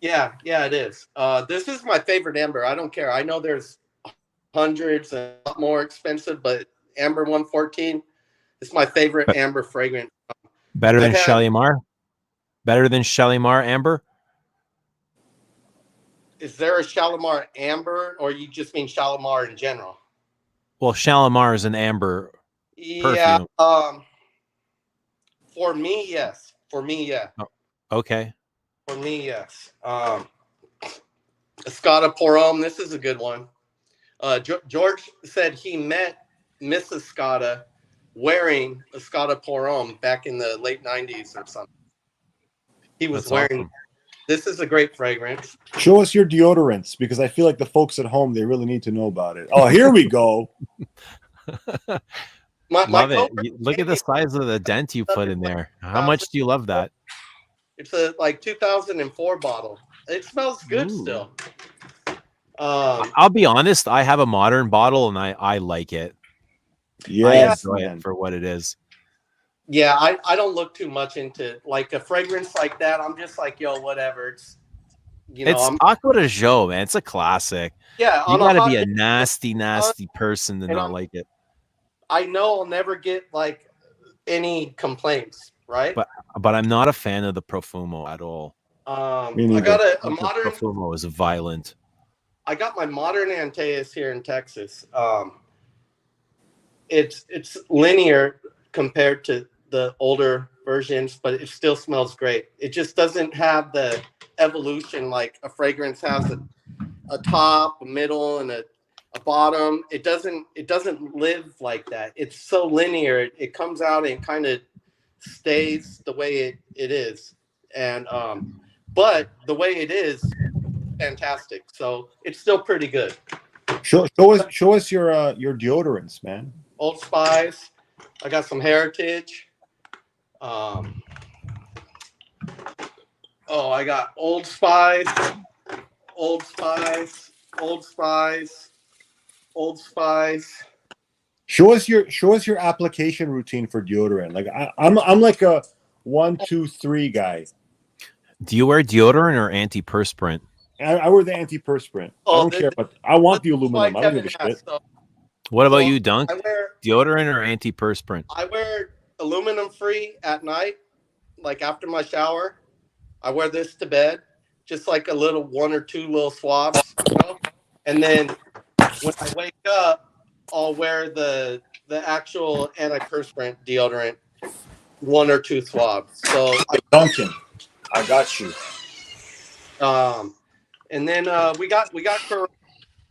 Yeah, it is. This is my favorite amber. I don't care. I know there's hundreds and a lot more expensive, but Amber 114 is my favorite amber fragrance. Better than Shalimar? Better than Shalimar amber? Is there a Shalimar amber, or you just mean Shalimar in general? Well, Shalimar is an amber perfume. Yeah. For me, yes. For me, yeah. Oh, okay. For me, yes. Escada Porom. This is a good one. George said he met Miss Escada wearing Escada Porom back in the late 90s or something. He was wearing. Awesome. This is a great fragrance. Show us your deodorants, because I feel like the folks at home, they really need to know about it. Oh, here we go. Love it. Look at the size of the dent you put in there. How much do you love that? It's a 2004 bottle. It smells good still. I'll be honest. I have a modern bottle and I like it. Yes, I enjoy it for what it is. Yeah, I don't look too much into like a fragrance like that. I'm just like, yo, whatever. It's It's I'm Aqua de Joe, man. It's a classic. yeah You on a got to hot be a day, nasty, nasty person to and not like it. I know I'll never get like any complaints, right? But I'm not a fan of the Profumo at all. Me I neither. got a The modern. Profumo is violent. I got my modern Antaeus here in Texas. It's linear compared to the older versions, but it still smells great. It just doesn't have the evolution like a fragrance has a top, a middle, and a bottom. It doesn't live like that. It's so linear. It comes out and kind of stays the way it is. And but the way it is, fantastic. So it's still pretty good. Show us your deodorants, man. Old Spice. I got some Heritage. I got Old Spice, Old Spice, Old Spice, Old Spice. Show us your application routine for deodorant. Like I'm like a 1, 2, 3 guy. Do you wear deodorant or antiperspirant? I wear the antiperspirant. I don't care, but I want the aluminum. I don't give a shit. What about you, Dunk? I wear Deodorant or antiperspirant? I wear aluminum free at night, like after my shower. I wear this to bed, just like a little 1 or 2 little swabs, and then when I wake up, I'll wear the actual antiperspirant deodorant, 1 or 2 swabs. So Duncan, I got you. And then we got for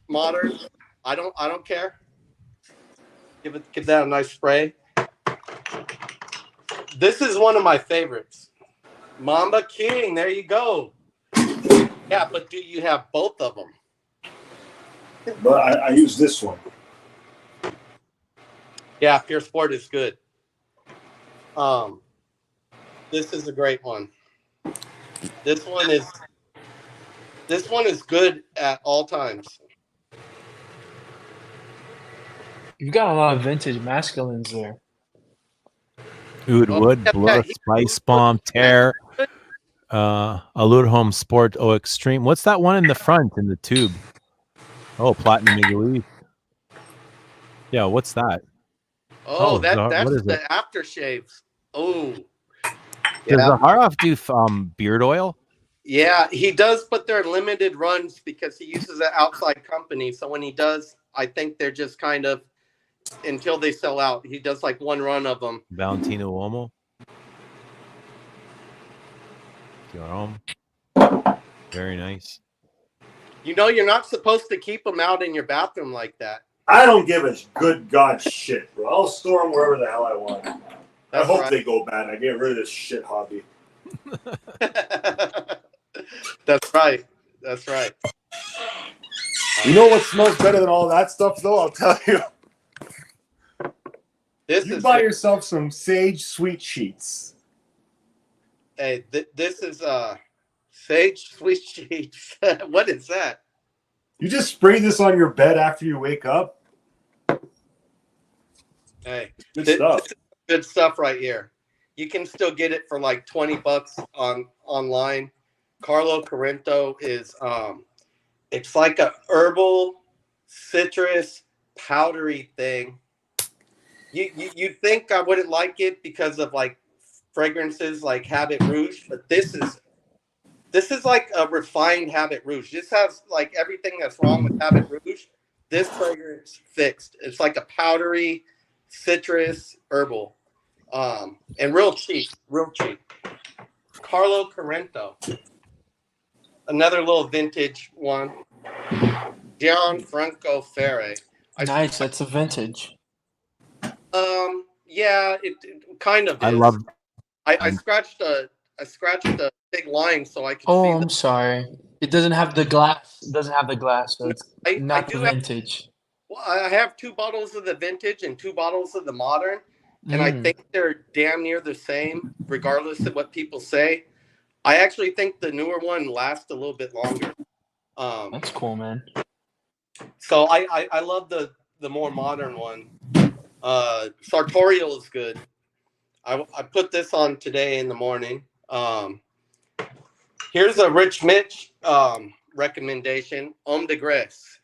modern. I don't care. Give that a nice spray. This is one of my favorites. Mamba King, there you go. Yeah, but do you have both of them? But I use this one. Yeah, Pure Sport is good. This is a great one. This one is good at all times. You've got a lot of vintage masculines there. Oud Wood, yeah, Blur, Spice Bomb, Tear, Allure Home Sport, Extreme. What's that one in the front in the tube? Oh, Platinum Eagle East. Yeah, what's that? Oh, what that's is the it? aftershaves. Oh, Does yeah. Zaharoff do beard oil? Yeah, he does, but they're limited runs because he uses an outside company. So when he does, I think they're just kind of until they sell out. He does like 1 run of them. Valentino Uomo. Your home. Very nice. You're not supposed to keep them out in your bathroom like that. I don't give a good god shit, bro. I'll store them wherever the hell I want. I hope they go bad. I get rid of this shit hobby. That's right. That's right. You know what smells better than all that stuff, though? I'll tell you. You buy yourself some Sage Sweet Sheets. Hey, this is Sage Sweet Sheets. What is that? You just spray this on your bed after you wake up. Hey, Good stuff. Good stuff right here. You can still get it for like $20 online. Carlo Corrento is it's like a herbal citrus powdery thing. You'd think I wouldn't like it because of like fragrances like Habit Rouge, but this is like a refined Habit Rouge. This has like everything that's wrong with Habit Rouge. This fragrance fixed. It's like a powdery citrus herbal, and real cheap. Carlo Corrento, another little vintage one. Gianfranco Ferre. Nice, that's a vintage. Yeah, it kind of is. I love. I scratched a big line so I could Oh, see. I'm sorry. It doesn't have the glass. It doesn't have the glass, so it's I not the do have- vintage. Well, I have 2 bottles of the vintage and 2 bottles of the modern, and I think they're damn near the same, regardless of what people say. I actually think the newer one lasts a little bit longer. That's cool, man. So I love the more modern one. Sartorial is good. I put this on today in the morning. Here's a Rich Mitch recommendation, Homme de Grace.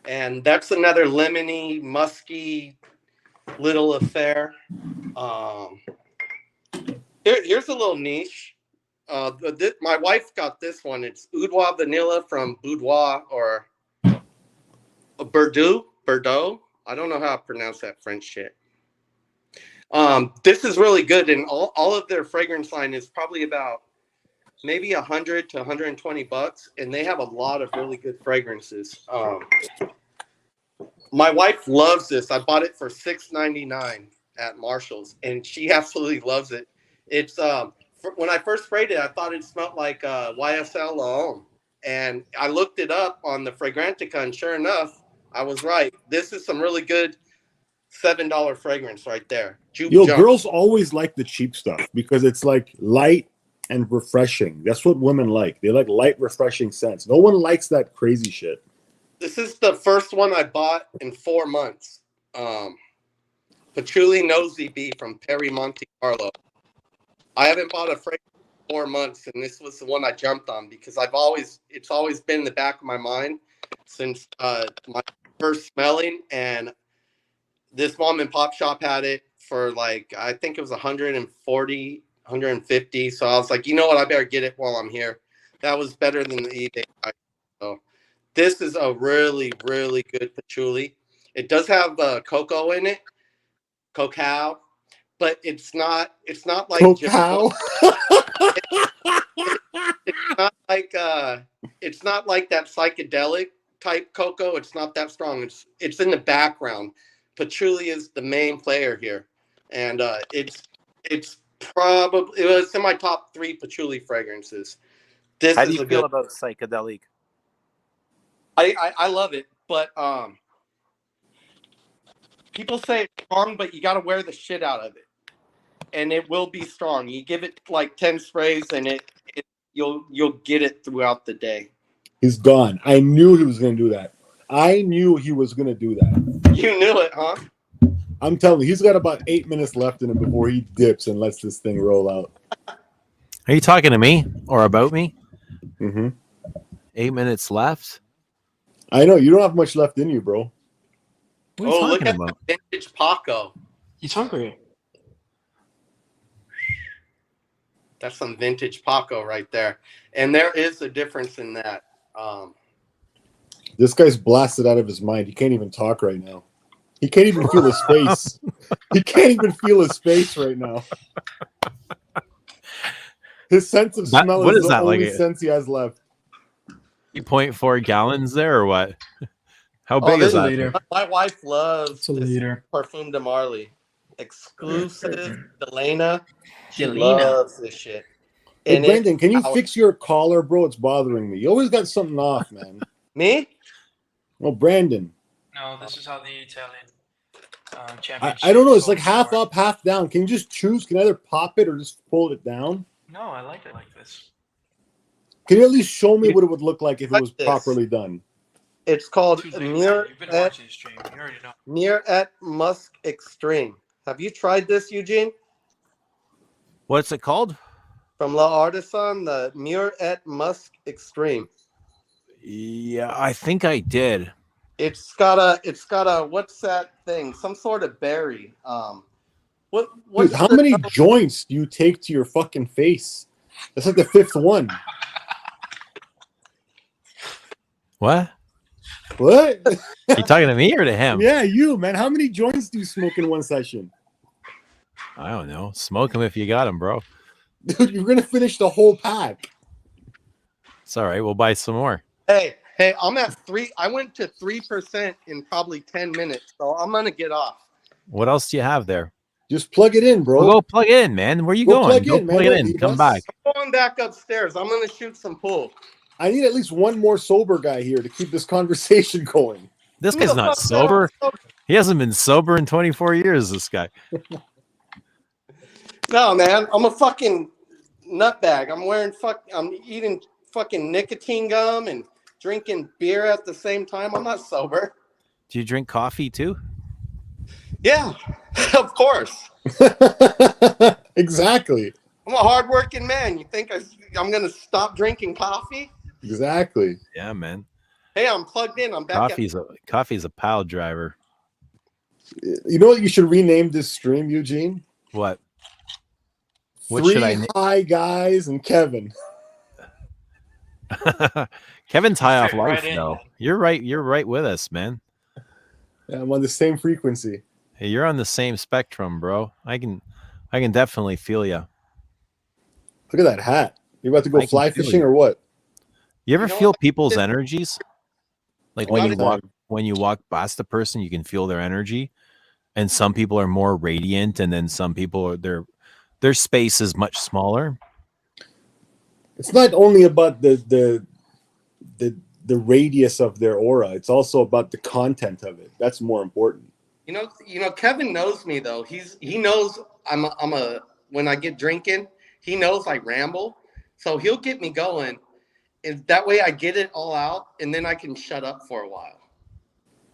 And that's another lemony, musky little affair. Here's a little niche. My wife got this one. It's Boudoir Vanilla from Boudoir or Bordeaux. I don't know how to pronounce that French shit. This is really good, and all of their fragrance line is probably about maybe $100 to $120, and they have a lot of really good fragrances. My wife loves this. I bought it for $6.99 at Marshall's, and she absolutely loves it. It's when I first sprayed it, I thought it smelled like YSL L'Homme, and I looked it up on the Fragrantica, and sure enough, I was right. This is some really good $7 fragrance right there. Yo, girls always like the cheap stuff because it's like light and refreshing. That's what women like. They like light, refreshing scents. No one likes that crazy shit. This is the first one I bought in 4 months. Patchouli Nosy Bee from Perry Monte Carlo. I haven't bought a fragrance in 4 months, and this was the one I jumped on because it's always been in the back of my mind since my first smelling, and this mom and pop shop had it for like, I think it was 140, 150. So I was like, you know what? I better get it while I'm here. That was better than the eBay price. So this is a really, really good patchouli. It does have cocoa in it, cacao, but it's not like Cacao. It's not like that psychedelic type cocoa. It's not that strong. It's in the background. Patchouli is the main player here, and it's in my top 3 patchouli fragrances. How do you feel about psychedelic? I love it, but people say it's strong, but you got to wear the shit out of it, and it will be strong. You give it like 10 sprays, and you'll get it throughout the day. He's gone. I knew he was going to do that. I knew he was going to do that. You knew it, huh? I'm telling you, he's got about 8 minutes left in him before he dips and lets this thing roll out. Are you talking to me or about me? Mm-hmm. 8 minutes left. I know you don't have much left in you, bro. What are you Look talking at about? the vintage Paco. He's hungry. That's some vintage Paco right there, and there is a difference in that. This guy's blasted out of his mind. He can't even talk right now. He can't even feel his face. He can't even feel his face right now. His sense of smell is the only sense he has left. 3.4 gallons there, or what? How big is that? Liter. My wife loves It's a liter. Perfume de Marly, exclusive Delena. She loves this shit. Hey, And Brandon, can you fix your collar, bro? It's bothering me. You always got something off, man. Me? Well, Brandon. No, this is how the Italian championship. I don't know. It's like half up, half down. Can you just choose? Can you either pop it or just fold it down? No, I like it like this. Can you at least show me what it would look like if it was properly done? It's called You've been watching the stream. You already know. Muret Musk Extreme. Have you tried this, Eugene? What's it called? From La Artisan, the Muret Musk Extreme. Yeah, I think I did. It's got a what's that thing? Some sort of berry. Dude, how many joints do you take to your fucking face? That's like the 5th one. What? What? You talking to me or to him? Yeah, you, man. How many joints do you smoke in one session? I don't know. Smoke them if you got them, bro. Dude, you're gonna finish the whole pack. It's all right. We'll buy some more. Hey, I'm at 3. I went to 3% in probably 10 minutes, so I'm gonna get off. What else do you have there? Just plug it in, bro. Well, go plug it in, man. Where you Go going? plug Go in, plug man. it in. Come back. I'm going back upstairs. I'm gonna shoot some pool. I need at least one more sober guy here to keep this conversation going. This guy's not sober. He hasn't been sober in 24 years, this guy. No, man. I'm a fucking nutbag. I'm eating fucking nicotine gum and drinking beer at the same time. I'm not sober. Do you drink coffee too? Yeah. Of course. Exactly. I'm a hardworking man. You think I'm going to stop drinking coffee? Exactly. Yeah, man. Hey, I'm plugged in. I'm back. Coffee's a pile driver. You know what you should rename this stream, Eugene? What? What Three should I high guys and Kevin. Kevin's high off Fit life, right in. though. You're right. You're right with us, man. Yeah, I'm on the same frequency. Hey, you're on the same spectrum, bro. I can definitely feel you. Look at that hat. You about to go I can fly feel fishing you. or what? You ever know feel what? people's energies? Like All the time. when you walk past a person, you can feel their energy. And some people are more radiant, and then some people are their space is much smaller. It's not only about the radius of their aura. It's also about the content of it. That's more important. You know, Kevin knows me though. He knows I'm a when I get drinking, he knows I ramble. So he'll get me going. And that way I get it all out and then I can shut up for a while.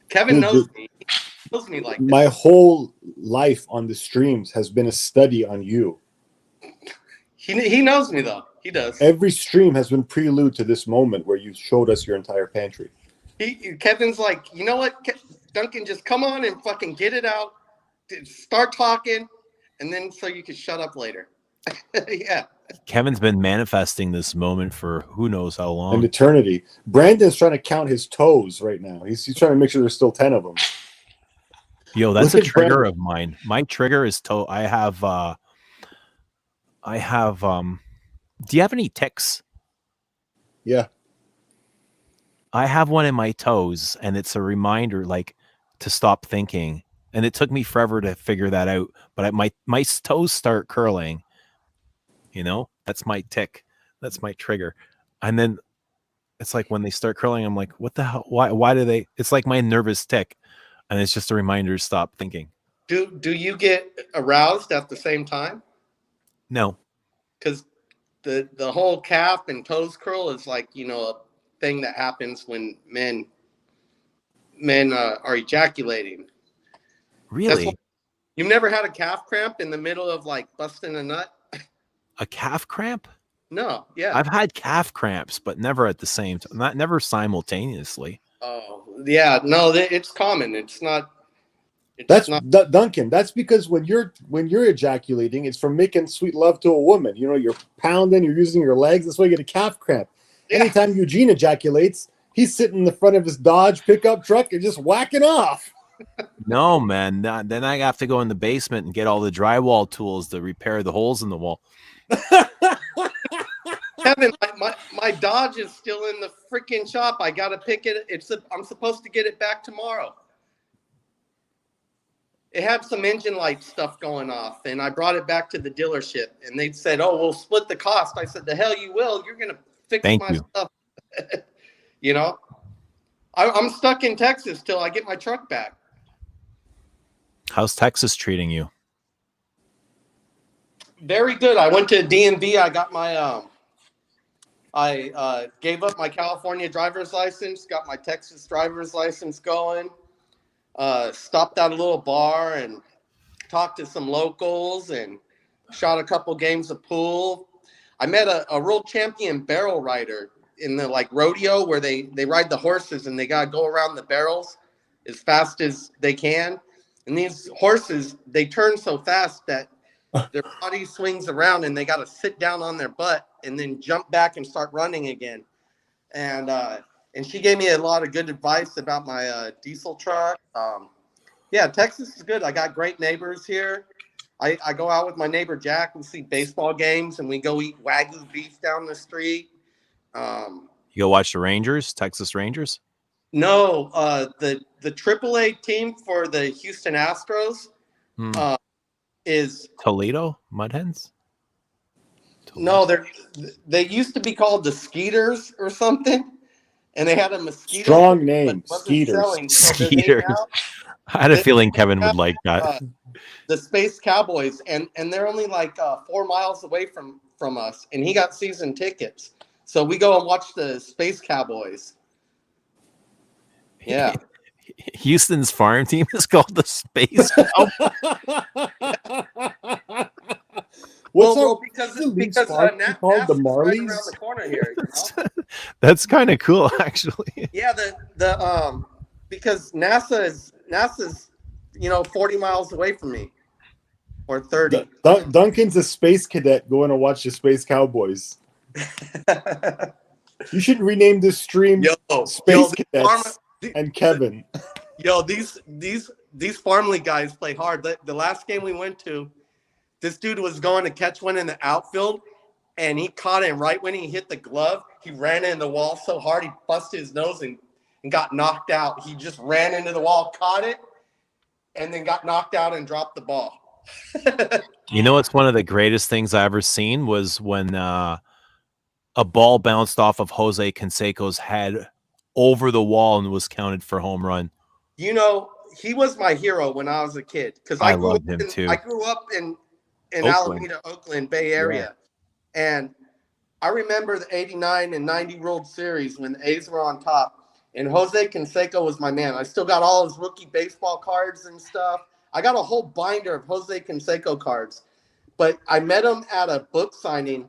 Kevin knows me. He knows me like My this. whole life on the streams has been a study on you. He knows me though. He does. Every stream has been prelude to this moment where you showed us your entire pantry. Kevin's like, you know what, Duncan, just come on and fucking get it out, start talking, and then so you can shut up later. Yeah. Kevin's been manifesting this moment for who knows how long. An eternity. Brandon's trying to count his toes right now. He's trying to make sure there's still 10 of them. Yo, that's Look a at trigger Brandon. of mine. My trigger is toe. I have do you have any ticks? Yeah. I have one in my toes, and it's a reminder like to stop thinking. And it took me forever to figure that out. But my toes start curling. You know, that's my tick. That's my trigger. And then it's like when they start curling, I'm like, what the hell? Why do they? It's like my nervous tick. And it's just a reminder to stop thinking. Do you get aroused at the same time? No. Because the whole calf and toes curl is like, you know, a thing that happens when men are ejaculating. Really? You've never had a calf cramp in the middle of like busting a nut? A calf cramp? No, yeah. I've had calf cramps, but never at the same time. Never simultaneously. Oh, yeah. No, it's common. It's not. Duncan. That's because when you're ejaculating, it's from making sweet love to a woman. You know, you're pounding, you're using your legs. That's why you get a calf cramp. Yeah. Anytime Eugene ejaculates, he's sitting in the front of his Dodge pickup truck and just whacking off. No, man. Then I have to go in the basement and get all the drywall tools to repair the holes in the wall. Kevin, my Dodge is still in the freaking shop. I gotta pick it. I'm supposed to get it back tomorrow. It had some engine light stuff going off, and I brought it back to the dealership, and they said, "Oh, we'll split the cost." I said, "The hell you will! You're gonna fix my stuff." You know, I'm stuck in Texas till I get my truck back. How's Texas treating you? Very good. I went to DMV. I got my I gave up my California driver's license, got my Texas driver's license going. Stopped at a little bar and talked to some locals and shot a couple games of pool. I met a world champion barrel rider in the like rodeo where they ride the horses and they got to go around the barrels as fast as they can. And these horses, they turn so fast that their body swings around and they got to sit down on their butt and then jump back and start running again. And she gave me a lot of good advice about my diesel truck. Yeah, Texas is good. I got great neighbors here. I go out with my neighbor Jack. We see baseball games and we go eat Wagyu beef down the street. You go watch the Rangers, Texas Rangers? No, the AAA team for the Houston Astros is Toledo Mudhens? No, they used to be called the Skeeters or something, and they had a mosquito. Strong name, Skeeters. Skeeters. I had a feeling Kevin would like that. The Space Cowboys, and they're only like 4 miles away from us, and he got season tickets, so we go and watch the Space Cowboys. Yeah, Houston's farm team is called the Space Cowboys. What's bro, our because the Leafs because farm team called? The NASA's right around Marlies? the corner here. You know? That's kind of cool, actually. Yeah, the because NASA's 40 miles away from me, or 30. Duncan's a space cadet going to watch the Space Cowboys. You should rename this stream Space Cadets and Kevin. Yo, these farm league guys play hard. The last game we went to, this dude was going to catch one in the outfield, and he caught it right when he hit the glove. He ran into the wall so hard he busted his nose and got knocked out. He just ran into the wall, caught it, and then got knocked out and dropped the ball. You know what's one of the greatest things I ever seen was when a ball bounced off of Jose Canseco's head over the wall and was counted for home run. You know, he was my hero when I was a kid because I loved him too. I grew up in Oakland. Alameda, Oakland, Bay Area. Yeah. And I remember the 89 and 90 World Series when the A's were on top. And Jose Canseco was my man. I still got all his rookie baseball cards and stuff. I got a whole binder of Jose Canseco cards. But I met him at a book signing.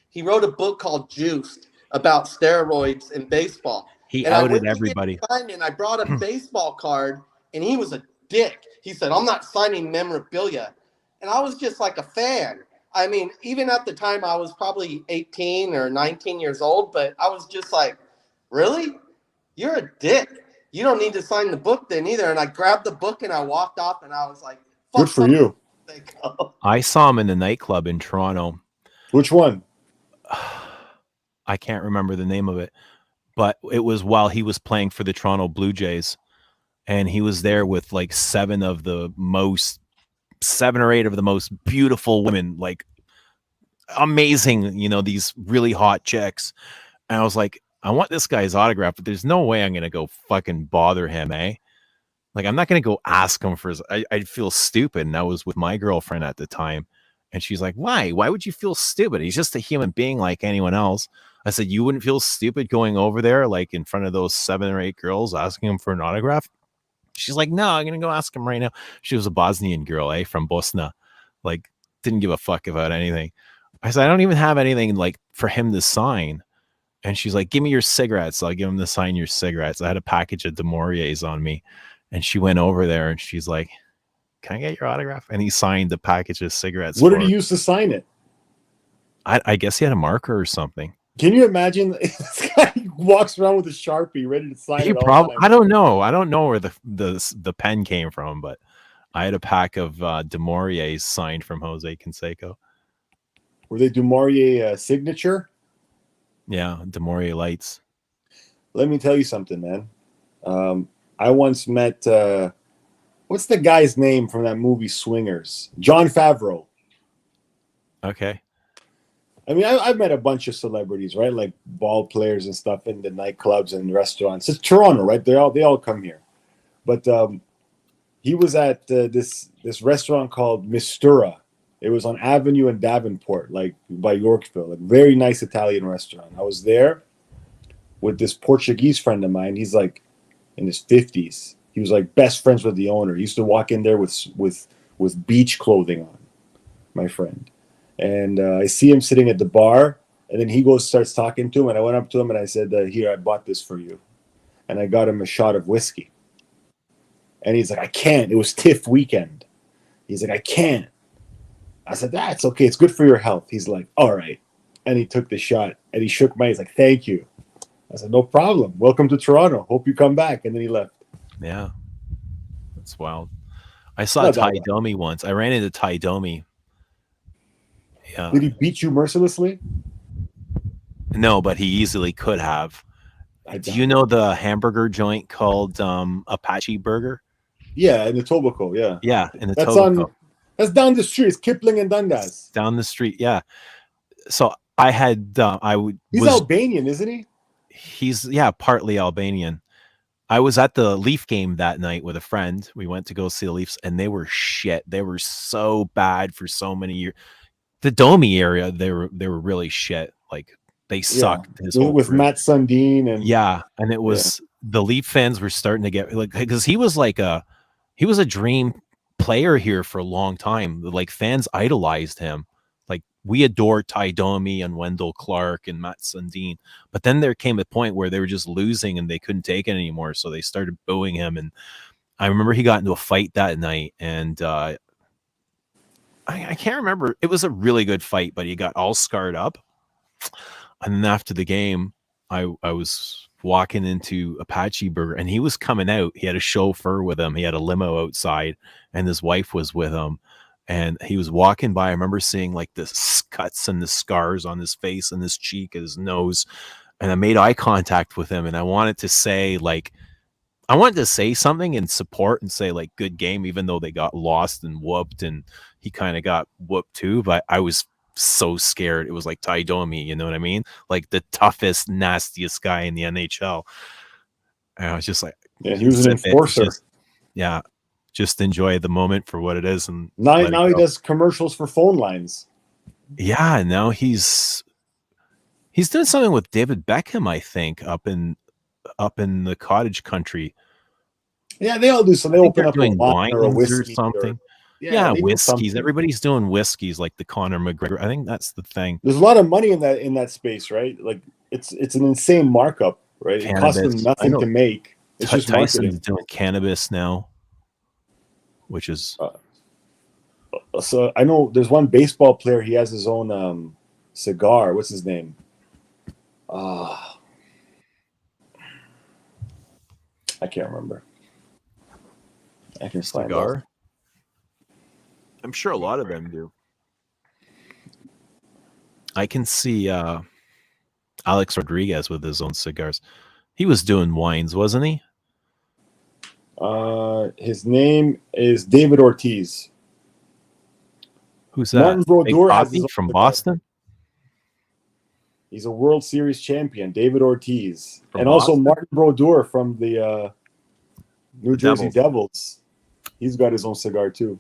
He wrote a book called Juiced about steroids in baseball. He outed everybody. And I brought a baseball card, and he was a dick. He said, "I'm not signing memorabilia." And I was just like a fan. I mean, even at the time, I was probably 18 or 19 years old, but I was just like, really? You're a dick. You don't need to sign the book then either. And I grabbed the book and I walked off, and I was like, fuck, good for you. I saw him in the nightclub in Toronto. Which one? I can't remember the name of it, but it was while he was playing for the Toronto Blue Jays, and he was there with like 7 or 8 of the most beautiful women, like amazing, these really hot chicks. And I was like, I want this guy's autograph, but there's no way I'm going to go fucking bother him, eh? Like, I'm not going to go ask him for his, I'd feel stupid. And I was with my girlfriend at the time. And she's like, why? Why would you feel stupid? He's just a human being like anyone else. I said, you wouldn't feel stupid going over there, like in front of those 7 or 8 girls, asking him for an autograph? She's like, no, I'm going to go ask him right now. She was a Bosnian girl, from Bosnia. Like, didn't give a fuck about anything. I said, I don't even have anything like for him to sign. And she's like, give me your cigarettes. I'll give him to sign your cigarettes. I had a package of Demoriers on me. And she went over there and she's like, can I get your autograph? And he signed the package of cigarettes. What did he use to sign it? I guess he had a marker or something. Can you imagine this guy walks around with a Sharpie ready to sign it? I don't know. I don't know where the pen came from, but I had a pack of Demoriers signed from Jose Canseco. Were they Demorier signature? Yeah, Demorier lights. Let me tell you something, man. I once met what's the guy's name from that movie Swingers? Jon Favreau. Okay. I mean, I've met a bunch of celebrities, right? Like ball players and stuff in the nightclubs and restaurants. It's Toronto, right? They all come here. But he was at this restaurant called Mistura. It was on Avenue in Davenport, like by Yorkville. A very nice Italian restaurant. I was there with this Portuguese friend of mine. He's like in his 50s. He was like best friends with the owner. He used to walk in there with beach clothing on, my friend. And I see him sitting at the bar, and then he starts talking to him. And I went up to him and I said, here, I bought this for you. And I got him a shot of whiskey. And he's like, I can't. It was TIFF weekend. He's like, I can't. I said, that's okay. It's good for your health. He's like, all right. And he took the shot and he shook my hand. He's like, thank you. I said, no problem. Welcome to Toronto. Hope you come back. And then he left. Yeah. That's wild. I saw Ty Domi once. I ran into Ty Domi. Yeah. Did he beat you mercilessly? No, but he easily could have. Do you know the hamburger joint called Apache Burger? Yeah, in the Etobicoke, yeah. Yeah, in the Etobicoke. That's down the street. It's Kipling and Dundas. Down the street, yeah. So I had He's Albanian, isn't he? He's partly Albanian. I was at the Leaf game that night with a friend. We went to go see the Leafs, and they were shit. They were so bad for so many years. The Domi area, they were really shit. Like they sucked. With Matt Sundin and and it was the Leaf fans were starting to get like, because he was a dream player here for a long time. Like fans idolized him. Like we adore Ty Domi and Wendell Clark and Matt Sundin. But then there came a point where they were just losing and they couldn't take it anymore. So they started booing him. And I remember he got into a fight that night. And I can't remember. It was a really good fight, but he got all scarred up. And then after the game, I was walking into Apache Burger and he was coming out. He had a chauffeur with him. He had a limo outside and his wife was with him. And he was walking by. I remember seeing like the cuts and the scars on his face and his cheek and his nose. And I made eye contact with him. And I wanted to say something in support and say like good game, even though they got lost and whooped and he kind of got whooped too. But I was so scared. It was like Ty Domi, you know what I mean? Like the toughest, nastiest guy in the NHL. And I was just like, yeah, he was an enforcer. Just enjoy the moment for what it is. And now he does commercials for phone lines. Yeah, now he's doing something with David Beckham, I think, up in the cottage country. Yeah, they all do something. They open up doing wine or a whiskey or something. Yeah, whiskeys. Everybody's doing whiskeys like the Conor McGregor. I think that's the thing. There's a lot of money in that space, right? Like it's an insane markup, right? Cannabis. It costs them nothing to make. It's just Tyson's doing cannabis now, which is so I know there's one baseball player. He has his own cigar. What's his name? I can't remember. I can find cigar. I'm sure a lot of them do. I can see Alex Rodriguez with his own cigars. He was doing wines, wasn't he? His name is David Ortiz. Who's that? Martin Brodeur has his own from cigar. Boston. He's a World Series champion, David Ortiz, From and also Boston? Martin Brodeur from the New Jersey Devils. He's got his own cigar too.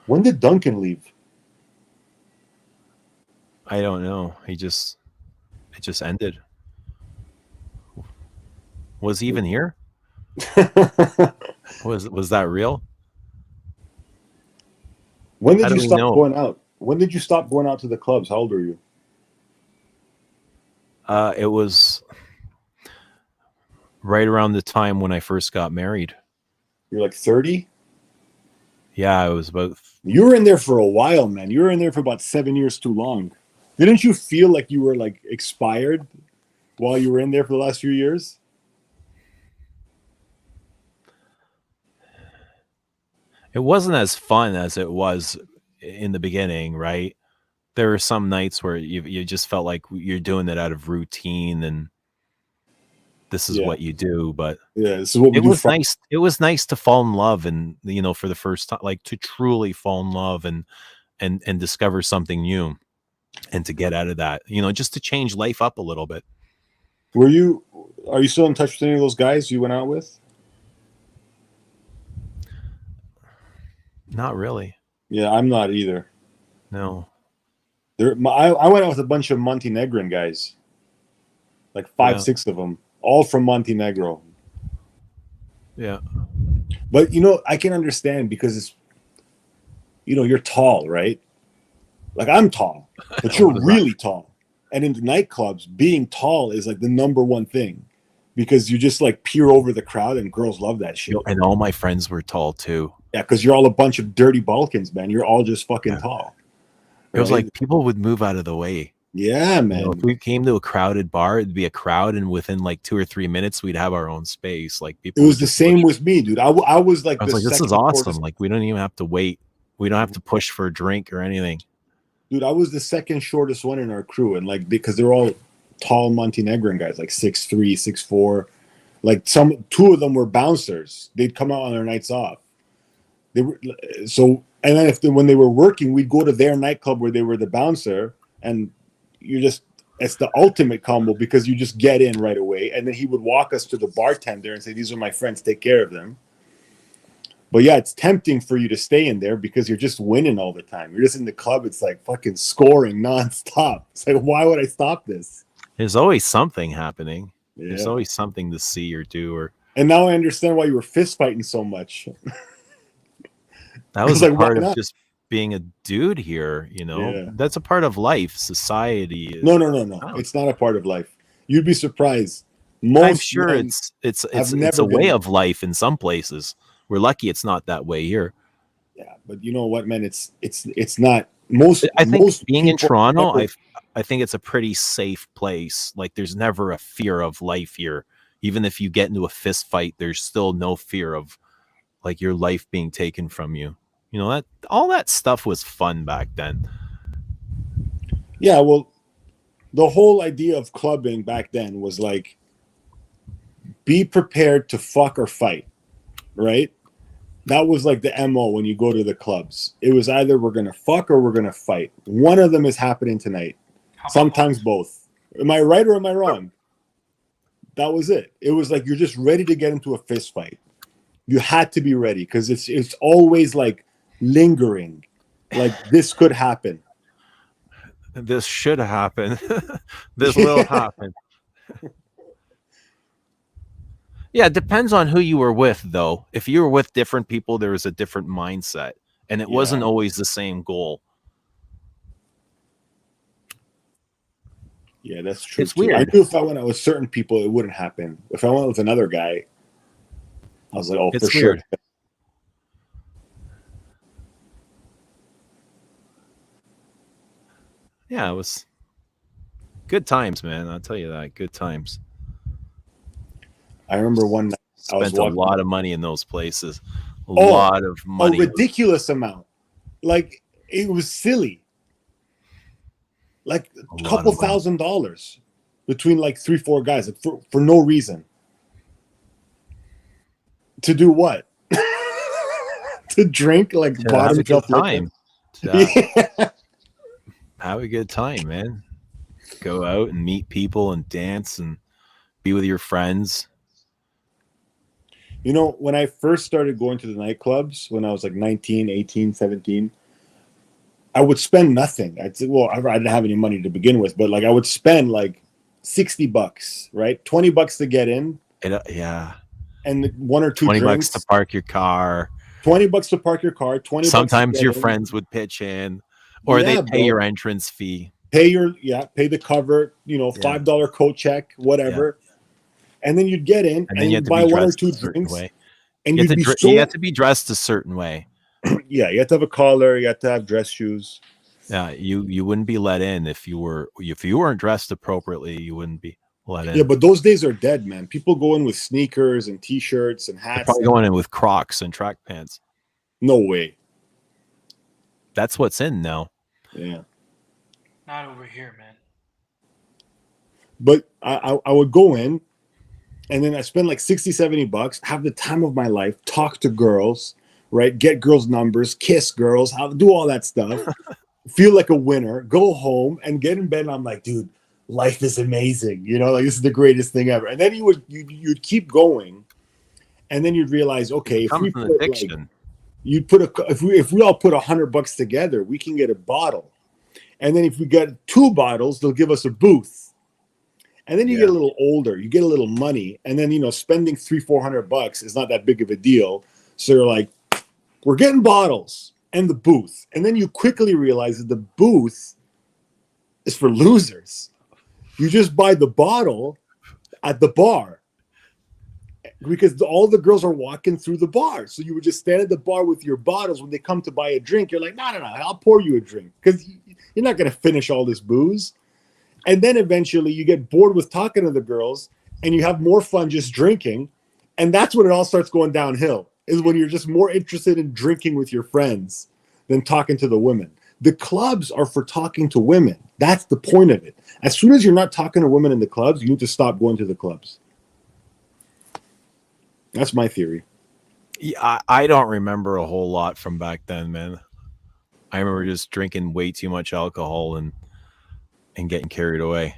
When did Duncan leave? I don't know. It just ended. Was he even here? Was that real? When did How do you we stop know? going out? When did you stop going out to the clubs? How old are you? It was right around the time when I first got married. You're like 30? Yeah, I was about. You were in there for a while, man. You were in there for about 7 years too long. Didn't you feel like you were like expired while you were in there for the last few years? It wasn't as fun as it was in the beginning, right? There were some nights where you just felt like you're doing it out of routine and this is what you do. But yeah, this is what we it do. was nice. It was nice to fall in love and, for the first time, like to truly fall in love and discover something new and to get out of that, just to change life up a little bit. Are you still in touch with any of those guys you went out with? Not really. Yeah, I'm not either. No. I went out with a bunch of Montenegrin guys, like 5-6 of them, all from Montenegro. Yeah. But, I can understand because it's, you're tall, right? Like I'm tall, but you're really tall. And in the nightclubs, being tall is like the number one thing because you just like peer over the crowd and girls love that shit. And all my friends were tall too. Yeah, because you're all a bunch of dirty Balkans, man. You're all just fucking tall. It was like people would move out of the way. Yeah, man. If we came to a crowded bar, it'd be a crowd, and within like 2 or 3 minutes, we'd have our own space. Like people. It was the same with me, dude. I was like, this is awesome. Like we don't even have to wait. We don't have to push for a drink or anything. Dude, I was the second shortest one in our crew, and like because they're all tall Montenegrin guys, like 6'3", 6'4". Like two of them were bouncers. They'd come out on their nights off. They were so, and then when they were working, we'd go to their nightclub where they were the bouncer, and it's the ultimate combo because you just get in right away. And then he would walk us to the bartender and say, "These are my friends, take care of them." But yeah, it's tempting for you to stay in there because you're just winning all the time. You're just in the club. It's like fucking scoring nonstop. It's like, why would I stop this? There's always something happening. Yeah. There's always something to see or do. Or And now I understand why you were fist fighting so much. that was like, a part why of not? just being a dude here. You know, Yeah. that's a part of life. Society is. No. Oh. It's not a part of life. You'd be surprised. I'm sure men it's have a never way been- of life in some places. We're lucky it's not that way here. Yeah, but you know what, man? It's not most. I think most being in people Toronto, never- I think it's a pretty safe place. Like there's never a fear of life here. Even if you get into a fist fight, there's still no fear of like your life being taken from you. You know, that all that stuff was fun back then. Yeah, well, the whole idea of clubbing back then was like, be prepared to fuck or fight, right? That was like the MO when you go to the clubs. It was either we're gonna fuck or we're gonna fight. One of them is happening tonight. Sometimes both. Am I right or am I wrong? That was it. It was like you're just ready to get into a fist fight. You had to be ready because it's always like lingering, like this could happen. This should happen. This will happen. Yeah, it depends on who you were with, though. If you were with different people, there was a different mindset, and it wasn't always the same goal. Yeah, that's true. It's too. weird. I knew if I went out with certain people, it wouldn't happen. If I went with another guy, I was like, oh, It's for sure. weird. Yeah, it was good times, man. I'll tell you that. Good times. I remember one night I was Spent a walking lot of money in those places. A lot of money. a ridiculous amount. Like it was silly. Like a lot couple of money. $1,000 between like 3-4 guys, like for no reason. To do what? To drink like To bottom have a good shelf liquor? time. Yeah. Have a good time, man. Go out and meet people and dance and be with your friends. You know, when I first started going to the nightclubs, when I was like 19, 18, 17, I would spend nothing. I'd say, well, I didn't have any money to begin with, but like I would spend like $60, right? $20 to get in. Yeah. And 1 or 2 $20 drinks. to park your car. $20 to park your car. $20. Sometimes your in. friends would pitch in, or Yeah, they pay bro. your entrance fee. Pay the cover, $5 coat check, whatever. And then you'd get in And then you have to buy be 1 or dressed 2 a certain drinks. way. And You you'd have, be to, so you have to be dressed a certain way. yeah, you have to have a collar, you have to have dress shoes. Yeah, you wouldn't be let in if you weren't dressed appropriately. You wouldn't be let in. Yeah, but those days are dead, man. People go in with sneakers and t-shirts and They're hats. probably going in with Crocs and track pants. No way. That's what's in now. Yeah. Not over here, man. But I would go in and then I spend like $60-$70, have the time of my life, talk to girls, right? Get girls' numbers, kiss girls, do all that stuff, feel like a winner, go home and get in bed. And I'm like, dude, life is amazing. Like this is the greatest thing ever. And then you'd keep going. And then you'd realize, okay, if we put addiction. if we all put $100 together, we can get a bottle. And then if we get 2 bottles, they'll give us a booth. And then you get a little older, you get a little money, and then spending $300-$400 is not that big of a deal. So you're like, we're getting bottles and the booth, and then you quickly realize that the booth is for losers. You just buy the bottle at the bar because all the girls are walking through the bar. So you would just stand at the bar with your bottles. When they come to buy a drink, you're like, no, I'll pour you a drink because you're not going to finish all this booze. And then eventually you get bored with talking to the girls and you have more fun just drinking. And that's when it all starts going downhill, is when you're just more interested in drinking with your friends than talking to the women. The clubs are for talking to women. That's the point of it. As soon as you're not talking to women in the clubs, you need to stop going to the clubs. That's my theory. Yeah, I don't remember a whole lot from back then, man. I remember just drinking way too much alcohol and getting carried away.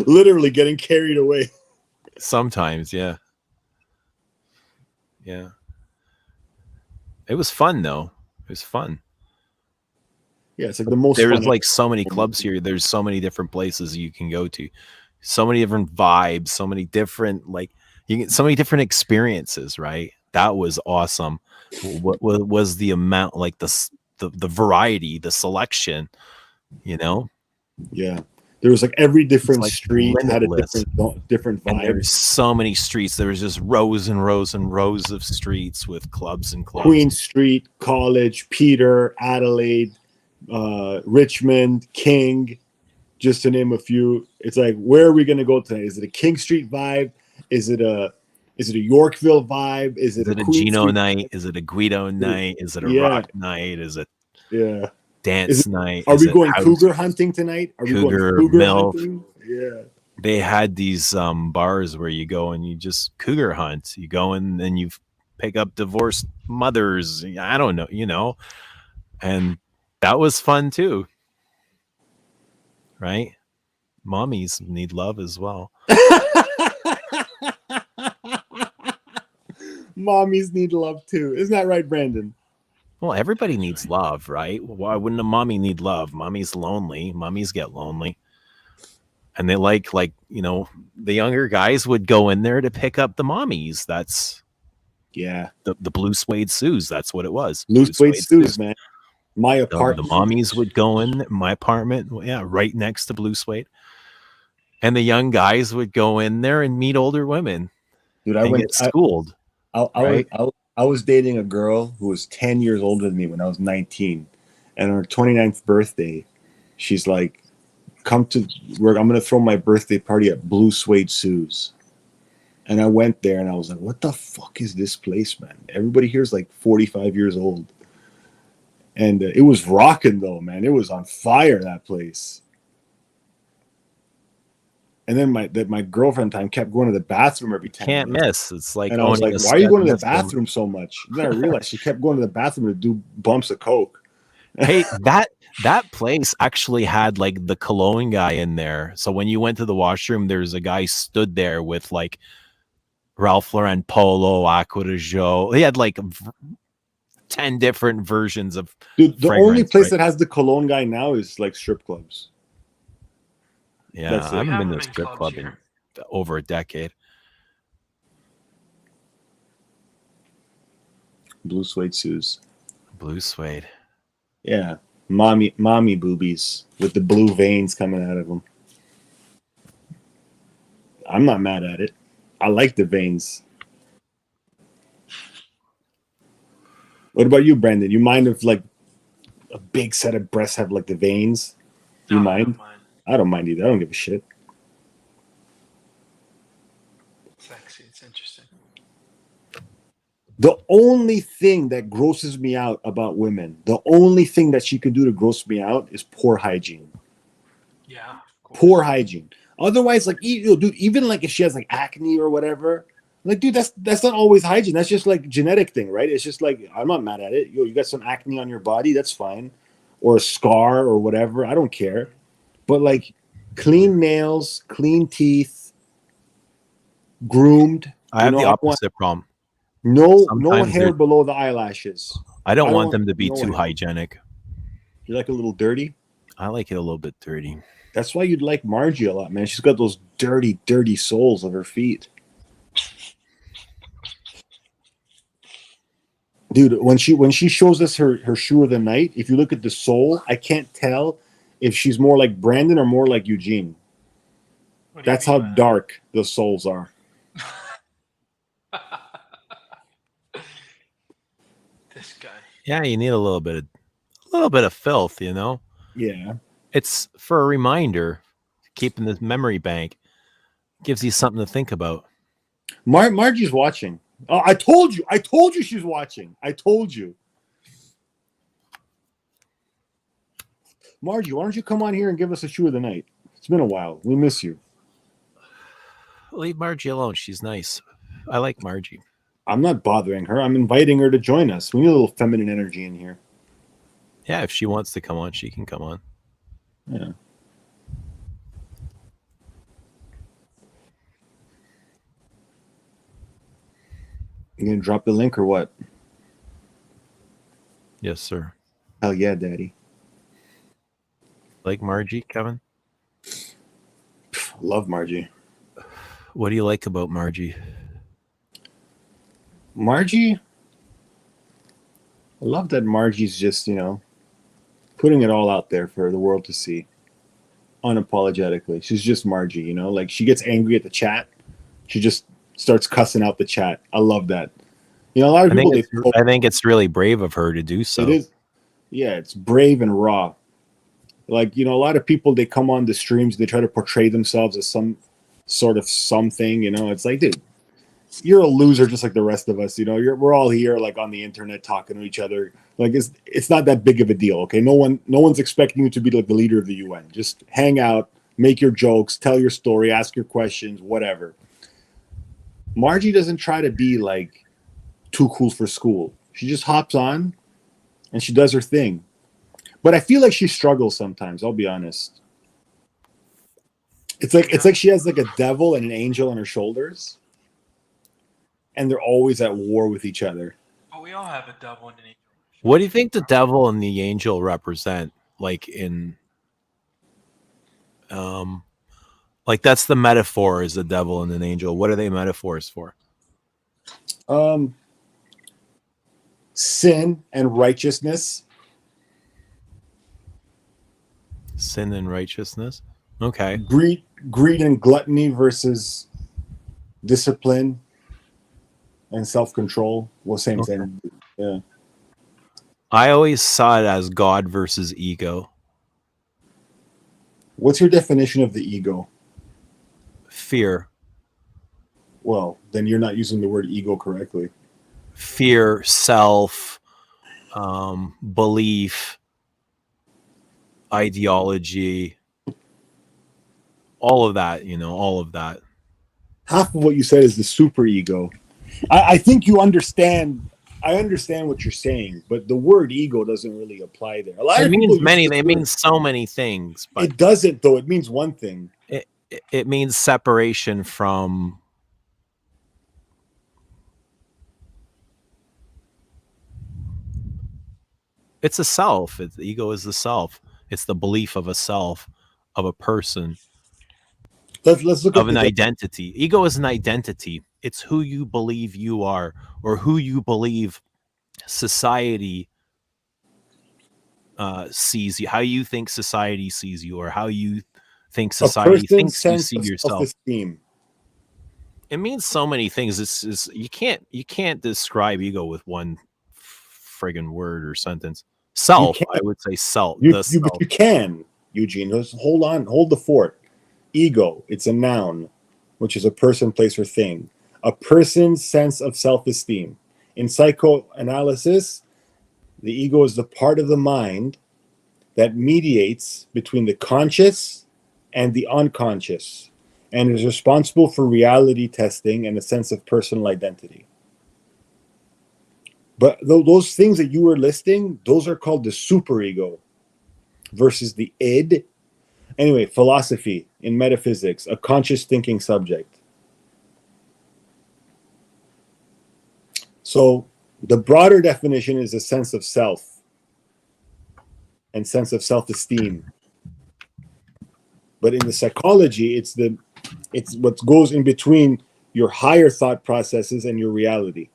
Literally getting carried away. Sometimes, yeah. Yeah. It was fun though. It was fun. Yeah, it's like the most There's fun. like so many clubs here. There's so many different places you can go to. So many different vibes, so many different like you get so many different experiences, right? That was awesome. What was the amount like the variety, the selection, you know? Yeah, there was like every It's different like street had a limitless. different And there's vibes. so many streets. There was just rows and rows and rows of streets with clubs and clubs. Queen Street, College, Peter, Adelaide, Richmond, King, just to name a few. It's like, where are we going to go tonight? Is it a King Street vibe? Is it a Yorkville vibe? Is it Is it a Queen Gino Street night? vibe? Is it a Guido night? Is it a Yeah, rock night? Is it yeah. dance night? Are Is we it going house? cougar hunting tonight? Are we going Cougar, cougar MILF. hunting? Yeah. They had these bars where you go and you just cougar hunt. You go in and you pick up divorced mothers. I don't know, you know, and that was fun too, right? Mommies need love as well. Mommies need love too. Isn't that right, Brandon? Well, everybody needs love, right? Why wouldn't a mommy need love? Mommy's lonely. Mommies get lonely. And they like, you know, the younger guys would go in there to pick up the mommies. That's Yeah. the blue suede Sues. That's what it was. Blue suede Sues, man. My The apartment. mommies would go in my apartment. Yeah, right next to blue suede. And the young guys would go in there and meet older women. Dude, and get schooled. I was dating a girl who was 10 years older than me when I was 19. And on her 29th birthday, she's like, come to work. I'm going to throw my birthday party at Blue Suede Sue's. And I went there and I was like, what the fuck is this place, man? Everybody here is like 45 years old. And it was rocking though, man. It was on fire, that place. And then my girlfriend time kept going to the bathroom every 10 Can't minutes. miss. It's like, and I was like, why are you going to the bathroom so much? And then I realized she kept going to the bathroom to do bumps of coke. Hey, that place actually had like the cologne guy in there. So when you went to the washroom, there's a guy stood there with like Ralph Lauren Polo, Aqua de Jo. He had like 10 different versions of. Dude, the only place that has the cologne guy now is like strip clubs. Yeah, I haven't been to a strip club in over a decade. Blue Suede Sue's. Blue suede. Yeah, mommy boobies with the blue veins coming out of them. I'm not mad at it. I like the veins. What about you, Brandon? You mind if like a big set of breasts have like the veins? Do you mind? I don't mind either. I don't give a shit. Sexy. It's interesting. The only thing that grosses me out about women, the only thing that she could do to gross me out is poor hygiene. Yeah. Poor hygiene. Otherwise, like, dude, even like if she has like acne or whatever, like, dude, that's not always hygiene. That's just like genetic thing, right? It's just like, I'm not mad at it. You got some acne on your body, that's fine, or a scar or whatever. I don't care. But like, clean nails, clean teeth, groomed. I have the opposite problem. No hair below the eyelashes. I don't want them to be too hair. hygienic. You like a little dirty? I like it a little bit dirty. That's why you'd like Margie a lot, man. She's got those dirty, dirty soles of her feet. Dude, when she shows us her shoe of the night, if you look at the sole, I can't tell if she's more like Brandon or more like Eugene. That's how dark the soles are. This guy. Yeah, you need a little bit of filth, you know? Yeah. It's for a reminder, keeping this memory bank. Gives you something to think about. Margie's watching. Oh, I told you she's watching. I told you. Margie, why don't you come on here and give us a shoe of the night? It's been a while. We miss you. Leave Margie alone. She's nice. I like Margie. I'm not bothering her. I'm inviting her to join us. We need a little feminine energy in here. Yeah, if she wants to come on, she can come on. Yeah. You gonna drop the link or what? Yes, sir. Hell yeah, daddy. Like Margie, Kevin? Love Margie. What do you like about Margie? Margie, I love that Margie's just, putting it all out there for the world to see unapologetically. She's just Margie, like she gets angry at the chat. She just starts cussing out the chat. I love that. A lot of people, I think it's really brave of her to do so. It is. Yeah, it's brave and raw. Like, a lot of people, they come on the streams, they try to portray themselves as some sort of something, it's like, dude, you're a loser just like the rest of us, we're all here like on the internet talking to each other. Like it's not that big of a deal, okay? No one's expecting you to be like the leader of the UN. Just hang out, make your jokes, tell your story, ask your questions, whatever. Margie doesn't try to be like too cool for school. She just hops on and she does her thing. But I feel like she struggles sometimes, I'll be honest. It's like she has like a devil and an angel on her shoulders. And they're always at war with each other. But we all have a devil and an angel. What do you think the devil and the angel represent? Like in like that's the metaphor, is the devil and an angel. What are they metaphors for? Sin and righteousness. Sin and righteousness. Okay. Greed and gluttony versus discipline and self-control. Well, same thing. Yeah. I always saw it as God versus ego. What's your definition of the ego? Fear. Well, then you're not using the word ego correctly. Fear, self, belief, ideology, all of that, all of that. Half of what you said is the super ego. I think you understand. I understand what you're saying, but the word ego doesn't really apply there. It means so many things, but it doesn't, though. It means one thing. It means separation from it's a self. The ego is the self. It's the belief of a self, of a person. Let's look of an identity. Ego is an identity. It's who you believe you are, or who you believe society sees you, how you think society sees you, or how you think society thinks you see yourself. Self-esteem. It means so many things. It's you can't describe ego with one friggin' word or sentence. Self, I would say self. But you can, Eugene. Just hold the fort. Ego, it's a noun, which is a person, place, or thing. A person's sense of self-esteem. In psychoanalysis, the ego is the part of the mind that mediates between the conscious and the unconscious, and is responsible for reality testing and a sense of personal identity. But those things that you were listing, those are called the superego versus the id. Anyway, philosophy in metaphysics, a conscious thinking subject. So the broader definition is a sense of self and sense of self-esteem. But in the psychology, it's what goes in between your higher thought processes and your reality.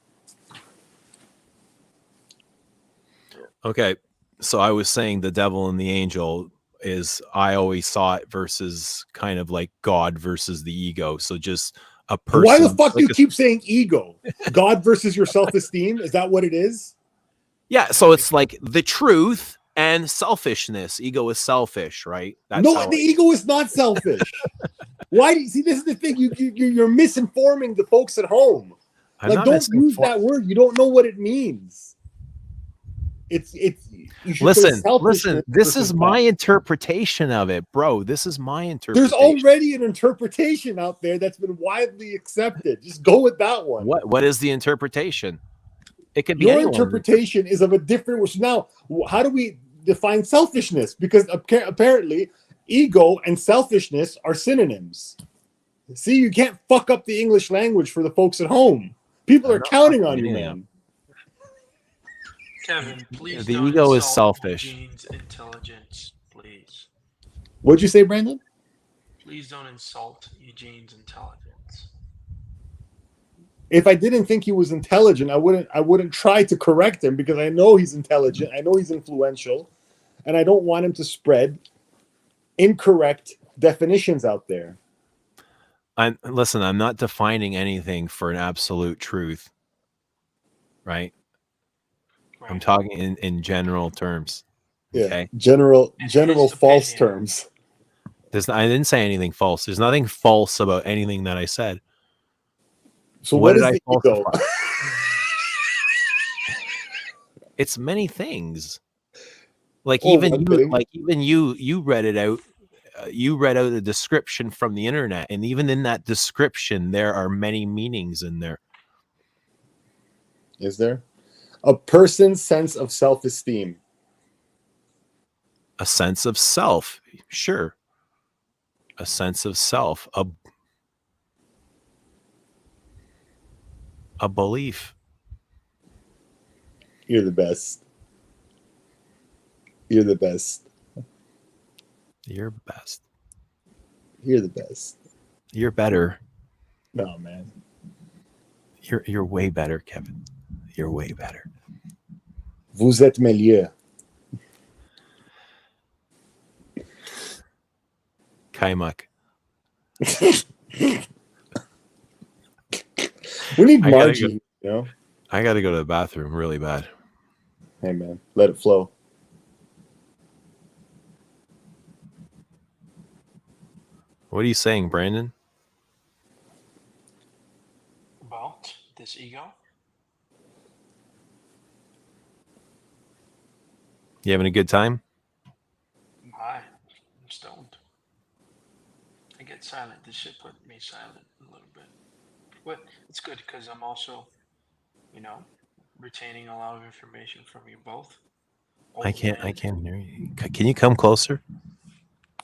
Okay, so I was saying the devil and the angel is, I always saw it versus kind of like God versus the ego. So just a person. Why the fuck do you keep saying ego? God versus your self-esteem? Is that what it is? Yeah, so it's like the truth and selfishness. Ego is selfish, right? The ego is not selfish. Why do you see? This is the thing. You're misinforming the folks at home. Don't use that word. You don't know what it means. Listen. This is my interpretation of it, bro. This is my interpretation. There's already an interpretation out there that's been widely accepted. Just go with that one. What is the interpretation? It could be your anyone. Interpretation is of a different. Which now, how do we define selfishness? Because apparently, ego and selfishness are synonyms. See, you can't fuck up the English language for the folks at home. People I'm are not counting fucking on you, anything up. man. Kevin, please The don't ego is insult selfish. Eugene's intelligence, please. What'd you say, Brandon? Please don't insult Eugene's intelligence. If I didn't think he was intelligent, I wouldn't try to correct him because I know he's intelligent. I know he's influential, and I don't want him to spread incorrect definitions out there. Listen, I'm not defining anything for an absolute truth, right? I'm Right. talking in general terms. Okay. Yeah, general In his false opinion. terms. I didn't say anything false. There's nothing false about anything that I said. So What what did is I the falsify? ego? It's many things. Like Oh, even one you, thing. like even you read it out. You read out a description from the internet, and even in that description, there are many meanings in there. Is there a person's sense of self-esteem? A sense of self, sure. A sense of self, a belief. You're the best. You're the best. You're best. You're the best. You're better. No, man. You're way better, Kevin. You're way better. Vous êtes meilleur. Kaimak. We need I gotta Margie, you know? I got to go to the bathroom really bad. Hey, man. Let it flow. What are you saying, Brandon? About this ego? You having a good time? Hi, I'm stoned. I get silent. This shit put me silent a little bit. But it's good because I'm also, retaining a lot of information from you both. I Old can't man. hear you. Can you come closer? You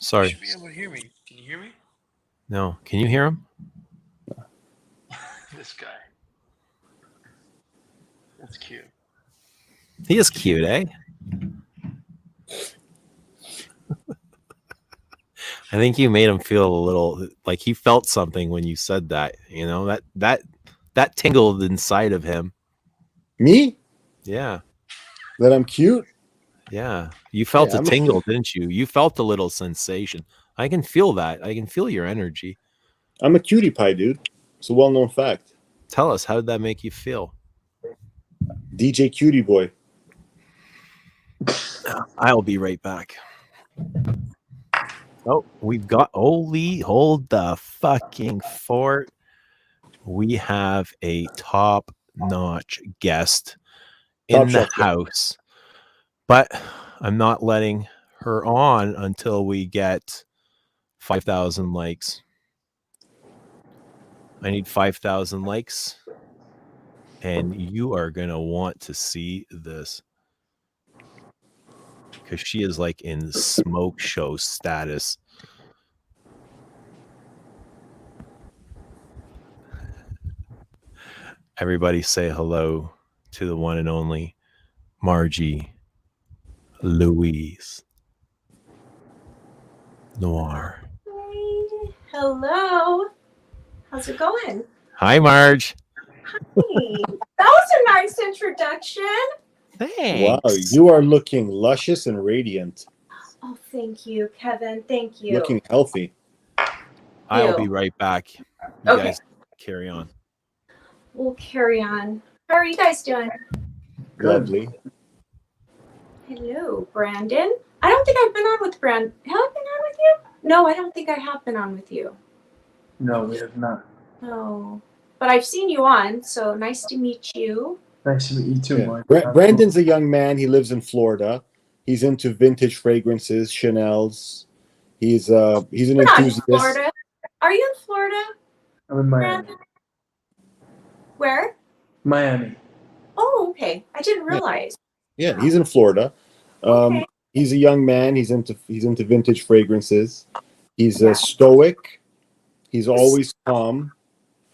Sorry. should be able to hear me. Can you hear me? No. Can you hear him? This guy. That's cute. He is cute, eh? I think you made him feel a little like he felt something when you said that. You know, that tingled inside of him. Me? Yeah. That I'm cute? Yeah. You felt Yeah, a I'm tingle, didn't you? You felt a little sensation. I can feel that. I can feel your energy. I'm a cutie pie, dude. It's a well-known fact. Tell us, how did that make you feel? DJ Cutie Boy. I'll be right back. Oh, we've got hold the fucking fort. We have a top-notch guest in the house. But I'm not letting her on until we get 5,000 likes. I need 5,000 likes. And you are going to want to see this. Because she is like in smoke show status. Everybody say hello to the one and only Margie Louise Noir. Hi. Hello. How's it going? Hi, Marge. Hey, that was a nice introduction. Thanks. Wow, you are looking luscious and radiant. Oh, thank you, Kevin. Thank you. Looking healthy. I'll be right back. You guys carry on. We'll carry on. How are you guys doing? Lovely. Hello, Brandon. I don't think I've been on with Brandon. Have I been on with you? No, I don't think I have been on with you. No, we have not. No. But I've seen you on, so nice to meet you. Nice to meet you too, Yeah. Mark. Brandon's a young man. He lives in Florida. He's into vintage fragrances, Chanel's. He's an You're not in enthusiast. Florida. Are you in Florida? I'm in Miami. Brandon? Where? Miami. Oh, okay. I didn't realize. Yeah, he's in Florida. Okay. He's a young man. He's into vintage fragrances. He's stoic. He's always calm.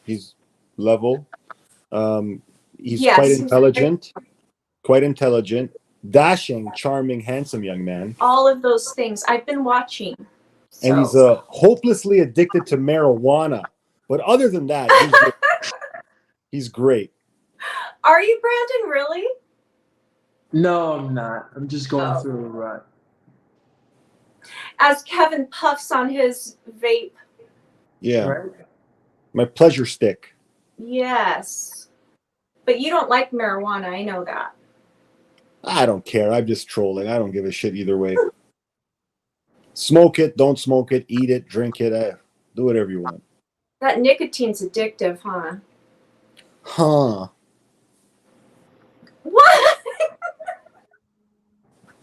He's level. He's Yes, quite he's intelligent, dashing, charming, handsome young man. all of those things. I've been watching. And he's So. hopelessly addicted to marijuana. But other than that, he's great. Are you, Brandon, really? No, I'm not. I'm just going Oh. through a rut. As Kevin puffs on his vape. Yeah. Right? My pleasure stick. Yes. But you don't like marijuana, I know that. I don't care. I'm just trolling. I don't give a shit either way. Smoke it, don't smoke it, eat it, drink it. Do whatever you want. That nicotine's addictive, huh? Huh. What?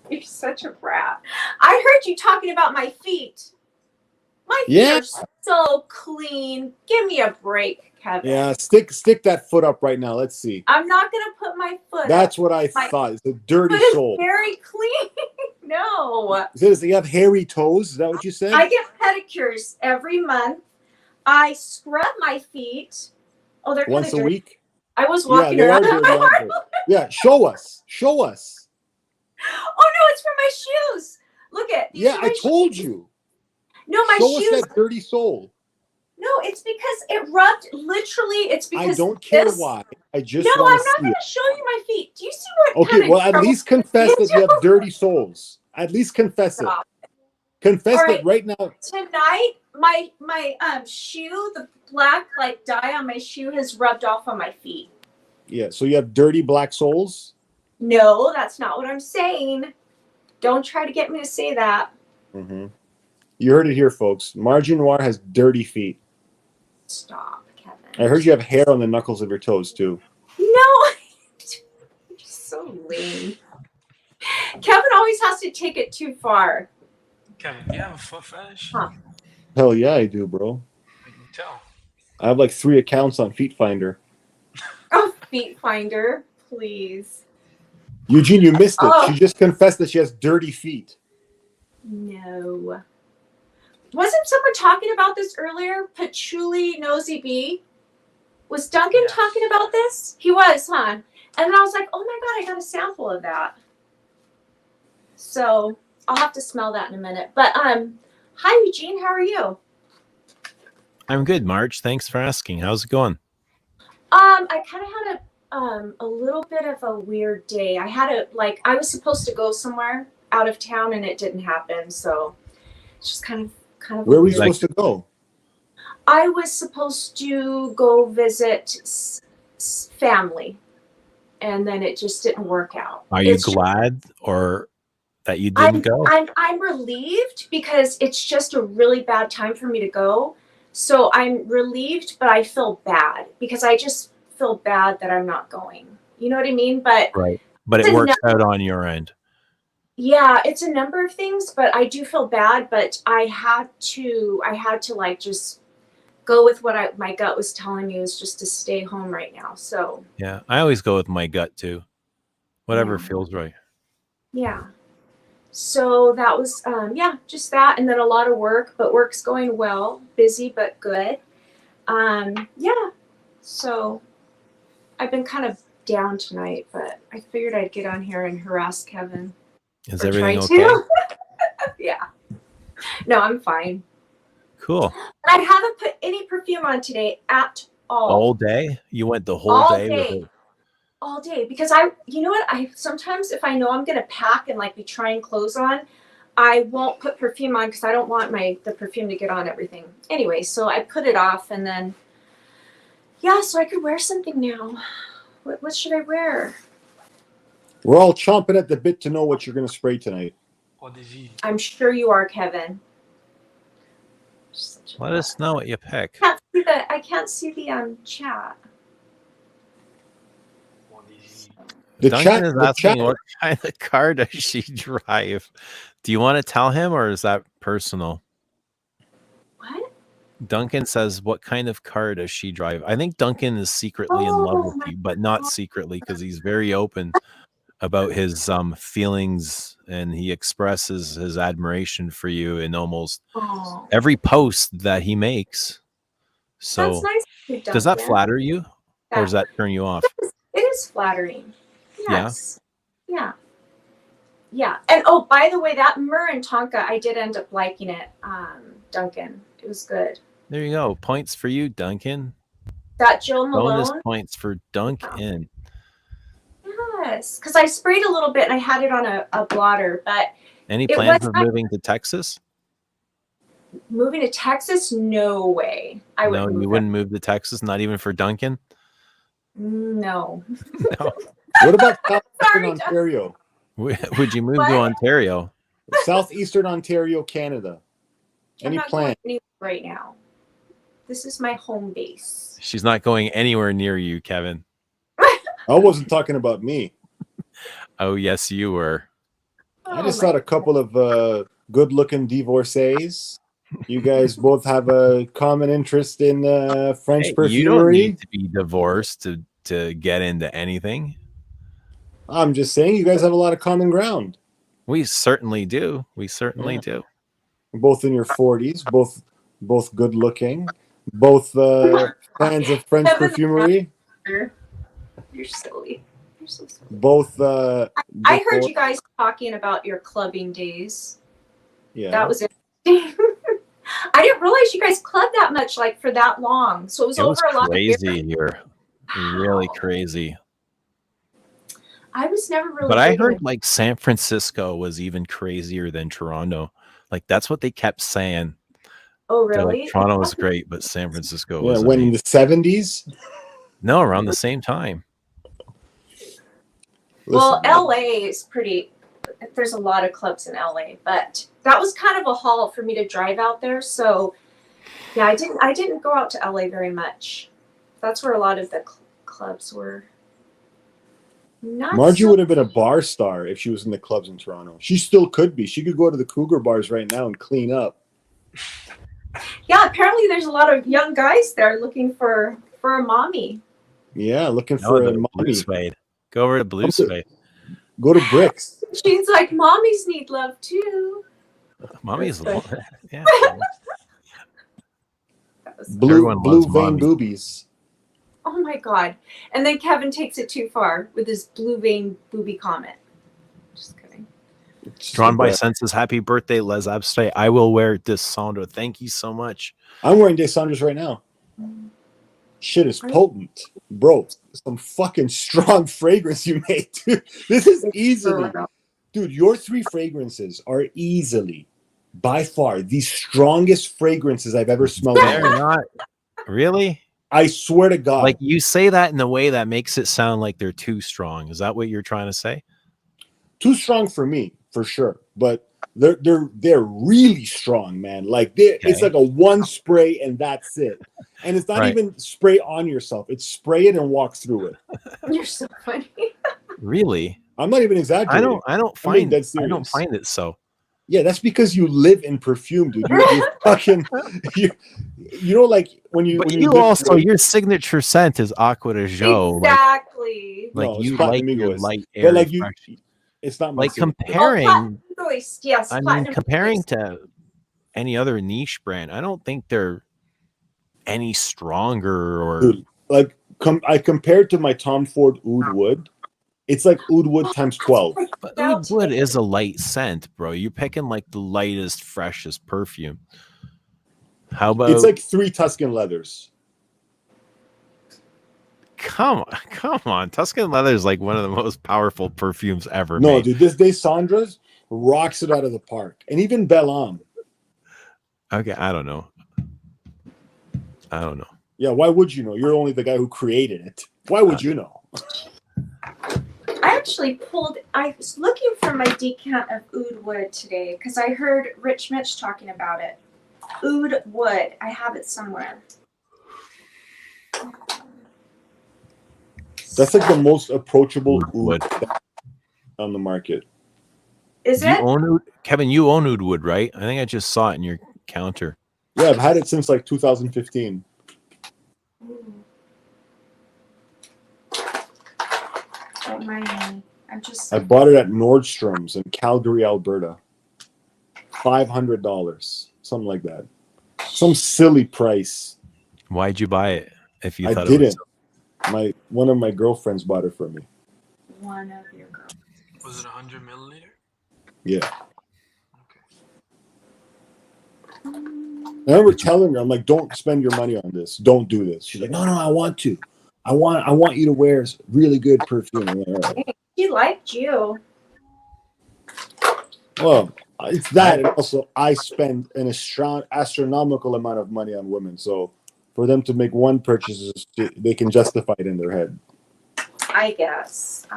You're such a brat. I heard you talking about my feet. My feet are so clean. Give me a break, Kevin. Yeah, stick that foot up right now. Let's see. I'm not going to put my foot That's up. what I thought. It's a dirty Foot soul. is very clean. No. Does you have hairy toes? Is that what you said? I get pedicures every month. I scrub my feet. Oh, they're once a week. I was walking around. Yeah, show us. Show us. Oh no, it's for my shoes. Look at. Yeah, I told you. No, my show shoes. Us that dirty soul. No, it's because it rubbed. Literally, it's because I don't care why. I just No, want I'm not going to show you my feet. Do you see what? Okay, well, at least confess that you have dirty soles. At least confess it. Confess it right now. Tonight, my shoe, the black like dye on my shoe has rubbed off on my feet. Yeah, so you have dirty black soles? No, that's not what I'm saying. Don't try to get me to say that. Mm-hmm. You heard it here, folks. Margie Noir has dirty feet. Stop, Kevin. I heard you have hair on the knuckles of your toes, too. No, you're so lame. Kevin always has to take it too far. Kevin, do you have a foot fetish? Huh. Hell yeah, I do, bro. I can tell. I have like 3 accounts on Feet Finder. Oh, Feet Finder, please. Eugene, you missed it. She just confessed that she has dirty feet. No. Wasn't someone talking about this earlier? Patchouli Nosy Bee? Was Duncan talking about this? He was, huh? And then I was like, oh my God, I got a sample of that. So I'll have to smell that in a minute. But hi Eugene, how are you? I'm good, Marge. Thanks for asking. How's it going? I kind of had a little bit of a weird day. I was supposed to go somewhere out of town and it didn't happen. So it's just kind of. Where were you supposed to go? I was supposed to go visit family, and then it just didn't work out. Are you glad or that you didn't go? I'm relieved because it's just a really bad time for me to go. So I'm relieved, but I feel bad because I just feel bad that I'm not going. You know what I mean? But right. But it works out on your end. Yeah, it's a number of things, but I do feel bad. But I had to like just go with what my gut was telling me was just to stay home right now. So yeah, I always go with my gut too. Whatever feels right. Yeah. So that was just that, and then a lot of work, but work's going well. Busy but good. So I've been kind of down tonight, but I figured I'd get on here and harass Kevin. Is everything okay? Yeah. No, I'm fine. Cool. I haven't put any perfume on today at all. All day? You went the whole day with it? All day, because you know what? I sometimes if I know I'm gonna pack and like be trying clothes on, I won't put perfume on because I don't want the perfume to get on everything. Anyway, so I put it off and then so I could wear something now. What should I wear? We're all chomping at the bit to know what you're gonna spray tonight. I'm sure you are, Kevin. Let us know what you pick. I can't see the chat. Duncan is asking what kind of car does she drive. Do you want to tell him or is that personal? What? Duncan says, what kind of car does she drive? I think Duncan is secretly in love with you, but not secretly because he's very open about his feelings and he expresses his admiration for you in almost every post that he makes. So that's nice, does that flatter you? Or does that turn you off? It is flattering. Yes. Yeah. Yeah. And oh, by the way, that myrrh and tonka, I did end up liking it, Duncan. It was good. There you go. Points for you, Duncan. That Joe Bonus Malone. points for Duncan. Yes. Because I sprayed a little bit and I had it on a blotter, but Any it plans was of not- moving to Texas? moving to Texas? No way. I No, wouldn't you wouldn't move to Texas, not even for Duncan. No. No. What about Southeastern Sorry, Ontario? Would you move What? to Ontario? Southeastern Ontario, Canada. I'm Any not plan? going anywhere right now. This is my home base. She's not going anywhere near you, Kevin. I wasn't talking about me. Oh, yes, you were. I just Oh thought a couple of good-looking divorcees. You guys both have a common interest in French Hey, perfumery. you don't need to be divorced to get into anything. I'm just saying, you guys have a lot of common ground. We certainly do. We certainly Yeah. do. Both in your 40s, both good-looking, both fans of French Kevin- perfumery. You're silly. You're so silly. Both. I heard you guys talking about your clubbing days. Yeah. That was interesting. I didn't realize you guys clubbed that much, like for that long. So it was It over was a lot of years. crazy here. Really crazy. I was never really. But I big in heard it. like San Francisco was even crazier than Toronto. Like that's what they kept saying. Oh They're really? like, Toronto was great, but San Francisco Yeah, was when in amazing. the 70s. No, around the same time. Well, Listen, LA is pretty. There's a lot of clubs in LA, but that was kind of a haul for me to drive out there. So, yeah, I didn't go out to LA very much. That's where a lot of the clubs were. Not Margie so- would have been a bar star if she was in the clubs in Toronto. She still could be. She could go to the Cougar bars right now and clean up. Yeah, apparently there's a lot of young guys there looking for a mommy. Yeah, looking No, for a the Blue mommy. Suede. Go over to Blue Okay. Suede. Go to Bricks. She's like, mommies need love too. Mommy's the one. Yeah. That was- Blue Everyone loves vein mommy. boobies. oh my god! And then Kevin takes it too far with his blue vein booby comment. Just kidding. Drawn by Senses. Happy birthday, Les Abstraits. I will wear Descendra. Thank you so much. I'm wearing Descendras right now. Shit is potent, bro. Some fucking strong fragrance you made, dude. This is easily, dude. Your 3 fragrances are easily, by far, the strongest fragrances I've ever smelled. in my They're life. not really. I swear to God. Like you say that in a way that makes it sound like they're too strong. Is that what you're trying to say? Too strong for me, for sure. But they're really strong, man. Like it's like a one spray and that's it. And it's not Right. even spray on yourself. It's spray it and walk through it. You're so funny. Really? I'm not even exaggerating. I don't I'm being find dead I don't serious. find it so. Yeah, that's because you live in perfume, dude. You fucking you know, like when you But when you live- also your signature scent is Aqua de Jo. Exactly. Like No, it's you Platinum like your Egoist. light air. but like you, fresh- it's not my like signature. comparing. Yes. I mean, platinum comparing Egoist. to any other niche brand, I don't think they're any stronger or Dude, like I compared to my Tom Ford Oud Wood. It's like Oud Wood times 12. But Oud Wood is a light scent, bro. You're picking like the lightest, freshest perfume. How about It's like 3 Tuscan leathers. come on. Tuscan leather is like one of the most powerful perfumes ever No, made. dude, this Descendras rocks it out of the park. And even Bel-Am. Okay, I don't know. Yeah, why would you know? You're only the guy who created it. Why would you know? I actually I was looking for my decant of Oud Wood today because I heard Rich Mitch talking about it. Oud Wood. I have it somewhere. That's like the most approachable Oud Wood. oud on the market. Is Do you it? own Oud? Kevin, you own Oud Wood, right? I think I just saw it in your counter. Yeah, I've had it since like 2015. Don't mind me. I'm just. I bought it at Nordstrom's in Calgary, Alberta. $500, something like that. Some silly price. Why'd you buy it if you I thought it didn't. was One of my girlfriends bought it for me. One of your girls. Was it 100 milliliter? Yeah. Okay. I remember telling her, I'm like, don't spend your money on this. Don't do this. She's like, no, I want to. I want you to wear really good perfume. I'm like, all right. She liked you. Well, it's that, and also I spend an astronomical amount of money on women. So for them to make one purchase, they can justify it in their head. I guess.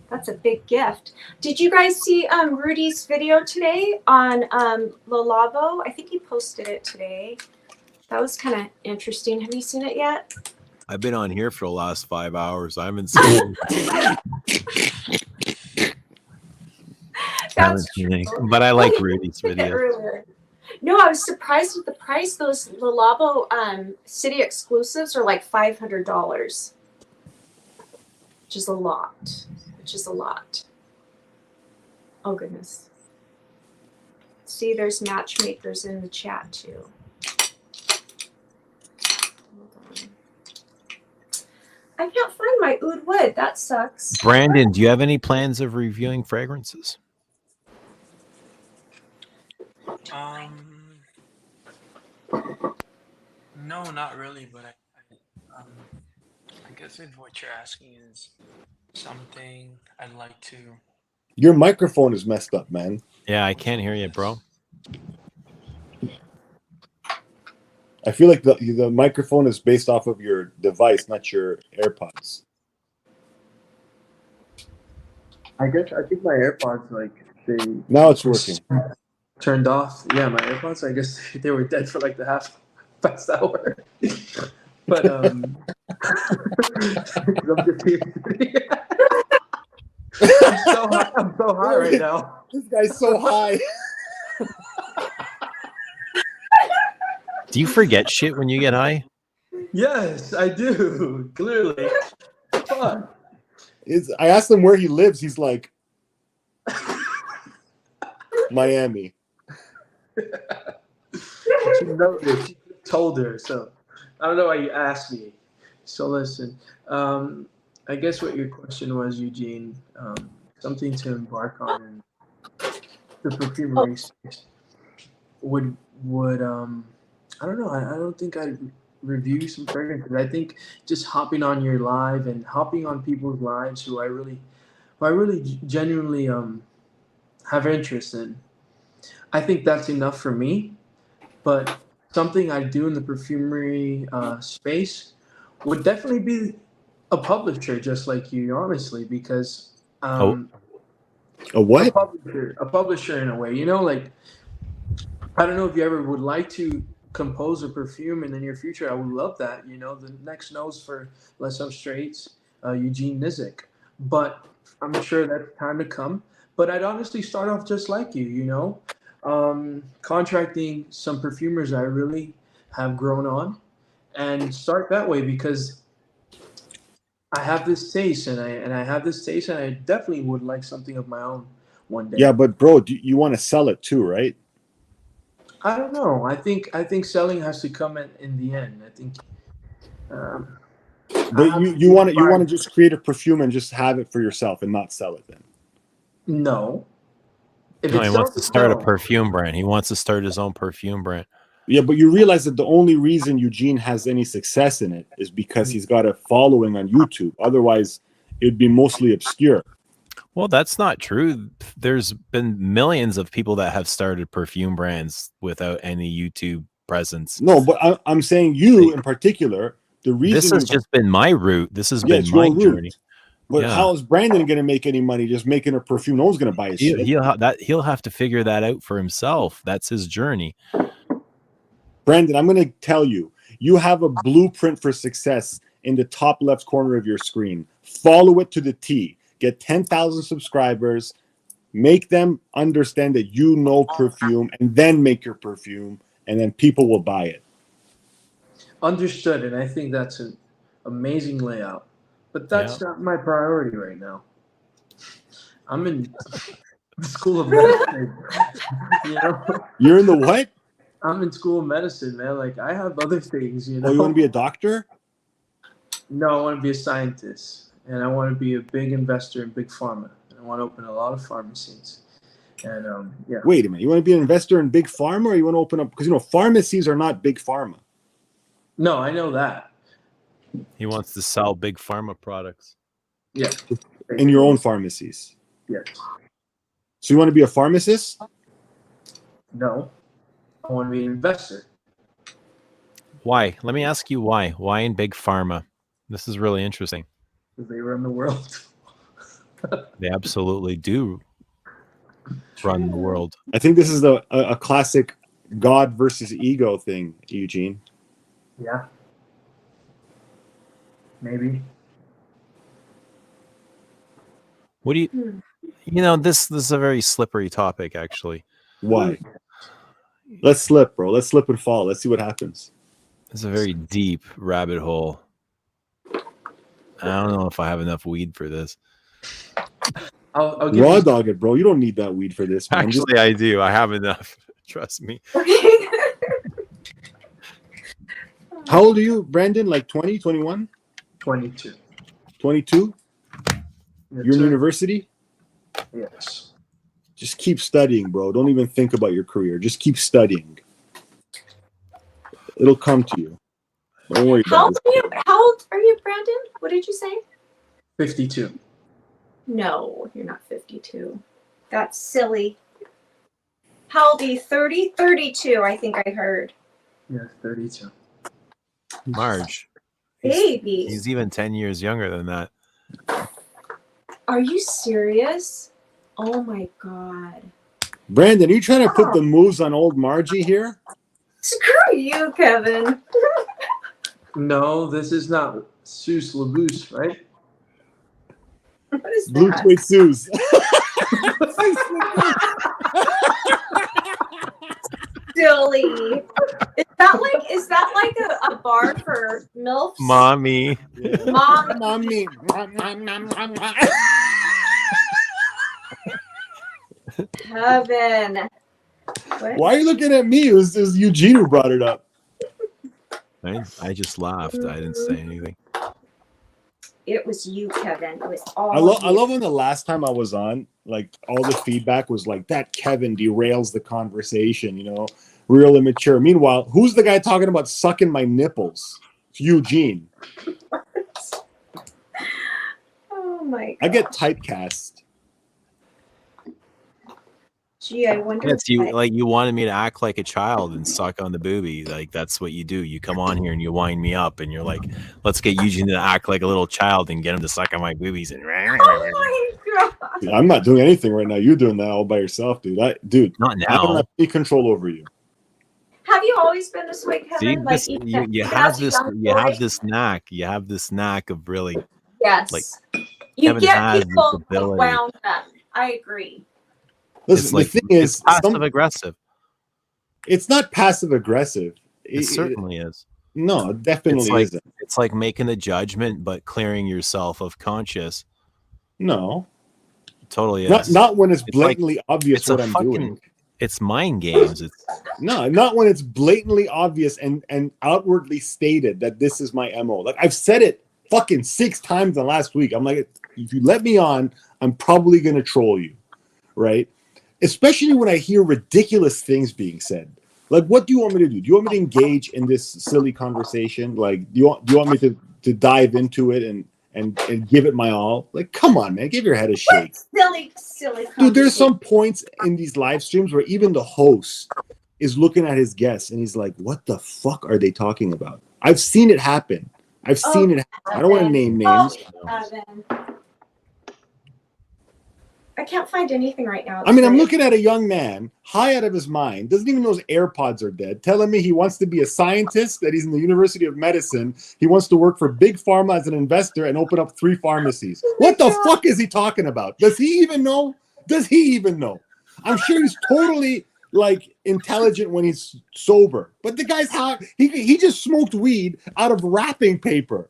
That's a big gift. Did you guys see Rudy's video today on Lalabo? I think he posted it today. That was kind of interesting. Have you seen it yet? I've been on here for the last 5 hours. I haven't seen That's but I like Rudy's video. No, I was surprised with the price. Those Lalabo city exclusives are like $500, which is a lot. Oh goodness. See, there's matchmakers in the chat too. Hold on. I can't find my oud wood. That sucks. Brandon, do you have any plans of reviewing fragrances? No, not really, but I guess if what you're asking is something I'd like to. Your microphone is messed up, man. Yeah, I can't hear you, bro. I feel like the microphone is based off of your device, not your AirPods. I think my AirPods, like, they Now it's working. turned off. Yeah, my AirPods, I guess they were dead for like the past hour. But I'm just here. I'm so high right now. This guy's so high. Do you forget shit when you get high? Yes, I do. Clearly. Fuck. I asked him where he lives. He's like, Miami. She knows it. She told her. So I don't know why you asked me. So listen, I guess what your question was, Eugene, something to embark on in the perfumery space would I don't know. I don't think I'd review some fragrances. I think just hopping on your live and hopping on people's lives who I really genuinely have interest in. I think that's enough for me. But something I do in the perfumery space would definitely be a publisher, just like you, honestly, because a what? A publisher in a way. You know, like, I don't know if you ever would like to compose a perfume in the near future. I would love that. You know, the next nose for Les Abstraits, Eugene Nizik. But I'm sure that's time to come. But I'd honestly start off just like you know, contracting some perfumers I really have grown on and start that way, because I have this taste and I definitely would like something of my own one day. Yeah, but bro, you want to sell it too, right? I don't know. I think selling has to come in the end. I think. But you want to just create a perfume and just have it for yourself and not sell it then? No. No, he wants to start a perfume brand. He wants to start his own perfume brand. Yeah, but you realize that the only reason Eugene has any success in it is because he's got a following on YouTube. Otherwise, it'd be mostly obscure. Well, that's not true. There's been millions of people that have started perfume brands without any YouTube presence. No, but I'm saying you in particular, the reason this has just been my route. This has been my journey. But how is Brandon going to make any money just making a perfume? No one's going to buy his shit. He'll have to figure that out for himself. That's his journey. Brandon, I'm going to tell you, you have a blueprint for success in the top left corner of your screen. Follow it to the T. Get 10,000 subscribers. Make them understand that you know perfume, and then make your perfume, and then people will buy it. Understood, and I think that's an amazing layout. But that's not my priority right now. I'm in the School of Medicine. You know? You're in the what? I'm in School of Medicine, man. Like, I have other things, you know. Oh, you want to be a doctor? No, I want to be a scientist, and I want to be a big investor in big pharma. I want to open a lot of pharmacies, and yeah. Wait a minute. You want to be an investor in big pharma, or you want to open up? Because pharmacies are not big pharma. No, I know that. He wants to sell big pharma products. Yeah. In your own pharmacies. Yes. So you want to be a pharmacist? No, I want to be an investor. Why? Let me ask you why. Why in big pharma? This is really interesting. Because they run the world. They absolutely do run the world. I think this is a classic God versus ego thing, Eugene. Yeah. Maybe. What do you? This is a very slippery topic, actually. Why? Let's slip, bro. Let's slip and fall. Let's see what happens. It's a very deep rabbit hole. I don't know if I have enough weed for this. I'll give Raw you... dog it, bro. You don't need that weed for this, man. Actually, I do. I have enough. Trust me. How old are you, Brandon? Like 20, 21? 22. 22? Yes, You're in sir. university? Yes. Just keep studying, bro. Don't even think about your career. Just keep studying. It'll come to you. Don't worry How about old it. are you? How old are you, Brandon? What did you say? 52. No, you're not 52. That's silly. How old are you? 30? 32, I think I heard. Yes, 32. Marge. Baby. He's even 10 years younger than that. Are you serious? Oh my God. Brandon, are you trying to put the moves on old Margie here? Screw you, Kevin. No, this is not Seuss LaBouche, right? What is Blue that? Twig Suze. Silly. Is that like a bar for MILFs? Mommy. Mom. Mommy. Kevin. What? Why are you looking at me? It was Eugene who brought it up. I just laughed. I didn't say anything. It was you, Kevin. It was all I love when the last time I was on, like all the feedback was like that Kevin derails the conversation, real immature. Meanwhile, who's the guy talking about sucking my nipples? It's Eugene. Oh my God. I get typecast. Gee, I wonder. Yes, you wanted me to act like a child and suck on the boobie. Like that's what you do. You come on here and you wind me up and you're like, let's get Eugene to act like a little child and get him to suck on my boobies and Oh my God. Dude, I'm not doing anything right now. You're doing that all by yourself, dude. not I don't now. have any control over you. Have you always been this way, Kevin? See, you have this knack. You have this knack of really Yes. like you Kevin get has people this ability. wound up. I agree. Listen, it's the thing is, passive aggressive. it's not passive aggressive. It certainly is. No, it definitely isn't. It's like making a judgment but clearing yourself of conscious. No, Totally is. not when it's blatantly obvious what I'm doing. It's mind games. It's No, not when it's blatantly obvious and outwardly stated that this is my MO. Like I've said it fucking 6 times in the last week. I'm like, if you let me on, I'm probably gonna troll you, right? Especially when I hear ridiculous things being said. Like, what do you want me to do? Do you want me to engage in this silly conversation? Like, do you want me to dive into it and give it my all? Like, come on, man, give your head a shake. Silly. Dude, there's some points in these live streams where even the host is looking at his guests and he's like, what the fuck are they talking about? I've seen it happen. I've seen it happen. I don't want to name names. Kevin. I can't find anything right now. I mean, I'm looking at a young man, high out of his mind, doesn't even know his AirPods are dead, telling me he wants to be a scientist, that he's in the University of Medicine. He wants to work for Big Pharma as an investor and open up 3 pharmacies. What the fuck is he talking about? Does he even know? I'm sure he's totally like intelligent when he's sober, but the guy's hot. He just smoked weed out of wrapping paper.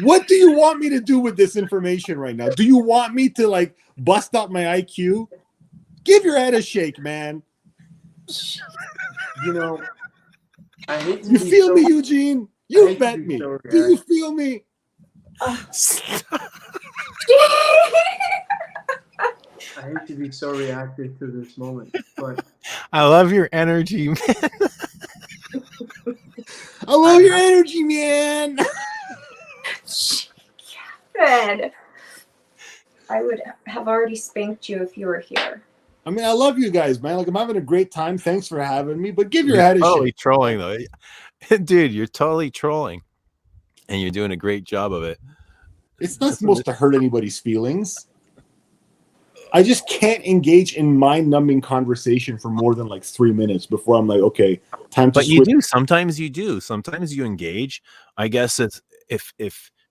What do you want me to do with this information right now? Do you want me to like bust up my IQ? Give your head a shake, man. I hate to You be feel so- me, Eugene? I You hate to bet be me. so Do you reactive. feel me? I hate to be so reactive to this moment, but I love your energy, man. I love your energy, man. Kevin, I would have already spanked you if you were here. I mean, I love you guys, man. Like, I'm having a great time. Thanks for having me. But give your You're head a totally shake. trolling, though. Dude, you're totally trolling. And you're doing a great job of it. It's not supposed to hurt anybody's feelings. I just can't engage in mind-numbing conversation for more than like 3 minutes before I'm like, okay, time to But you switch. do. Sometimes you do. Sometimes you engage. I guess it's if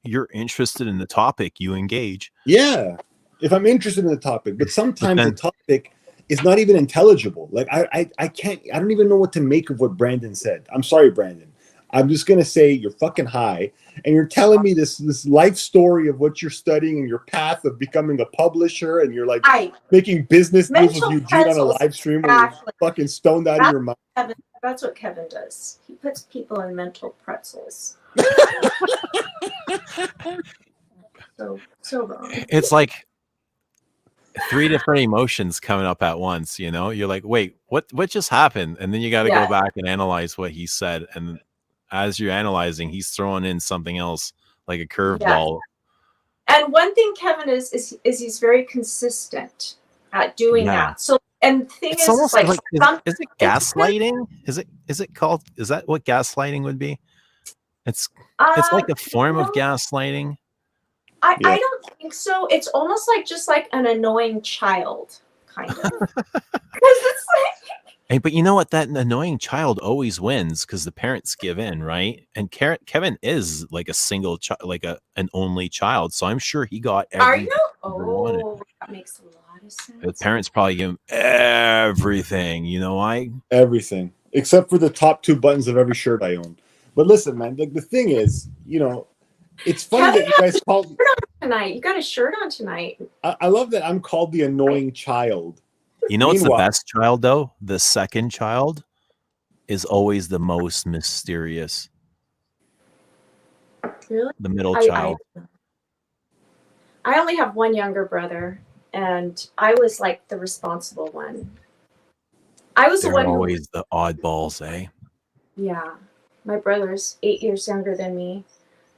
you're interested in the topic, you engage. Yeah, if I'm interested in the topic. But sometimes then- the topic is not even intelligible. Like I can't. I don't even know what to make of what Brandon said. I'm sorry, Brandon. I'm just gonna say you're fucking high, and you're telling me this life story of what you're studying and your path of becoming a publisher, and you're like making business deals with Mental Eugene on a pretzels, live stream where you're exactly. fucking stoned out of your mind. Kevin, that's what Kevin does. He puts people in mental pretzels. so wrong. It's like 3 different emotions coming up at once. You know, you're like, wait, what just happened? And then you got to go back and analyze what he said. And as you're analyzing, he's throwing in something else like a curveball. And one thing Kevin is he's very consistent at doing that. So, and the thing It's is, almost like, is it gaslighting? Is it called? Is that what gaslighting would be? It's like a form of gaslighting. I don't think so. It's almost like just like an annoying child, kind of. Because it's like. Hey, but you know what? That annoying child always wins because the parents give in, right? And Kevin is like a single child, like an only child. So I'm sure he got everything. That makes a lot of sense. The parents probably give him everything. You know why? Everything except for the top 2 buttons of every shirt I own. But listen, man, like the thing is, you know, it's funny that you guys called tonight. You got a shirt on tonight. I love that I'm called the annoying child. You know what's the best child though? The second child is always the most mysterious. Really? The middle child. I only have one younger brother, and I was like the responsible one. I was the one always the oddballs, eh? Yeah. My brother's 8 years younger than me.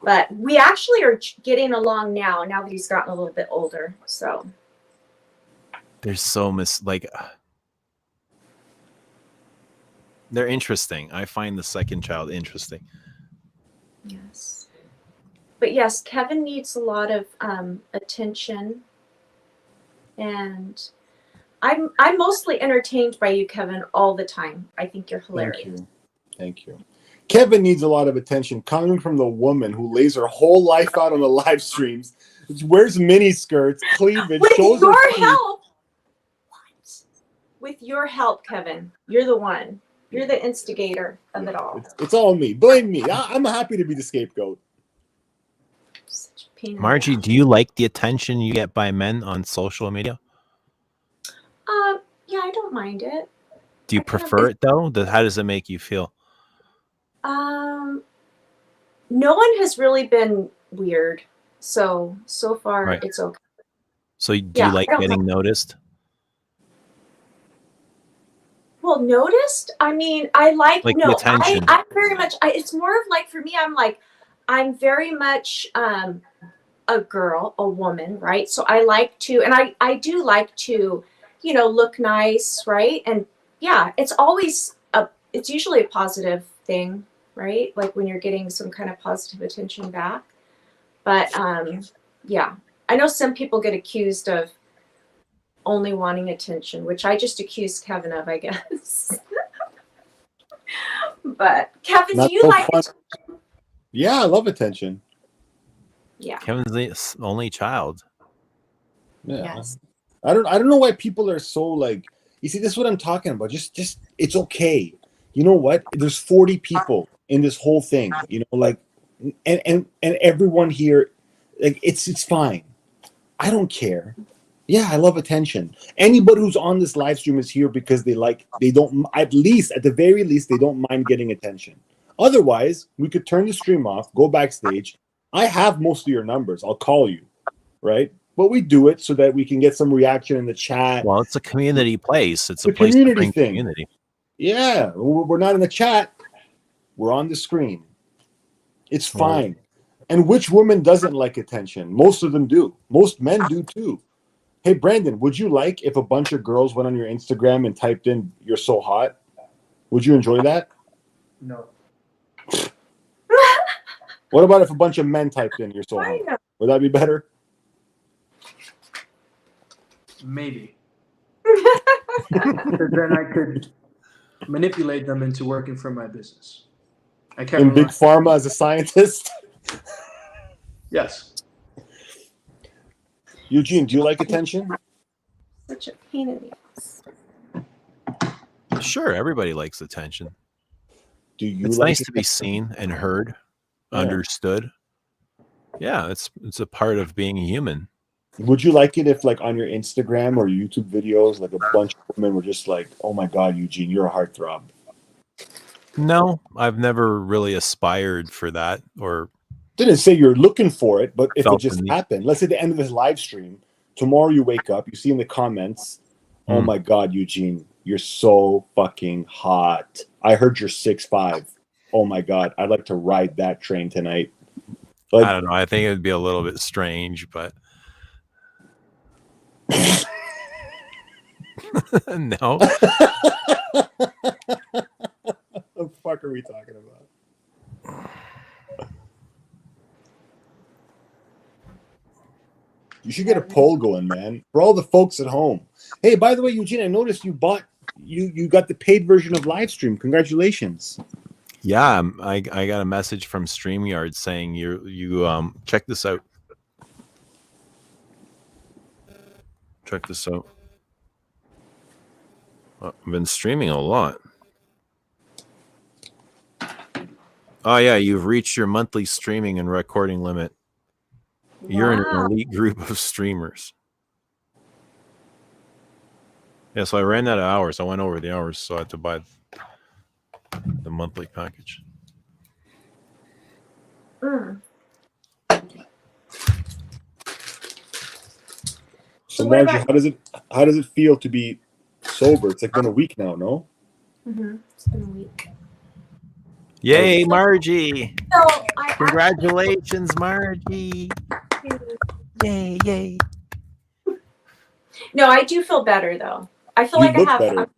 But we actually are getting along now that he's gotten a little bit older. So they're so they're interesting. I find the second child interesting. Yes. But yes, Kevin needs a lot of attention. And I'm mostly entertained by you, Kevin, all the time. I think you're hilarious. Thank you. Kevin needs a lot of attention coming from the woman who lays her whole life out on the live streams, wears mini skirts, cleavage, shows her With your feet. help. What? With your help, Kevin. You're the one. You're the instigator of it all. It's all me. Blame me. I'm happy to be the scapegoat. Such a pain in the Margie, ass. do you like the attention you get by men on social media? Yeah, I don't mind it. Do you prefer it though? How does it make you feel? No one has really been weird. So far Right. it's okay. So do you like getting noticed? Well, noticed? I mean, I like the no, attention. I'm very much it's more of like for me, I'm very much a girl, a woman, right? So I like to, and I do like to, you know, look nice, right? And yeah, it's usually a positive thing, right? Like when you're getting some kind of positive attention back. But yeah, I know some people get accused of only wanting attention, which I just accused Kevin of, I guess. But Kevin, Not do you so like fun. Yeah, I love attention. Yeah. Kevin's the only child. Yeah. Yes. I don't know why people are so like, you see, this is what I'm talking about. Just it's okay. You know what? There's 40 people in this whole thing, you know, like and everyone here, like it's fine. I don't care. Yeah, I love attention. Anybody who's on this live stream is here because they don't, at the very least, they don't mind getting attention. Otherwise, we could turn the stream off, go backstage, I have most of your numbers. I'll call you, right? But we do it so that we can get some reaction in the chat. Well, it's a community place. It's a The place to community bring thing. community. Yeah, we're not in the chat. We're on the screen. It's fine. And which woman doesn't like attention? Most of them do. Most men do too. Hey, Brandon, would you like if a bunch of girls went on your Instagram and typed in, "You're so hot"? Would you enjoy that? No. What about if a bunch of men typed in, "You're so hot"? Would that be better? Maybe. Because then I could manipulate them into working for my business. I can't. In Big Pharma as a scientist? Yes. Eugene, do you like attention? Such a pain in the ass. Sure, everybody likes attention. Do you? It's like nice to be seen and heard, understood. Yeah, it's a part of being human. Would you like it if, like, on your Instagram or YouTube videos, like a bunch of women were just like, "Oh my God, Eugene, you're a heartthrob"? No, I've never really aspired for that or Didn't say you're looking for it, but if it felt just the need. happened, let's say the end of this live stream, tomorrow you wake up, you see in the comments, "Oh my God, Eugene, you're so fucking hot. I heard you're 6'5". Oh my God, I'd like to ride that train tonight." Like, I don't know. I think it would be a little bit strange, but no. What the fuck are we talking about? You should get a poll going, man, for all the folks at home. Hey, by the way, Eugene, I noticed you got the paid version of Livestream. Congratulations. Yeah, I got a message from StreamYard saying you check this out. Check this out. I've been streaming a lot. Oh yeah, you've reached your monthly streaming and recording limit. You're in an elite group of streamers. Yeah, so I ran out of hours. I went over the hours, so I had to buy the monthly package. So Margie, how does it feel to be sober? It's like been a week now, no? It's been a week. Yay, Margie! So Congratulations, Margie! Yay, yay! No, I do feel better though. I feel You like look I have. better.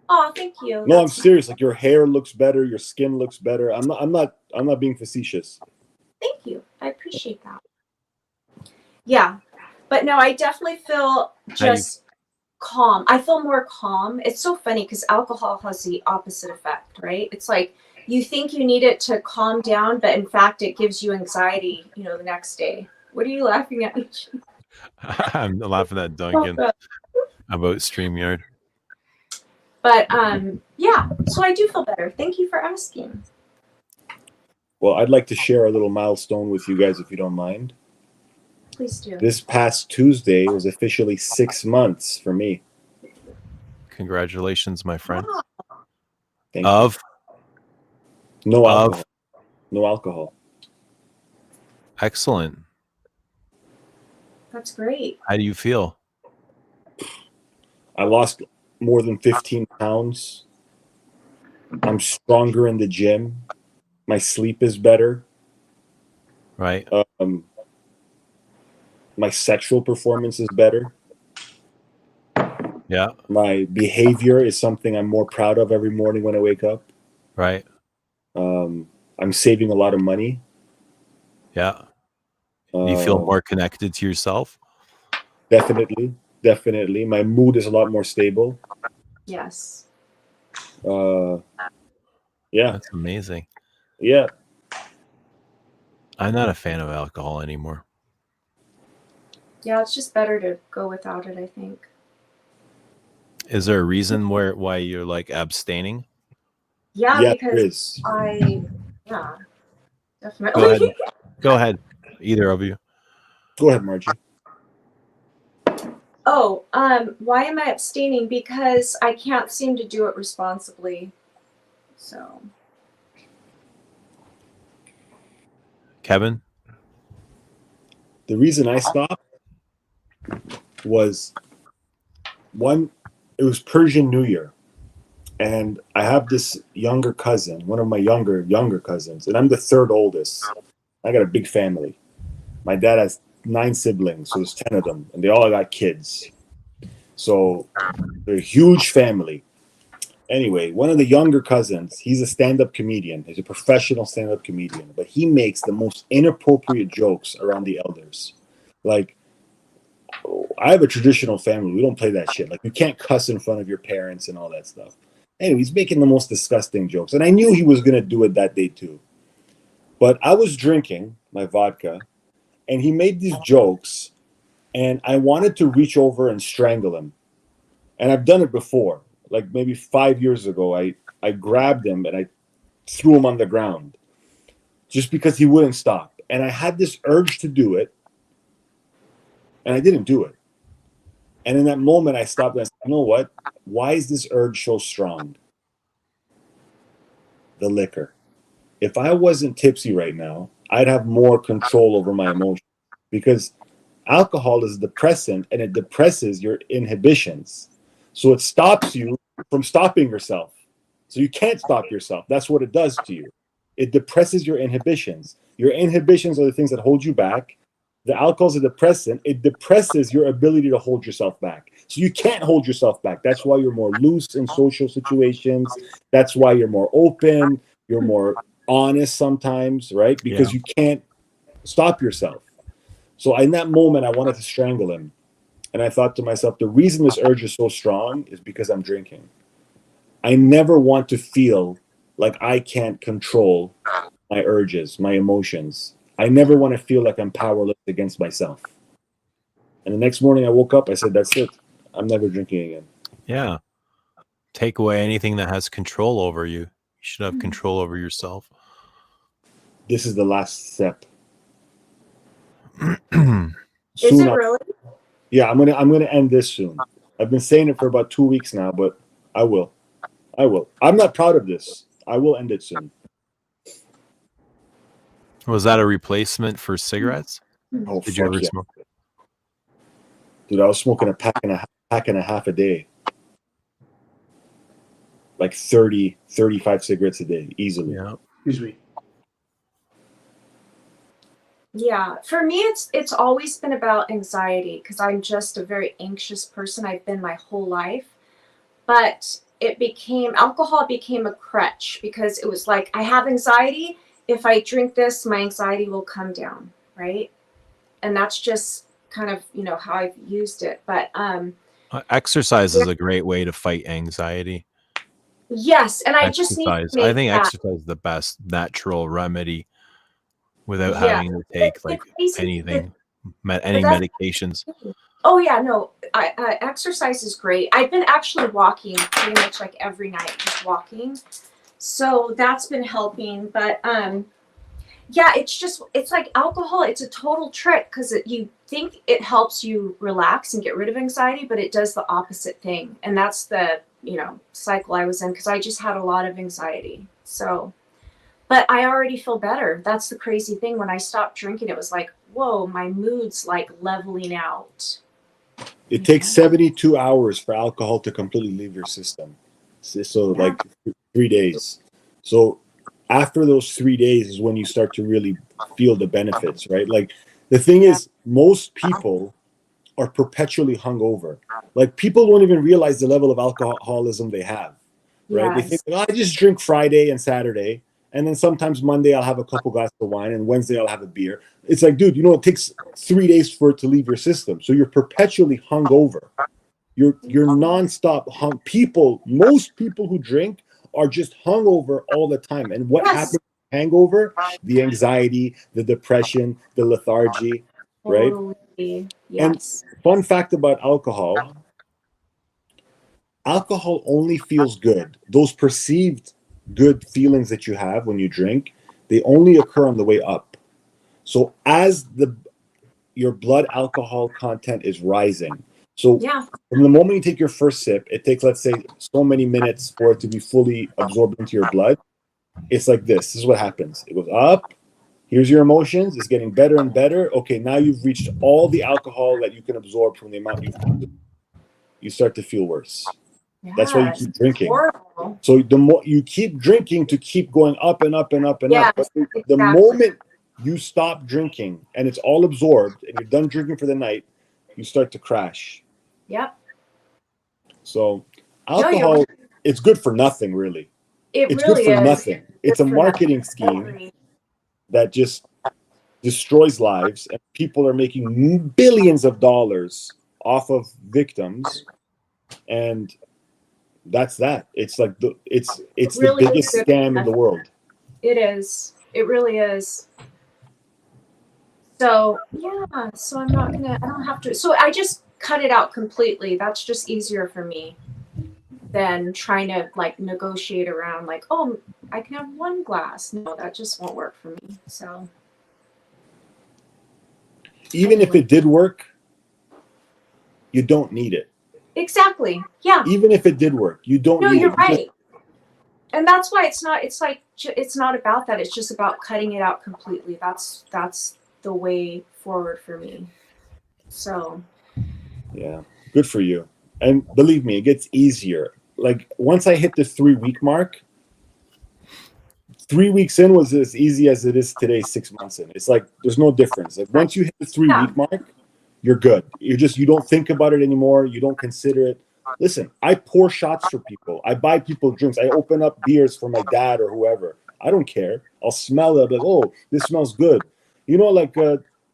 Oh, thank you. No, I'm serious. Like, your hair looks better, your skin looks better. I'm not being facetious. Thank you. I appreciate that. Yeah, but no, I definitely feel just calm. I feel more calm. It's so funny because alcohol has the opposite effect, right? It's like you think you need it to calm down, but in fact, it gives you anxiety, the next day. What are you laughing at? I'm laughing at Duncan about StreamYard. But yeah, so I do feel better. Thank you for asking. Well, I'd like to share a little milestone with you guys, if you don't mind. Please do. This past Tuesday was officially 6 months for me. Congratulations, my friend. Wow. Thank you. No alcohol. No alcohol. Excellent. That's great. How do you feel? I lost more than 15 pounds. I'm stronger in the gym. My sleep is better. Right. My sexual performance is better. Yeah. My behavior is something I'm more proud of every morning when I wake up. Right. I'm saving a lot of money. Yeah. You feel more connected to yourself? Definitely. Definitely. My mood is a lot more stable. Yes. Yeah. That's amazing. Yeah. I'm not a fan of alcohol anymore. Yeah, it's just better to go without it, I think. Is there a reason why you're like abstaining? Yeah, because yeah, definitely. Go ahead. Either of you. Go ahead, Margie. Oh, why am I abstaining? Because I can't seem to do it responsibly. So. Kevin? The reason I stopped was one, it was Persian New Year. And I have this younger cousin, one of my younger cousins, and I'm the third oldest. I got a big family. My dad has 9 siblings, so there's 10 of them, and they all got kids. So they're a huge family. Anyway, one of the younger cousins, he's a stand-up comedian. He's a professional stand-up comedian, but he makes the most inappropriate jokes around the elders. Like, I have a traditional family. We don't play that shit. Like, you can't cuss in front of your parents and all that stuff. Anyway, he's making the most disgusting jokes. And I knew he was going to do it that day too. But I was drinking my vodka, and he made these jokes, and I wanted to reach over and strangle him. And I've done it before. Like maybe 5 years ago, I grabbed him and I threw him on the ground just because he wouldn't stop. And I had this urge to do it, and I didn't do it. And in that moment, I stopped and I said, you know what? Why is this urge so strong? The liquor. If I wasn't tipsy right now, I'd have more control over my emotions, because alcohol is a depressant and it depresses your inhibitions. So it stops you from stopping yourself. So you can't stop yourself. That's what it does to you. It depresses your inhibitions. Your inhibitions are the things that hold you back. The alcohol is a depressant. It depresses your ability to hold yourself back. So you can't hold yourself back. That's why you're more loose in social situations. That's why you're more open. You're more honest sometimes, right? Because you can't stop yourself. So in that moment, I wanted to strangle him. And I thought to myself, the reason this urge is so strong is because I'm drinking. I never want to feel like I can't control my urges, my emotions. I never want to feel like I'm powerless against myself. And the next morning I woke up, I said, that's it. I'm never drinking again. Yeah. Take away anything that has control over you. You should have control over yourself. This is the last step. Is it really? Yeah, I'm gonna end this soon. I've been saying it for about 2 weeks now, but I will. I'm not proud of this. I will end it soon. Was that a replacement for cigarettes? Oh, Did you ever yeah. smoke? Dude, I was smoking a pack and a half a day. Like 30, 35 cigarettes a day, easily. Yeah. Excuse me. Yeah, for me, it's always been about anxiety, because I'm just a very anxious person. I've been my whole life, but alcohol became a crutch, because it was like, I have anxiety. If I drink this, my anxiety will come down, right? And that's just kind of, how I've used it. But exercise is a great way to fight anxiety. Yes, and I just need to make I think that. exercise is the best natural remedy without having to take like anything, any medications. Oh yeah, no, I exercise is great. I've been actually walking pretty much like every night, just walking. So that's been helping. But yeah, it's like alcohol. It's a total trick, because you think it helps you relax and get rid of anxiety, but it does the opposite thing. And that's the, cycle I was in, because I just had a lot of anxiety. So, but I already feel better. That's the crazy thing. When I stopped drinking, it was like, whoa, my mood's like leveling out. It takes 72 hours for alcohol to completely leave your system. So like 3 days. So after those 3 days is when you start to really feel the benefits, right? Like the thing is, most people are perpetually hungover. Like people don't even realize the level of alcoholism they have, right? They think, I just drink Friday and Saturday, and then sometimes Monday I'll have a couple glasses of wine, and Wednesday I'll have a beer. It's like, dude, it takes 3 days for it to leave your system. So you're perpetually hungover. You're nonstop most people who drink are just hungover all the time. And what happens with hangover? The anxiety, the depression, the lethargy, right? Totally. Yes. And fun fact about alcohol only feels good. Those perceived good feelings that you have when you drink, they only occur on the way up. So as your blood alcohol content is rising, so from the moment you take your first sip, it takes, let's say, so many minutes for it to be fully absorbed into your blood. It's like this. This is what happens. It goes up, Here's your emotions. It's getting better and better. Okay, now you've reached all the alcohol that you can absorb from the amount you've consumed. You start to feel worse. That's why you keep drinking. Horrible. So the more you keep drinking to keep going up and up and up and up. But Exactly. the moment you stop drinking and it's all absorbed and you're done drinking for the night, you start to crash. Yep. So alcohol, it's good for nothing, really. It's really good for is. nothing. It's a marketing scheme that just destroys lives, and people are making billions of dollars off of victims, and that's that. It's like it's really the biggest scam in the world. It is. It really is. So yeah. So I don't have to. So I just cut it out completely. That's just easier for me than trying to like negotiate around like, oh, I can have one glass. No, that just won't work for me. So even if it did work, you don't need it. Exactly. Yeah. Even if it did work, you don't need it. No, you're right. And that's why it's not about that. It's just about cutting it out completely. That's the way forward for me. So yeah, good for you. And believe me, it gets easier. Like once I hit the 3-week mark, 3 weeks in was as easy as it is today, 6 months in. It's like there's no difference. Like once you hit the 3-week mark, you're good. You don't think about it anymore. You don't consider it. Listen, I pour shots for people. I buy people drinks. I open up beers for my dad or whoever. I don't care. I'll smell it. Like, oh, this smells good. You know, like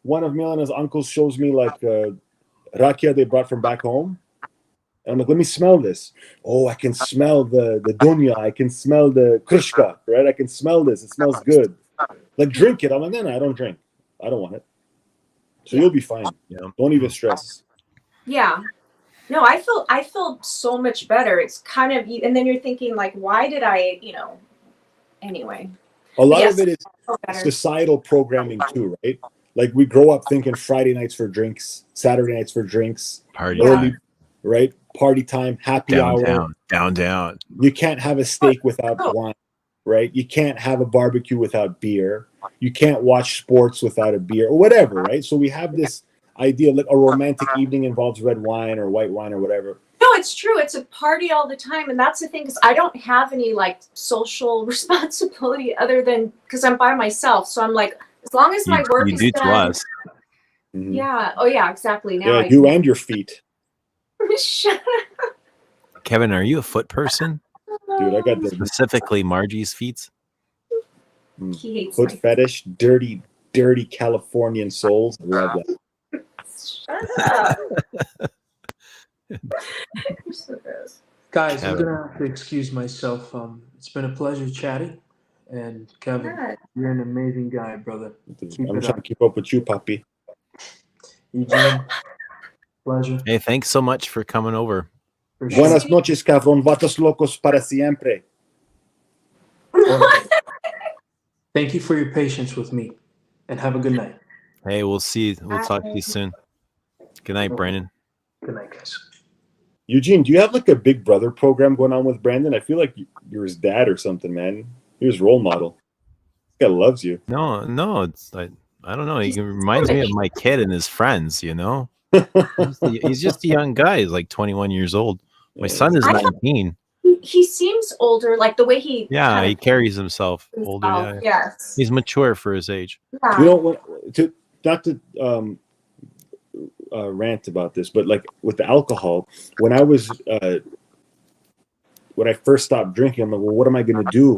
one of Milana's uncles shows me like rakia they brought from back home. And I'm like, let me smell this. Oh, I can smell the dunya. I can smell the krushka, right? I can smell this. It smells good. Like, drink it. I'm like, no, I don't drink. I don't want it. So you'll be fine. Yeah. Don't even stress. Yeah. No, I feel so much better. It's kind of, and then you're thinking like, why did I, anyway. A lot of it is societal programming too, right? Like we grow up thinking Friday nights for drinks, Saturday nights for drinks, early, right? Party time, happy hour. Down. You can't have a steak without wine, right? You can't have a barbecue without beer. You can't watch sports without a beer or whatever, right? So we have this idea like a romantic evening involves red wine or white wine or whatever. No, it's true. It's a party all the time. And that's the thing, because I don't have any like social responsibility other than because I'm by myself. So I'm like, as long as my work is done. Mm-hmm. Yeah. Oh yeah, exactly. Now you and your feet. Shut up. Kevin, are you a foot person? Dude, I got specifically Margie's feet. He hates foot fetish, dirty Californian souls. I love that. Shut up. Guys, I'm gonna have to excuse myself. It's been a pleasure chatting, and Kevin, you're an amazing guy, brother. I'm trying to keep up with you, puppy. Eugene, pleasure. Hey, thanks so much for coming over. Buenas noches, cabrón. Vatos locos para siempre. Thank you for your patience with me, and have a good night. Hey, we'll see. We'll talk to you soon. Good night, Brandon. Good night, guys. Eugene, do you have like a Big Brother program going on with Brandon? I feel like you're his dad or something, man. You're his role model. This guy loves you. No, it's I don't know. He reminds me of my kid and his friends. He's just a young guy. He's like 21 years old. My son is 19. He seems older, like the way he. Yeah, he carries himself older. Yeah. Yes, he's mature for his age. Yeah. Not to rant about this, but like with the alcohol, when I first stopped drinking, I'm like, well, what am I going to do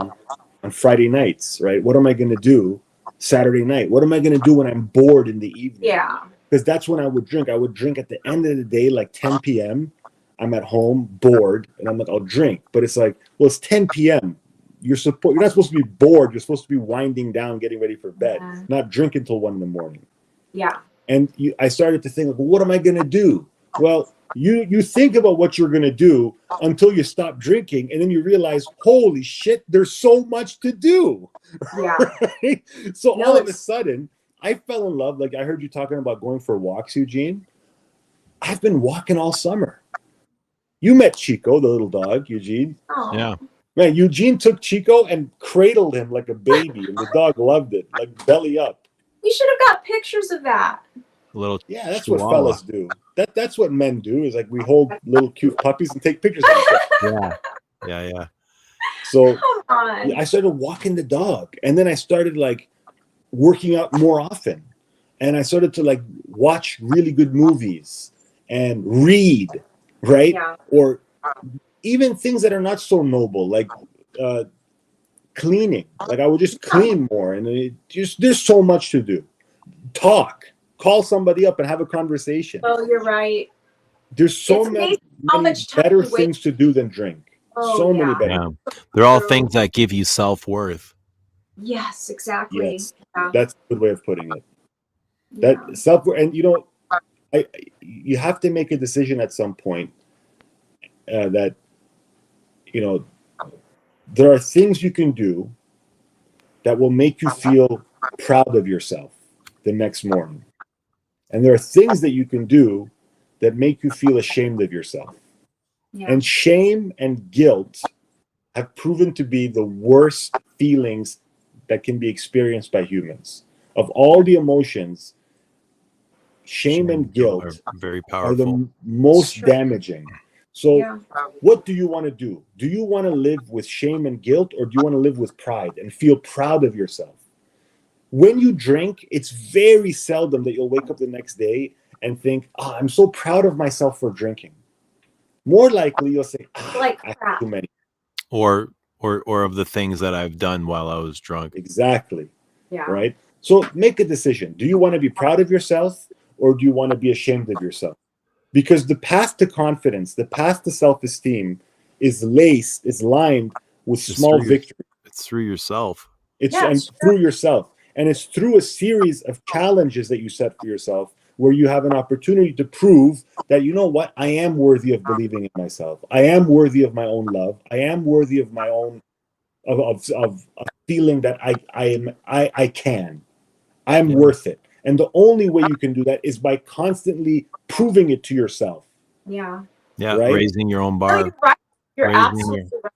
on Friday nights, right? What am I going to do Saturday night? What am I going to do when I'm bored in the evening? Yeah, because that's when I would drink. I would drink at the end of the day, like 10 p.m. I'm at home bored, and I'm like, I'll drink. But it's like, well, it's 10 p.m. You're not supposed to be bored. You're supposed to be winding down, getting ready for bed, not drink until 1 a.m. Yeah. And I started to think, well, what am I going to do? Well, you think about what you're going to do until you stop drinking, and then you realize, holy shit, there's so much to do. Yeah. Right? So all of a sudden, I fell in love. Like I heard you talking about going for walks, Eugene. I've been walking all summer. You met Chico, the little dog, Eugene. Oh. Yeah. Man, Eugene took Chico and cradled him like a baby, and the dog loved it, like belly up. We should have got pictures of that. A little Yeah, that's chihuahua. what fellas do. That's what men do. Is like we hold little cute puppies and take pictures of them. Yeah. So Come on. I started walking the dog, and then I started like working out more often, and I started to like watch really good movies and read, right? Yeah. Or even things that are not so noble, like cleaning. Like I would just clean more, and there's so much to do. Call somebody up and have a conversation. Oh, you're right. There's so It's many amazing how much time better you waste. things to do than drink. Oh, So many yeah. better. Yeah. They're all things that give you self-worth. Yes, exactly. Yes, Yeah. that's a good way of putting it. Yeah. That self, and you have to make a decision at some point that there are things you can do that will make you feel proud of yourself the next morning, and there are things that you can do that make you feel ashamed of yourself. Yeah. And shame and guilt have proven to be the worst feelings that can be experienced by humans. Of all the emotions, shame and guilt are very are powerful. the most Sure. damaging. So Yeah. what do you want to do? Do you want to live with shame and guilt, or do you want to live with pride and feel proud of yourself? When you drink, it's very seldom that you'll wake up the next day and think, I'm so proud of myself for drinking. More likely you'll say, Like I had crap. too many. Or of the things that I've done while I was drunk. Exactly. Yeah. Right? So make a decision. Do you want to be proud of yourself, or do you want to be ashamed of yourself? Because the path to confidence, the path to self-esteem is lined with It's small through victories. It's through yourself. It's Yeah, and sure. through yourself. And it's through a series of challenges that you set for yourself where you have an opportunity to prove that, you know what, I am worthy of believing in myself. I am worthy of my own love. I am worthy of my own of feeling that I can. I'm worth it. And the only way you can do that is by constantly proving it to yourself. Yeah. Yeah, Right? raising your own No, bar. you're right. You're Raising absolutely right.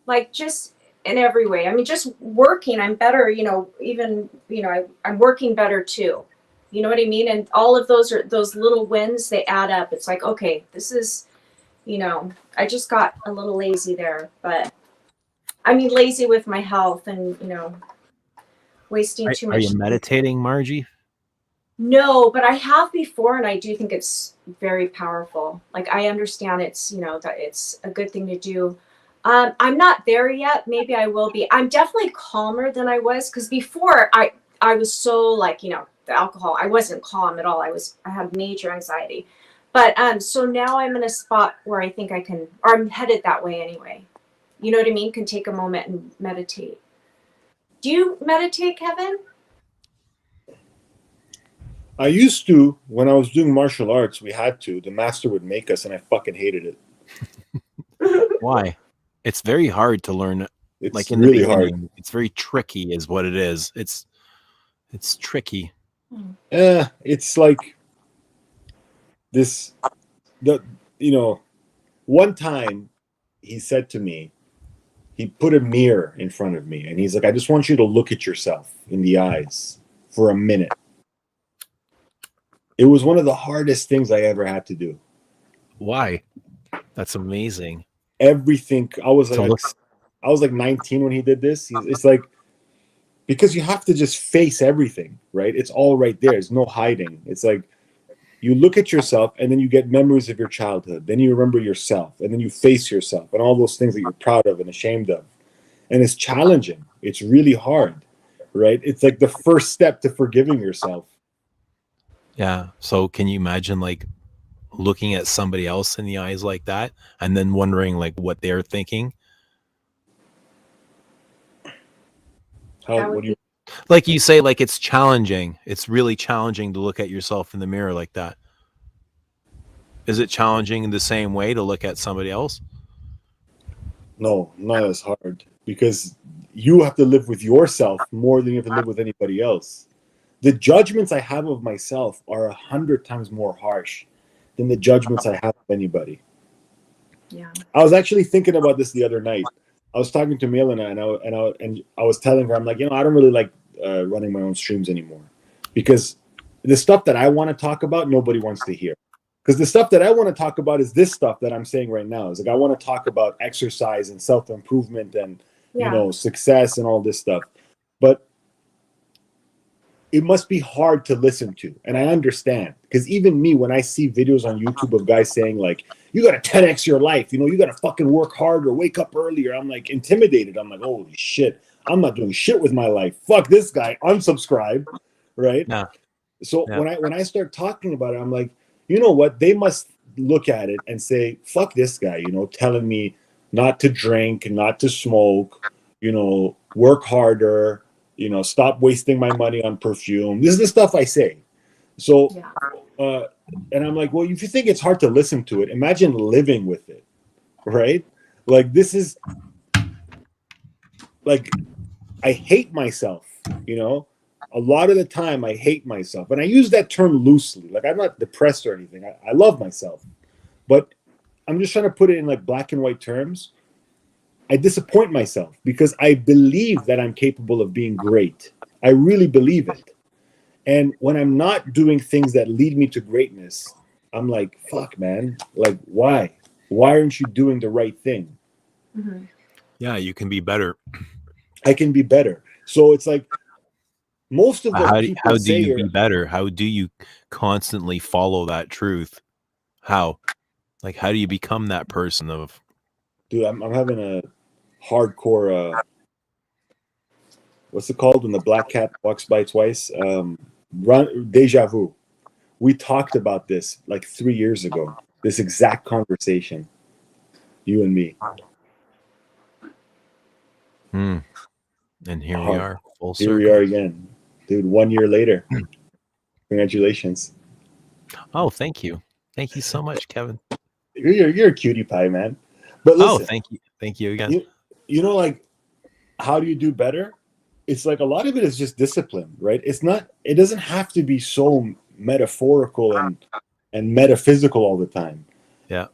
Like just in every way. I mean, just working, I'm better, even, I'm working better too. You know what I mean? And all of those little wins, they add up. It's like, okay, this is, I just got a little lazy there, but I mean, lazy with my health and, wasting too much. Are you meditating, Margie? No, but I have before, and I do think it's very powerful. Like I understand it's, that it's a good thing to do. I'm not there yet. Maybe I will be. I'm definitely calmer than I was, because before I was so like, the alcohol, I wasn't calm at all. I had major anxiety. But so now I'm in a spot where I think I can, or I'm headed that way anyway. You know what I mean? Can take a moment and meditate. Do you meditate, Kevin? I used to, when I was doing martial arts, we had to. The master would make us, and I fucking hated it. Why? It's very hard to learn. It's Like in really the hard. beginning, it's very tricky, is what it is. It's tricky. It's like this. One time he said to me, he put a mirror in front of me, and he's like, I just want you to look at yourself in the eyes for a minute. It was one of the hardest things I ever had to do. Why? That's amazing. Everything. I was like 19 when he did this. It's like, because you have to just face everything, right? It's all right there. There's no hiding. It's like you look at yourself, and then you get memories of your childhood. Then you remember yourself, and then you face yourself and all those things that you're proud of and ashamed of. And it's challenging. It's really hard, right? It's like the first step to forgiving yourself. Yeah. So can you imagine like looking at somebody else in the eyes like that and then wondering like what they're thinking? What do you? Like you say, like it's challenging. It's really challenging to look at yourself in the mirror like that. Is it challenging in the same way to look at somebody else? No, not as hard, because you have to live with yourself more than you have to live with anybody else. The judgments I have of myself are 100 times more harsh than the judgments I have of anybody. Yeah. I was actually thinking about this the other night. I was talking to Milena, and I was telling her, I'm like, I don't really like running my own streams anymore, because the stuff that I want to talk about, nobody wants to hear. Because the stuff that I want to talk about is this stuff that I'm saying right now. Is like, I want to talk about exercise and self-improvement and success and all this stuff. But it must be hard to listen to. And I understand, because even me, when I see videos on YouTube of guys saying like, you got to 10x your life, you got to fucking work harder, wake up earlier, I'm like intimidated. I'm like, holy shit, I'm not doing shit with my life. Fuck this guy, unsubscribe, right? Yeah. So when I start talking about it, I'm like, you know what? They must look at it and say, fuck this guy, telling me not to drink, not to smoke, work harder, stop wasting my money on perfume. This is the stuff I say. So, and I'm like, well, if you think it's hard to listen to it, imagine living with it, right? Like, this is, like, I hate myself, A lot of the time I hate myself. And I use that term loosely. Like, I'm not depressed or anything. I love myself. But I'm just trying to put it in, like, black and white terms. I disappoint myself because I believe that I'm capable of being great. I really believe it. And when I'm not doing things that lead me to greatness, I'm like, fuck, man. Like, why? Why aren't you doing the right thing? Mm-hmm. Yeah, you can be better. I can be better. So it's like, most of what people how do say you be better? How do you constantly follow that truth? How? Like, how do you become that person of... Dude, I'm having a hardcore, what's it called when the black cat walks by twice? Deja vu. We talked about this like 3 years ago, this exact conversation, you and me. And here we are, full circle. Here we are again. Dude, 1 year later. Congratulations. Oh, thank you. Thank you so much, Kevin. You're a cutie pie, man. But listen, thank you. Thank you again. Like, how do you do better? It's like a lot of it is just discipline, right? It doesn't have to be so metaphorical and metaphysical all the time. Yeah.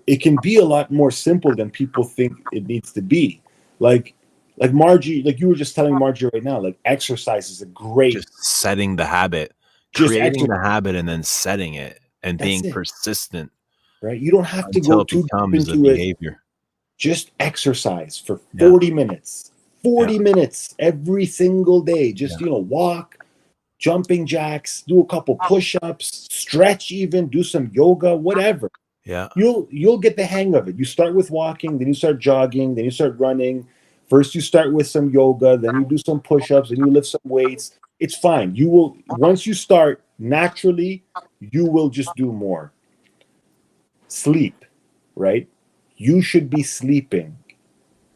It can be a lot more simple than people think it needs to be. Like Margie, like you were just telling Margie right now, like exercise is a great... Just setting the habit, creating the habit and then setting it and being persistent. Right? You don't have to go too deep into behavior. Just exercise for 40 minutes. 40 minutes every single day. Just, walk, jumping jacks, do a couple push-ups, stretch even, do some yoga, whatever. Yeah. You'll get the hang of it. You start with walking, then you start jogging, then you start running. First you start with some yoga, then you do some push-ups, then you lift some weights. It's fine. Once you start, naturally, you will just do more. Sleep, right? You should be sleeping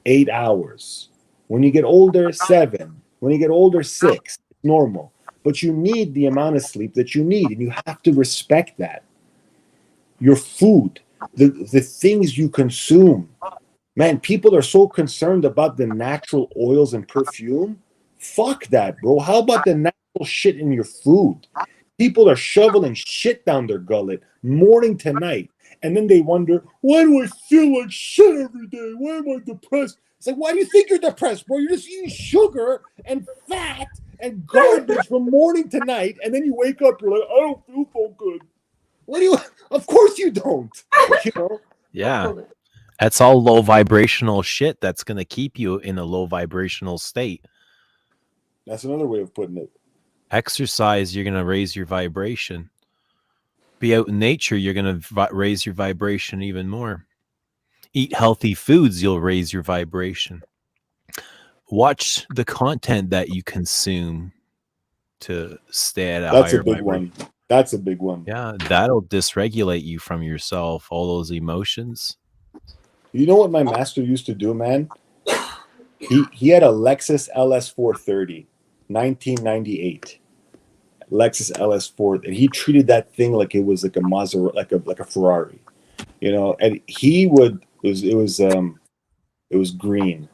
8 hours. When you get older, 7. When you get older, 6. It's normal. But you need the amount of sleep that you need, and you have to respect that. Your food, the things you consume. Man, people are so concerned about the natural oils and perfume. Fuck that, bro. How about the natural shit in your food? People are shoveling shit down their gullet morning to night. And then they wonder, why do I feel like shit every day? Why am I depressed? It's like, why do you think you're depressed, bro? You're just eating sugar and fat and garbage from morning to night. And then you wake up, you're like, I don't feel so good. Of course you don't. Yeah. That's all low vibrational shit that's going to keep you in a low vibrational state. That's another way of putting it. Exercise, you're going to raise your vibration. Be out in nature, you're going to raise your vibration even more. Eat healthy foods, you'll raise your vibration. Watch the content that you consume to stay at a higher vibration. That's a big one. Yeah, that'll dysregulate you from yourself, all those emotions. You know what my master used to do, man? He had a Lexus LS430, 1998. Lexus LS4, and he treated that thing like it was like a Maserati, like a Ferrari, And it was green,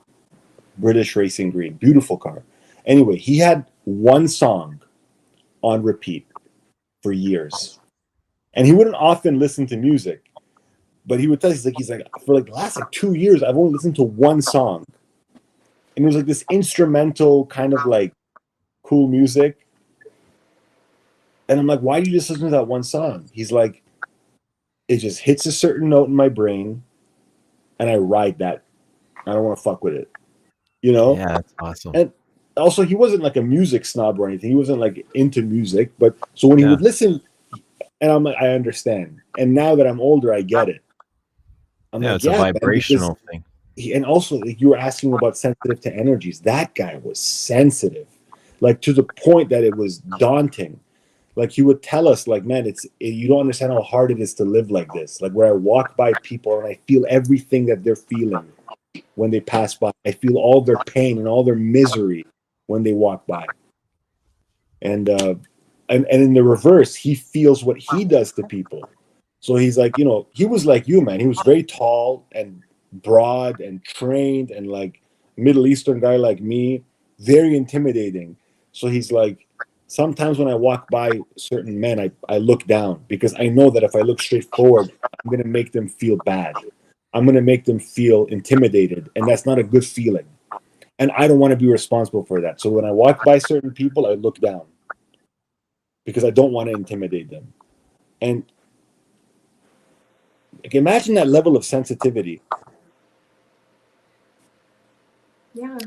British racing green, beautiful car. Anyway, he had one song on repeat for years, and he wouldn't often listen to music, But he would tell us, he's like, for like the last like 2 years, I've only listened to one song. And it was like this instrumental kind of like cool music. And I'm like, why do you just listen to that one song? He's like, it just hits a certain note in my brain and I ride that. I don't want to fuck with it. You know? Yeah, that's awesome. And also, he wasn't like a music snob or anything. He wasn't like into music. But so when he would listen, and I'm like, I understand. And now that I'm older, I get it. I'm like, it's a vibrational thing. And also, like, you were asking about sensitive to energies. That guy was sensitive, like to the point that it was daunting. Like he would tell us, like, man, you don't understand how hard it is to live like this. Like where I walk by people and I feel everything that they're feeling when they pass by. I feel all their pain and all their misery when they walk by. And in the reverse, he feels what he does to people. So he's like, he was like you, man. He was very tall and broad and trained and like Middle Eastern guy like me, very intimidating. So he's like, sometimes when I walk by certain men, I look down because I know that if I look straight forward, I'm going to make them feel bad. I'm going to make them feel intimidated. And that's not a good feeling. And I don't want to be responsible for that. So when I walk by certain people, I look down because I don't want to intimidate them. And like, imagine that level of sensitivity. Yeah.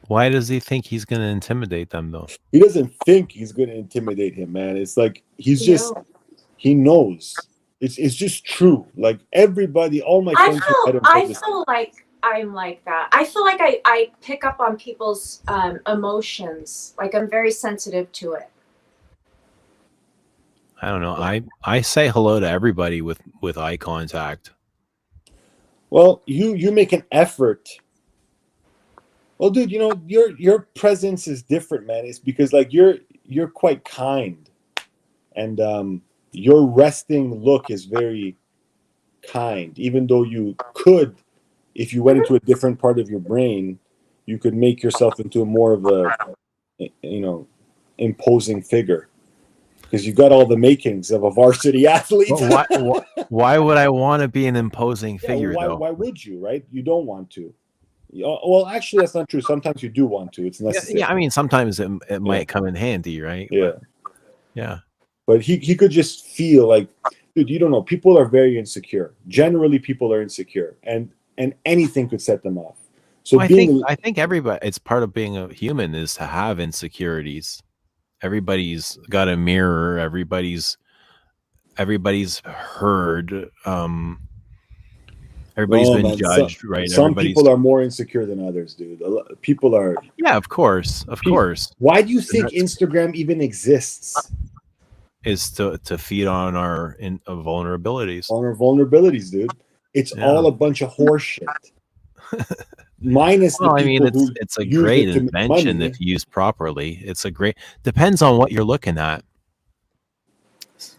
Why does he think he's going to intimidate them, though? He doesn't think he's going to intimidate him, man. It's like he knows. It's just true. Like everybody, all my friends. I feel like I'm like that. I feel like I pick up on people's emotions. Like I'm very sensitive to it. I don't know. I say hello to everybody with eye contact. Well, you make an effort. Well, dude, your presence is different, man. It's because like you're quite kind, and your resting look is very kind. Even though you could, if you went into a different part of your brain, you could make yourself into a more of a, imposing figure. Because you got all the makings of a varsity athlete. Why would I want to be an imposing figure, though? Why would you, right? You don't want to. Well, actually, that's not true. Sometimes you do want to. It's necessary. Yeah, I mean, sometimes it might come in handy, right? Yeah. Yeah. But he could just feel like, dude, you don't know. People are very insecure. Generally, people are insecure. And anything could set them off. So I think everybody, it's part of being a human is to have insecurities. Everybody's got a mirror. Everybody's heard. Everybody's been judged, right? Some people are more insecure than others, dude. People are. Yeah, of course. Why do you think Instagram even exists? Is to feed on our vulnerabilities. On our vulnerabilities, dude. It's all a bunch of horse shit. Minus it's a great invention if used properly. It's a great depends on what you're looking at.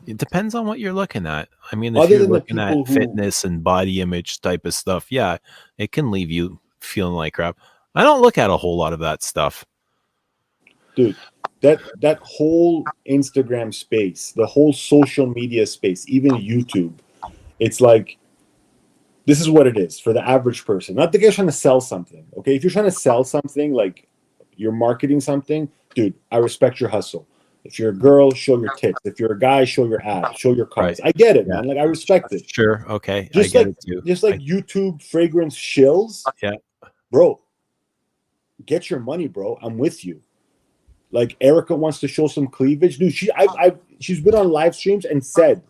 It depends on what you're looking at. I mean, if you're looking at fitness and body image type of stuff, yeah, it can leave you feeling like crap. I don't look at a whole lot of that stuff. Dude, that whole Instagram space, the whole social media space, even YouTube, it's like, this is what it is for the average person. Not the guy trying to sell something, okay? If you're trying to sell something, like you're marketing something, dude, I respect your hustle. If you're a girl, show your tits. If you're a guy, show your abs, show your cars. Right. I get it, man. Like, I respect it. Sure, okay. Just like YouTube fragrance shills. Yeah. Bro, get your money, bro. I'm with you. Like, Erica wants to show some cleavage. Dude, she's been on live streams and said,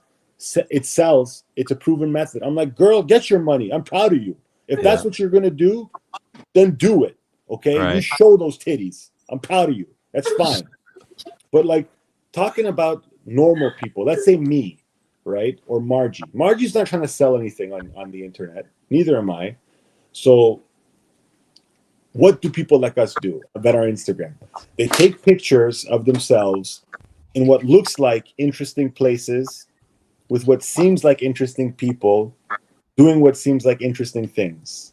it sells. It's a proven method. I'm like, girl, get your money. I'm proud of you. If that's what you're going to do, then do it. Okay? Right. You show those titties. I'm proud of you. That's fine. But like talking about normal people, let's say me, right? Or Margie. Margie's not trying to sell anything on the internet. Neither am I. So what do people like us do that are Instagram? They take pictures of themselves in what looks like interesting places with what seems like interesting people doing what seems like interesting things,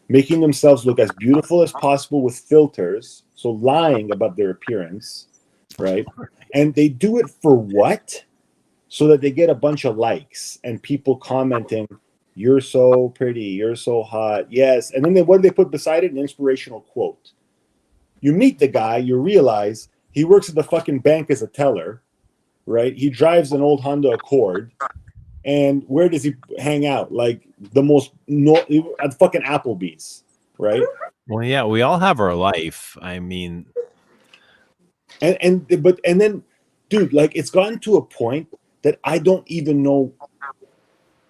making themselves look as beautiful as possible with filters, so lying about their appearance, right? And they do it for what? So that they get a bunch of likes and people commenting, You're so pretty. You're so hot. Yes. And then what do they put beside it? An inspirational quote. You meet the guy, you realize he works at the fucking bank as a teller, right? He drives an old Honda Accord. And where does he hang out? Like at fucking Applebee's, right? Well, yeah, we all have our life. I mean, And then, dude, like it's gotten to a point that I don't even know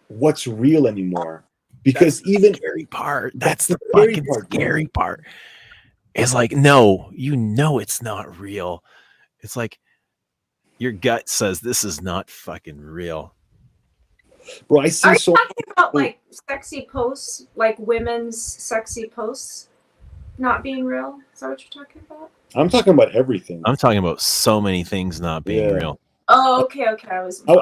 what's real anymore. Because even scary part. That's the scary fucking part, scary part. It's like, no, you know it's not real. It's like your gut says this is not fucking real. Bro, I see Are you so talking about like sexy posts, like women's sexy posts not being real? Is that what you're talking about? I'm talking about everything. I'm talking about so many things not being Yeah. real. Oh, okay. I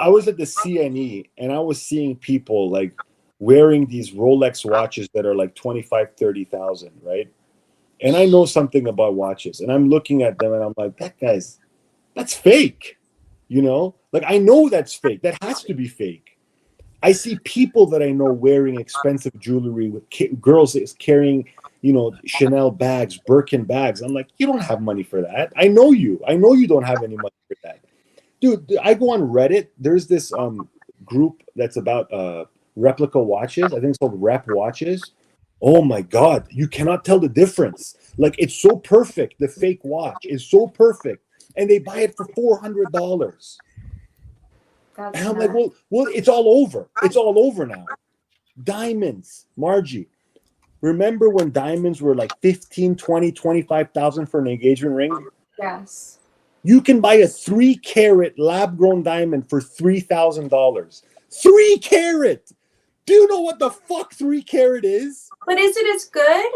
was at the CNE and I was seeing people like wearing these Rolex watches that are like 25, 30,000, right? And I know something about watches and I'm looking at them and I'm like, that's fake. You know, like I know that's fake. That has to be fake. I see people that I know wearing expensive jewelry with girls carrying, you know, Chanel bags, Birkin bags. I'm like, you don't have money for that. I know you don't have any money for that. Dude, I go on Reddit. There's this group that's about replica watches. I think it's called Rep Watches. Oh my God, you cannot tell the difference. Like it's so perfect. The fake watch is so perfect. And they buy it for $400. And I'm like, well, it's all over. It's all over now. Diamonds, Margie. Remember when diamonds were like 15, 20, 25,000 for an engagement ring? Yes. You can buy a 3-carat lab-grown diamond for $3,000. 3 carat. Do you know what the fuck 3 carat is? But is it as good?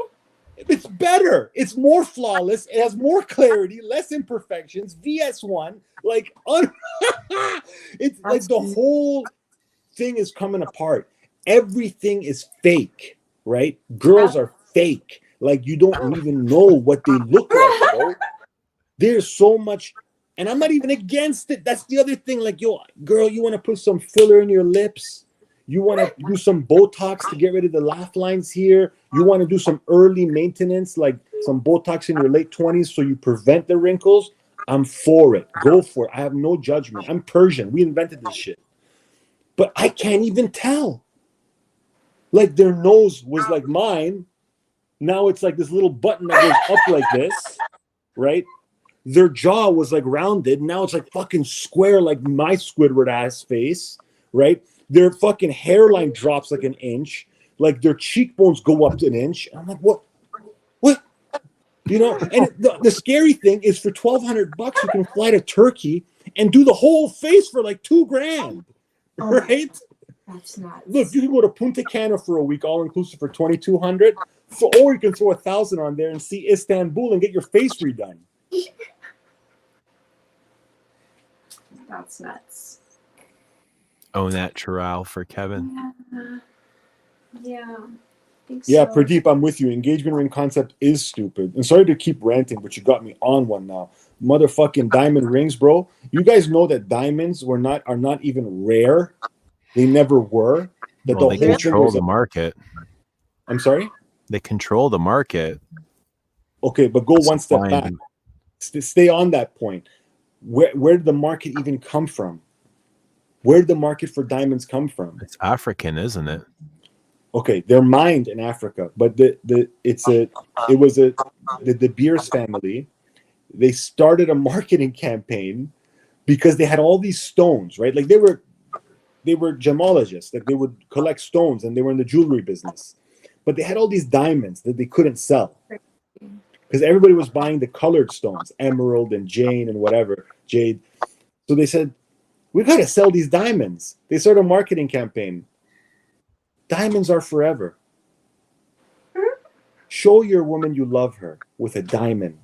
It's better. It's more flawless. It has more clarity, less imperfections. VS1, like it's like the whole thing is coming apart. Everything is fake, right? Girls are fake. Like you don't even know what they look like, bro. There's so much, and I'm not even against it. That's the other thing. Like, yo, girl, you want to put some filler in your lips? You want to do some Botox to get rid of the laugh lines here? You want to do some early maintenance, like some Botox in your late 20s so you prevent the wrinkles? I'm for it. Go for it. I have no judgment. I'm Persian. We invented this shit. But I can't even tell. Like their nose was like mine. Now it's like this little button that goes up like this, right? Their jaw was like rounded. Now it's like fucking square like my Squidward ass face, right? Their fucking hairline drops like an inch. Like their cheekbones go up to an inch. I'm like, what? You know? And the scary thing is for $1,200, you can fly to Turkey and do the whole face for like $2,000, right? That's nuts. Look, you can go to Punta Cana for a week, all inclusive for $2,200, or you can throw $1,000 on there and see Istanbul and get your face redone. That's nuts. Au naturel for Kevin. Yeah. Yeah, So. Pradeep, I'm with you. Engagement ring concept is stupid. And sorry to keep ranting, but you got me on one now. Motherfucking diamond rings, bro. You guys know that diamonds are not even rare. They never were. That Well, the they whole control thing the market. I'm sorry? They control the market. Okay, but go one step Supply and back. Stay on that point. Where did the market even come from? Where did the market for diamonds come from? It's African, isn't it? Okay, they're mined in Africa, but the Beers family. They started a marketing campaign because they had all these stones, right? Like they were gemologists, like they would collect stones, and they were in the jewelry business. But they had all these diamonds that they couldn't sell because everybody was buying the colored stones, emerald and jade and whatever, jade. So they said, we got to sell these diamonds. They started a marketing campaign. Diamonds are forever. Show your woman you love her with a diamond.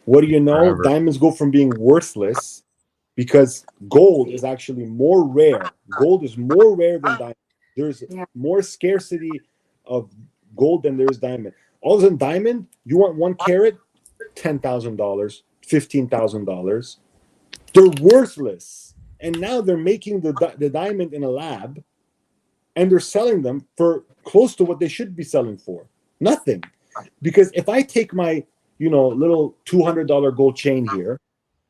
What do you know? Forever. Diamonds go from being worthless because gold is actually more rare. Gold is more rare than diamond. There's more scarcity of gold than there is diamond. All of a sudden, diamond, you want 1 carat? $10,000, $15,000. They're worthless. And now they're making the diamond in a lab, and they're selling them for close to what they should be selling for. Nothing. Because if I take my, little $200 gold chain here,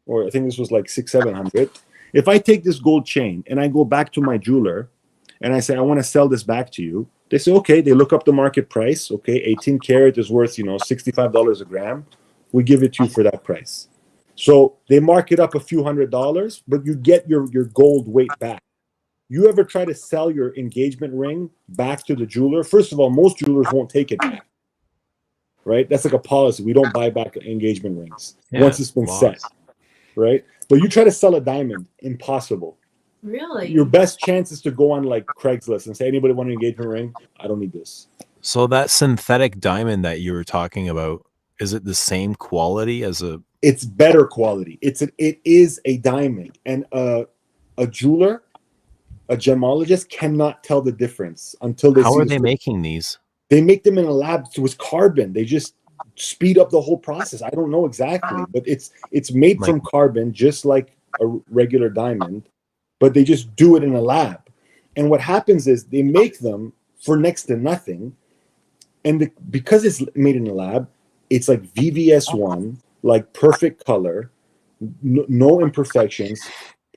or I think this was like $600-700. If I take this gold chain and I go back to my jeweler and I say, I want to sell this back to you, they say, okay. They look up the market price. Okay, 18 karat is worth, $65 a gram. We give it to you for that price. So they mark it up a few $100s, but you get your gold weight back. You ever try to sell your engagement ring back to the jeweler? First of all, most jewelers won't take it back. Right? That's like a policy. We don't buy back engagement rings once it's been set. Right? But you try to sell a diamond, impossible. Really? Your best chance is to go on like Craigslist and say, anybody want an engagement ring? I don't need this. So that synthetic diamond that you were talking about, is it the same quality as a? It's better quality. It is a diamond, and a jeweler, a gemologist cannot tell the difference until they. How see are they making these? They make them in a lab with carbon. They just speed up the whole process. I don't know exactly, but it's made from carbon, just like a regular diamond, but they just do it in a lab. And what happens is they make them for next to nothing, and because it's made in a lab, it's like VVS1, like perfect color, no imperfections,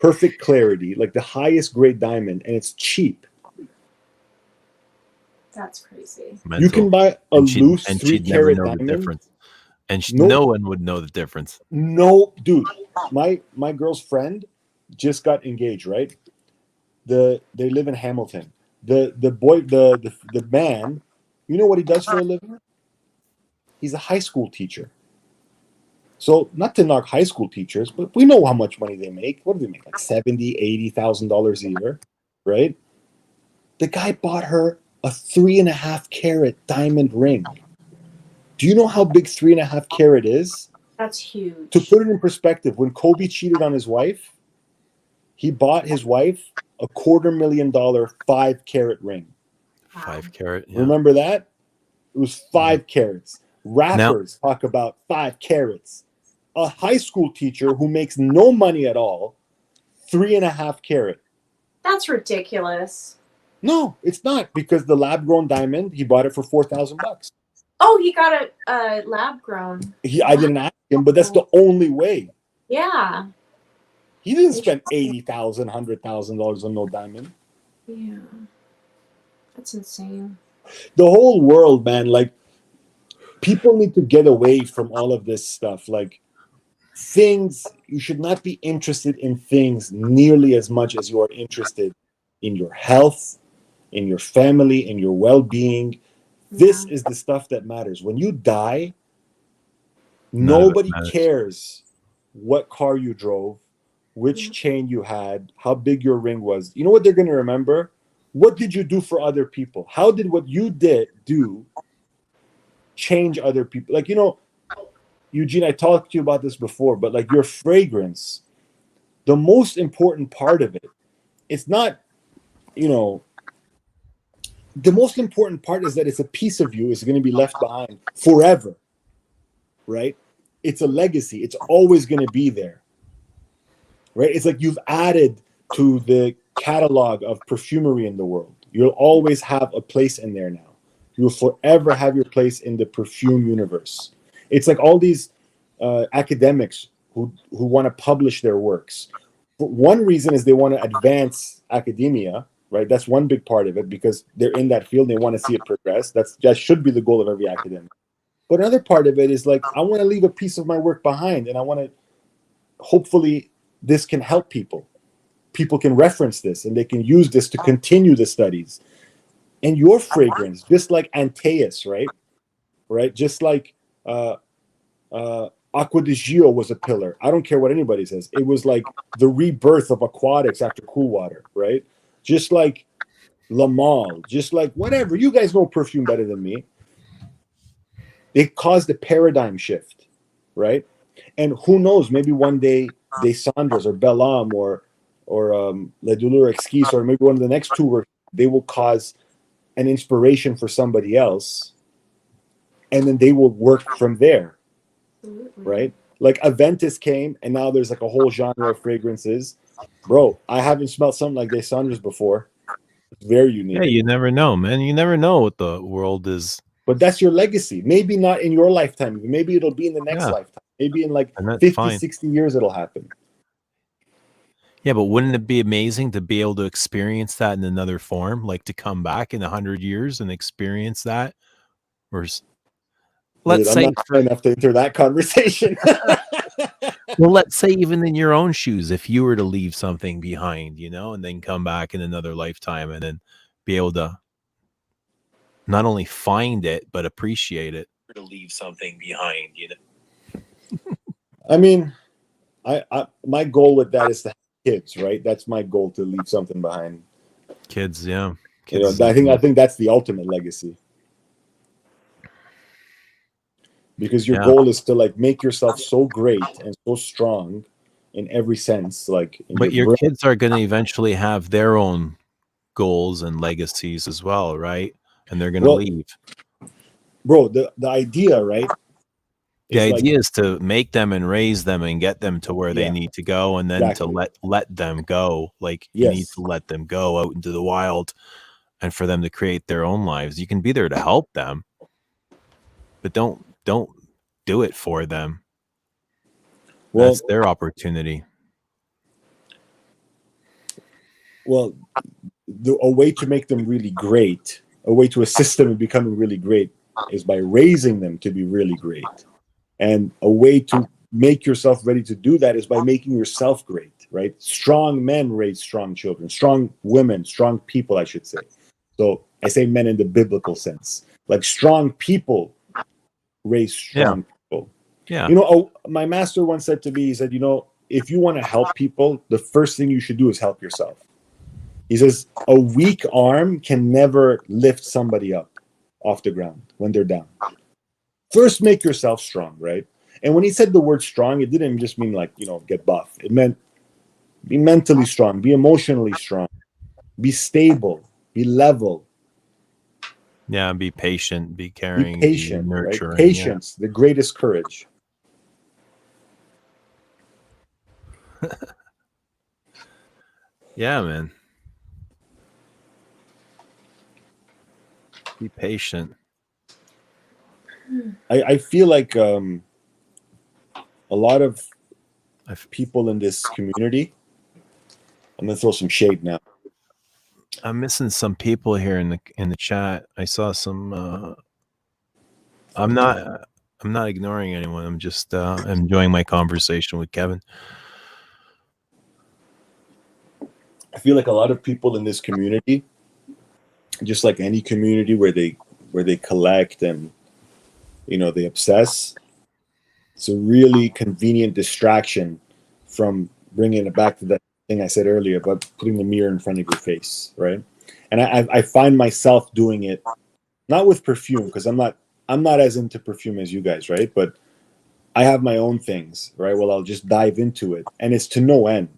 perfect clarity, like the highest grade diamond, and it's cheap. That's crazy. You can buy a loose 3-carat diamond. And no one would know the difference. No, dude. My girl's friend just got engaged, right? They live in Hamilton. The man, you know what he does for a living? He's a high school teacher. So not to knock high school teachers, but we know how much money they make. What do they make? Like $70,000-$80,000 a year, right? The guy bought her a 3.5 carat diamond ring. Do you know how big 3.5 carat is? That's huge. To put it in perspective, when Kobe cheated on his wife, he bought his wife a $250,000 5 carat ring. 5 carat. Yeah. Remember that? It was 5 carats. Rappers talk about 5 carats. A high school teacher who makes no money at all, 3.5 carat. That's ridiculous. No, it's not, because the lab grown diamond, he bought it for $4,000. Oh, he got a lab grown. I didn't ask him, but that's the only way. Yeah. He didn't spend $80,000, $100,000 on no diamond. Yeah. That's insane. The whole world, man, like, people need to get away from all of this stuff. Like, things, you should not be interested in things nearly as much as you are interested in your health, in your family, in your well-being. This is the stuff that matters. When you die, nobody cares what car you drove, which chain you had, how big your ring was. You know what they're going to remember? What did you do for other people? How did what you did do change other people? Like, Eugene, I talked to you about this before, but like your fragrance, the most important part of it, it's not, the most important part is that it's a piece of you is going to be left behind forever, right? It's a legacy. It's always going to be there, right? It's like you've added to the catalog of perfumery in the world. You'll always have a place in there now. You'll forever have your place in the perfume universe. It's like all these academics who want to publish their works. One reason is they want to advance academia, right? That's one big part of it, because they're in that field. They want to see it progress. That should be the goal of every academic. But another part of it is like, I want to leave a piece of my work behind, and I want to, hopefully this can help people. People can reference this and they can use this to continue the studies. And your fragrance, just like Antaeus, right? Just like Aqua di Gio was a pillar. I don't care what anybody says. It was like the rebirth of aquatics after cool water, right? Just like La Male, just like whatever. You guys know perfume better than me. It caused a paradigm shift, right? And who knows, maybe one day Desandras or Bellam or Le Douleur Exquise, or maybe one of the next two works, they will cause an inspiration for somebody else, and then they will work from there, right? Like Aventus came, and now there's like a whole genre of fragrances. Bro, I haven't smelled something like Desandras before. Very unique. Yeah, you never know, man. You never know what the world is. But that's your legacy. Maybe not in your lifetime. Maybe it'll be in the next lifetime. Maybe in like 50, 60 years it'll happen. Yeah, but wouldn't it be amazing to be able to experience that in another form? Like to come back in 100 years and experience that? Or let's I'm say not high enough to enter that conversation. well, let's say even in your own shoes, if you were to leave something behind, you know, and then come back in another lifetime and then be able to not only find it, but appreciate it. To leave something behind, you know. I mean, I my goal with that is to have kids, right? That's my goal, to leave something behind. Kids, yeah. Kids, I think that's the ultimate legacy. Because your goal is to like make yourself so great and so strong in every sense, like but your kids are going to eventually have their own goals and legacies as well, right? And they're going to leave. Bro, the idea, right? The idea is to make them and raise them and get them to where they need to go, and then to let them go. Like you need to let them go out into the wild and for them to create their own lives. You can be there to help them, but don't do it for them. Well, that's their opportunity. Well, a way to make them really great, a way to assist them in becoming really great, is by raising them to be really great. And a way to make yourself ready to do that is by making yourself great, right? Strong men raise strong children, strong women, strong people, I should say. So I say men in the biblical sense. Like strong people raise strong people. Yeah. You know, my master once said to me, he said, you know, if you want to help people, the first thing you should do is help yourself. He says, a weak arm can never lift somebody up off the ground when they're down. First, make yourself strong, right? And when he said the word strong, it didn't just mean like, you know, get buff. It meant be mentally strong, be emotionally strong, be stable, be level. Yeah, be patient, be caring, be patient, be nurturing. Right? Patience, the greatest courage. Yeah, man. Be patient. I feel like a lot of people in this community, I'm gonna throw some shade now. I'm missing some people here in the chat. I saw some. I'm not ignoring anyone. I'm just enjoying my conversation with Kevin. I feel like a lot of people in this community, just like any community where they collect and, you know, they obsess, it's a really convenient distraction from bringing it back to that thing I said earlier about putting the mirror in front of your face, right? And I find myself doing it, not with perfume, because I'm not as into perfume as you guys, right? But I have my own things, right? Well, I'll just dive into it, and it's to no end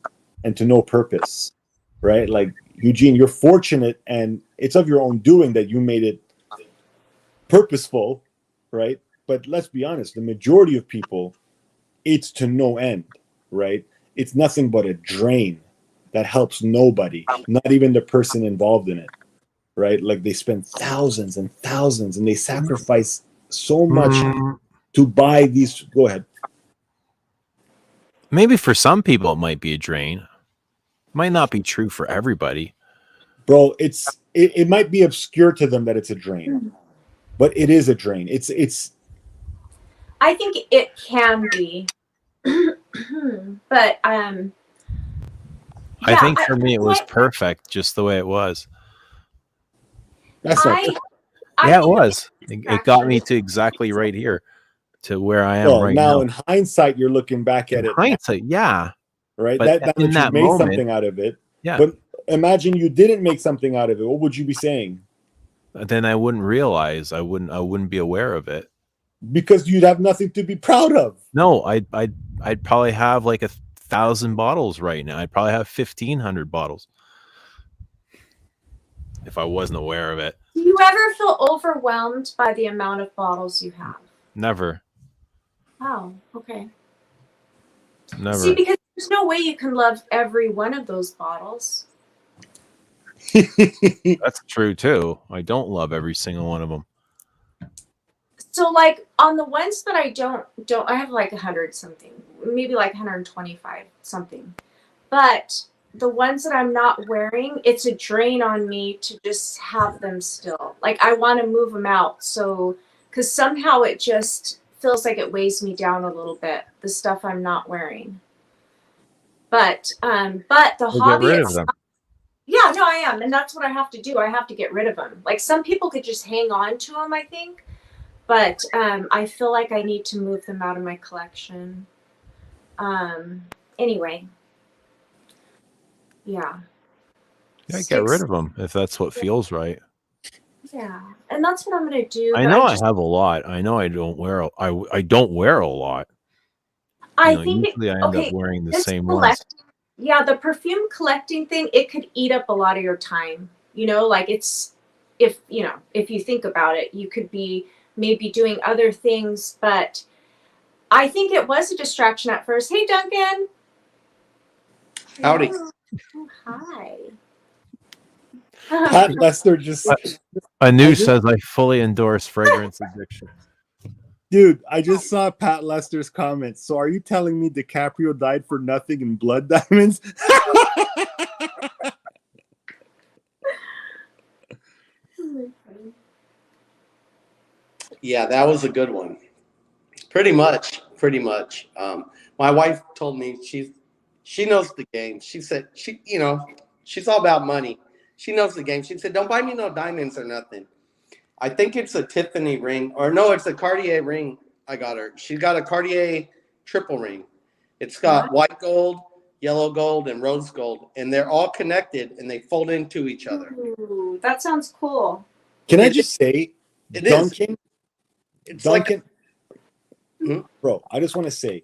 and to no purpose, right? Like, Eugene, you're fortunate, and it's of your own doing that you made it purposeful, right? But let's be honest, the majority of people, it's to no end, right? It's nothing but a drain that helps nobody, not even the person involved in it, right? Like they spend thousands and thousands and they sacrifice so much to buy these. Go ahead. Maybe for some people it might be a drain. Might not be true for everybody. Bro, it might be obscure to them that it's a drain, but it is a drain. It's I think it can be. But I think for me it was perfect just the way it was. That's not yeah, it was. It got me to exactly right here, to where I am right now. Now, in hindsight, you're looking back at it. Hindsight, yeah. Right? But that in you that made moment, something out of it. Yeah. But imagine you didn't make something out of it. What would you be saying? Then I wouldn't realize. I wouldn't be aware of it. Because you'd have nothing to be proud of. No, I'd probably have like 1,000 bottles right now. I'd probably have 1,500 bottles if I wasn't aware of it. Do you ever feel overwhelmed by the amount of bottles you have? Never. Oh, okay. Never. See, because there's no way you can love every one of those bottles. That's true too. I don't love every single one of them. So like on the ones that I don't I have like 100 something, maybe like 125 something. But the ones that I'm not wearing, it's a drain on me to just have them still. Like I want to move them out. So cuz somehow it just feels like it weighs me down a little bit, the stuff I'm not wearing. But the We'll hobby get rid of itself, them. yeah, no, I am. And that's what I have to do. I have to get rid of them. Like some people could just hang on to them, I think. But I feel like I need to move them out of my collection. Anyway. Yeah. Yeah, get rid of them if that's what feels right. Yeah. And that's what I'm going to do. I know I have a lot. I know I don't wear. I don't wear a lot. I think usually I end up wearing the same ones. Yeah, the perfume collecting thing, it could eat up a lot of your time. You know, like it's if you think about it, you could be maybe doing other things, but I think it was a distraction at first. Hey, Duncan. Howdy. Oh, hi. Pat Lester just Anu says I fully endorse fragrance addiction. Dude, I just saw Pat Lester's comments. So are you telling me DiCaprio died for nothing in blood diamonds? Yeah, that was a good one. Pretty much. My wife told me she knows the game. She said she's all about money. She knows the game. She said, "Don't buy me no diamonds or nothing." I think it's a Tiffany ring, or no, it's a Cartier ring. I got her. She's got a Cartier triple ring. It's got white gold, yellow gold, and rose gold, and they're all connected and they fold into each other. Ooh, that sounds cool. Can I just say, Duncan? Bro, I just want to say,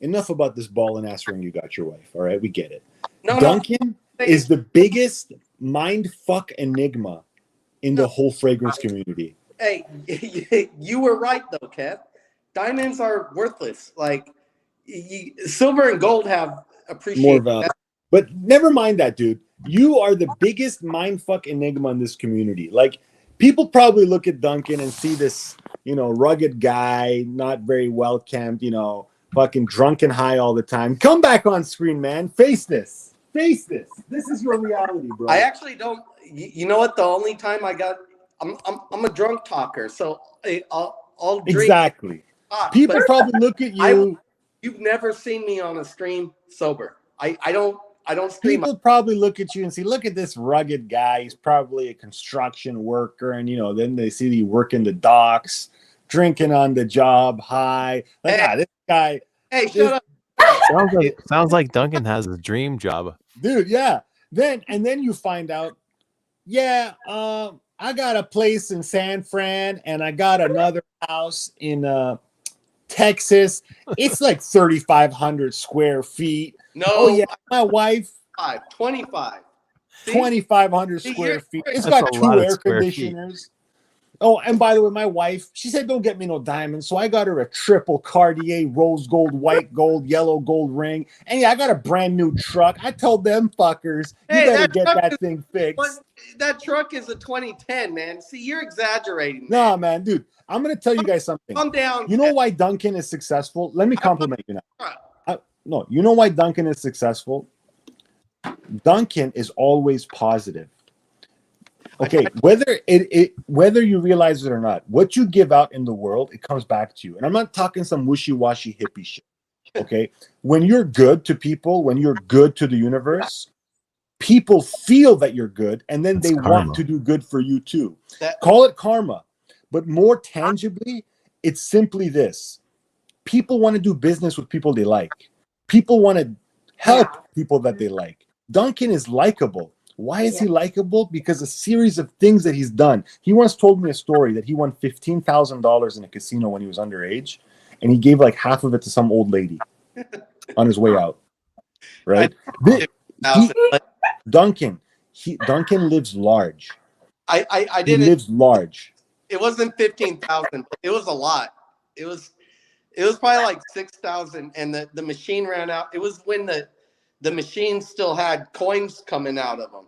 enough about this ball and ass ring you got your wife. All right, we get it. Duncan is the biggest mind fuck enigma in the whole fragrance community. Hey, you were right though, Kev. Diamonds are worthless. Like silver and gold have appreciated more value. But never mind that, dude. You are the biggest mind fuck enigma in this community. Like people probably look at Duncan and see this, rugged guy, not very well kempt, fucking drunk and high all the time. Come back on screen, man. Face this. This is your reality, bro. I actually don't. You know what? The only time I'm a drunk talker, so I'll drink. Exactly. People probably look at you. You've never seen me on a stream sober. I don't stream. People probably look at you and see, look at this rugged guy. He's probably a construction worker, and then they see you working the docks, drinking on the job, high. Like, this guy. Hey, shut up. Sounds like Duncan has a dream job. Dude, yeah. Then you find out, I got a place in San Fran and I got another house in Texas. It's like 3,500 square feet. No. Oh yeah, my wife. 25. 2,500 square feet. It's got 2 air conditioners. Oh, and by the way, my wife, she said, don't get me no diamonds. So I got her a triple Cartier rose gold, white gold, yellow gold ring. And yeah, I got a brand new truck. I told them fuckers, you better get that thing fixed. That truck is a 2010, man. See, you're exaggerating. No, man, dude. I'm going to tell you guys something. Calm down. You know why Duncan is successful? Let me compliment you now. No, you know why Duncan is successful? Duncan is always positive. Okay, whether you realize it or not, what you give out in the world, it comes back to you. And I'm not talking some wishy-washy hippie shit. Okay, when you're good to people, when you're good to the universe, people feel that you're good, and then they want to do good for you too. Call it karma, but more tangibly, it's simply this: people want to do business with people they like. People want to help people that they like. Duncan is likable. Why is he likable? Because a series of things that he's done. He once told me a story that he won $15,000 in a casino when he was underage, and he gave like half of it to some old lady on his way out. Right? Duncan lives large. I didn't. He lives large. It wasn't 15,000. It was a lot. It was probably like 6,000, and the machine ran out. It was when the machine still had coins coming out of them.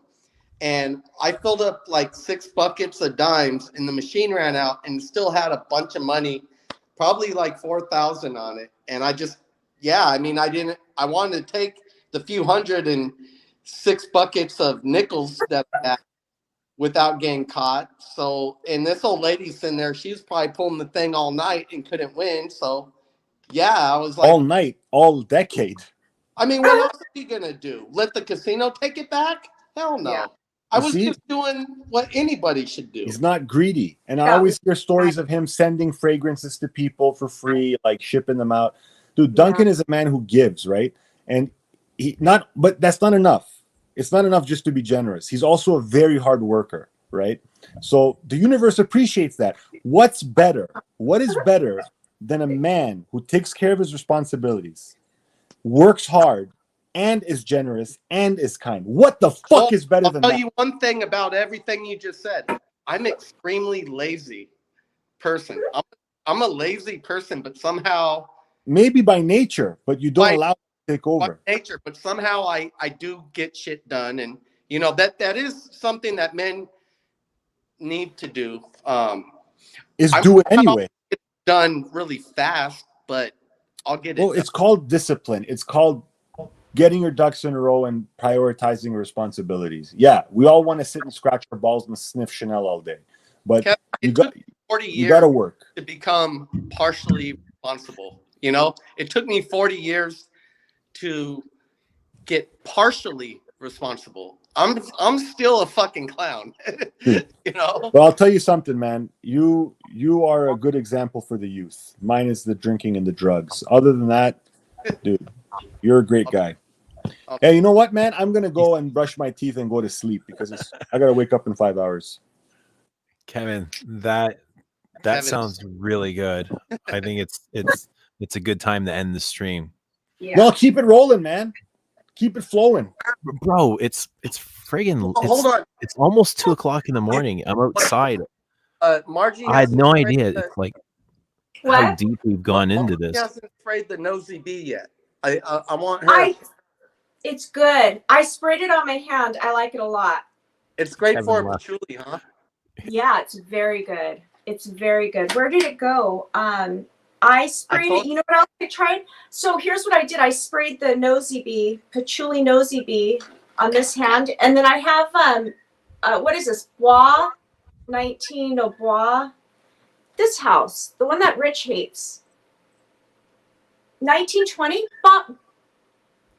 and I filled up like 6 buckets of dimes, and the machine ran out, and still had a bunch of money, probably like 4,000 on it. And I just, yeah, I mean, I wanted to take the few hundred and 6 buckets of nickels that I had without getting caught. So, and this old lady's sitting there, she was probably pulling the thing all night and couldn't win. So, yeah, I was like, All night, all decade. I mean, what else are you gonna do? Let the casino take it back? Hell no. Yeah. I was just doing what anybody should do. He's not greedy. And I always hear stories of him sending fragrances to people for free, like shipping them out. Dude, Duncan is a man who gives, right? And but that's not enough. It's not enough just to be generous. He's also a very hard worker, right? So the universe appreciates that. What's better? What is better than a man who takes care of his responsibilities, works hard, and is generous and is kind? What the fuck is better than that? I'll tell you one thing about everything you just said. I'm extremely lazy person. I'm a lazy person, but somehow, maybe by nature, but you don't allow it to take over. By nature, but somehow I do get shit done, and you know that is something that men need to do. Do it anyway. It's done really fast, but I'll get it. Well, it's called discipline. It's called getting your ducks in a row and prioritizing your responsibilities. Yeah, we all want to sit and scratch our balls and sniff Chanel all day, but you got 40 years you got to work to become partially responsible. You know, it took me 40 years to get partially responsible. I'm still a fucking clown. You know. Well, I'll tell you something, man. You are a good example for the youth. Mine is the drinking and the drugs. Other than that, dude, you're a great guy. Hey, you know what, man? I'm gonna go and brush my teeth and go to sleep because I gotta wake up in 5 hours. Kevin, that sounds really good. I think it's a good time to end the stream. Yeah. Well, keep it rolling, man. Keep it flowing, bro. It's friggin'. Hold on. It's almost 2 o'clock in the morning. I'm outside. Margie, I had no idea. It's like What? how deep we've gone into this. She hasn't sprayed the nosy bee yet. I want her. It's good. I sprayed it on my hand. I like it a lot. It's great for patchouli, huh? Yeah, it's very good. It's very good. Where did it go? I sprayed it. You know what else I tried? So here's what I did. I sprayed the nosy bee, patchouli nosy bee on this hand. And then I have, what is this? Bois 19, no Bois. This house, the one that Rich hates. 1920?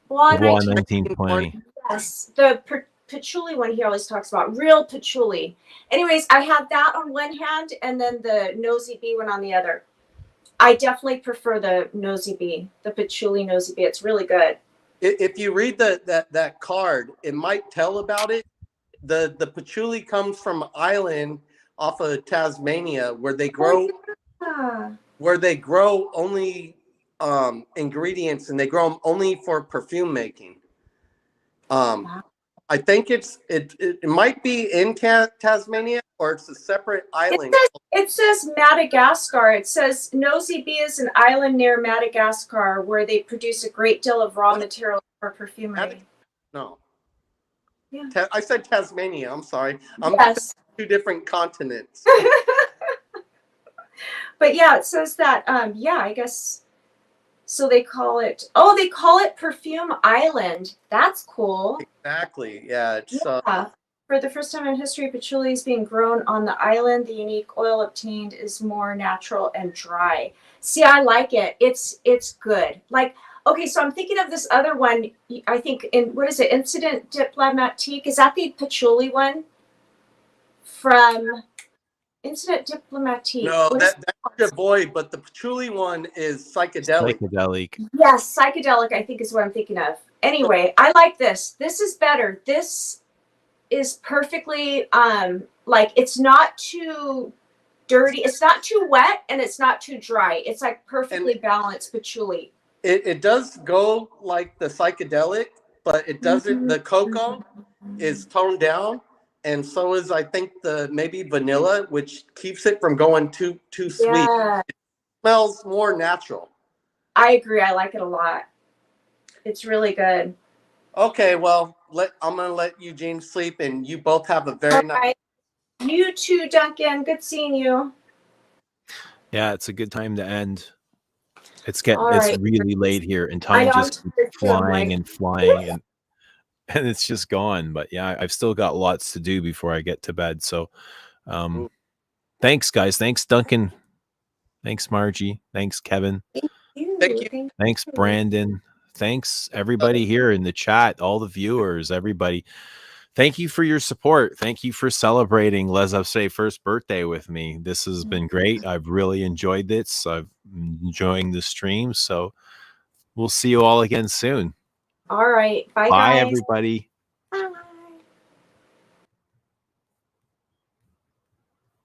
Bois 1920. Yes, the patchouli one he always talks about, real patchouli. Anyways, I have that on one hand and then the nosy bee one on the other. I definitely prefer the nosy bee, the patchouli nosy bee. It's really good. If you read that card, it might tell about it. The patchouli comes from an island off of Tasmania where they grow only ingredients, and they grow them only for perfume making. I think it might be in Tasmania, or it's a separate island. It says Madagascar. It says Nosy Bee is an island near Madagascar where they produce a great deal of raw material for perfumery. No. Yeah. I said Tasmania. I'm sorry. Yes. 2 different continents. But yeah, it says that. Yeah, I guess. So they call it. Oh, they call it Perfume Island. That's cool. Exactly. Yeah. It's, For the first time in history, patchouli is being grown on the island. The unique oil obtained is more natural and dry. See, I like it. It's good. Like, okay, so I'm thinking of this other one. I think what is it? Incident Diplomatique. Is that the patchouli one? From Incident Diplomatique. No, that's your boy, but the patchouli one is psychedelic. Psychedelic. Yes, psychedelic, I think is what I'm thinking of. Anyway, I like this. This is better. This is perfectly like it's not too dirty, it's not too wet, and it's not too dry. It's like perfectly balanced patchouli. It does go like the psychedelic, but it doesn't. The cocoa is toned down, and so is I think the maybe vanilla, which keeps it from going too sweet. Yeah. It smells more natural. I agree. I like it a lot. It's really good. Okay, well, I'm gonna let Eugene sleep, and you both have a very All nice. right. You too, Duncan. Good seeing you. Yeah, it's a good time to end. It's All it's right. really late here, and I time know I'm just keeps tired too. I'm flying like, and flying, and it's just gone. But yeah, I've still got lots to do before I get to bed. So, thanks, guys. Thanks, Duncan. Thanks, Margie. Thanks, Kevin. thank you. Thank you. Thanks, Brandon. Thanks, everybody here in the chat, all the viewers, everybody. Thank you for your support. Thank you for celebrating Les Abstraits' first birthday with me. This has been great. I've really enjoyed this. I'm enjoying the stream. So we'll see you all again soon. All right. Bye, Bye, guys. everybody. Bye.